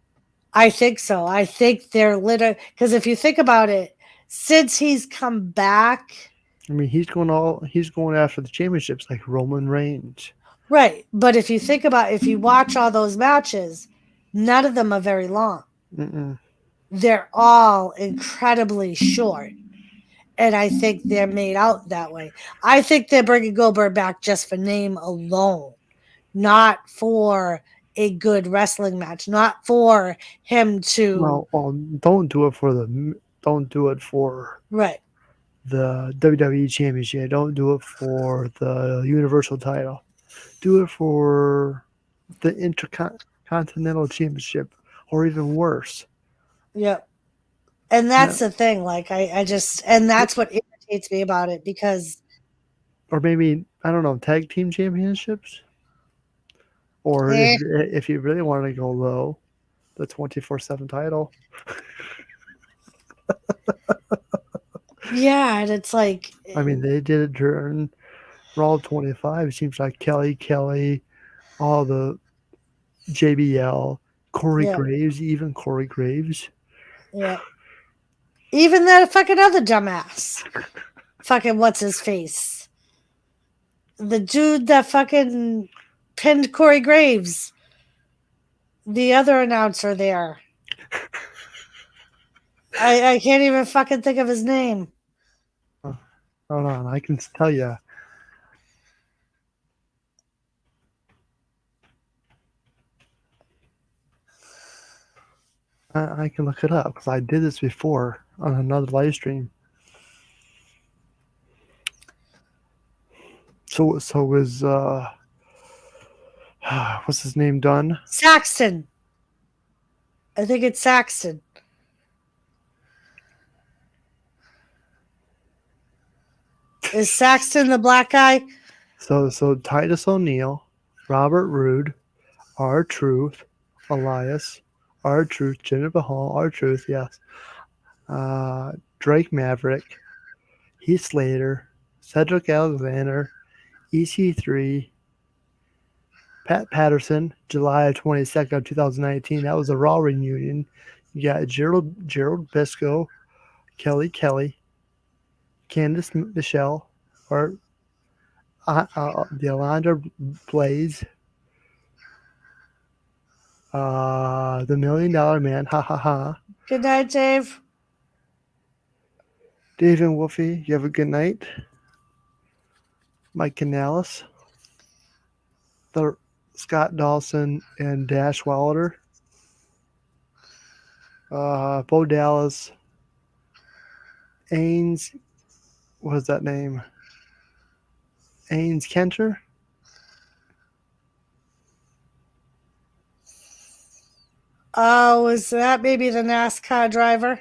I think so. I think they're literally... Because if you think about it, since he's come back... I mean, he's going after the championships like Roman Reigns. Right. But if you think about... If you watch all those matches, none of them are very long. Mm-mm. They're all incredibly short. And I think they're made out that way. I think they're bringing Goldberg back just for name alone. Not for a good wrestling match. Not for him to... Well, don't do it for right. the WWE Championship. Don't do it for the Universal title. Do it for the Intercontinental Championship, or even worse. Yep. And that's the thing. Like, I just... And that's what irritates me about it, because... Or maybe, I don't know, tag team championships? Or if you really want to go low, the 24/7 title. Yeah, and it's like... I mean, they did it during Raw 25. It seems like Kelly, all the JBL, Corey Graves, even Corey Graves. Yeah. Even that fucking other dumbass. Fucking what's his face? The dude that fucking pinned Corey Graves. The other announcer there. I can't even fucking think of his name. Hold on, I can tell you. I can look it up because I did this before on another live stream. So was What's his name? Dunn? Saxton. I think it's Saxton. Is Saxton the black guy? So Titus O'Neil, Robert Roode, R-Truth, Elias, R-Truth, Jennifer Hall, R-Truth, yes. Drake Maverick, Heath Slater, Cedric Alexander, EC3, Pat Patterson, July 22nd, 2019. That was a Raw reunion. You got Gerald Bisco, Kelly, Candice Michelle, or the Alondra Blaze, the $1 Million Man, ha ha ha. Good night, Dave. Dave and Wolfie, you have a good night. Mike Canales, Scott Dawson, and Dash Wilder, Bo Dallas, Ains, what is that name? Ains Kenter? Oh, is that maybe the NASCAR driver?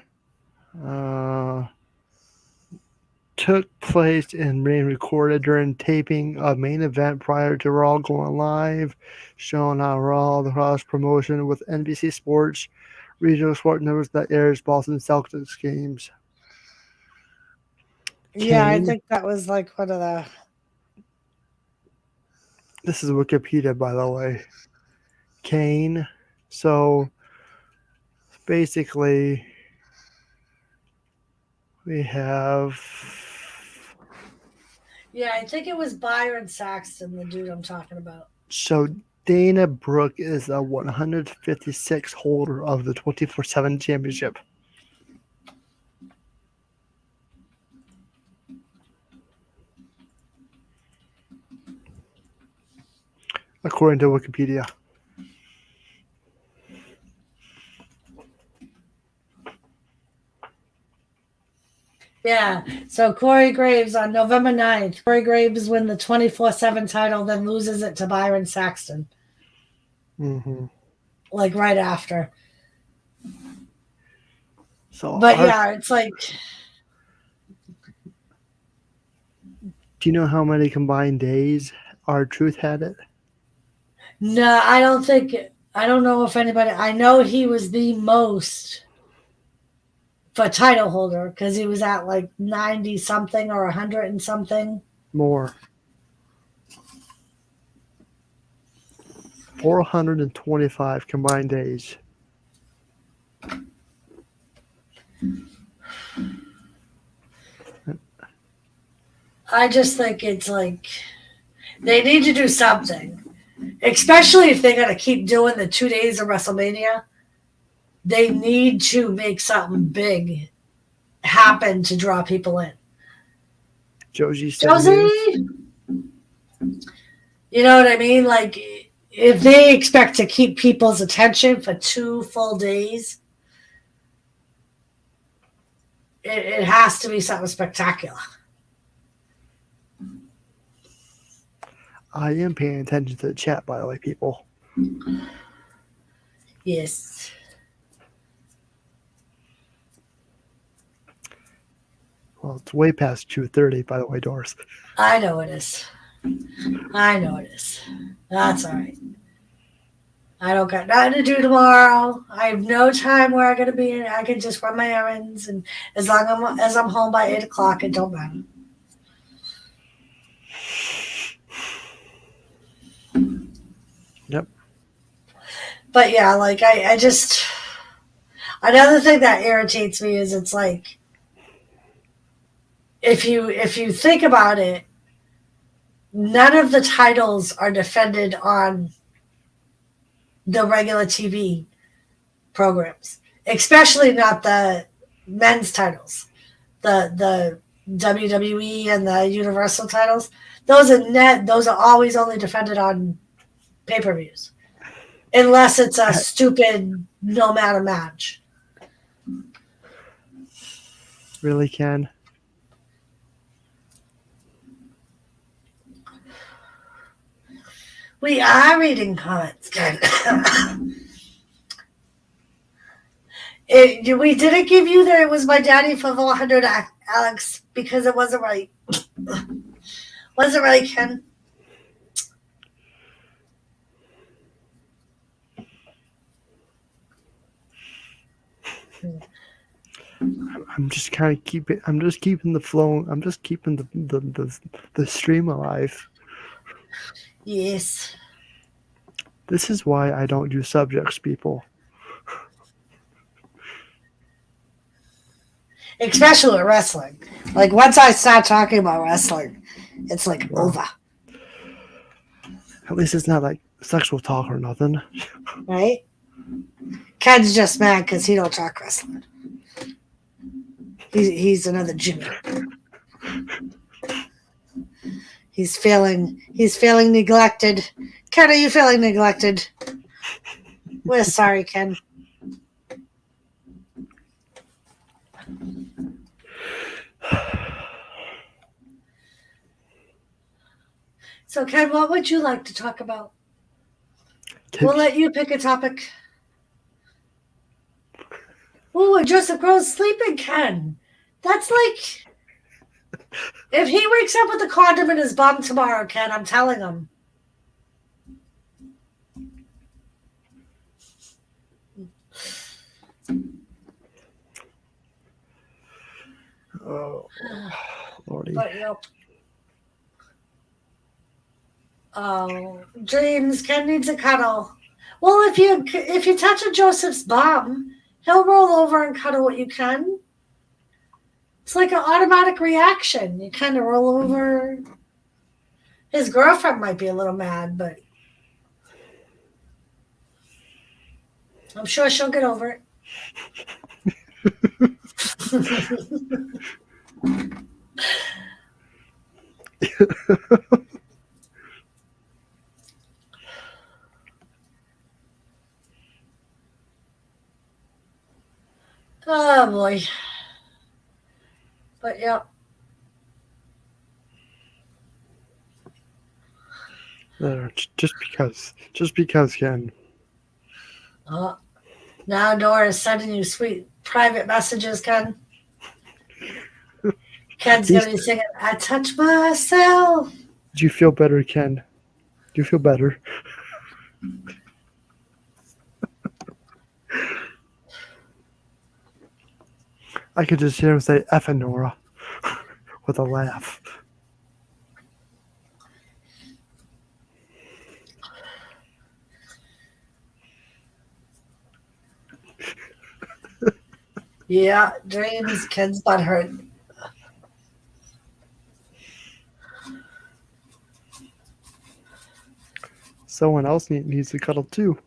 Took place and being recorded during taping a main event prior to Raw going live, shown on Raw, the cross promotion with NBC Sports, regional sport networks that airs Boston Celtics games. Yeah, I Kane. think that was like one of the. This is Wikipedia, by the way. Kane. So basically, we have. Yeah, I think it was Byron Saxton, the dude I'm talking about. So Dana Brooke is a 156 holder of the 24/7 championship. According to Wikipedia. Yeah, so Corey Graves on November 9th. Corey Graves wins the 24/7 title, then loses it to Byron Saxton. Mm-hmm. Like right after. So, but yeah, it's like. Do you know how many combined days R-Truth had it? No, I don't know if anybody. I know he was the most for title holder because he was at like 90 something or 100 and something. More. 425 combined days. I just think it's like they need to do something, especially if they're going to keep doing the 2 days of WrestleMania. They need to make something big happen to draw people in. Josie. You know what I mean? Like, if they expect to keep people's attention for 2 full days, it has to be something spectacular. I am paying attention to the chat, by the way, people. Yes. Well, it's way past 2:30, by the way, Doris. I know it is. That's all right. I don't got nothing to do tomorrow. I have no time where I'm going to be. I can just run my errands, and as long as I'm home by 8 o'clock, it don't matter. Yep. But yeah, like I just another thing that irritates me is it's like if you think about it, none of the titles are defended on the regular TV programs, especially not the men's titles, the WWE and the Universal titles. Those are always only defended on pay-per-views, unless it's a stupid no matter match. Really, Ken? We are reading comments, Ken. We didn't give you that it was my daddy for 400, Alex, because it wasn't right. Wasn't right, Ken. I'm just kind of keeping. I'm just keeping the flow. I'm just keeping the stream alive. Yes. This is why I don't do subjects, people. Especially with wrestling. Like, once I start talking about wrestling, it's like over. At least it's not like sexual talk or nothing. Right? Ken's just mad because he don't talk wrestling. He's another Jimmy. He's feeling neglected. Ken, are you feeling neglected? We're sorry, Ken. So, Ken, what would you like to talk about? We'll let you pick a topic. Oh, Joseph Grove's sleeping, Ken. That's like... If he wakes up with a condom in his bum tomorrow, Ken, I'm telling him. Oh, Lordy. But, yep. Oh, dreams. Ken needs a cuddle. Well, if you touch a Joseph's bum, he'll roll over and cuddle what you can. It's like an automatic reaction. You kind of roll over. His girlfriend might be a little mad, but I'm sure she'll get over it. Oh boy. But yep. There, just because, Ken. Oh, now Nora is sending you sweet private messages, Ken. Ken's gonna be singing, "I touch myself." Do you feel better, Ken? Do you feel better? I could just hear him say "F and Nora" with a laugh. Yeah, dreams. Ken's butt hurt. Someone else needs to cuddle too.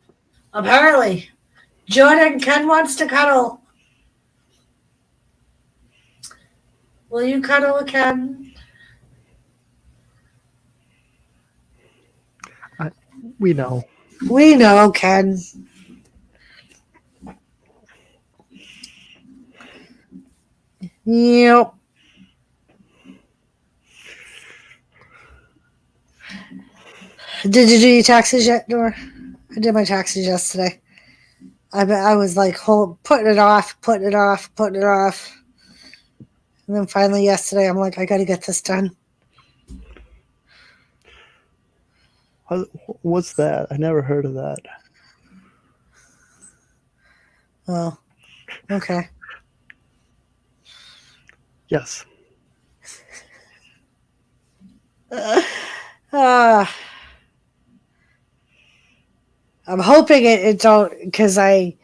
Apparently, Jordan, Ken wants to cuddle. Will you cuddle with Ken? We know. We know, Ken. Yep. Did you do your taxes yet, Nora? I did my taxes yesterday. I was like putting it off. And then finally yesterday, I'm like, I got to get this done. What's that? I never heard of that. Oh, okay. Yes. I'm hoping it don't, because at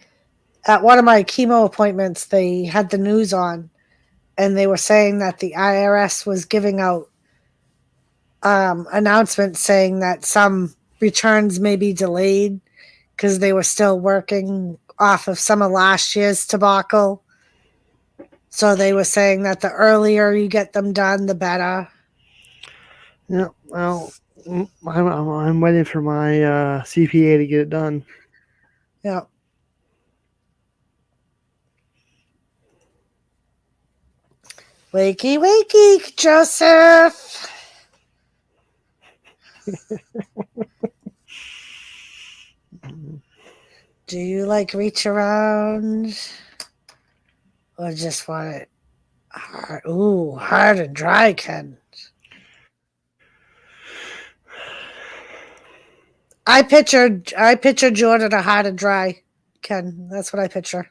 one of my chemo appointments, they had the news on, and they were saying that the IRS was giving out announcements saying that some returns may be delayed because they were still working off of some of last year's tobacco. So they were saying that the earlier you get them done, the better. Yeah, well, I'm waiting for my CPA to get it done. Yeah. Wakey, wakey, Joseph. Do you like reach around? Or just want it hard? Ooh, hard and dry, Ken. I picture Jordan a hard and dry, Ken. That's what I picture.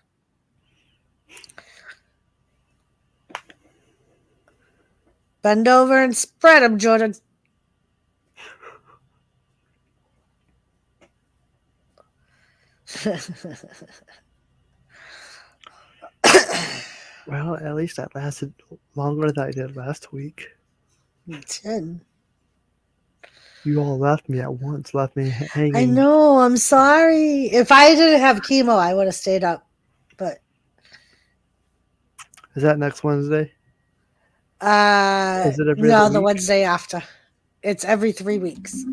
Bend over and spread them, Jordan. Well, at least that lasted longer than I did last week. It did. You all left me at once, left me hanging. I know. I'm sorry. If I didn't have chemo, I would have stayed up. But is that next Wednesday? Is it every no, other the week? Wednesday after. It's every 3 weeks.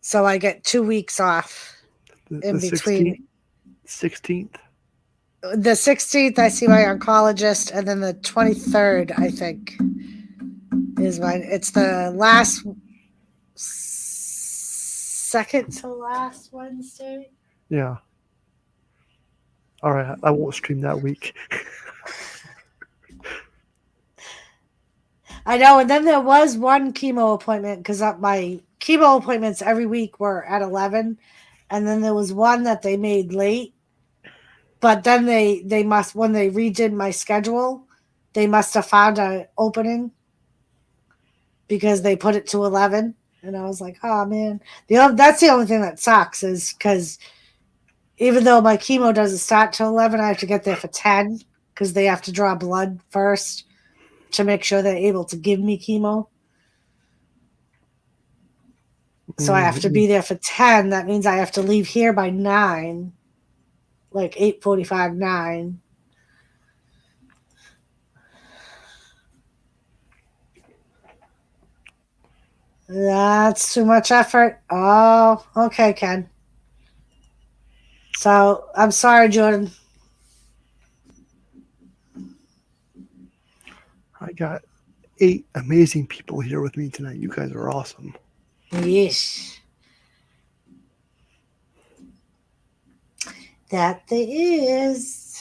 So I get 2 weeks off in between. 16th? The 16th, I see my oncologist, and then the 23rd, I think, is mine. It's the last, second to last Wednesday. Yeah. All right, I won't stream that week. I know, and then there was one chemo appointment because my chemo appointments every week were at 11, and then there was one that they made late. But then they must, when they redid my schedule, they must have found an opening because they put it to 11. And I was like, oh, man. That's the only thing that sucks is because even though my chemo doesn't start till 11, I have to get there for 10 because they have to draw blood first to make sure they're able to give me chemo. So I have to be there for 10. That means I have to leave here by 9, like 8:45, 9. That's too much effort. Oh, okay, Ken. So I'm sorry, Jordan. I got 8 amazing people here with me tonight. You guys are awesome. Yes. That there is.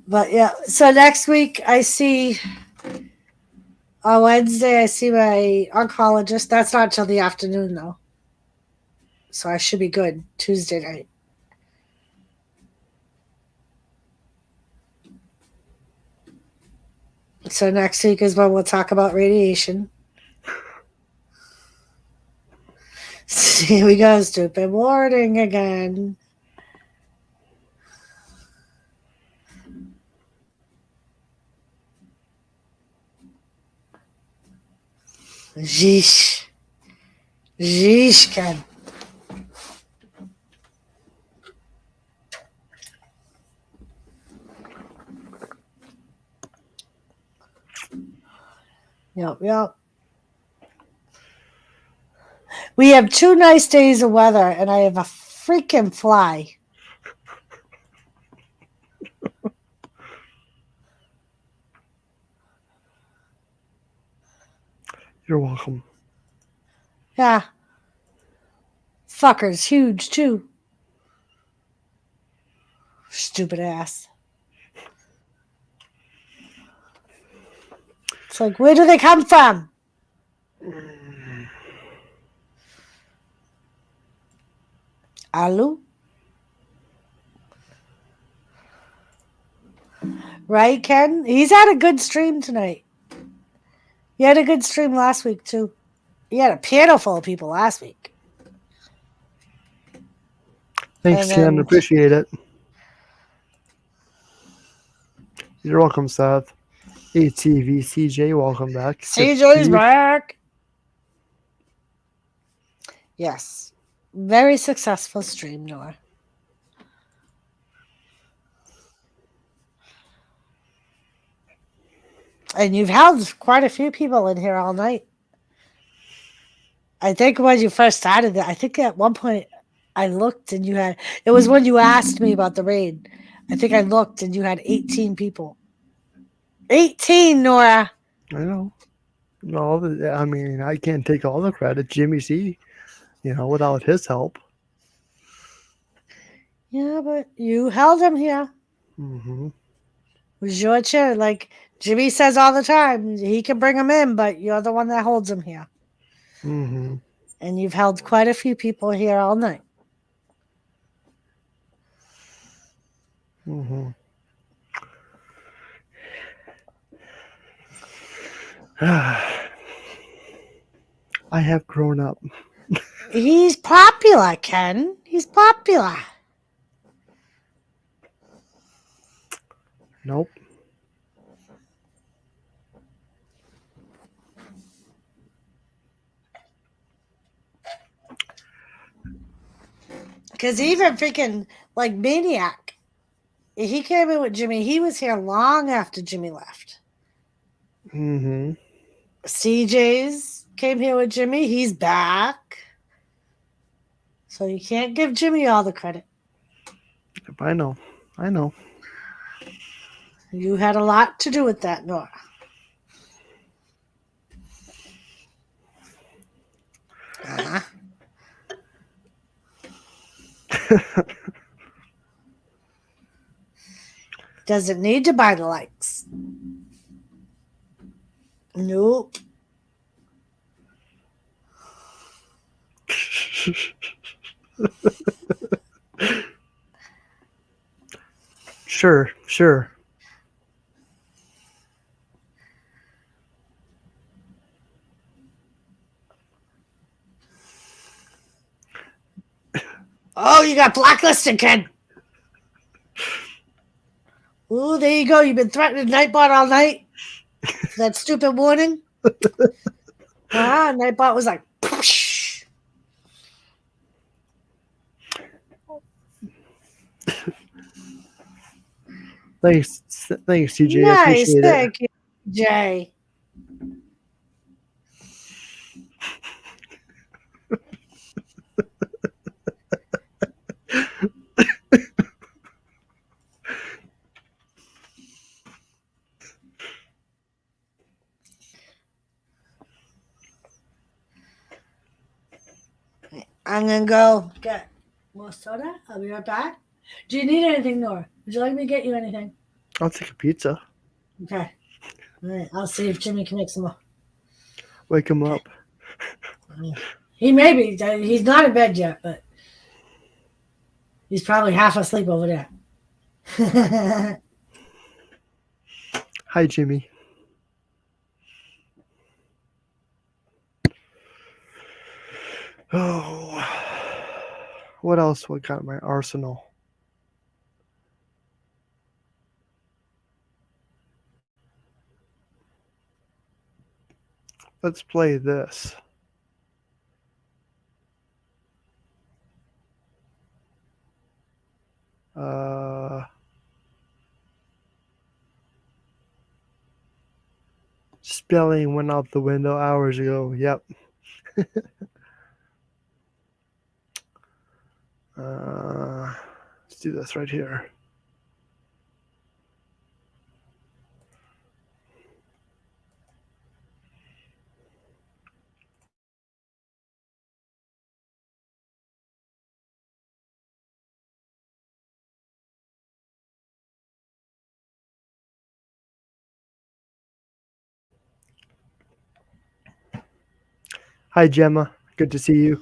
But yeah, so next week I see, on Wednesday I see my oncologist. That's not till the afternoon though. So I should be good Tuesday night. So next week is when we'll talk about radiation. Here we go, stupid warning again. Yeesh. Yeesh, Ken. Yep. We have 2 nice days of weather, and I have a freaking fly. You're welcome. Yeah. Fucker's huge, too. Stupid ass. It's like, where do they come from? Hello? Right, Ken? He's had a good stream tonight. He had a good stream last week, too. He had a panel full of people last week. Thanks, Ken. Appreciate it. You're welcome, Seth. ATV CJ, welcome back. CJ's back. Yes. Very successful stream, N.O.R.A. And you've held quite a few people in here all night. I think when you first started it, I think at one point I looked and you had, it was when you asked me about the raid. I think I looked and you had 18 people. 18, N.O.R.A. I know. I mean, I can't take all the credit. Jimmy C, without his help. Yeah, but you held him here. Mm-hmm. It was your chair. Like Jimmy says all the time, he can bring him in, but you're the one that holds him here. Mm-hmm. And you've held quite a few people here all night. Mm-hmm. I have grown up. He's popular, Ken. He's popular. Nope. Because even freaking like Maniac, he came in with Jimmy. He was here long after Jimmy left. Mm-hmm. CJ's came here with Jimmy. He's back. So you can't give Jimmy all the credit. I know. I know. You had a lot to do with that, Nora. Uh-huh. Doesn't need to buy the likes. Nope. Sure. Oh, you got blacklisted, Ken. Ooh, there you go. You've been threatening Nightbot all night. That stupid warning. Nightbot was like, poosh. Thanks, CJ. I Nice, appreciate it. thank you, Jay. I'm gonna go get more soda. I'll be right back. Do you need anything, Nora? Would you like me to get you anything? I'll take a pizza. Okay. All right. I'll see if Jimmy can make some more. Wake him up. He may be. He's not in bed yet, but he's probably half asleep over there. Hi, Jimmy. Oh, what else? What got my arsenal? Let's play this. Spelling went out the window hours ago. Yep. Let's do this right here. Hi, Gemma. Good to see you.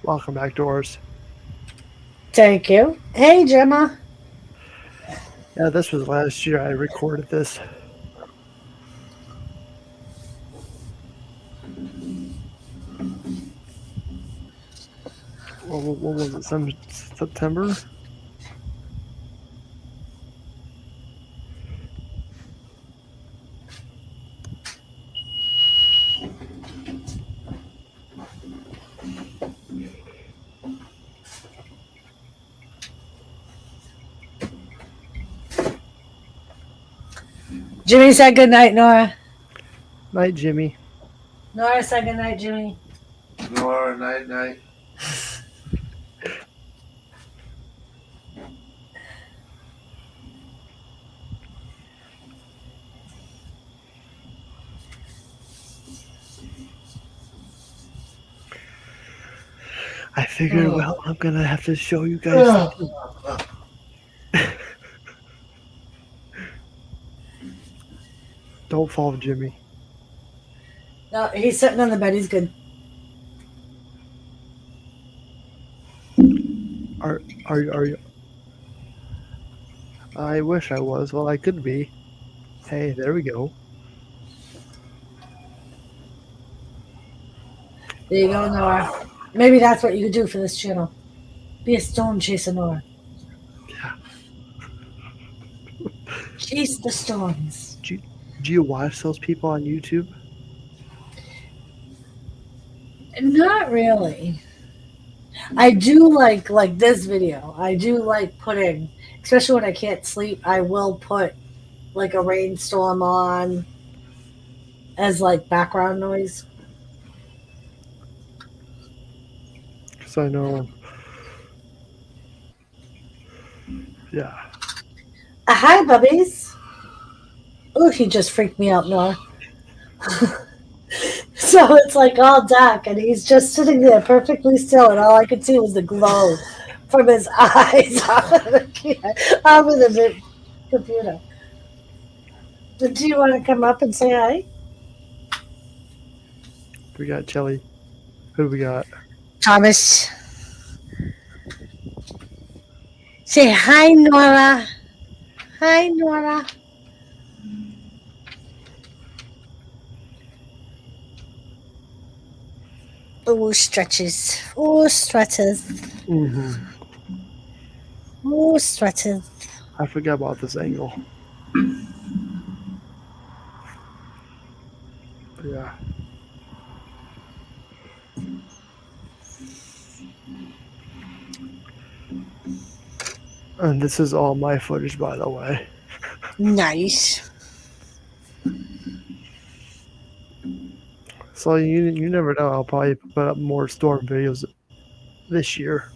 Welcome back, Doris. Thank you. Hey, Gemma. Yeah, this was last year I recorded this. What was it? September? Jimmy said good night, Nora. Night, Jimmy. Nora said good night, Jimmy. Nora, night, night. I figured, well, I'm gonna have to show you guys. Don't fall, Jimmy. No, he's sitting on the bed. He's good. Are you? I wish I was. Well, I could be. Hey, there we go. There you go, Nora. Maybe that's what you could do for this channel. Be a storm chaser, Nora. Yeah. Chase the storms. Do you watch those people on YouTube? Not really. I do like this video. I do like putting, especially when I can't sleep, I will put like a rainstorm on as like background noise. Because I know. Yeah. Hi, bubbies. Oh, he just freaked me out, Nora. So it's like all dark, and he's just sitting there perfectly still, and all I could see was the glow from his eyes off of the computer. Do you want to come up and say hi? We got Jelly. Who do we got? Thomas. Say hi, Nora. Hi, Nora. Oh, stretches. Oh, stretches. Mm-hmm. Oh, stretches. I forgot about this angle. Yeah. And this is all my footage, by the way. Nice. So you never know. I'll probably put up more storm videos this year.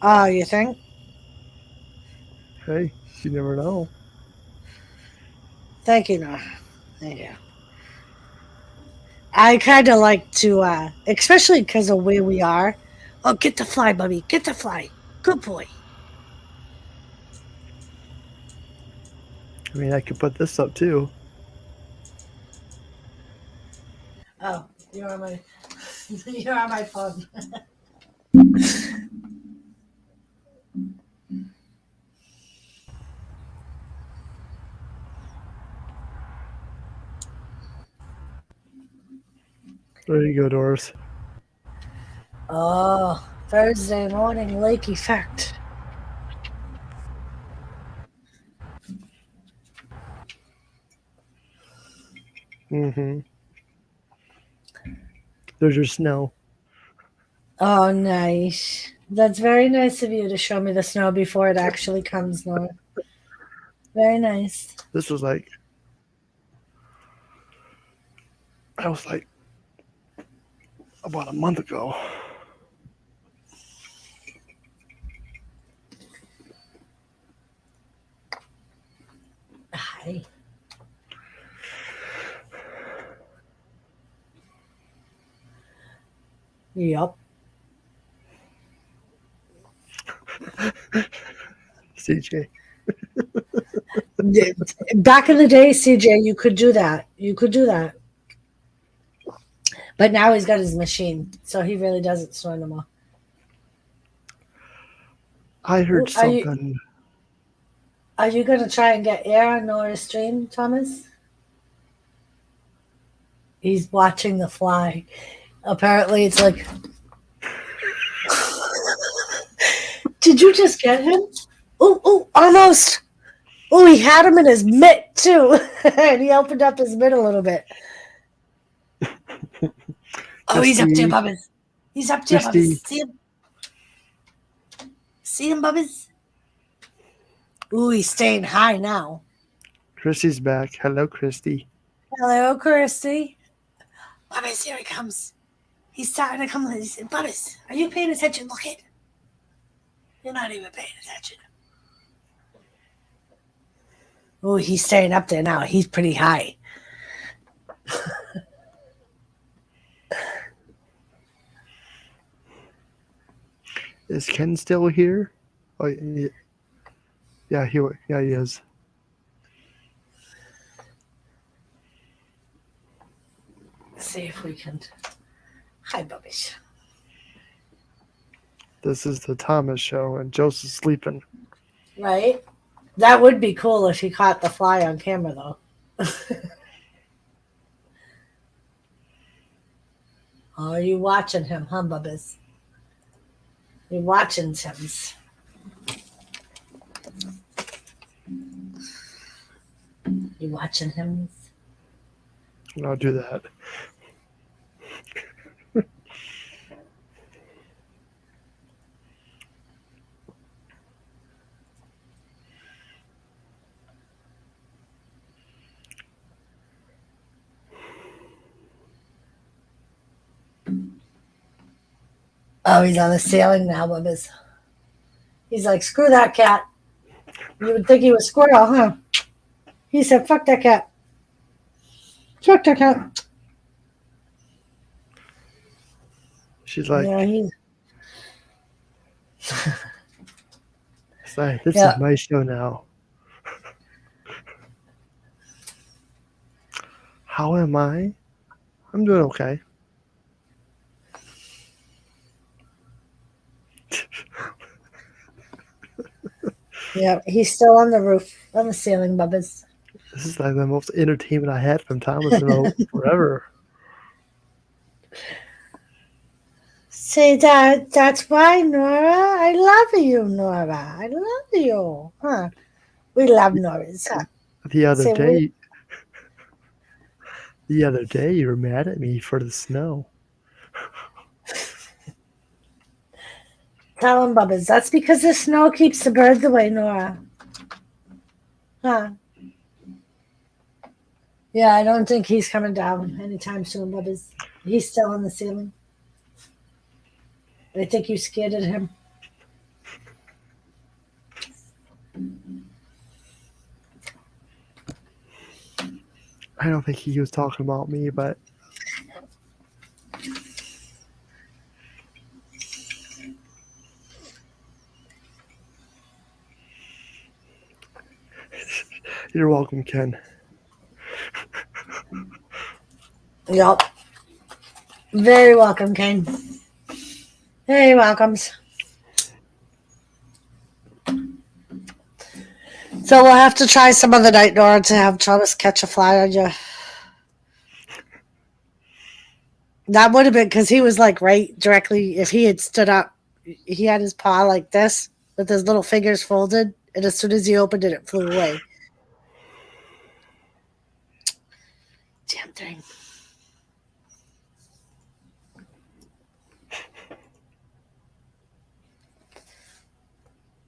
Oh, you think? Hey, you never know. Thank you, Nora. Thank you. I kind of like to, especially because of where we are. Oh, get the fly, Bubby. Get the fly. Good boy. I mean, I could put this up too. Oh, you're on my, you're on my phone. There you go, Doris. Oh, Thursday morning lake effect. Mm-hmm. There's your snow. Oh, nice. That's very nice of you to show me the snow before it actually comes, Nora. Very nice. This was like, I was like, about a month ago. Hi. Yup. CJ. Back in the day, CJ, you could do that. You could do that. But now he's got his machine, so he really doesn't snore no more. I heard Are you something. are you gonna try and get air on Nora's stream, Thomas? He's watching the fly. Apparently, it's like. Did you just get him? Oh, almost. Oh, he had him in his mitt too, and he opened up his mitt a little bit. Oh, he's up to you, Bubbas. He's up to you, Bubbas. See him? See him, Bubbas? Ooh, he's staying high now. Christy's back. Hello, Christy. Hello, Christy. Bubbas, here he comes. He's starting to come. He said, Bubbas, are you paying attention? Look it. You're not even paying attention. Oh, he's staying up there now. He's pretty high. Is Ken still here? Oh, yeah, he is. Let's see if we can. Hi, Bubbies. This is the Thomas show, and Joseph's sleeping. Right? That would be cool if he caught the fly on camera, though. Oh, are you watching him, huh, Bubbies? You're watching him. You watching him? I'll do that. Oh, he's on the ceiling now, Bubbies. He's like, screw that cat. You would think he was squirrel, huh? He said, fuck that cat. Fuck that cat. She's like, yeah, it's like, this is my show now. How am I? I'm doing okay. Yeah, he's still on the roof, on the ceiling, Bubbies. This is like the most entertainment I had from Thomas in forever. Say that. That's why, Nora. I love you, Nora. I love you. Huh? We love Nora's. Huh? The other day, you were mad at me for the snow. Tell him, Bubbies. That's because the snow keeps the birds away, Nora. Huh? Yeah, I don't think he's coming down anytime soon, Bubbies. He's still on the ceiling. I think you scared of him. I don't think he was talking about me, but you're welcome, Ken. Yup. Very welcome, Ken. Very welcomes. So we'll have to try some other night, Nora, to have Thomas catch a fly on you. That would have been because he was like right directly. If he had stood up, he had his paw like this with his little fingers folded, and as soon as he opened it, it flew away. Damn thing.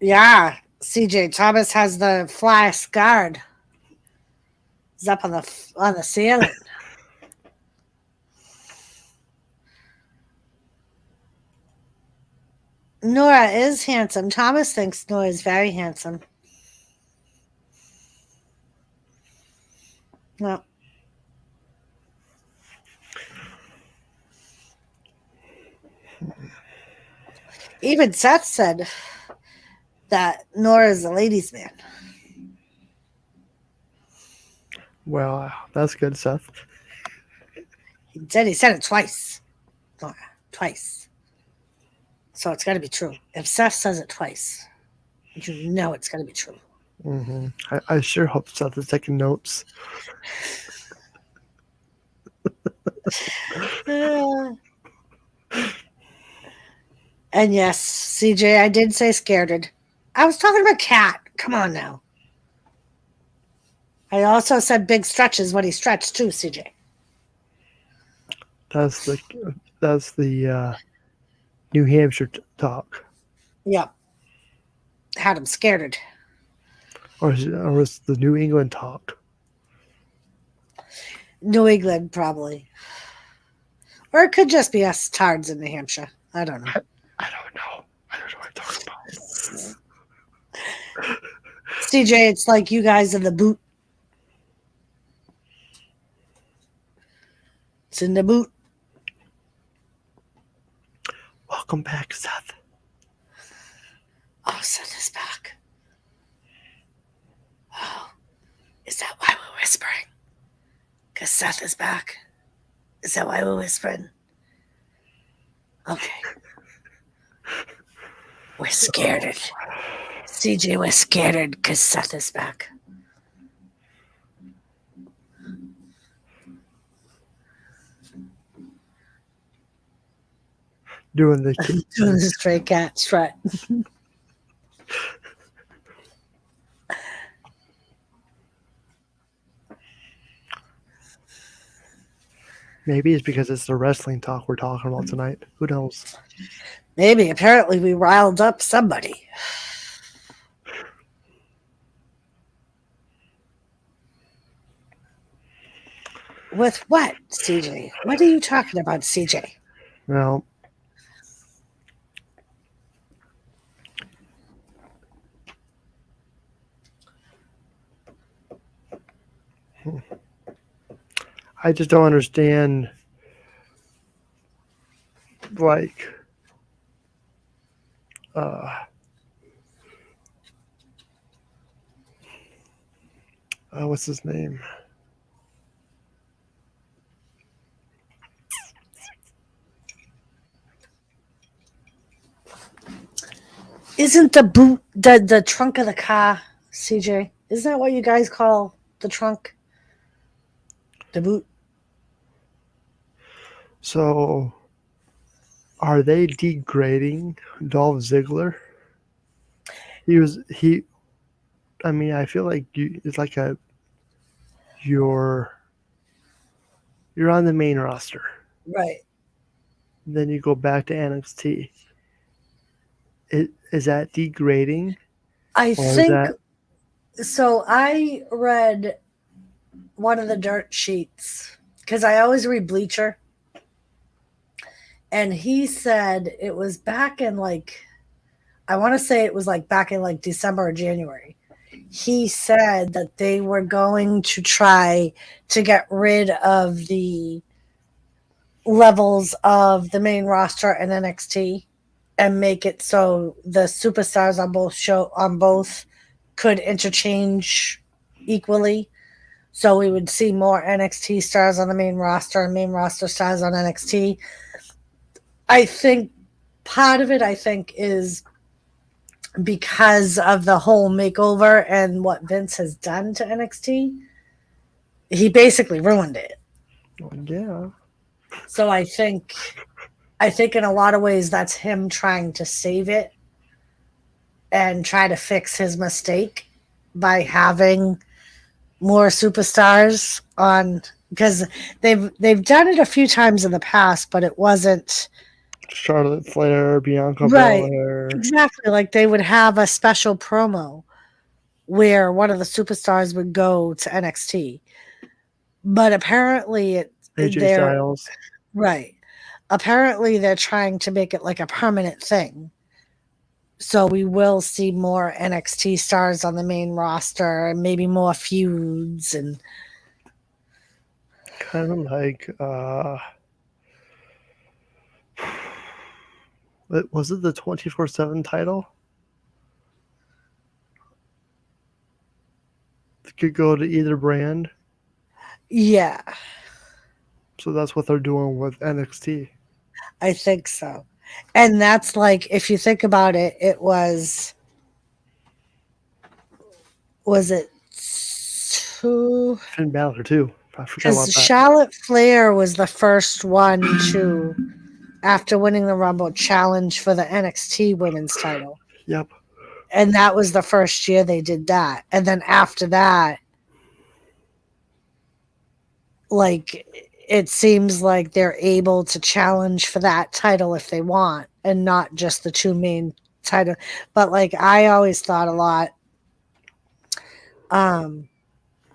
Yeah, CJ Thomas has the fly scarred. He's up on the ceiling. N.O.R.A is handsome. Thomas thinks N.O.R.A is very handsome. No. Even Seth said that N.O.R.A is a ladies' man. Well, that's good, Seth. He said it twice. Nora, twice. So it's got to be true. If Seth says it twice, you know it's got to be true. Mm-hmm. I sure hope Seth is taking notes. And yes, CJ, I did say scared. I was talking about cat. Come on now. I also said big stretches when he stretched too, CJ. That's the New Hampshire talk. Yep. Had him scared. Or was the New England talk? New England, probably. Or it could just be us tards in New Hampshire. I don't know. I don't know. I don't know what I'm talking about. CJ, it's like you guys in the boot. It's in the boot. Welcome back, Seth. Oh, Seth is back. Oh, is that why we're whispering? Because Seth is back. Is that why we're whispering? Okay. We're scared. CJ, we're scared because Seth is back. Doing the stray cat strut. Maybe it's because it's the wrestling talk we're talking about tonight. Who knows? Maybe. Apparently, we riled up somebody. With what, CJ? What are you talking about, CJ? Well, I just don't understand, like, what's his name? Isn't the boot the trunk of the car, CJ? Isn't that what you guys call the trunk? The boot? So, are they degrading Dolph Ziggler? I mean, I feel like it's like you're on the main roster. Right. Then you go back to NXT. Is that degrading? I think so. I read one of the dirt sheets because I always read Bleacher, and he said it was back in I want to say it was back in December or January. He said that they were going to try to get rid of the levels of the main roster and NXT and make it so the superstars on both could interchange equally. So we would see more NXT stars on the main roster and main roster stars on NXT. I think part of it, is because of the whole makeover and what Vince has done to NXT. He basically ruined it. Yeah. So I think in a lot of ways that's him trying to save it and try to fix his mistake by having more superstars on, because they've done it a few times in the past, but it wasn't Charlotte Flair, Bianca right. Belair. Exactly, like they would have a special promo where one of the superstars would go to NXT, but apparently AJ Styles. Right. Apparently they're trying to make it like a permanent thing. So we will see more NXT stars on the main roster and maybe more feuds and kind of like was it the 24/7 title? It could go to either brand. yeah. So that's what they're doing with NXT. I think so. And that's like, if you think about it, it was it two? Finn Balor too. I forgot about Because that. Charlotte Flair was the first one to, after winning the Rumble, challenge for the NXT Women's title. Yep. And that was the first year they did that. And then after that, like, it seems like they're able to challenge for that title if they want, and not just the two main title. But like, I always thought a lot,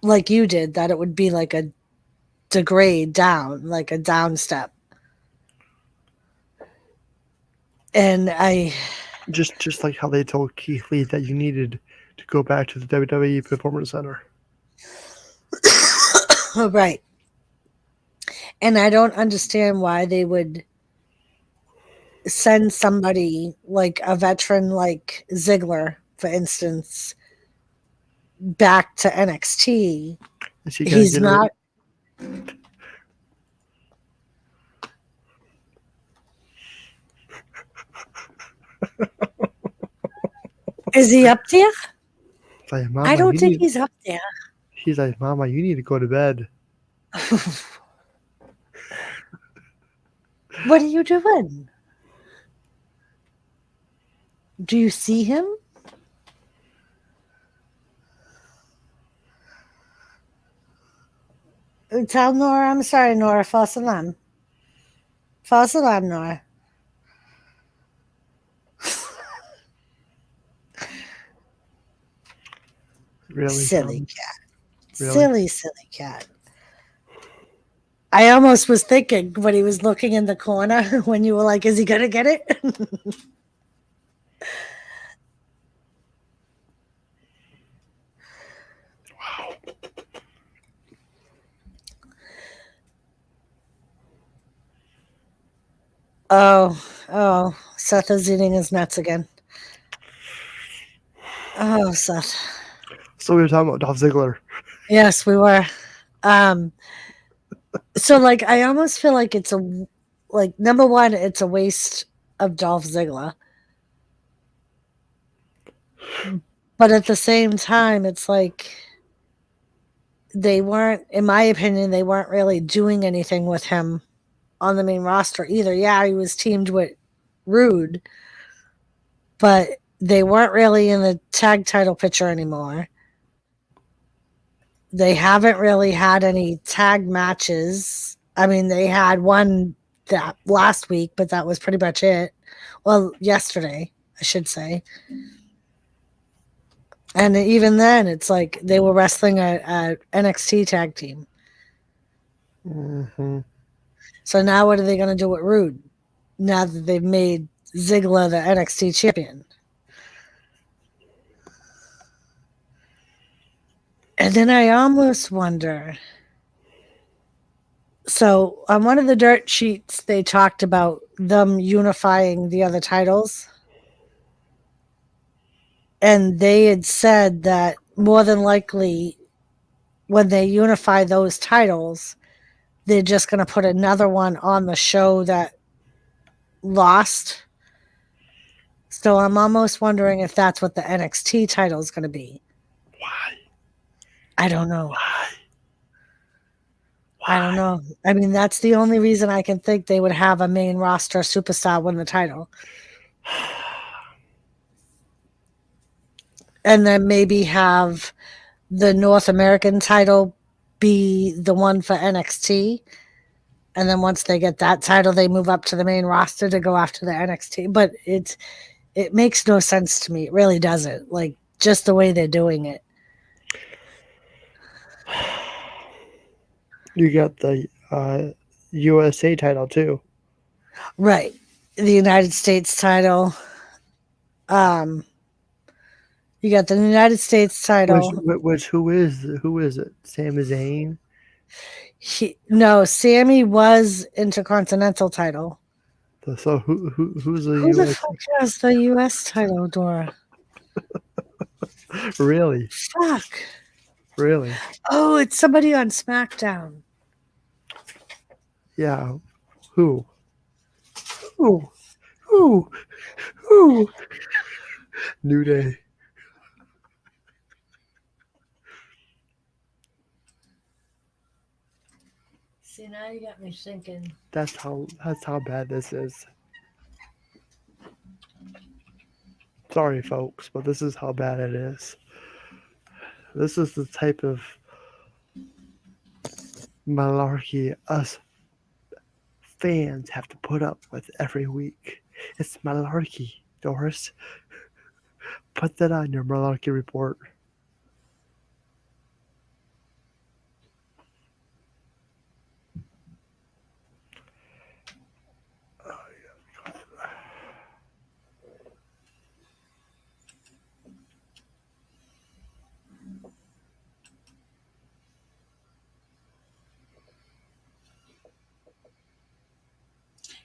like you did, that it would be like a degrade down, like a down step. And I Just like how they told Keith Lee that you needed to go back to the WWE Performance Center. right. And I don't understand why they would send somebody like a veteran like Ziggler, for instance, back to NXT. Is he gonna He's get not. Is he up there? Like, Mama, I don't think he's up there. He's like, Mama, you need to go to bed. What are you doing? Do you see him? Tell Nora I'm sorry, Nora. False alarm. False alarm, Nora. Really? Silly cat. Really? Silly cat. I almost was thinking when he was looking in the corner when you were like, is he going to get it? Wow. Oh, Seth is eating his nuts again. Oh, Seth. So we were talking about Dolph Ziggler. Yes, we were. So like, I almost feel like it's number one, it's a waste of Dolph Ziggler. But at the same time, it's like they weren't, in my opinion, they weren't really doing anything with him on the main roster either. Yeah, he was teamed with Rude, but they weren't really in the tag title picture anymore. They haven't really had any tag matches. I mean, they had one that last week, but that was pretty much it. Well, yesterday, I should say. And even then, it's like they were wrestling a NXT tag team. Mm-hmm. So now what are they going to do with Rude? Now that they've made Ziggler the NXT champion. And then I almost wonder. So on one of the dirt sheets, they talked about them unifying the other titles. And they had said that more than likely when they unify those titles, they're just going to put another one on the show that lost. So I'm almost wondering if that's what the NXT title is going to be. Why? I don't know. Why? I don't know. I mean, that's the only reason I can think they would have a main roster superstar win the title. And then maybe have the North American title be the one for NXT. And then once they get that title, they move up to the main roster to go after the NXT. But it makes no sense to me. It really doesn't. Like, just the way they're doing it. You got the USA title too. Right. The United States title. You got the United States title. Who is it? Sami Zayn? No, Sammy was Intercontinental title. So who's the Who US? the fuck has the US title, Dora? Really? Fuck. Really? Oh, it's somebody on SmackDown. Yeah. Who? Who? Who? Who? New Day. See, now you got me thinking. That's how bad this is. Sorry, folks, but this is how bad it is. This is the type of malarkey us fans have to put up with every week. It's malarkey, Doris. Put that on your malarkey report.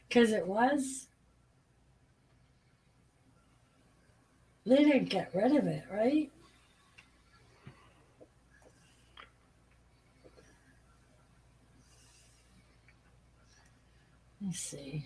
Because it was. They didn't get rid of it, right? Let me see.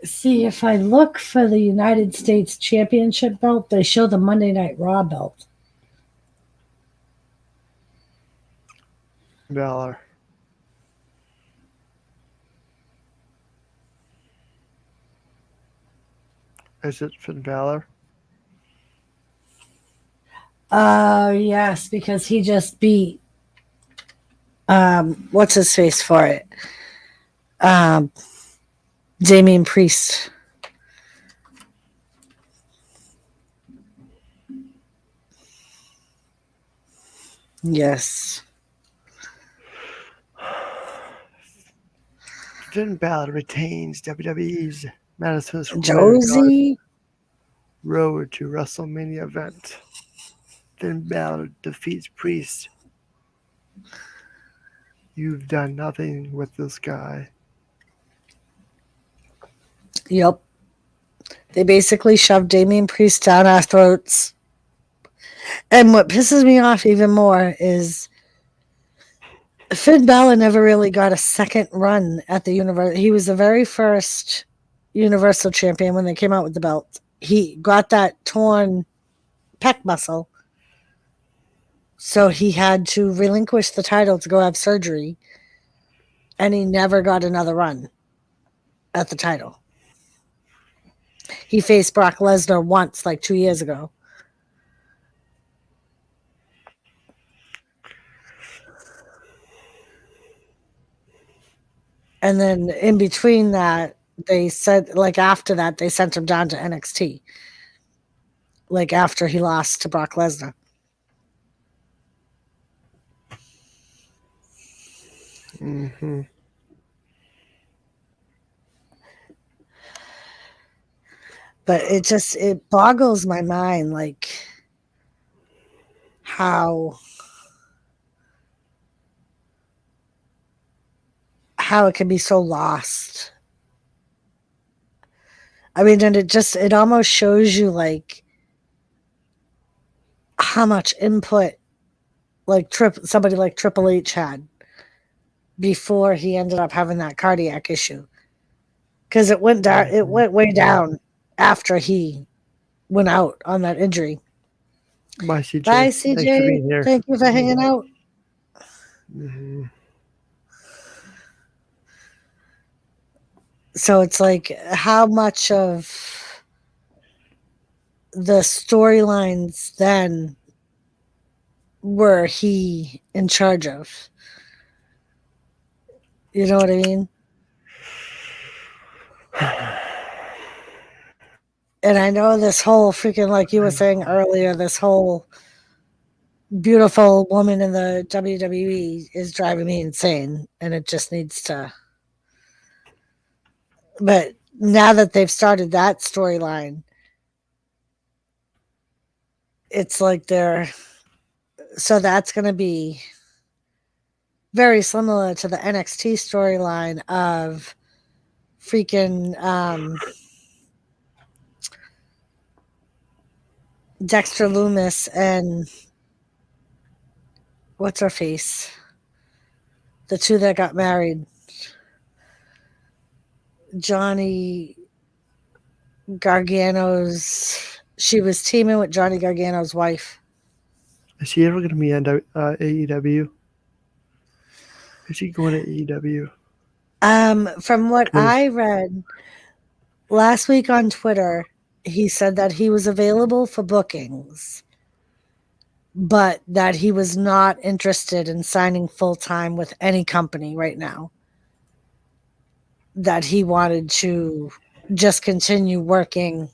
See, if I look for the United States Championship belt, they show the Monday Night Raw belt. Valor. Is it Finn Balor? Yes, because he just beat what's his face for it? Damian Priest. Yes. Finn Balor retains WWE's Madison Square Garden Josie. Road to WrestleMania event. Finn Balor defeats Priest. You've done nothing with this guy. Yep. They basically shoved Damian Priest down our throats. And what pisses me off even more is Finn Balor never really got a second run at the Universal. He was the very first Universal Champion when they came out with the belt. He got that torn pec muscle. So he had to relinquish the title to go have surgery. And he never got another run at the title. He faced Brock Lesnar once, like 2 years ago. And then in between that, they said, like after that, they sent him down to NXT. Like after he lost to Brock Lesnar. Mm-hmm. But it boggles my mind, like how it can be so lost. I mean, and it almost shows you like how much input like somebody like Triple H had before he ended up having that cardiac issue. Because it went down, it went way down after he went out on that injury. Bye, CJ. Bye, Thanks for CJ. being here. Thank you for hanging out. Mm-hmm. So it's like how much of the storylines then were he in charge of? You know what I mean? And I know this whole freaking, like you were saying earlier, this whole beautiful woman in the WWE is driving me insane, and it just needs to. But now that they've started that storyline, it's like so that's going to be very similar to the NXT storyline of freaking Dexter Loomis and what's her face? The two that got married. Johnny Gargano's. She was teaming with Johnny Gargano's wife. Is she ever going to be on AEW? Is she going to AEW? From what I read last week on Twitter, he said that he was available for bookings, but that he was not interested in signing full time with any company right now. That he wanted to just continue working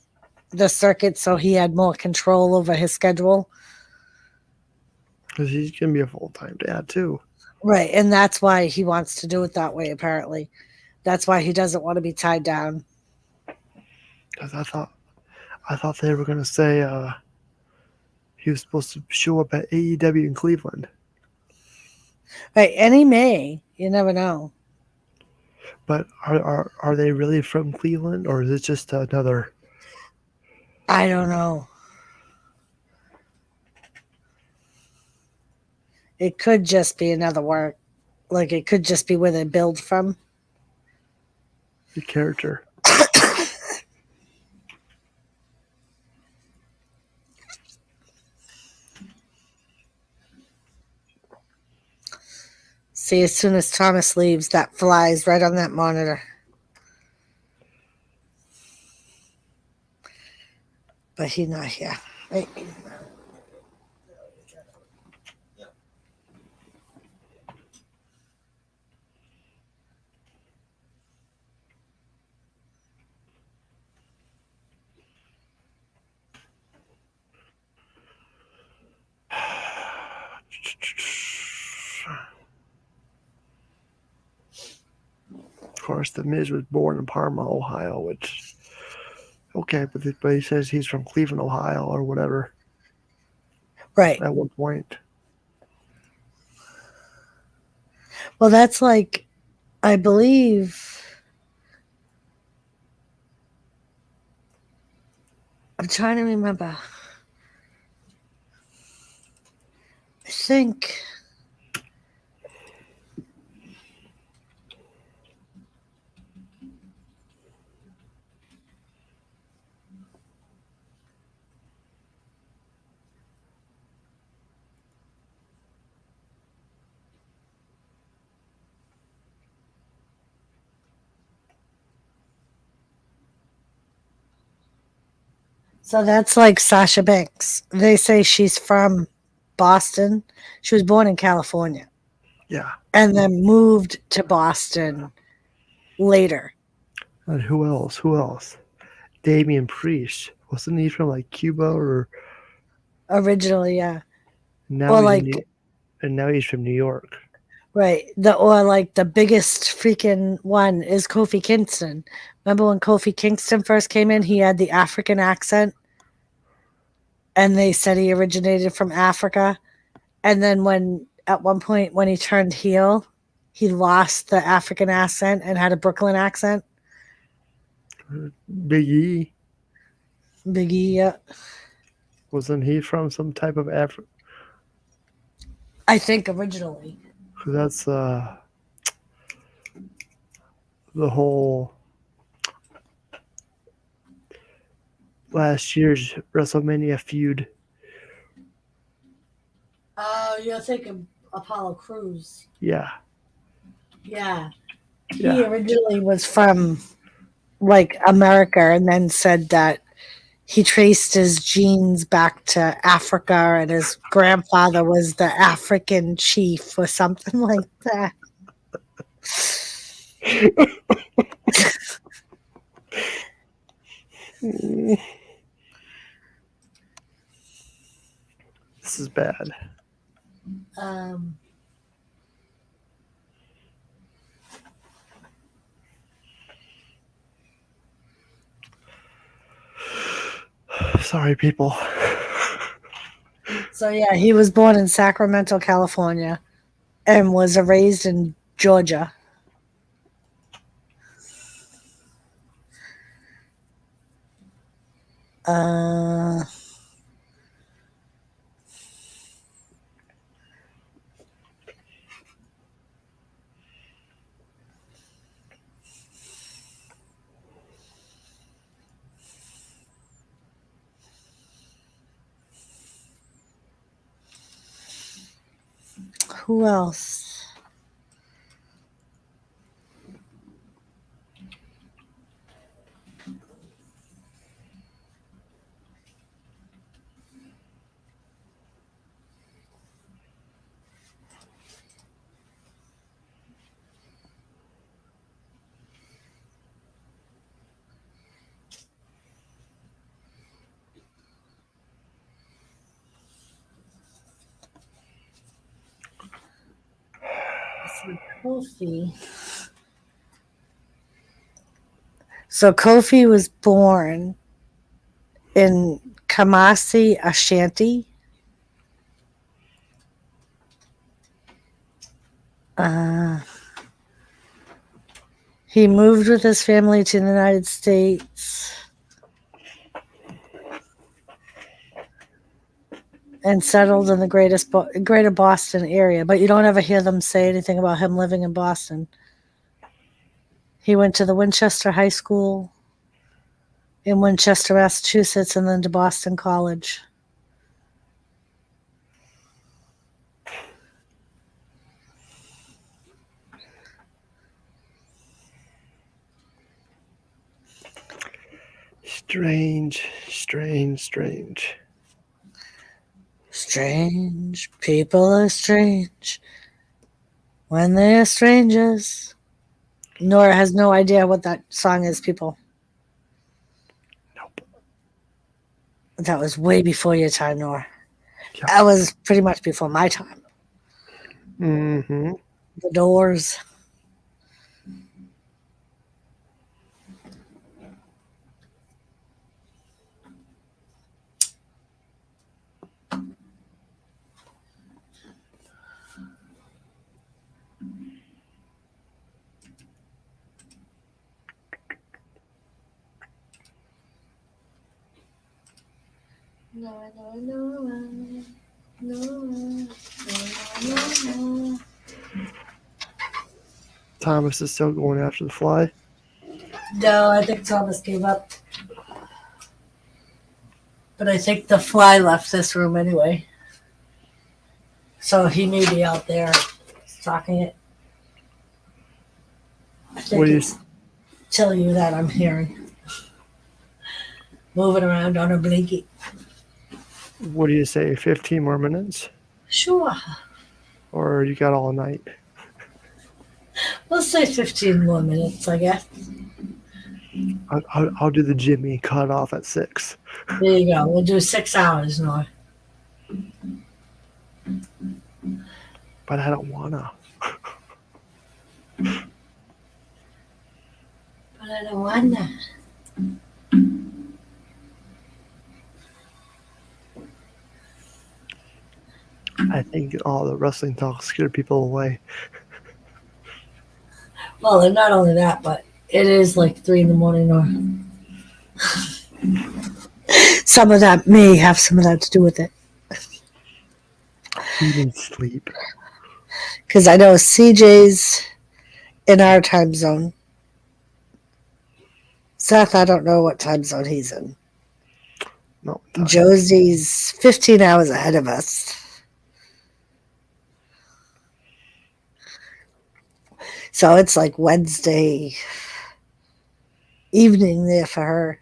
the circuit so he had more control over his schedule. Because he's going to be a full-time dad, too. Right, and that's why he wants to do it that way, apparently. That's why he doesn't want to be tied down. Because I thought they were going to say he was supposed to show up at AEW in Cleveland. Right, and he may. You never know. But are they really from Cleveland, or is it just another? I don't know. It could just be another work. Like, it could just be where they build from. The character. See, as soon as Thomas leaves, that flies right on that monitor. But he's not here. Right. Of course, The Miz was born in Parma, Ohio, which, okay, but he says he's from Cleveland, Ohio, or whatever. Right. At one point. Well, that's like, I believe, I'm trying to remember. I think so that's like Sasha Banks. They say she's from Boston. She was born in California. Yeah. And then moved to Boston later. And who else? Who else? Damian Priest. Wasn't he from like Cuba or? Originally, yeah. Now or he's like, and now he's from New York. Right. Or like the biggest freaking one is Kofi Kingston. Remember when Kofi Kingston first came in, he had the African accent. And they said he originated from Africa. And then at one point when he turned heel, he lost the African accent and had a Brooklyn accent. Big E. Big E, yeah. Wasn't he from some type of Africa? I think originally. That's the whole last year's WrestleMania feud. Oh, you're thinking Apollo Crews. Yeah. Yeah. Yeah. He originally was from like America and then said that he traced his genes back to Africa and his grandfather was the African chief or something like that. This is bad. Sorry, people. So yeah, he was born in Sacramento, California, and was raised in Georgia. Uh, who else? Kofi. So Kofi was born in Kamasi, Ashanti. Uh, he moved with his family to the United States and settled in the greater Boston area, but you don't ever hear them say anything about him living in Boston. He went to the Winchester High School in Winchester, Massachusetts, and then to Boston College. Strange. Strange. People are strange when they're strangers. Nora has no idea what that song is, people. Nope. That was way before your time, Nora. Yeah. That was pretty much before my time. Mm-hmm. The Doors. Thomas is still going after the fly. No, I think Thomas gave up. But I think the fly left this room anyway. So he may be out there stalking it. I think it's telling you that I'm hearing. Moving around on a blanket. What do you say, 15 more minutes? Sure. Or you got all night? We'll say 15 more minutes, I guess. I'll do the Jimmy cut off at 6. There you go. We'll do 6 hours, Nora. But I don't wanna. But I don't want that. I think all the wrestling talk scared people away. Well, and not only that, but it is like 3 in the morning, or some of that may have some of that to do with it. He needs sleep. Because I know CJ's in our time zone. Seth, I don't know what time zone he's in. No. Josie's 15 hours ahead of us. So it's like Wednesday evening there for her.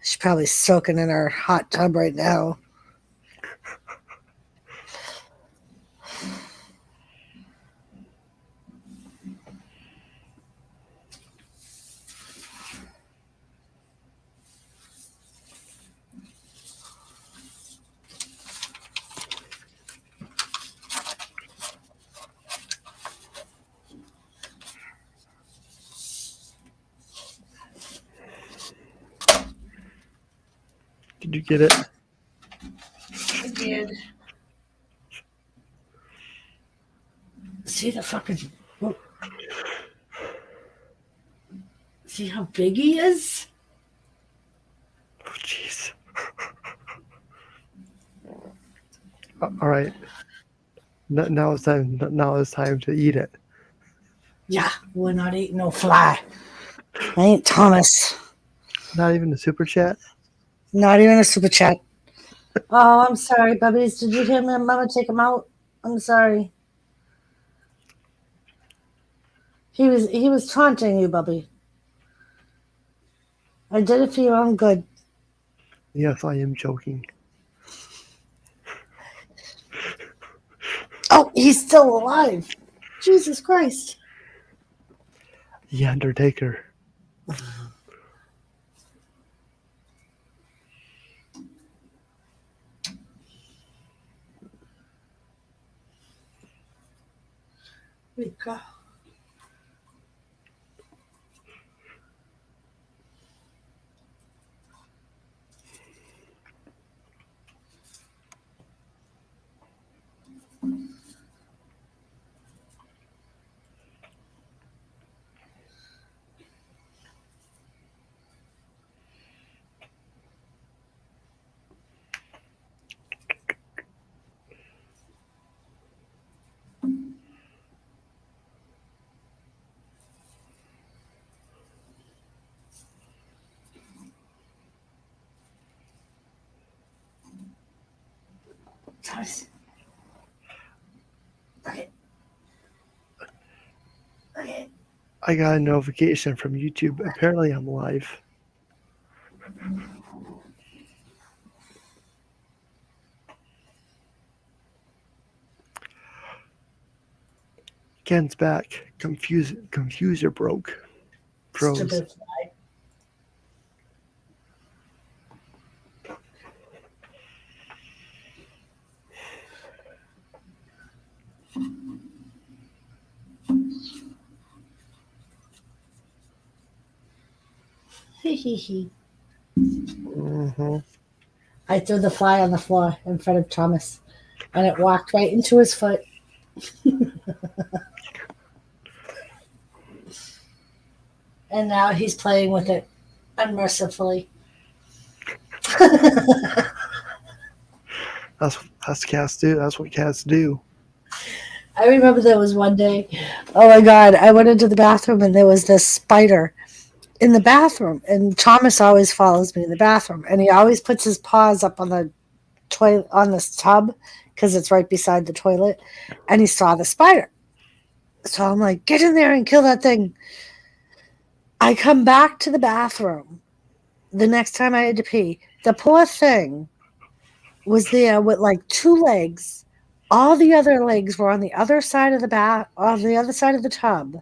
She's probably soaking in her hot tub right now. Did you get it? See the fucking. Whoa. See how big he is? Oh, jeez. All right. Now it's time. Now it's time to eat it. Yeah, we're not eating no fly. I ain't Thomas. Not even the super chat. Not even a super chat. Oh, I'm sorry, puppies. Did you hear me? Mama take him out. I'm sorry. He was taunting you, Bubby. I did it for your own good. Yes, I am joking. Oh, he's still alive. Jesus Christ. The Undertaker. There you go. Thomas. Okay. Okay. I got a notification from YouTube. Apparently, I'm live. Ken's back. Confuser broke. Froze. Stupid fly. Hee. Mm-hmm. I threw the fly on the floor in front of Thomas, and it walked right into his foot. And now he's playing with it unmercifully. That's cats do. That's what cats do. I remember there was one day, oh my God, I went into the bathroom and there was this spider in the bathroom. And Thomas always follows me in the bathroom. And he always puts his paws up on the toilet, on this tub, because it's right beside the toilet. And he saw the spider. So I'm like, get in there and kill that thing. I come back to the bathroom the next time I had to pee. The poor thing was there with like two legs. All the other legs were on the other side of on the other side of the tub.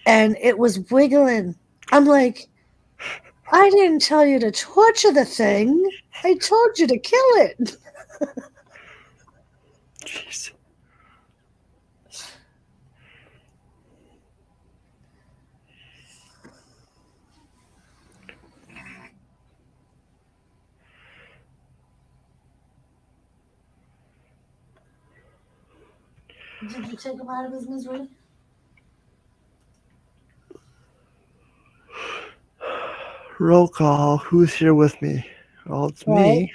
And it was wiggling. I'm like, I didn't tell you to torture the thing. I told you to kill it. Jeez. Did you take him out of his misery? Roll call. Who's here with me? Well, it's me.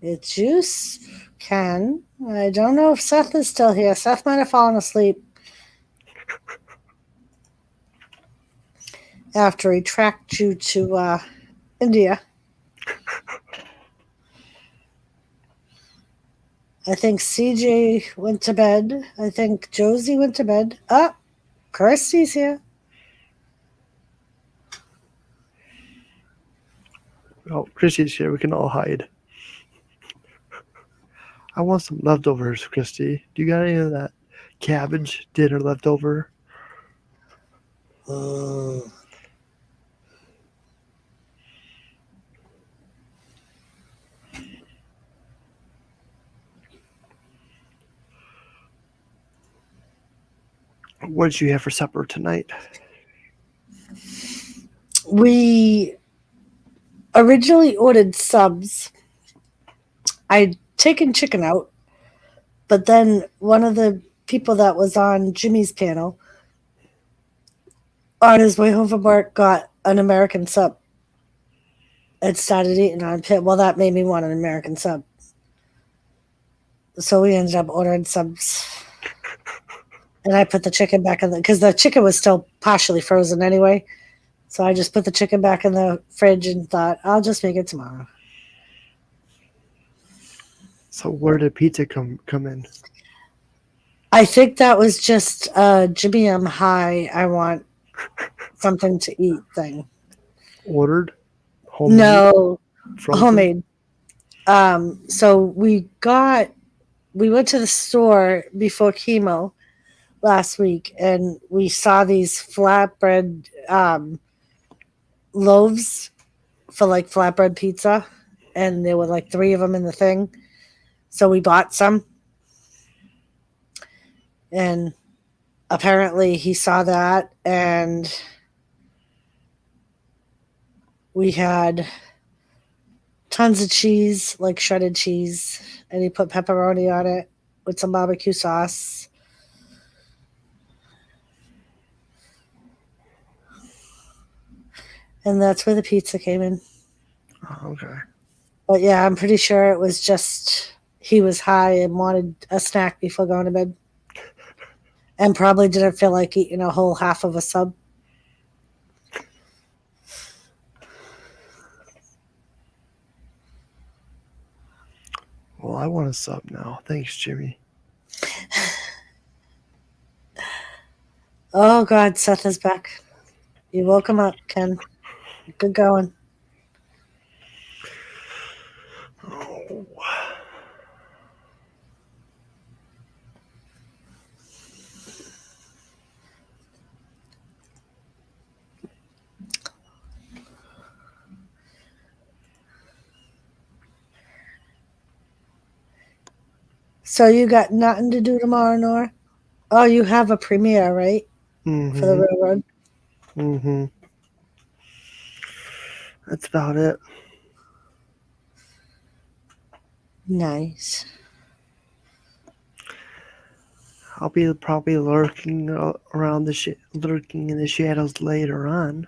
It's you, Ken. I don't know if Seth is still here. Seth might have fallen asleep after he tracked you to India. I think CJ went to bed. I think Josie went to bed. Oh, Kirsty's here. Oh, Christy's here. We can all hide. I want some leftovers, Christy. Do you got any of that cabbage dinner left over? What did you have for supper tonight? We originally ordered subs. I'd taken chicken out, but then one of the people that was on Jimmy's panel on his way home from work got an American sub and started eating on pit. Well, that made me want an American sub. So we ended up ordering subs. And I put the chicken back in because the chicken was still partially frozen anyway. So I just put the chicken back in the fridge and thought, I'll just make it tomorrow. So where did pizza come in? I think that was just Jimmy, I'm high. I want something to eat thing. Ordered? Homemade? No, Frozen? homemade. So we went to the store before chemo last week, and we saw these flatbread loaves for like flatbread pizza, and there were like 3 of them in the thing. So we bought some, and apparently he saw that, and we had tons of cheese, like shredded cheese, and he put pepperoni on it with some barbecue sauce. And that's where the pizza came in. Oh, okay. But yeah, I'm pretty sure it was just he was high and wanted a snack before going to bed. And probably didn't feel like eating a whole half of a sub. Well, I want a sub now. Thanks, Jimmy. Oh, God, Seth is back. You woke him up, Ken. Good going. Oh. So you got nothing to do tomorrow, Nora? Oh, you have a premiere, right? Mm-hmm. For the railroad? Mm-hmm. That's about it. Nice. I'll be probably lurking around lurking in the shadows later on.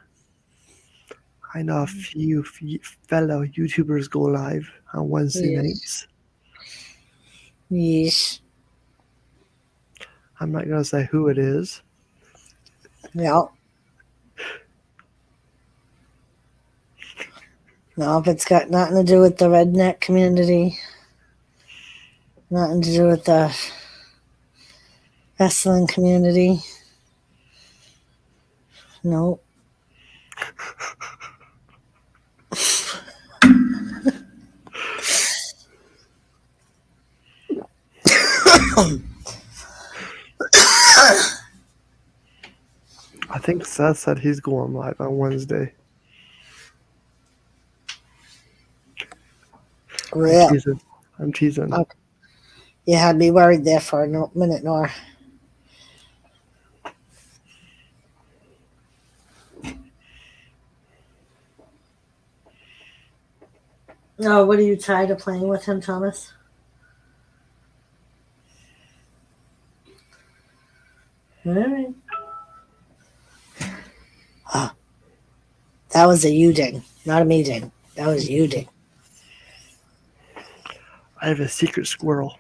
I know a few fellow YouTubers go live on Wednesday nights. Yes. I'm not going to say who it is. Yeah. No, if it's got nothing to do with the redneck community, nothing to do with the wrestling community. No. I think Seth said he's going live on Wednesday. Really? I'm teasing. Okay. You had me worried there for a minute, Nora. Oh, what are you tired of playing with him, Thomas? All right. Oh, that was a you ding, not a me ding. That was you ding. I have a secret squirrel.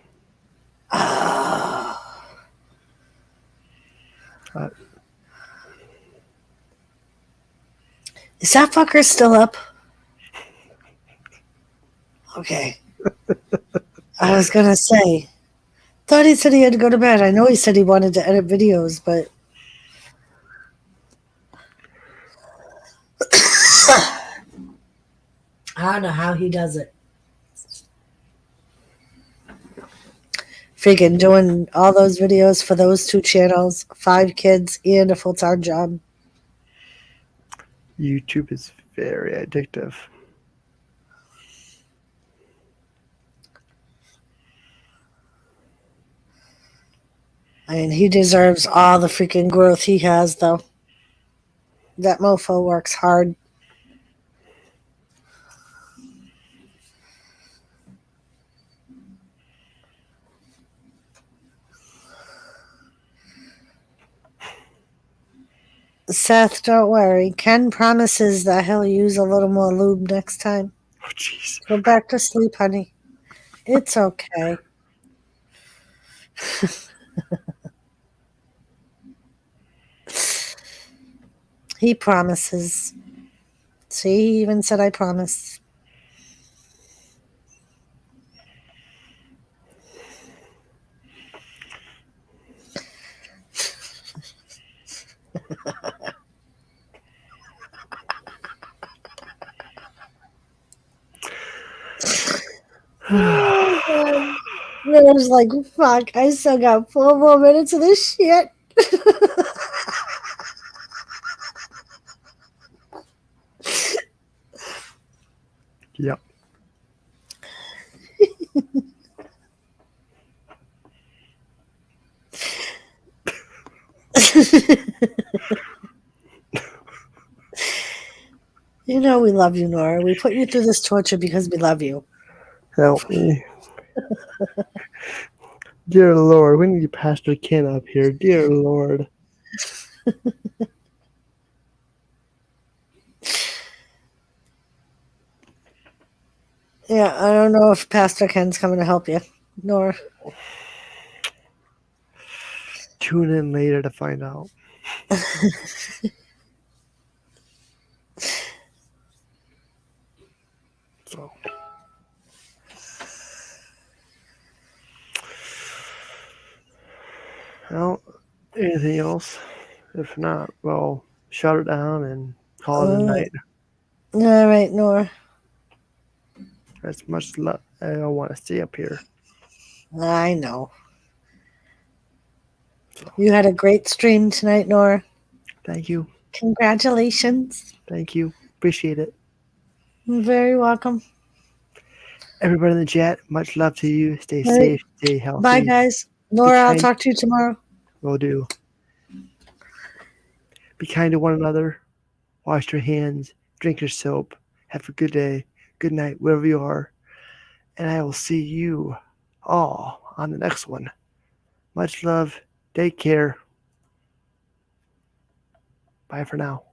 Is that fucker still up? Okay. I was going to say, thought he said he had to go to bed. I know he said he wanted to edit videos, but I don't know how he does it. Freaking doing all those videos for those 2 channels, 5 kids, and a full-time job. YouTube is very addictive. I mean, he deserves all the freaking growth he has, though. That mofo works hard. Seth, don't worry. Ken promises that he'll use a little more lube next time. Oh, jeez. Go back to sleep, honey. It's okay. He promises. See, he even said I promise. I was like, fuck, I still got 4 more minutes of this shit. Yep. You know we love you, Nora. We put you through this torture because we love you. Help me. Dear Lord, we need Pastor Ken up here. Dear Lord. Yeah, I don't know if Pastor Ken's coming to help you, Nora. Tune in later to find out. So. Well, anything else? If not, well, shut it down and call it a night. All right, Nora. As much love I don't want to stay up here. I know. So. You had a great stream tonight, Nora. Thank you. Congratulations. Thank you. Appreciate it. You're very welcome. Everybody in the chat, much love to you. Stay safe, stay healthy. Bye, guys. Nora, I'll talk to you tomorrow. Will do. Be kind to one another. Wash your hands. Drink your soap. Have a good day. Good night, wherever you are. And I will see you all on the next one. Much love. Take care. Bye for now.